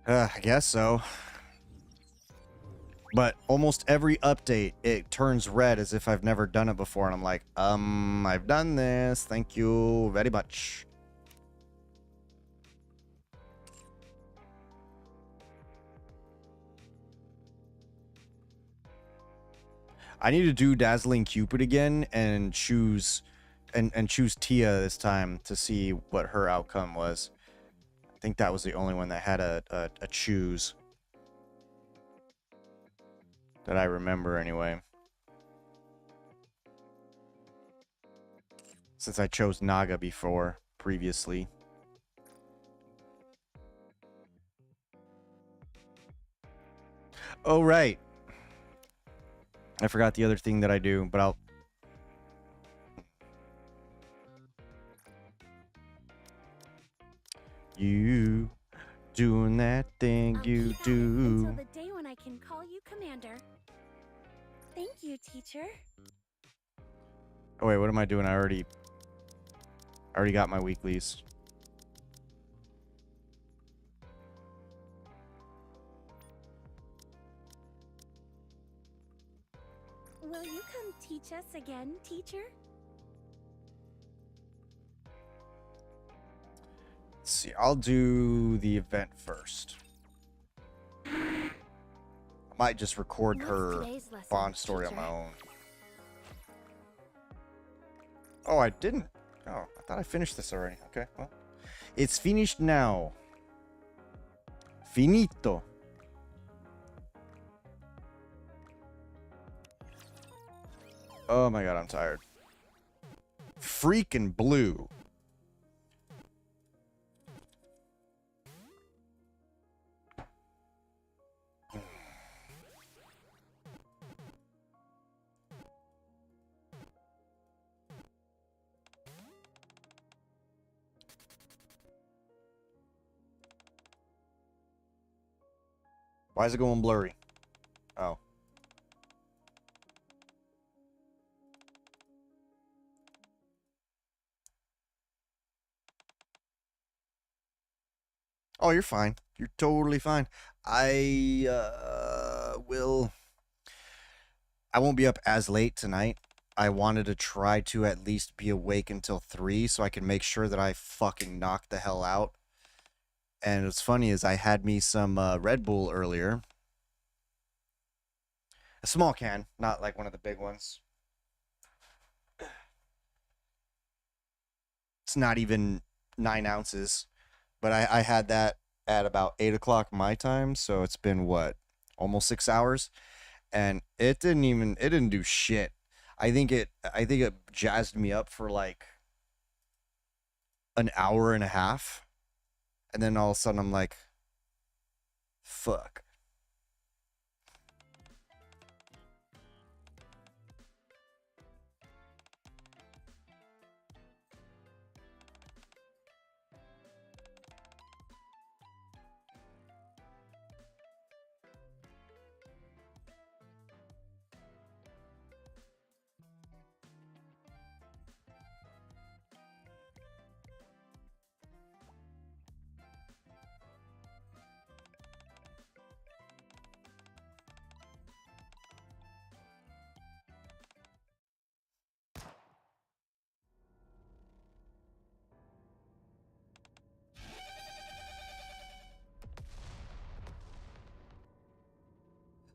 I guess so. But almost every update, it turns red as if I've never done it before. And I'm like, I've done this. Thank you very much. I need to do Dazzling Cupid again and choose choose Tia this time to see what her outcome was. I think that was the only one that had a choose. That I remember anyway. Since I chose Naga before, previously. Oh, right. I forgot the other thing that I do, but I'll... You doing that thing you do. Until the day when I can call you Commander. Thank you, teacher. Oh, wait, what am I doing? I already got my weeklies. Will you come teach us again, teacher? Let's see, I'll do the event first. I might just record her Bond story on my own. Oh, I didn't. Oh, I thought I finished this already. Okay, well. It's finished now. Finito. Oh my god, I'm tired. Freaking blue. Why is it going blurry? Oh. Oh, you're fine. You're totally fine. I won't be up as late tonight. I wanted to try to at least be awake until 3 so I can make sure that I fucking knock the hell out. And what's funny is I had me some Red Bull earlier. A small can, not like one of the big ones. It's not even 9 ounces. But I had that at about 8 o'clock my time, so it's been what? Almost 6 hours? And it didn't do shit. I think it jazzed me up for like an hour and a half. And then all of a sudden I'm like, fuck.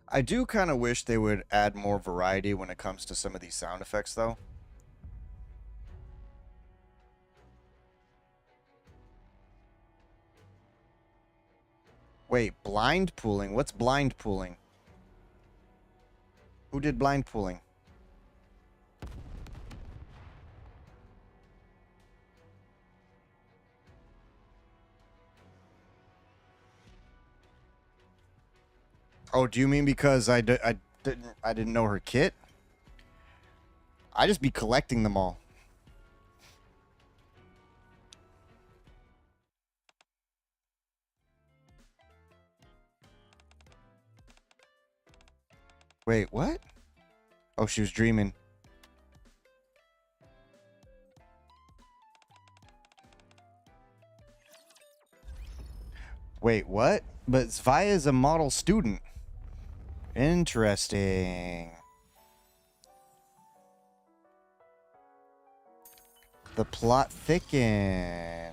I do kind of wish they would add more variety when it comes to some of these sound effects, though. Wait, blind pooling? What's blind pooling? Who did blind pooling? Oh, do you mean because I didn't know her kit? I just be collecting them all. Wait, what? Oh, she was dreaming. Wait, what? But Zvaya is a model student. Interesting. The plot thickens.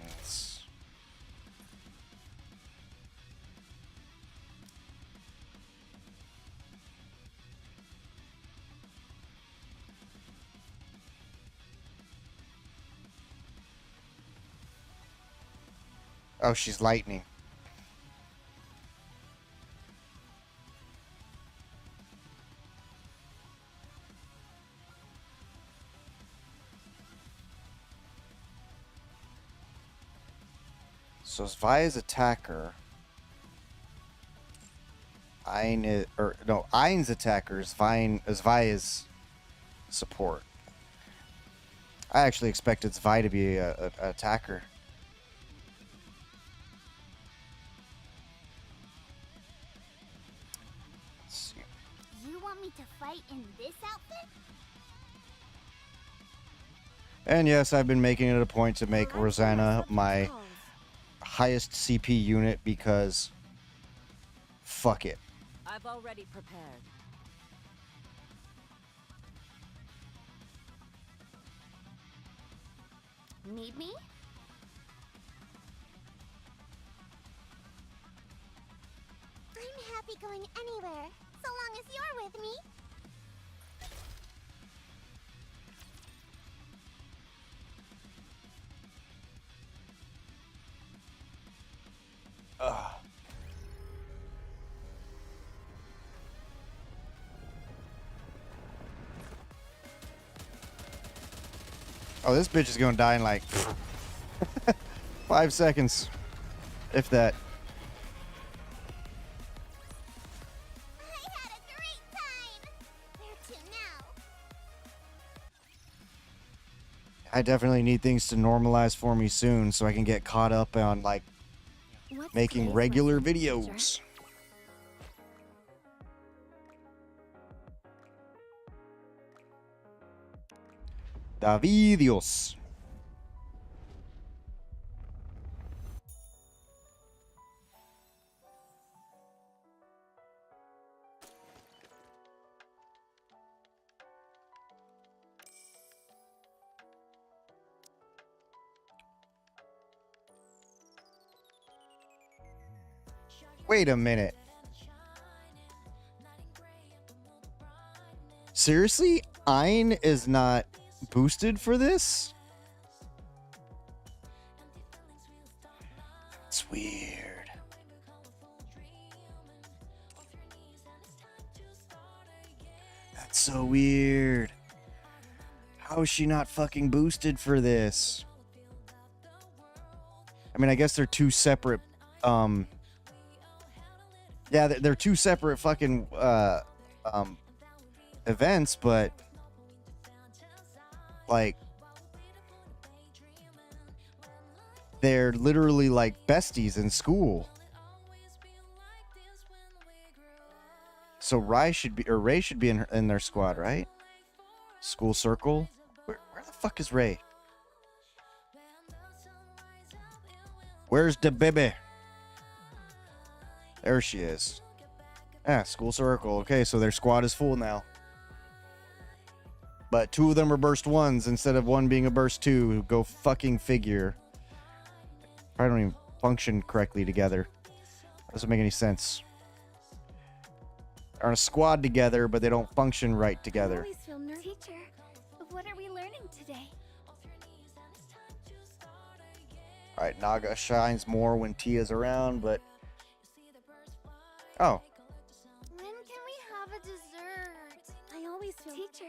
Oh, she's lightning. So Zvaya's attacker. Ein's attacker is Zvaya's support. I actually expected Zvaya to be a attacker. Let's see. You want me to fight in this outfit? And yes, I've been making it a point to make Rosanna my highest CP unit because fuck it. I've already prepared. Need me? I'm happy going anywhere, so long as you're with me. Ugh. Oh, this bitch is gonna die in like 5 seconds, if that. I had a great time. Where to now? I definitely need things to normalize for me soon so I can get caught up on like making regular videos. Davidios. Wait a minute. Seriously? Ein is not boosted for this? It's weird. That's so weird. How is she not fucking boosted for this? I mean, I guess they're two separate, yeah, they're two separate fucking, events, but like they're literally like besties in school. So Ray should be in their squad, right? School circle. Where the fuck is Ray? Where's the baby? There she is. Ah, school circle. Okay, so their squad is full now. But 2 of them are burst 1s instead of 1 being a burst 2. Go fucking figure. Probably don't even function correctly together. Doesn't make any sense. They're on a squad together, but they don't function right together. I always feel nervous. Teacher, what are we learning today? Alright, Naga shines more when Tia's around, but... Oh. When can we have a dessert? I always feel... Teacher,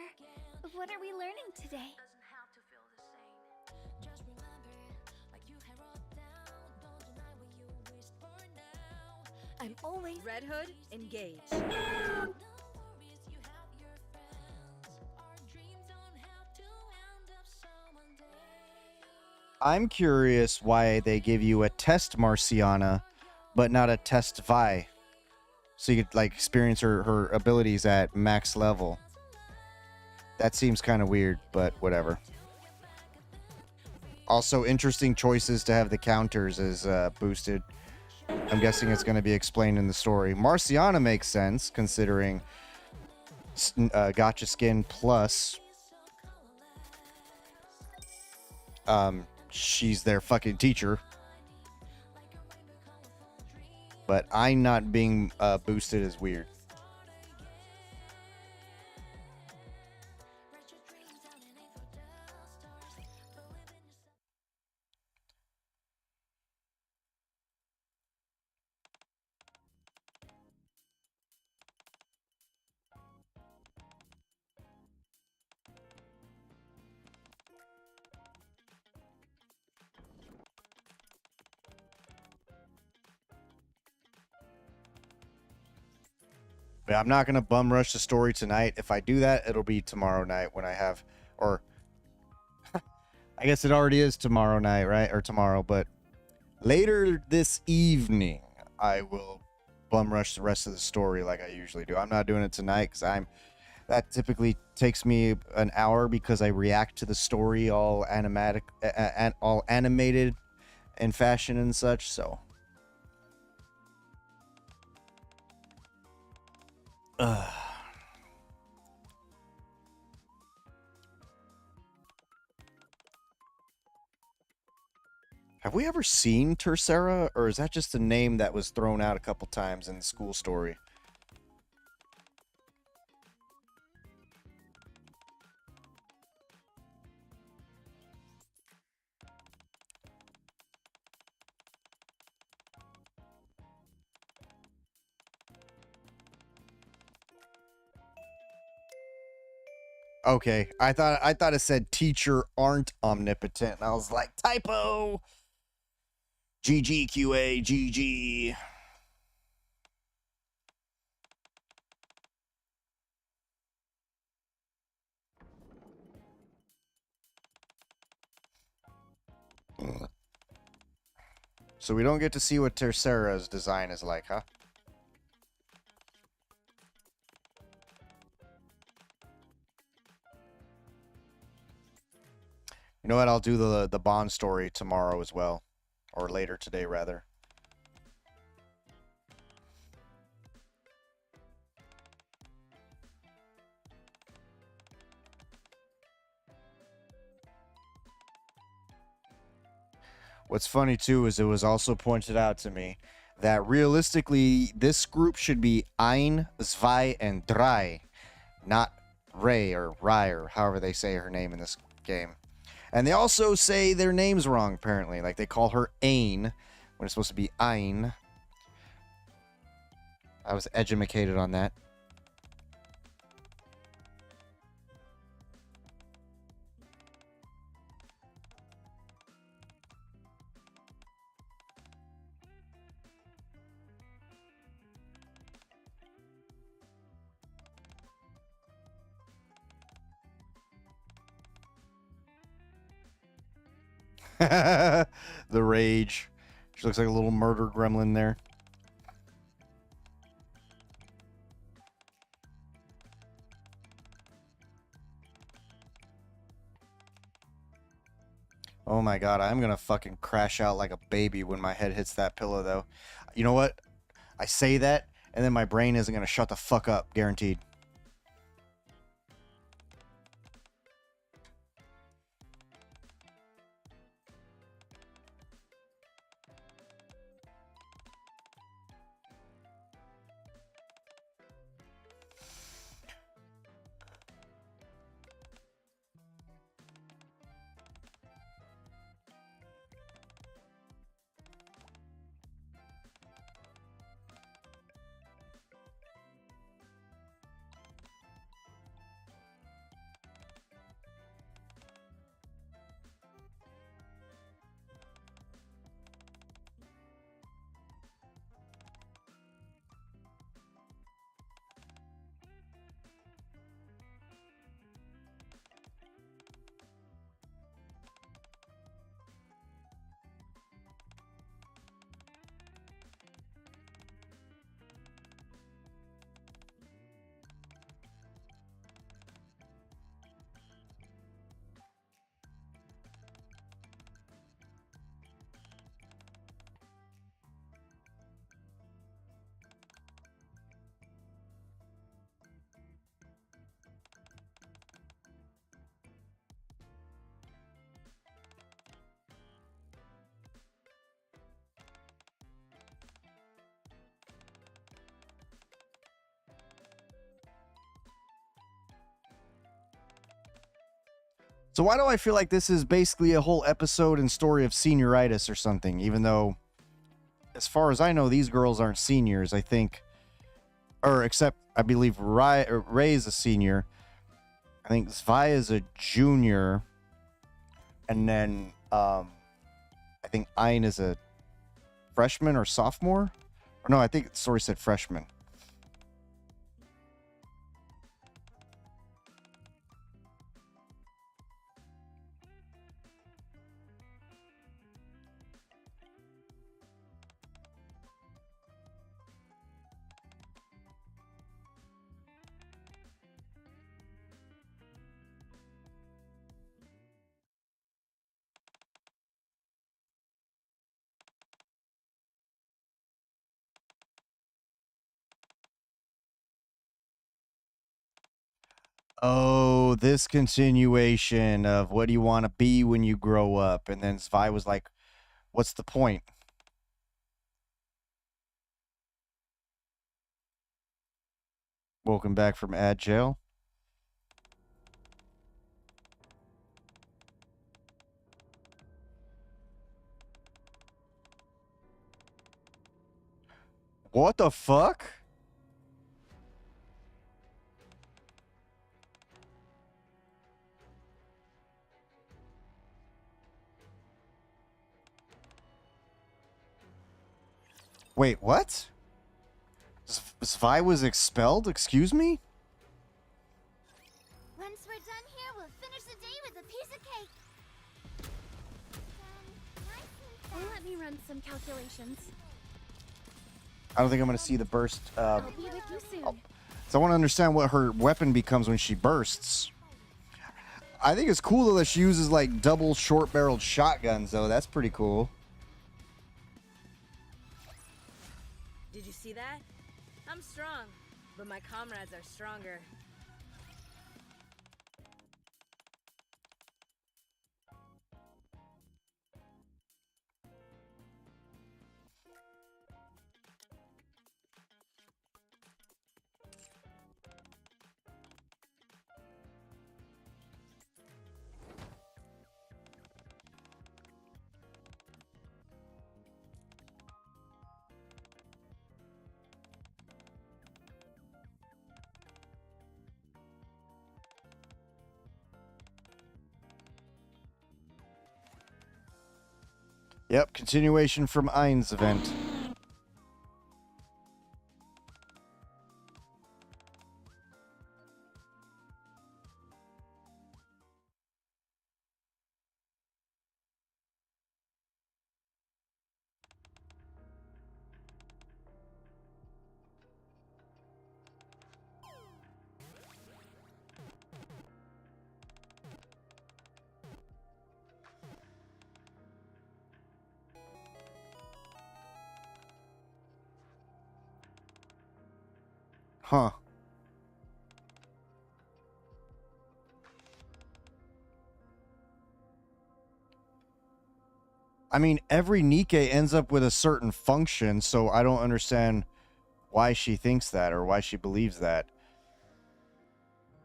what are we learning today? I'm always Red Hood, engage. I'm curious why they give you a test Marciana, but not a test Vi. So you could like experience her abilities at max level. That seems kind of weird, but whatever. Also, interesting choices to have the counters as boosted. I'm guessing it's going to be explained in the story. Marciana makes sense, considering Gotcha Skin plus she's their fucking teacher. But I'm not being boosted is weird. But I'm not going to bum rush the story tonight. If I do that, it'll be tomorrow night when I have, or I guess it already is tomorrow night, right? Or tomorrow, but later this evening, I will bum rush the rest of the story like I usually do. I'm not doing it tonight because that typically takes me an hour because I react to the story all all animated in fashion and such, so. Have we ever seen Tercera, or is that just a name that was thrown out a couple times in the school story? Okay, I thought it said teacher aren't omnipotent, and I was like, typo. GG GG. So we don't get to see what Tercera's design is like, huh? You know what? I'll do the Bond story tomorrow as well. Or later today, rather. What's funny, too, is it was also pointed out to me that realistically, this group should be Ein, Zwei, and Drei, not Ray or Rai or however they say her name in this game. And they also say their names wrong, apparently. Like, they call her Ain when it's supposed to be Ein. I was educated on that. The rage. She looks like a little murder gremlin there. Oh my god, I'm gonna fucking crash out like a baby when my head hits that pillow, though. You know what? I say that, and then my brain isn't gonna shut the fuck up, guaranteed. So why do I feel like this is basically a whole episode and story of senioritis or something, even though, as far as I know, these girls aren't seniors, I think, or except, I believe Ray is a senior. I think Zwei is a junior, and then I think Ein is a freshman or sophomore? Or no, I think the story said freshman. Oh, this continuation of what do you want to be when you grow up? And then Zwei was like, what's the point? Welcome back from ad jail. What the fuck? Wait, what? Zwei was expelled? Excuse me? Once we're done here, we'll finish the day with a piece of cake. Let me run some calculations. I don't think I'm going to see the burst. I'll be with you soon. So I want to understand what her weapon becomes when she bursts. I think it's cool though that she uses like double short-barreled shotguns though. That's pretty cool. Did you see that? I'm strong, but my comrades are stronger. Yep, continuation from Ein's event. Huh. I mean, every Nikke ends up with a certain function, so I don't understand why she thinks that or why she believes that.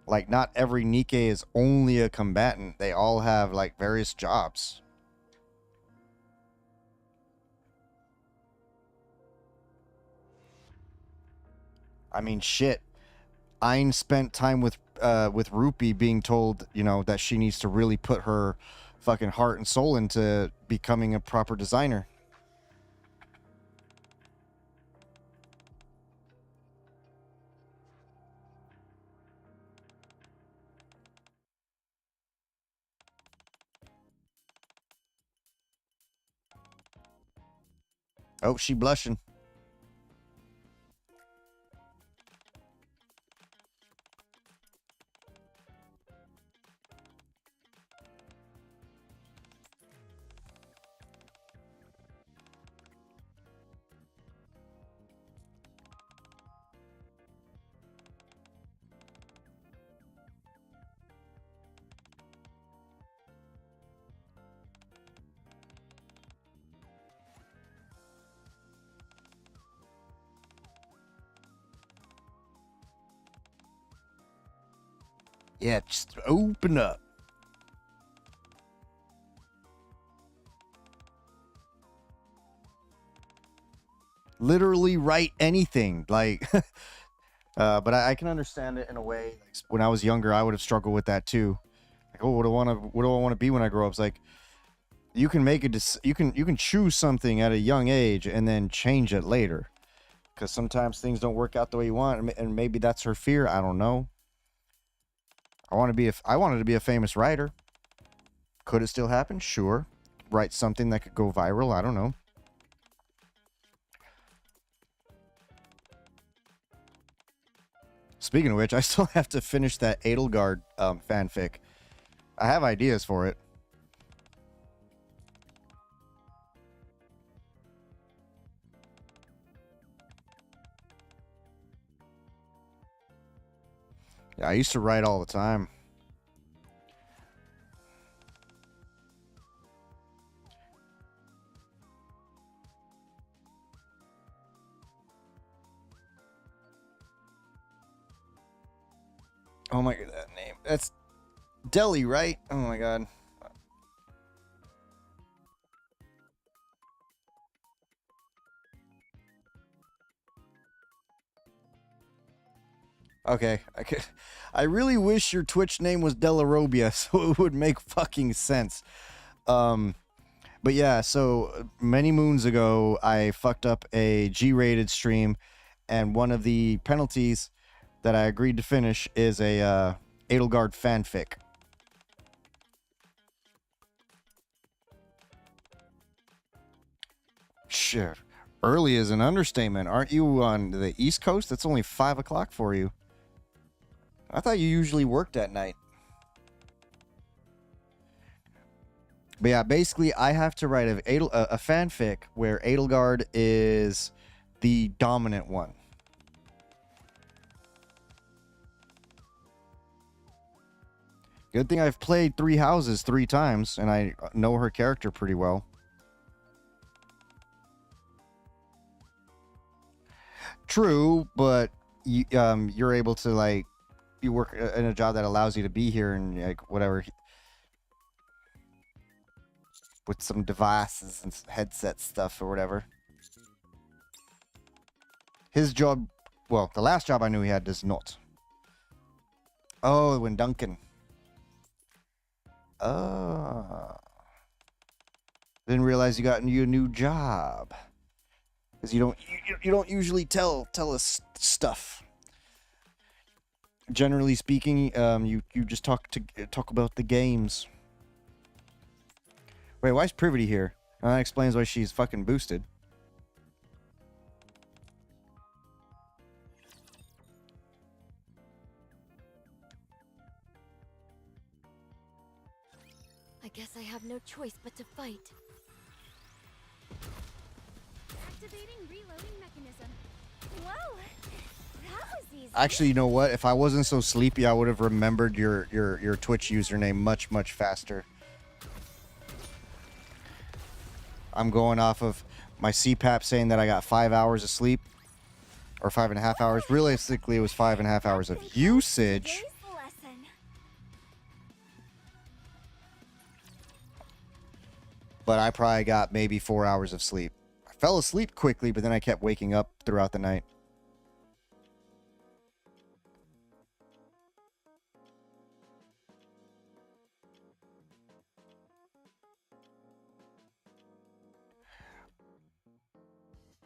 Like, not every Nikke is only a combatant. They all have, like, various jobs. I mean, shit. Ein spent time with Rupi being told, you know, that she needs to really put her fucking heart and soul into becoming a proper designer. Oh, she blushing. Yeah, just open up. literally write anything. Like, but I can understand it in a way. Like, when I was younger, I would have struggled with that too. Like, oh, what do I want to be when I grow up? It's like, you can make you can choose something at a young age and then change it later, because sometimes things don't work out the way you want, and maybe that's her fear. I don't know. I wanted to be a famous writer. Could it still happen? Sure. Write something that could go viral. I don't know. Speaking of which, I still have to finish that Edelgard fanfic. I have ideas for it. Yeah, I used to write all the time. Oh my god, that name. That's Deli, right? Oh my god. Okay, I really wish your Twitch name was Delarobia, so it would make fucking sense. But yeah, so many moons ago, I fucked up a G-rated stream, and one of the penalties that I agreed to finish is a Edelgard fanfic. Shit. Early is an understatement. Aren't you on the East Coast? It's only 5 o'clock for you. I thought you usually worked at night. But yeah, basically, I have to write a fanfic where Edelgard is the dominant one. Good thing I've played Three Houses 3 times, and I know her character pretty well. True, but you're able to, like, you work in a job that allows you to be here and, like, whatever, with some devices and headset stuff or whatever. His job, well, the last job I knew he had does not. Oh, when Duncan. Didn't realize you got you a new job. Because you don't usually tell us stuff. Generally speaking, you just talk about the games. Wait, why is Privity here? That explains why she's fucking boosted. I guess I have no choice but to fight. Activating reloading mechanism. Whoa! That was easy. Actually, you know what? If I wasn't so sleepy, I would have remembered your Twitch username much faster. I'm going off of my CPAP saying that I got 5 hours of sleep. Or 5.5 hours. Realistically, it was 5.5 hours of usage. But I probably got maybe 4 hours of sleep. I fell asleep quickly, but then I kept waking up throughout the night.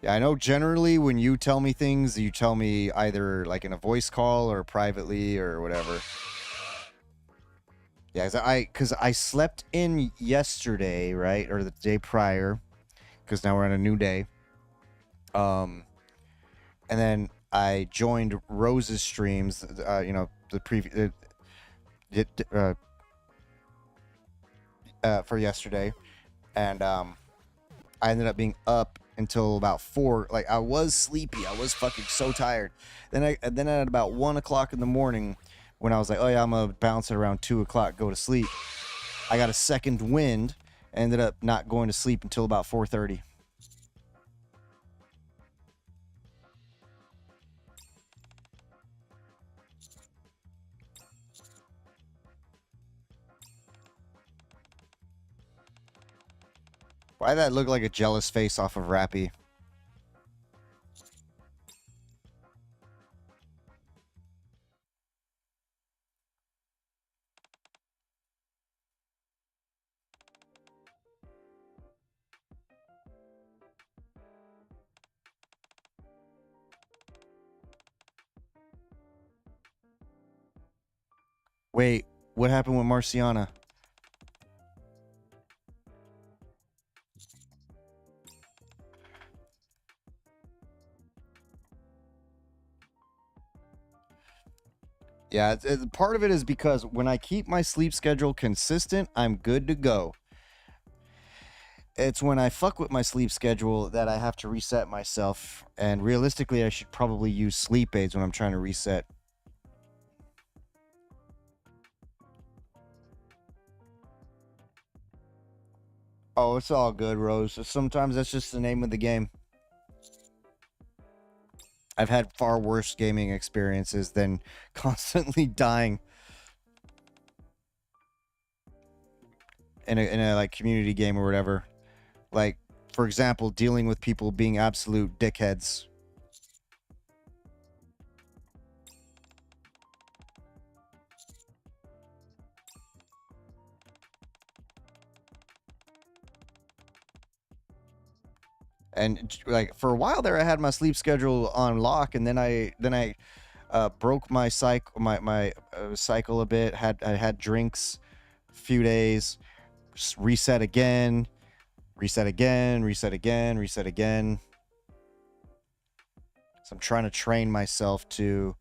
Yeah, I know generally when you tell me things, you tell me either like in a voice call or privately or whatever. Yeah, because I slept in yesterday, right? Or the day prior, because now we're on a new day. And then I joined Rose's streams, you know, the previous, for yesterday. And I ended up being up until about 4. Like, I was sleepy. I was fucking so tired. Then at about 1 o'clock in the morning, when I was like, oh yeah, I'm gonna bounce it around 2 o'clock, go to sleep, I got a second wind, ended up not going to sleep until about 4:30. Why did that look like a jealous face off of Rappy? Wait, what happened with Marciana? Yeah, part of it is because when I keep my sleep schedule consistent, I'm good to go. It's when I fuck with my sleep schedule that I have to reset myself. And realistically, I should probably use sleep aids when I'm trying to reset. Oh, it's all good, Rose. Sometimes that's just the name of the game. I've had far worse gaming experiences than constantly dying in a like community game or whatever. Like, for example, dealing with people being absolute dickheads. And like for a while there, I had my sleep schedule on lock, and then I broke my cycle a bit. I had drinks, a few days, reset again, reset again, reset again, reset again. So I'm trying to train myself to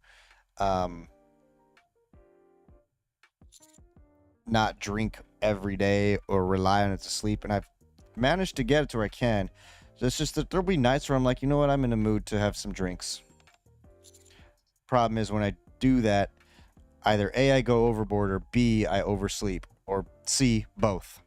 not drink every day or rely on it to sleep, and I've managed to get it to where I can. So it's just that there'll be nights where I'm like, you know what, I'm in a mood to have some drinks. Problem is when I do that, either A, I go overboard, or B, I oversleep, or C, both.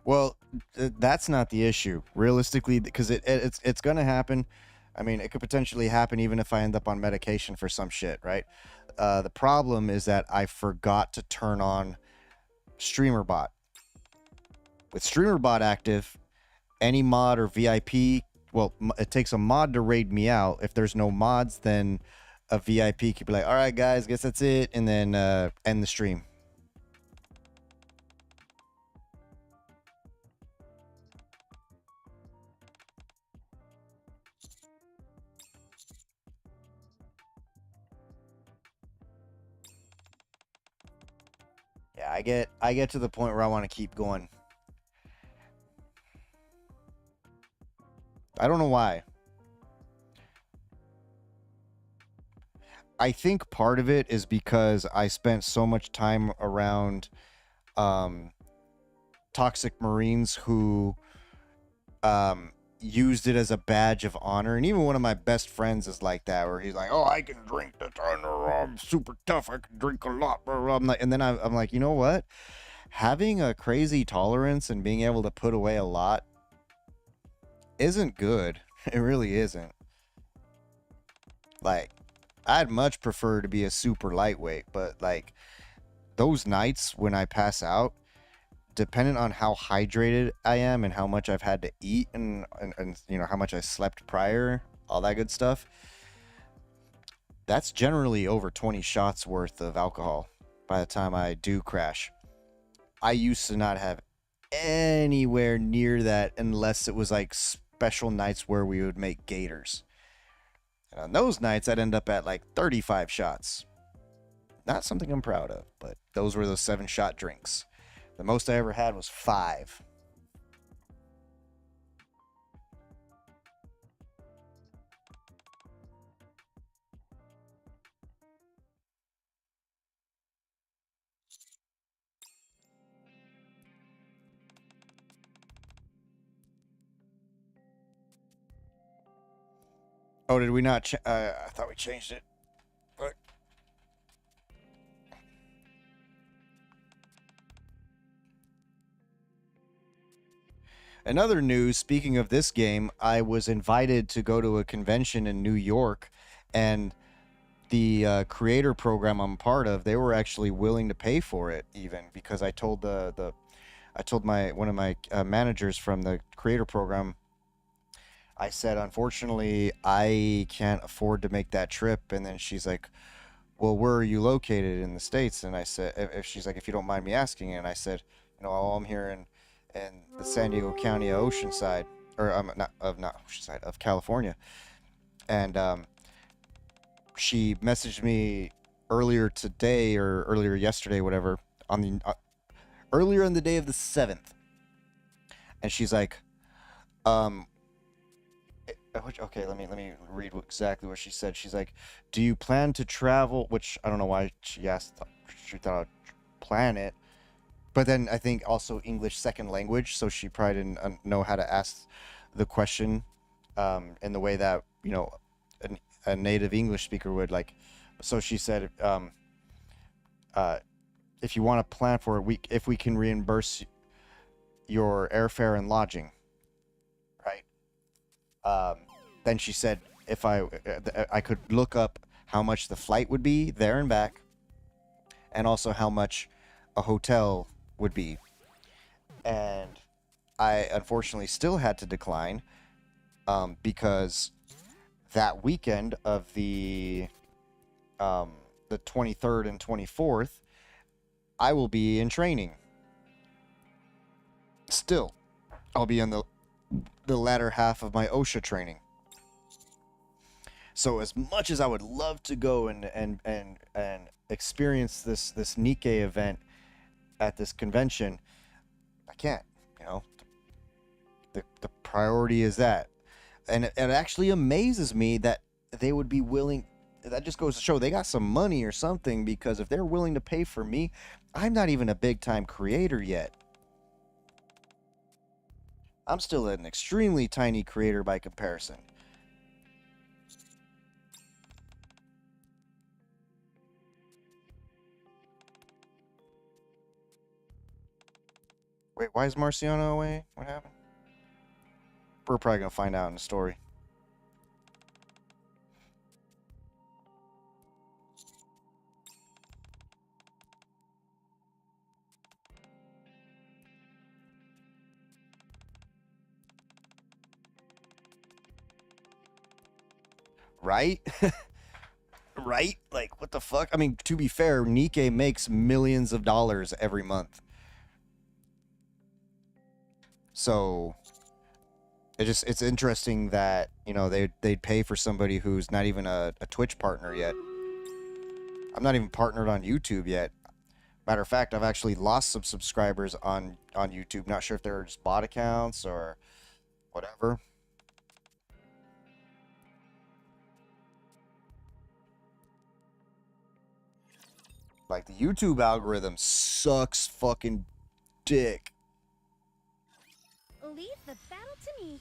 Well, that's not the issue, realistically, because it's going to happen. I mean, it could potentially happen even if I end up on medication for some shit, right? The problem is that I forgot to turn on StreamerBot. With StreamerBot active, any mod or VIP, well, it takes a mod to raid me out. If there's no mods, then a VIP could be like, all right, guys, guess that's it, and then end the stream. Yeah, I get to the point where I want to keep going. I don't know why. I think part of it is because I spent so much time around toxic Marines who used it as a badge of honor. And even one of my best friends is like that, where he's like, oh, I can drink the thunder, I'm super tough, I can drink a lot, blah, blah. I'm like, and then I'm like, you know what? Having a crazy tolerance and being able to put away a lot isn't good. It really isn't. Like, I'd much prefer to be a super lightweight, but like those nights when I pass out, depending on how hydrated I am and how much I've had to eat and you know how much I slept prior, all that good stuff, that's generally over 20 shots worth of alcohol by the time I do crash. I used to not have anywhere near that unless it was like special nights where we would make gators. And on those nights, I'd end up at like 35 shots. Not something I'm proud of, but those were those 7-shot drinks. The most I ever had was 5. Oh, did we not? I thought we changed it. But in other news, speaking of this game, I was invited to go to a convention in New York, and the creator program I'm part of, they were actually willing to pay for it, even because I told one of my managers from the creator program. I said, unfortunately, I can't afford to make that trip. And then she's like, well, where are you located in the States? And I said, if she's like, if you don't mind me asking, and I said, you know, oh, I'm here in the San Diego County of Oceanside, or not Oceanside, of California. And she messaged me earlier today or earlier yesterday, whatever, on the earlier in the day of the 7th, and she's like, okay, let me read exactly what she said. She's like, do you plan to travel? Which I don't know why she asked. She thought I'd plan it, but then I think also English second language, so she probably didn't know how to ask the question in the way that, you know, a native English speaker would. Like, so she said, if you want to plan for it, if we can reimburse your airfare and lodging, right? Then she said if I could look up how much the flight would be there and back, and also how much a hotel would be. And I unfortunately still had to decline because that weekend of the 23rd and 24th, I will be in training. Still, I'll be in the latter half of my OSHA training. So as much as I would love to go and experience this Nikkei event at this convention, I can't. You know, the priority is that, and it actually amazes me that they would be willing. That just goes to show they got some money or something, because if they're willing to pay for me, I'm not even a big time creator yet. I'm still an extremely tiny creator by comparison. Wait, why is Marciano away? What happened? We're probably going to find out in the story. Right? Right? Like, what the fuck? I mean, to be fair, Nikkei makes millions of dollars every month. So it's interesting that, you know, they'd pay for somebody who's not even a Twitch partner yet. I'm not even partnered on YouTube yet. Matter of fact, I've actually lost some subscribers on YouTube. Not sure if they're just bot accounts or whatever. Like, the YouTube algorithm sucks fucking dick. Leave the battle to me.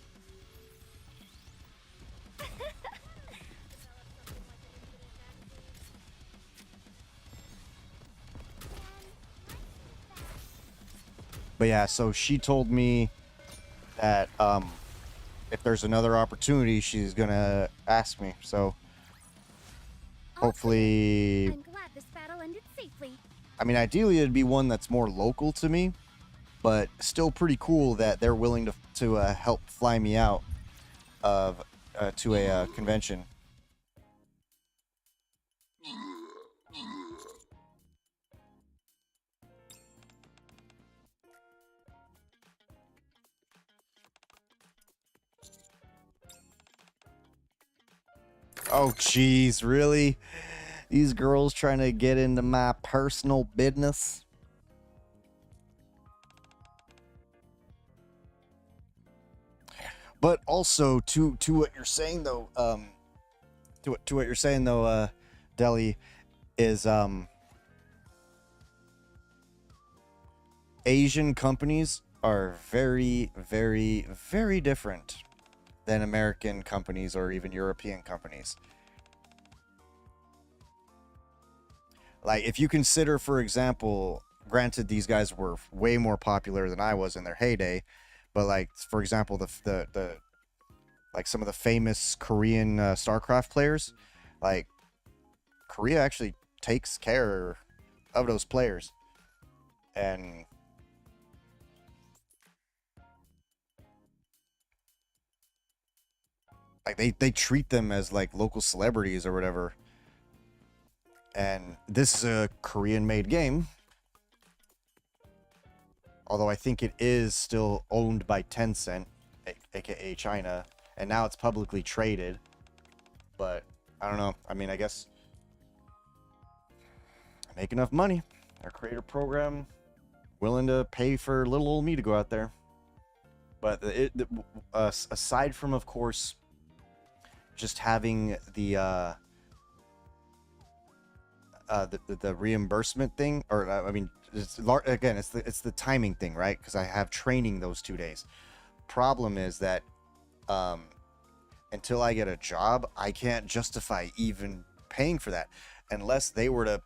But yeah, so she told me that if there's another opportunity, she's gonna ask me. So hopefully, I'm glad this battle ended safely. I mean, ideally it'd be one that's more local to me, but still pretty cool that they're willing to help fly me out of to a convention. Oh, jeez, really? These girls trying to get into my personal business? But also, to what you're saying though, to what you're saying though, Deli, is Asian companies are very, very, very different than American companies or even European companies. Like, if you consider, for example, granted these guys were way more popular than I was in their heyday, but like, for example, the like some of the famous Korean StarCraft players, like, Korea actually takes care of those players. And like, they treat them as like local celebrities or whatever. And this is a Korean-made game. Although I think it is still owned by Tencent, aka China, and now it's publicly traded. But I don't know. I mean, I guess I make enough money. Our creator program willing to pay for little old me to go out there. But aside from, of course, just having the reimbursement thing, or I mean, again, it's the timing thing, right? Because I have training those 2 days. Problem is that until I get a job, I can't justify even paying for that unless they were to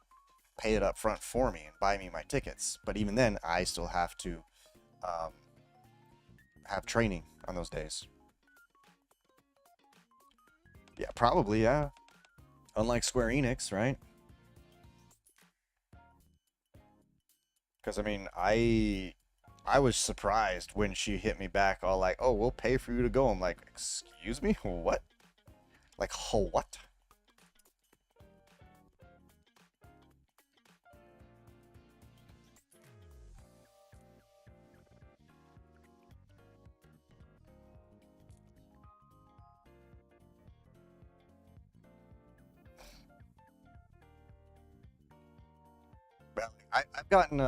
pay it up front for me and buy me my tickets. But even then, I still have to have training on those days. Yeah, probably, yeah. Unlike Square Enix, right? Because, I mean, I was surprised when she hit me back all like, oh, we'll pay for you to go. I'm like, excuse me? What? Like, what? I've gotten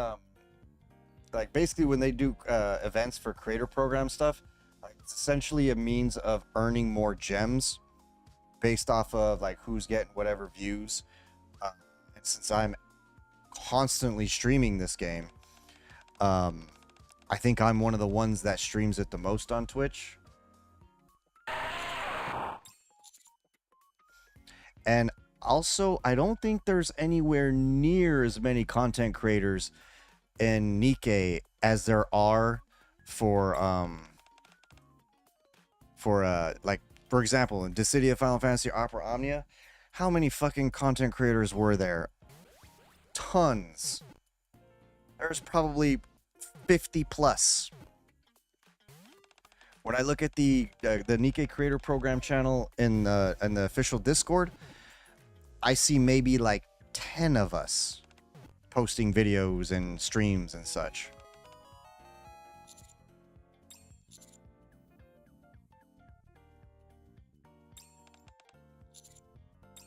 like basically when they do events for creator program stuff, like it's essentially a means of earning more gems based off of like who's getting whatever views. And since I'm constantly streaming this game, I think I'm one of the ones that streams it the most on Twitch. And also, I don't think there's anywhere near as many content creators in Nikkei as there are for like, for example, in Dissidia Final Fantasy Opera Omnia, how many fucking content creators were there? Tons. There's probably 50 plus. When I look at the Nikkei Creator Program channel in the official Discord, I see maybe like 10 of us posting videos and streams and such.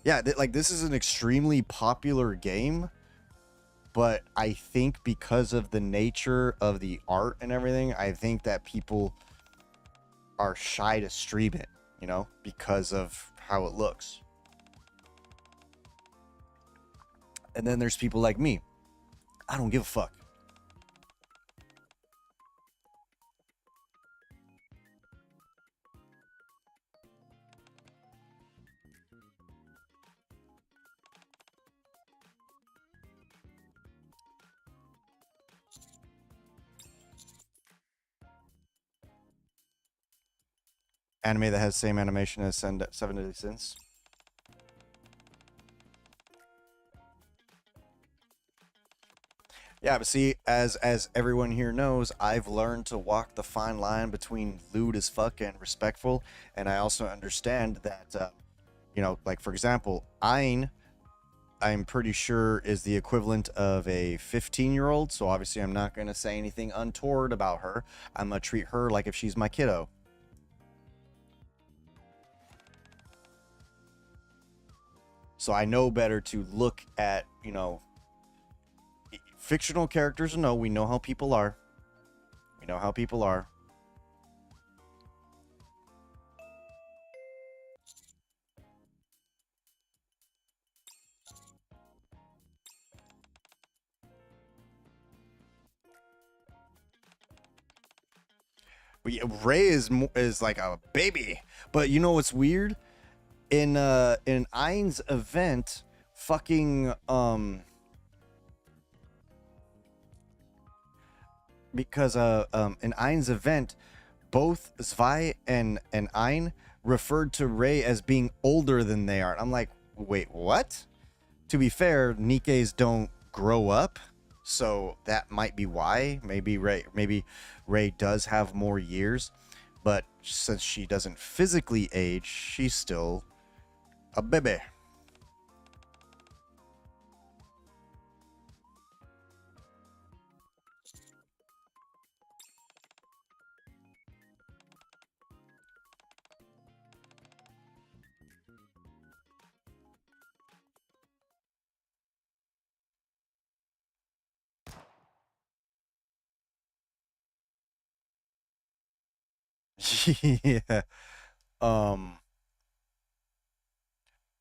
Yeah, like this is an extremely popular game, but I think because of the nature of the art and everything, I think that people are shy to stream it, you know, because of how it looks. And then there's people like me. I don't give a fuck. Anime that has the same animation as Seven Deadly Sins. Yeah, but see, as everyone here knows, I've learned to walk the fine line between lewd as fuck and respectful, and I also understand that, you know, like for example, Ayn, I'm pretty sure is the equivalent of a 15-year-old, so obviously I'm not going to say anything untoward about her. I'm going to treat her like if she's my kiddo. So I know better to look at, you know, fictional characters. No, we know how people are. We know how people are. But yeah, Ray is like a baby. But you know what's weird? In Ain's event, fucking because in Ain's event, both Zwei and Ain referred to Ray as being older than they are. I'm like, wait, what? To be fair, Nikkeis don't grow up, so that might be why. Maybe Ray does have more years, but since she doesn't physically age, she's still a baby. Yeah. Um.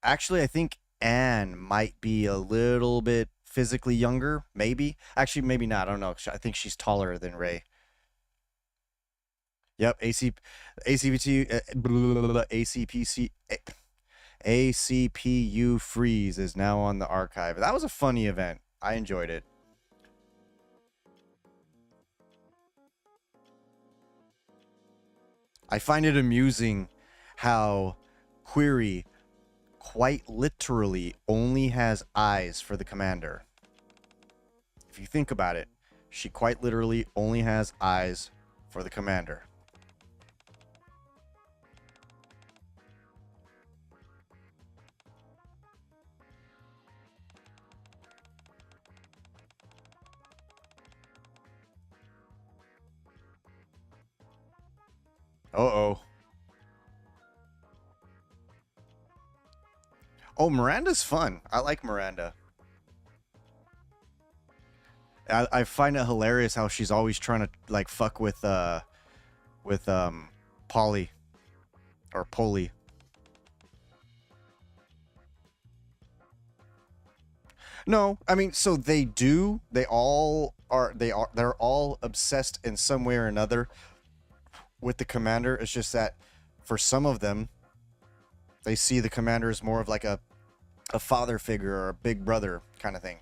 Actually, I think Anne might be a little bit physically younger. Maybe. Actually, maybe not. I don't know. I think she's taller than Ray. Yep. ACPT, ACPC, ACPU Freeze is now on the archive. That was a funny event. I enjoyed it. I find it amusing how Query quite literally only has eyes for the commander. If you think about it, she quite literally only has eyes for the commander. Uh-oh. Oh, Miranda's fun. I like Miranda. I find it hilarious how she's always trying to like fuck with Polly or Polly. No, I mean, so they do. They're all obsessed in some way or another with the commander. It's just that for some of them, they see the commander as more of like a father figure or a big brother kind of thing.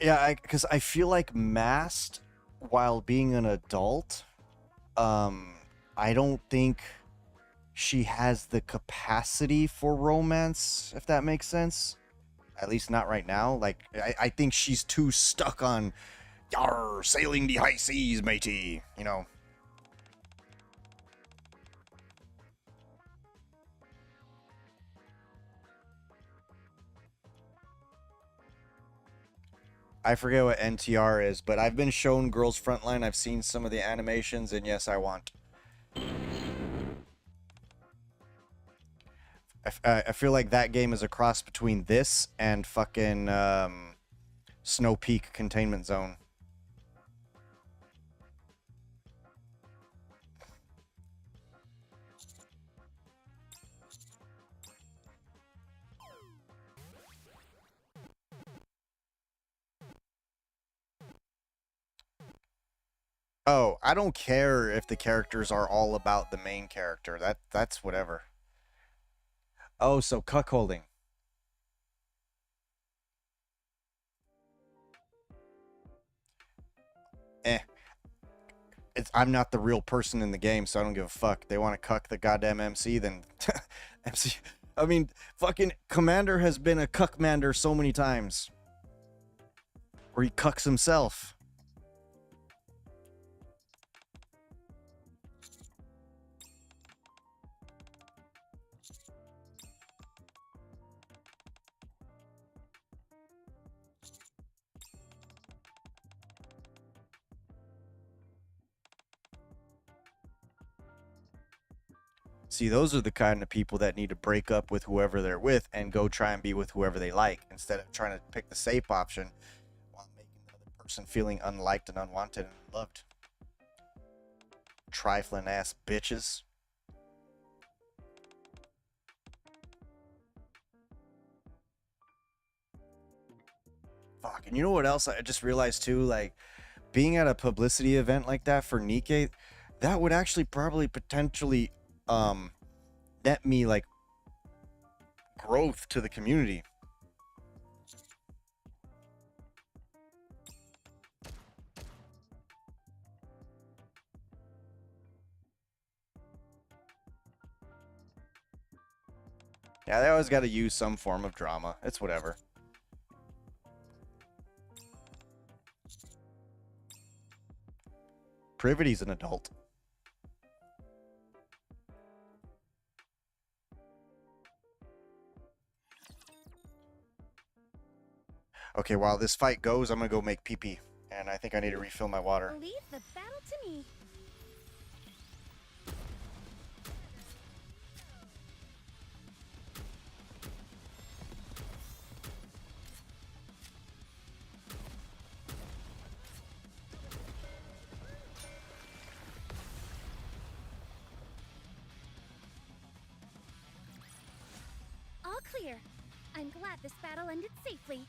Yeah, because I feel like Mast, while being an adult, I don't think she has the capacity for romance, if that makes sense. At least not right now. Like, I think she's too stuck on, yar, sailing the high seas, matey, you know. I forget what NTR is, but I've been shown Girls Frontline. I've seen some of the animations, and yes, I want. I feel like that game is a cross between this and fucking Snow Peak Containment Zone. Oh, I don't care if the characters are all about the main character. That's whatever. Oh, so cuckolding. I'm not the real person in the game, so I don't give a fuck. They want to cuck the goddamn MC, then MC. I mean, fucking Commander has been a cuckmander so many times. Where he cucks himself. See, those are the kind of people that need to break up with whoever they're with and go try and be with whoever they like, instead of trying to pick the safe option while making the other person feeling unliked and unwanted and unloved. Trifling ass bitches. Fuck, and you know what else I just realized too? Like, being at a publicity event like that for Nikke, that would actually probably potentially net me like growth to the community. Yeah, they always got to use some form of drama. It's whatever. Privity's an adult. Okay, while this fight goes, I'm gonna go make pee-pee. And I think I need to refill my water. Leave the battle to me. All clear. I'm glad this battle ended safely.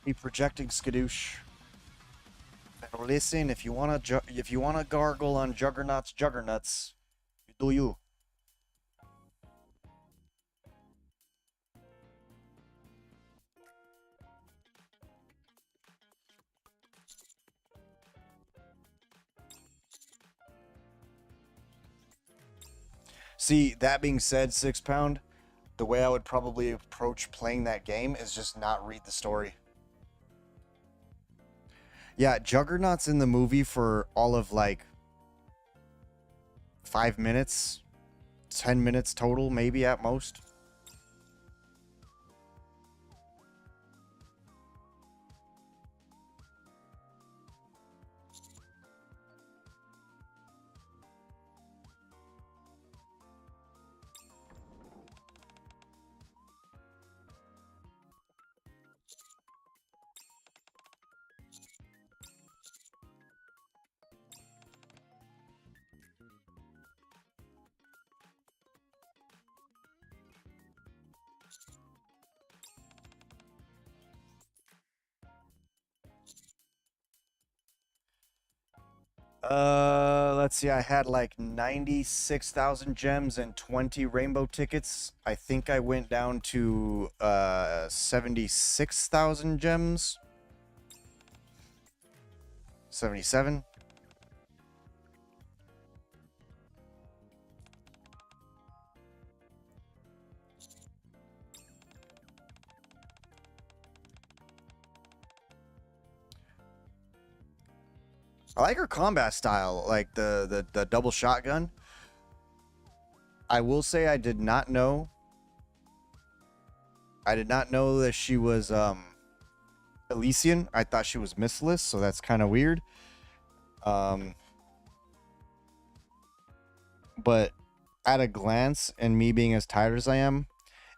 Be projecting skadoosh. Now listen, if you wanna gargle on Juggernaut's Juggernauts, you do you. See, that being said, 6 Pound, the way I would probably approach playing that game is just not read the story. Yeah, Juggernaut's in the movie for all of like 5 minutes, 10 minutes total, maybe at most. Let's see. I had like 96,000 gems and 20 rainbow tickets. I think I went down to 76,000 gems. 77. I like her combat style, like the double shotgun. I will say I did not know that she was Elysian. I thought she was missless, so that's kind of weird. But at a glance, and me being as tired as I am,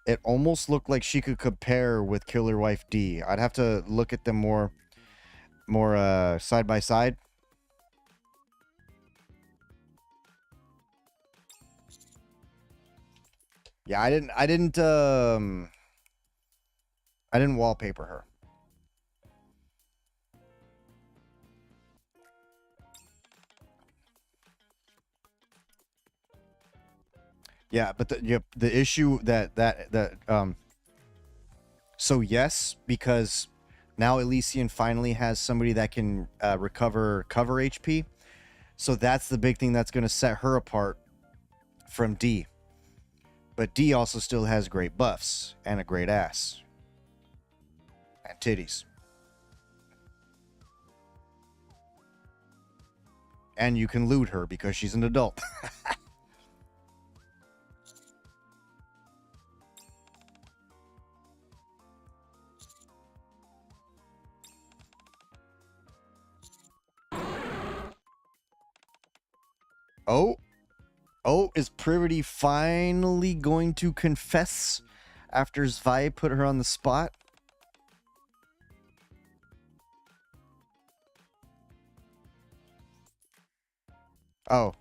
it almost looked like she could compare with Killer Wife D. I'd have to look at them more side by side. Yeah, I didn't wallpaper her. Yeah, but the issue so yes, because now Elysian finally has somebody that can recover cover HP. So that's the big thing that's going to set her apart from D. But D also still has great buffs and a great ass and titties. And you can loot her because she's an adult. Oh, is Privity finally going to confess after Zwei put her on the spot? Oh.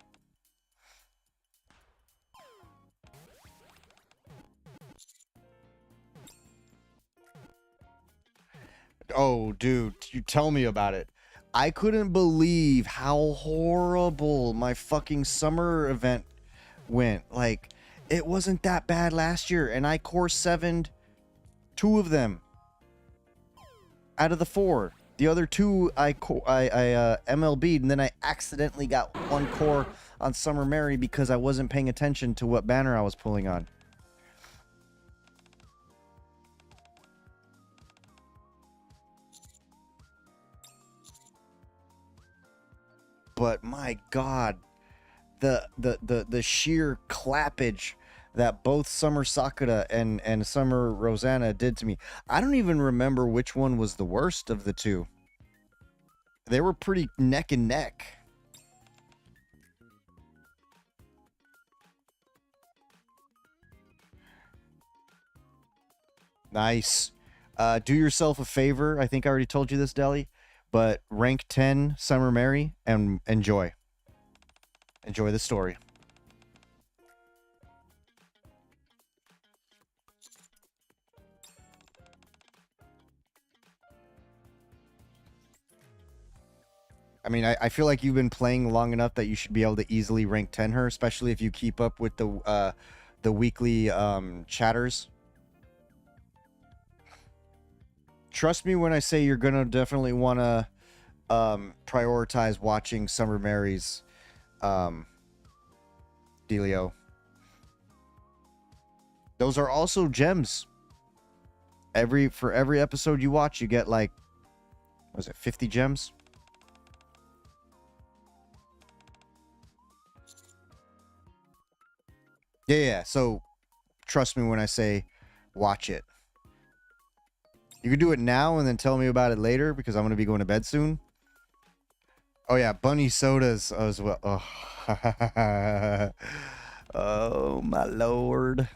Oh, dude, you tell me about it. I couldn't believe how horrible my fucking summer event went. Like, it wasn't that bad last year, and I core 7'd 2 of them out of the 4. The other 2 I MLB'd, and then I accidentally got 1 core on Summer Mary because I wasn't paying attention to what banner I was pulling on. But my God, the sheer clappage that both Summer Sakura and Summer Rosanna did to me. I don't even remember which one was the worst of the 2. They were pretty neck and neck. Nice. Do yourself a favor. I think I already told you this, Deli, but rank 10 Summer Mary and enjoy. Enjoy the story. I mean, I feel like you've been playing long enough that you should be able to easily rank 10 her, especially if you keep up with the weekly chatters. Trust me when I say you're gonna definitely want to prioritize watching Summer Mary's Delio. Those are also gems. For every episode you watch, you get like, what was it, 50 gems? Yeah. So trust me when I say watch it. You can do it now and then tell me about it later because I'm going to be going to bed soon. Oh, yeah. Bunny sodas as well. Oh, oh my Lord.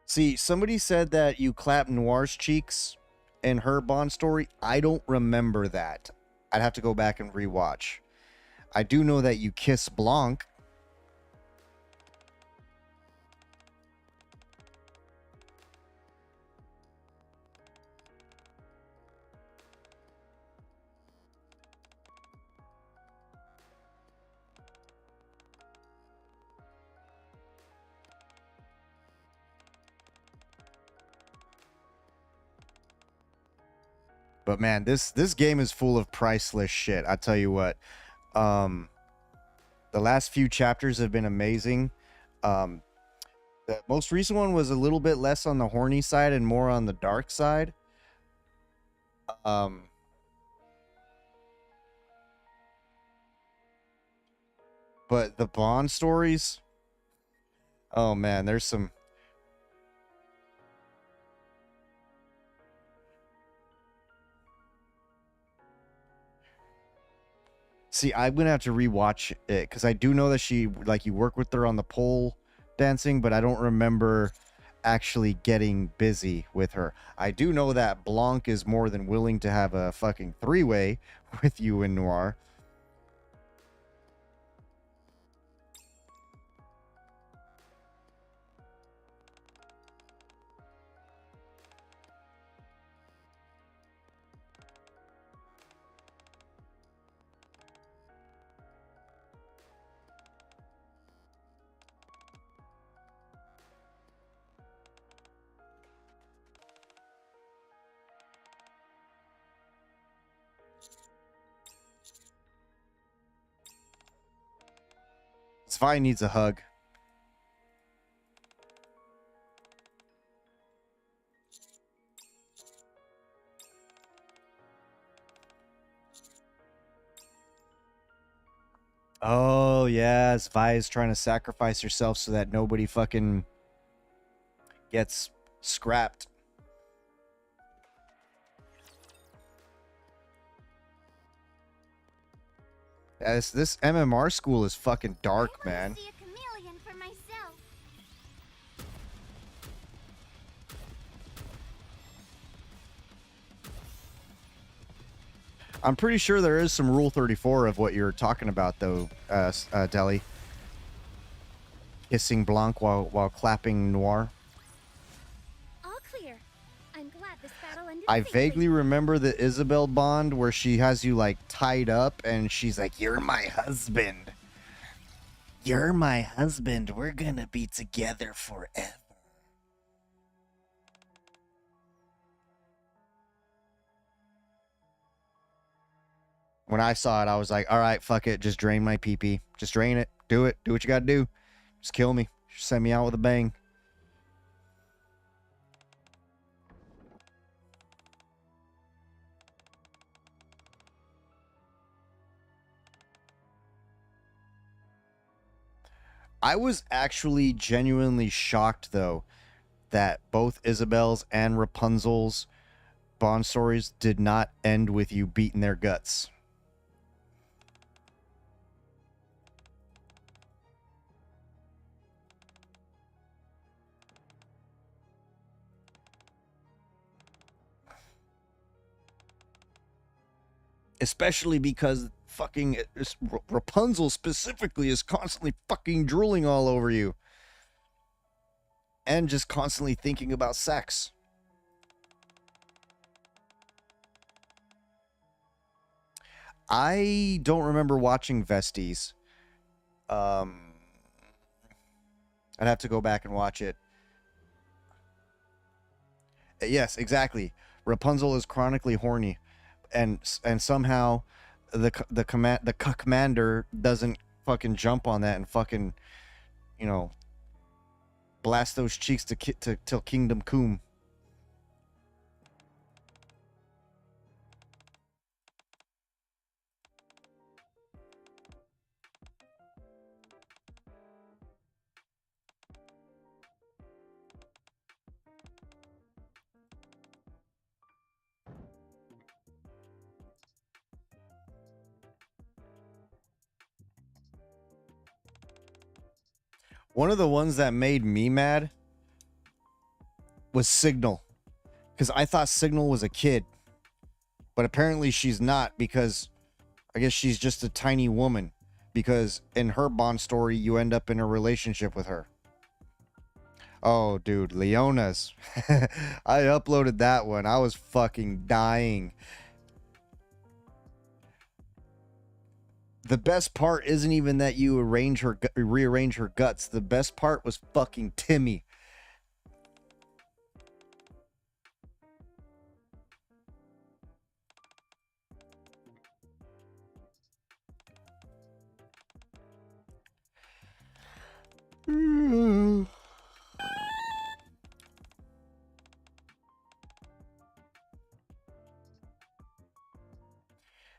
See, somebody said that you clapped Noir's cheeks in her Bond story. I don't remember that. I'd have to go back and rewatch. I do know that you kiss Blanc. But man, this game is full of priceless shit. I tell you what. The last few chapters have been amazing. The most recent one was a little bit less on the horny side and more on the dark side. But the Bond stories, oh man, there's some. See, I'm gonna have to rewatch it because I do know that she, like, you work with her on the pole dancing, but I don't remember actually getting busy with her. I do know that Blanc is more than willing to have a fucking three-way with you in Noir. Svi needs a hug. Oh, yeah. Svi is trying to sacrifice herself so that nobody fucking gets scrapped. Yeah, this MMR school is fucking dark, man. See a chameleon for myself. I'm pretty sure there is some Rule 34 of what you're talking about, though, Deli. Kissing Blanc while clapping Noir. All clear. I'm glad this battle ended I safely. vaguely remember the Isabel bond where she has you, like, tied up, and she's like, "You're my husband. You're my husband. We're gonna be together forever." When I saw it, I was like, all right, fuck it. Just drain my pee-pee. Just drain it. Do it. Do what you gotta do. Just kill me. Just send me out with a bang. I was actually genuinely shocked, though, that both Isabel's and Rapunzel's Bond stories did not end with you beating their guts. Especially because fucking Rapunzel specifically is constantly fucking drooling all over you. And just constantly thinking about sex. I don't remember watching Vesties. I'd have to go back and watch it. Yes, exactly. Rapunzel is chronically horny, and somehow the commander doesn't fucking jump on that and fucking, you know, blast those cheeks till Kingdom Come. One of the ones that made me mad was Signal, because I thought Signal was a kid, but apparently she's not, because I guess she's just a tiny woman, because in her Bond story you end up in a relationship with her. Oh, dude, Leona's. I uploaded that one. I was fucking dying. The best part isn't even that you rearrange her guts. The best part was fucking Timmy.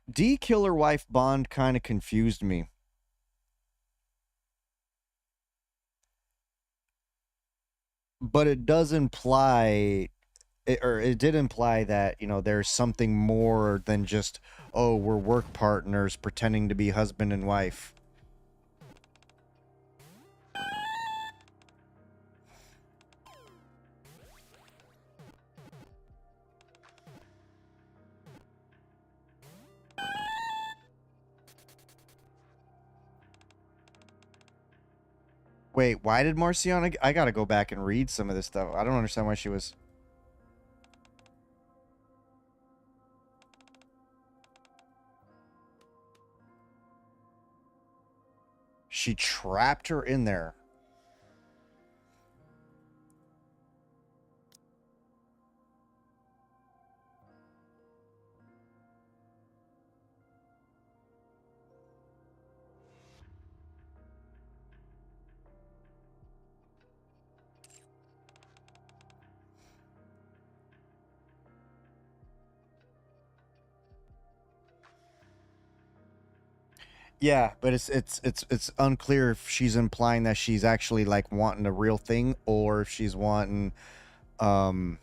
D Killer Wife Bond kind of confused me. But it does imply it did imply that, you know, there's something more than just, oh, we're work partners pretending to be husband and wife. Wait, why did Marciana... I gotta go back and read some of this stuff. I don't understand why she was... She trapped her in there. Yeah, but it's unclear if she's implying that she's actually like wanting a real thing, or if she's wanting to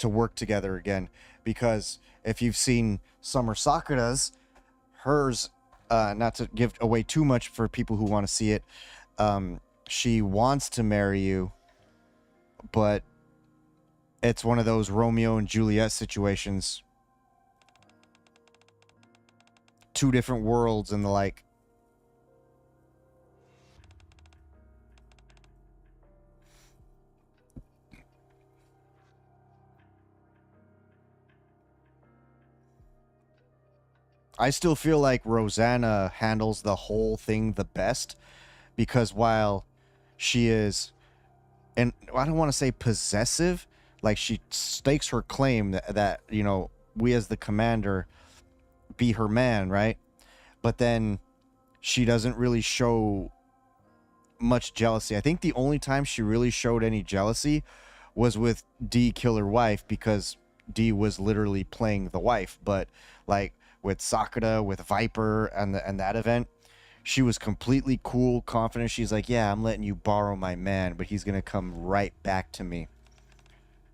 work together again. Because if you've seen Summer Sakura's, hers, not to give away too much for people who want to see it, she wants to marry you, but it's one of those Romeo and Juliet situations. Two different worlds and the like. I still feel like Rosanna handles the whole thing the best, because while she is, and I don't want to say possessive, like she stakes her claim that you know, we as the commander be her man, right? But then she doesn't really show much jealousy. I think the only time she really showed any jealousy was with D Killer Wife, because D was literally playing the wife. But like with Sakura, with Viper, and that event, she was completely cool, confident. She's like, yeah, I'm letting you borrow my man, but he's gonna come right back to me.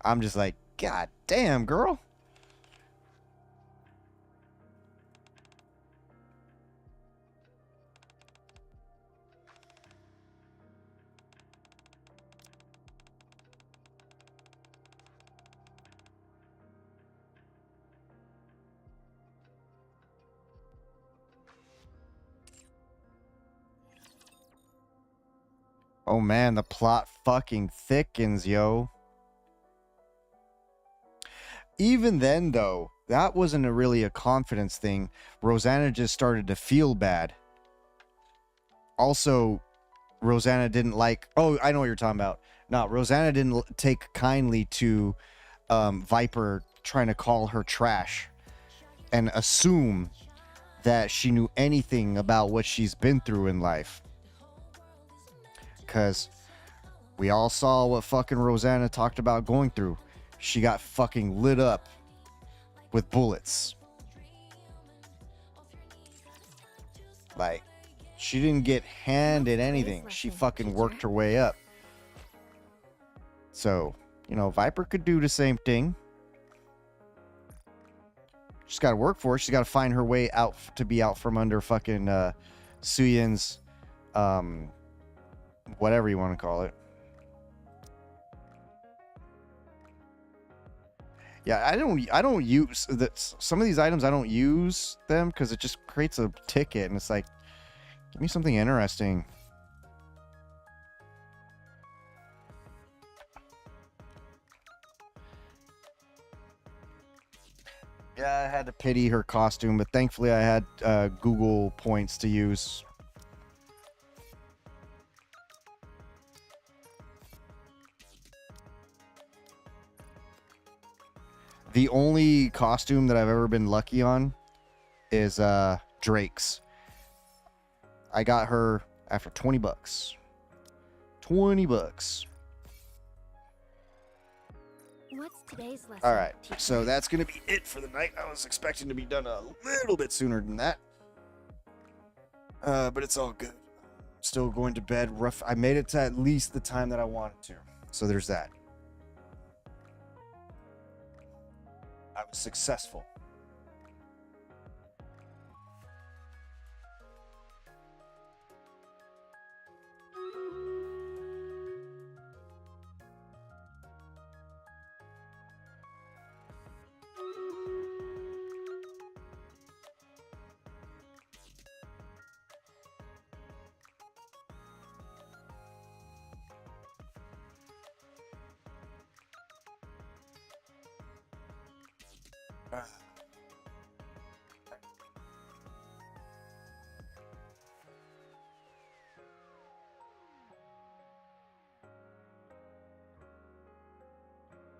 I'm just like, God damn, girl. Oh man, the plot fucking thickens, yo. Even then, though, that wasn't really a confidence thing. Rosanna just started to feel bad. Also, Rosanna didn't like... Oh, I know what you're talking about. No, Rosanna didn't take kindly to Viper trying to call her trash and assume that she knew anything about what she's been through in life. Because we all saw what fucking Rosanna talked about going through. She got fucking lit up with bullets. Like, she didn't get handed anything. She fucking worked her way up. So, you know, Viper could do the same thing. She's got to work for it. She's got to find her way out to be out from under fucking Suyin's, whatever you want to call it. Yeah, I don't use some of these items. I don't use them because it just creates a ticket, and it's like, give me something interesting. Yeah, I had to pity her costume, but thankfully I had Google points to use. The only costume that I've ever been lucky on is Drake's. I got her after 20 bucks. 20 bucks. What's today's lesson? All right, so that's going to be it for the night. I was expecting to be done a little bit sooner than that. But it's all good. Still going to bed rough. I made it to at least the time that I wanted to. So there's that. I was successful.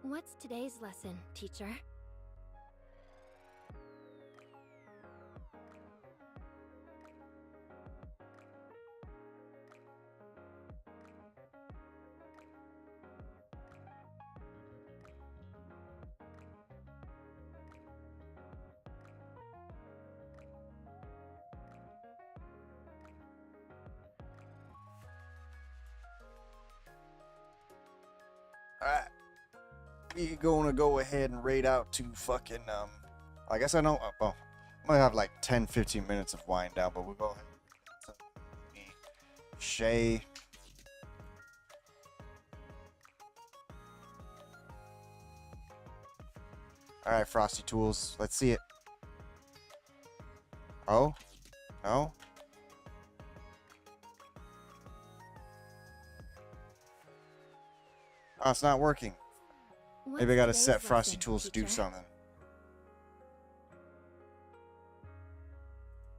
What's today's lesson, teacher? Alright. We're gonna go ahead and raid out to fucking, I guess I know, well, I might have like 10-15 minutes of wind down, but we'll go ahead. Shay. Alright, Frosty Tools, let's see it. Oh? No? Oh, it's not working. Maybe I gotta set Frosty Tools to do something.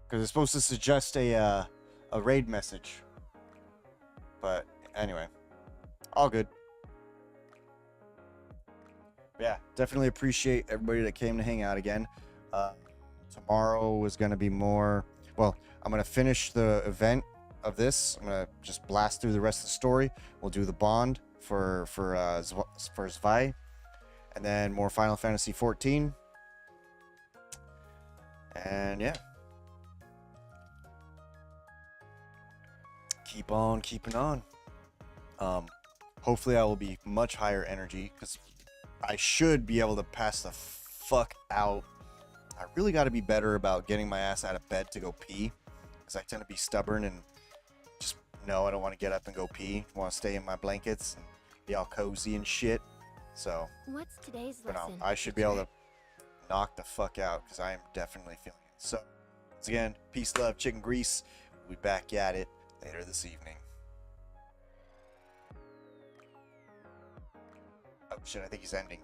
Because it's supposed to suggest a raid message. But anyway, all good. Yeah, definitely appreciate everybody that came to hang out again. Tomorrow is gonna be more. Well, I'm gonna finish the event of this. I'm gonna just blast through the rest of the story. We'll do the bond for Zwei, and then more Final Fantasy 14. And yeah, keep on keeping on. Hopefully I will be much higher energy, because I should be able to pass the fuck out. I really got to be better about getting my ass out of bed to go pee, because I tend to be stubborn and just no, I don't want to get up and go pee. I want to stay in my blankets and be all cozy and shit. So what's today's but lesson? no, I should be able to knock the fuck out, because I am definitely feeling it. So once again, peace, love, chicken grease. We'll be back at it later this evening. Oh shit, I think he's ending.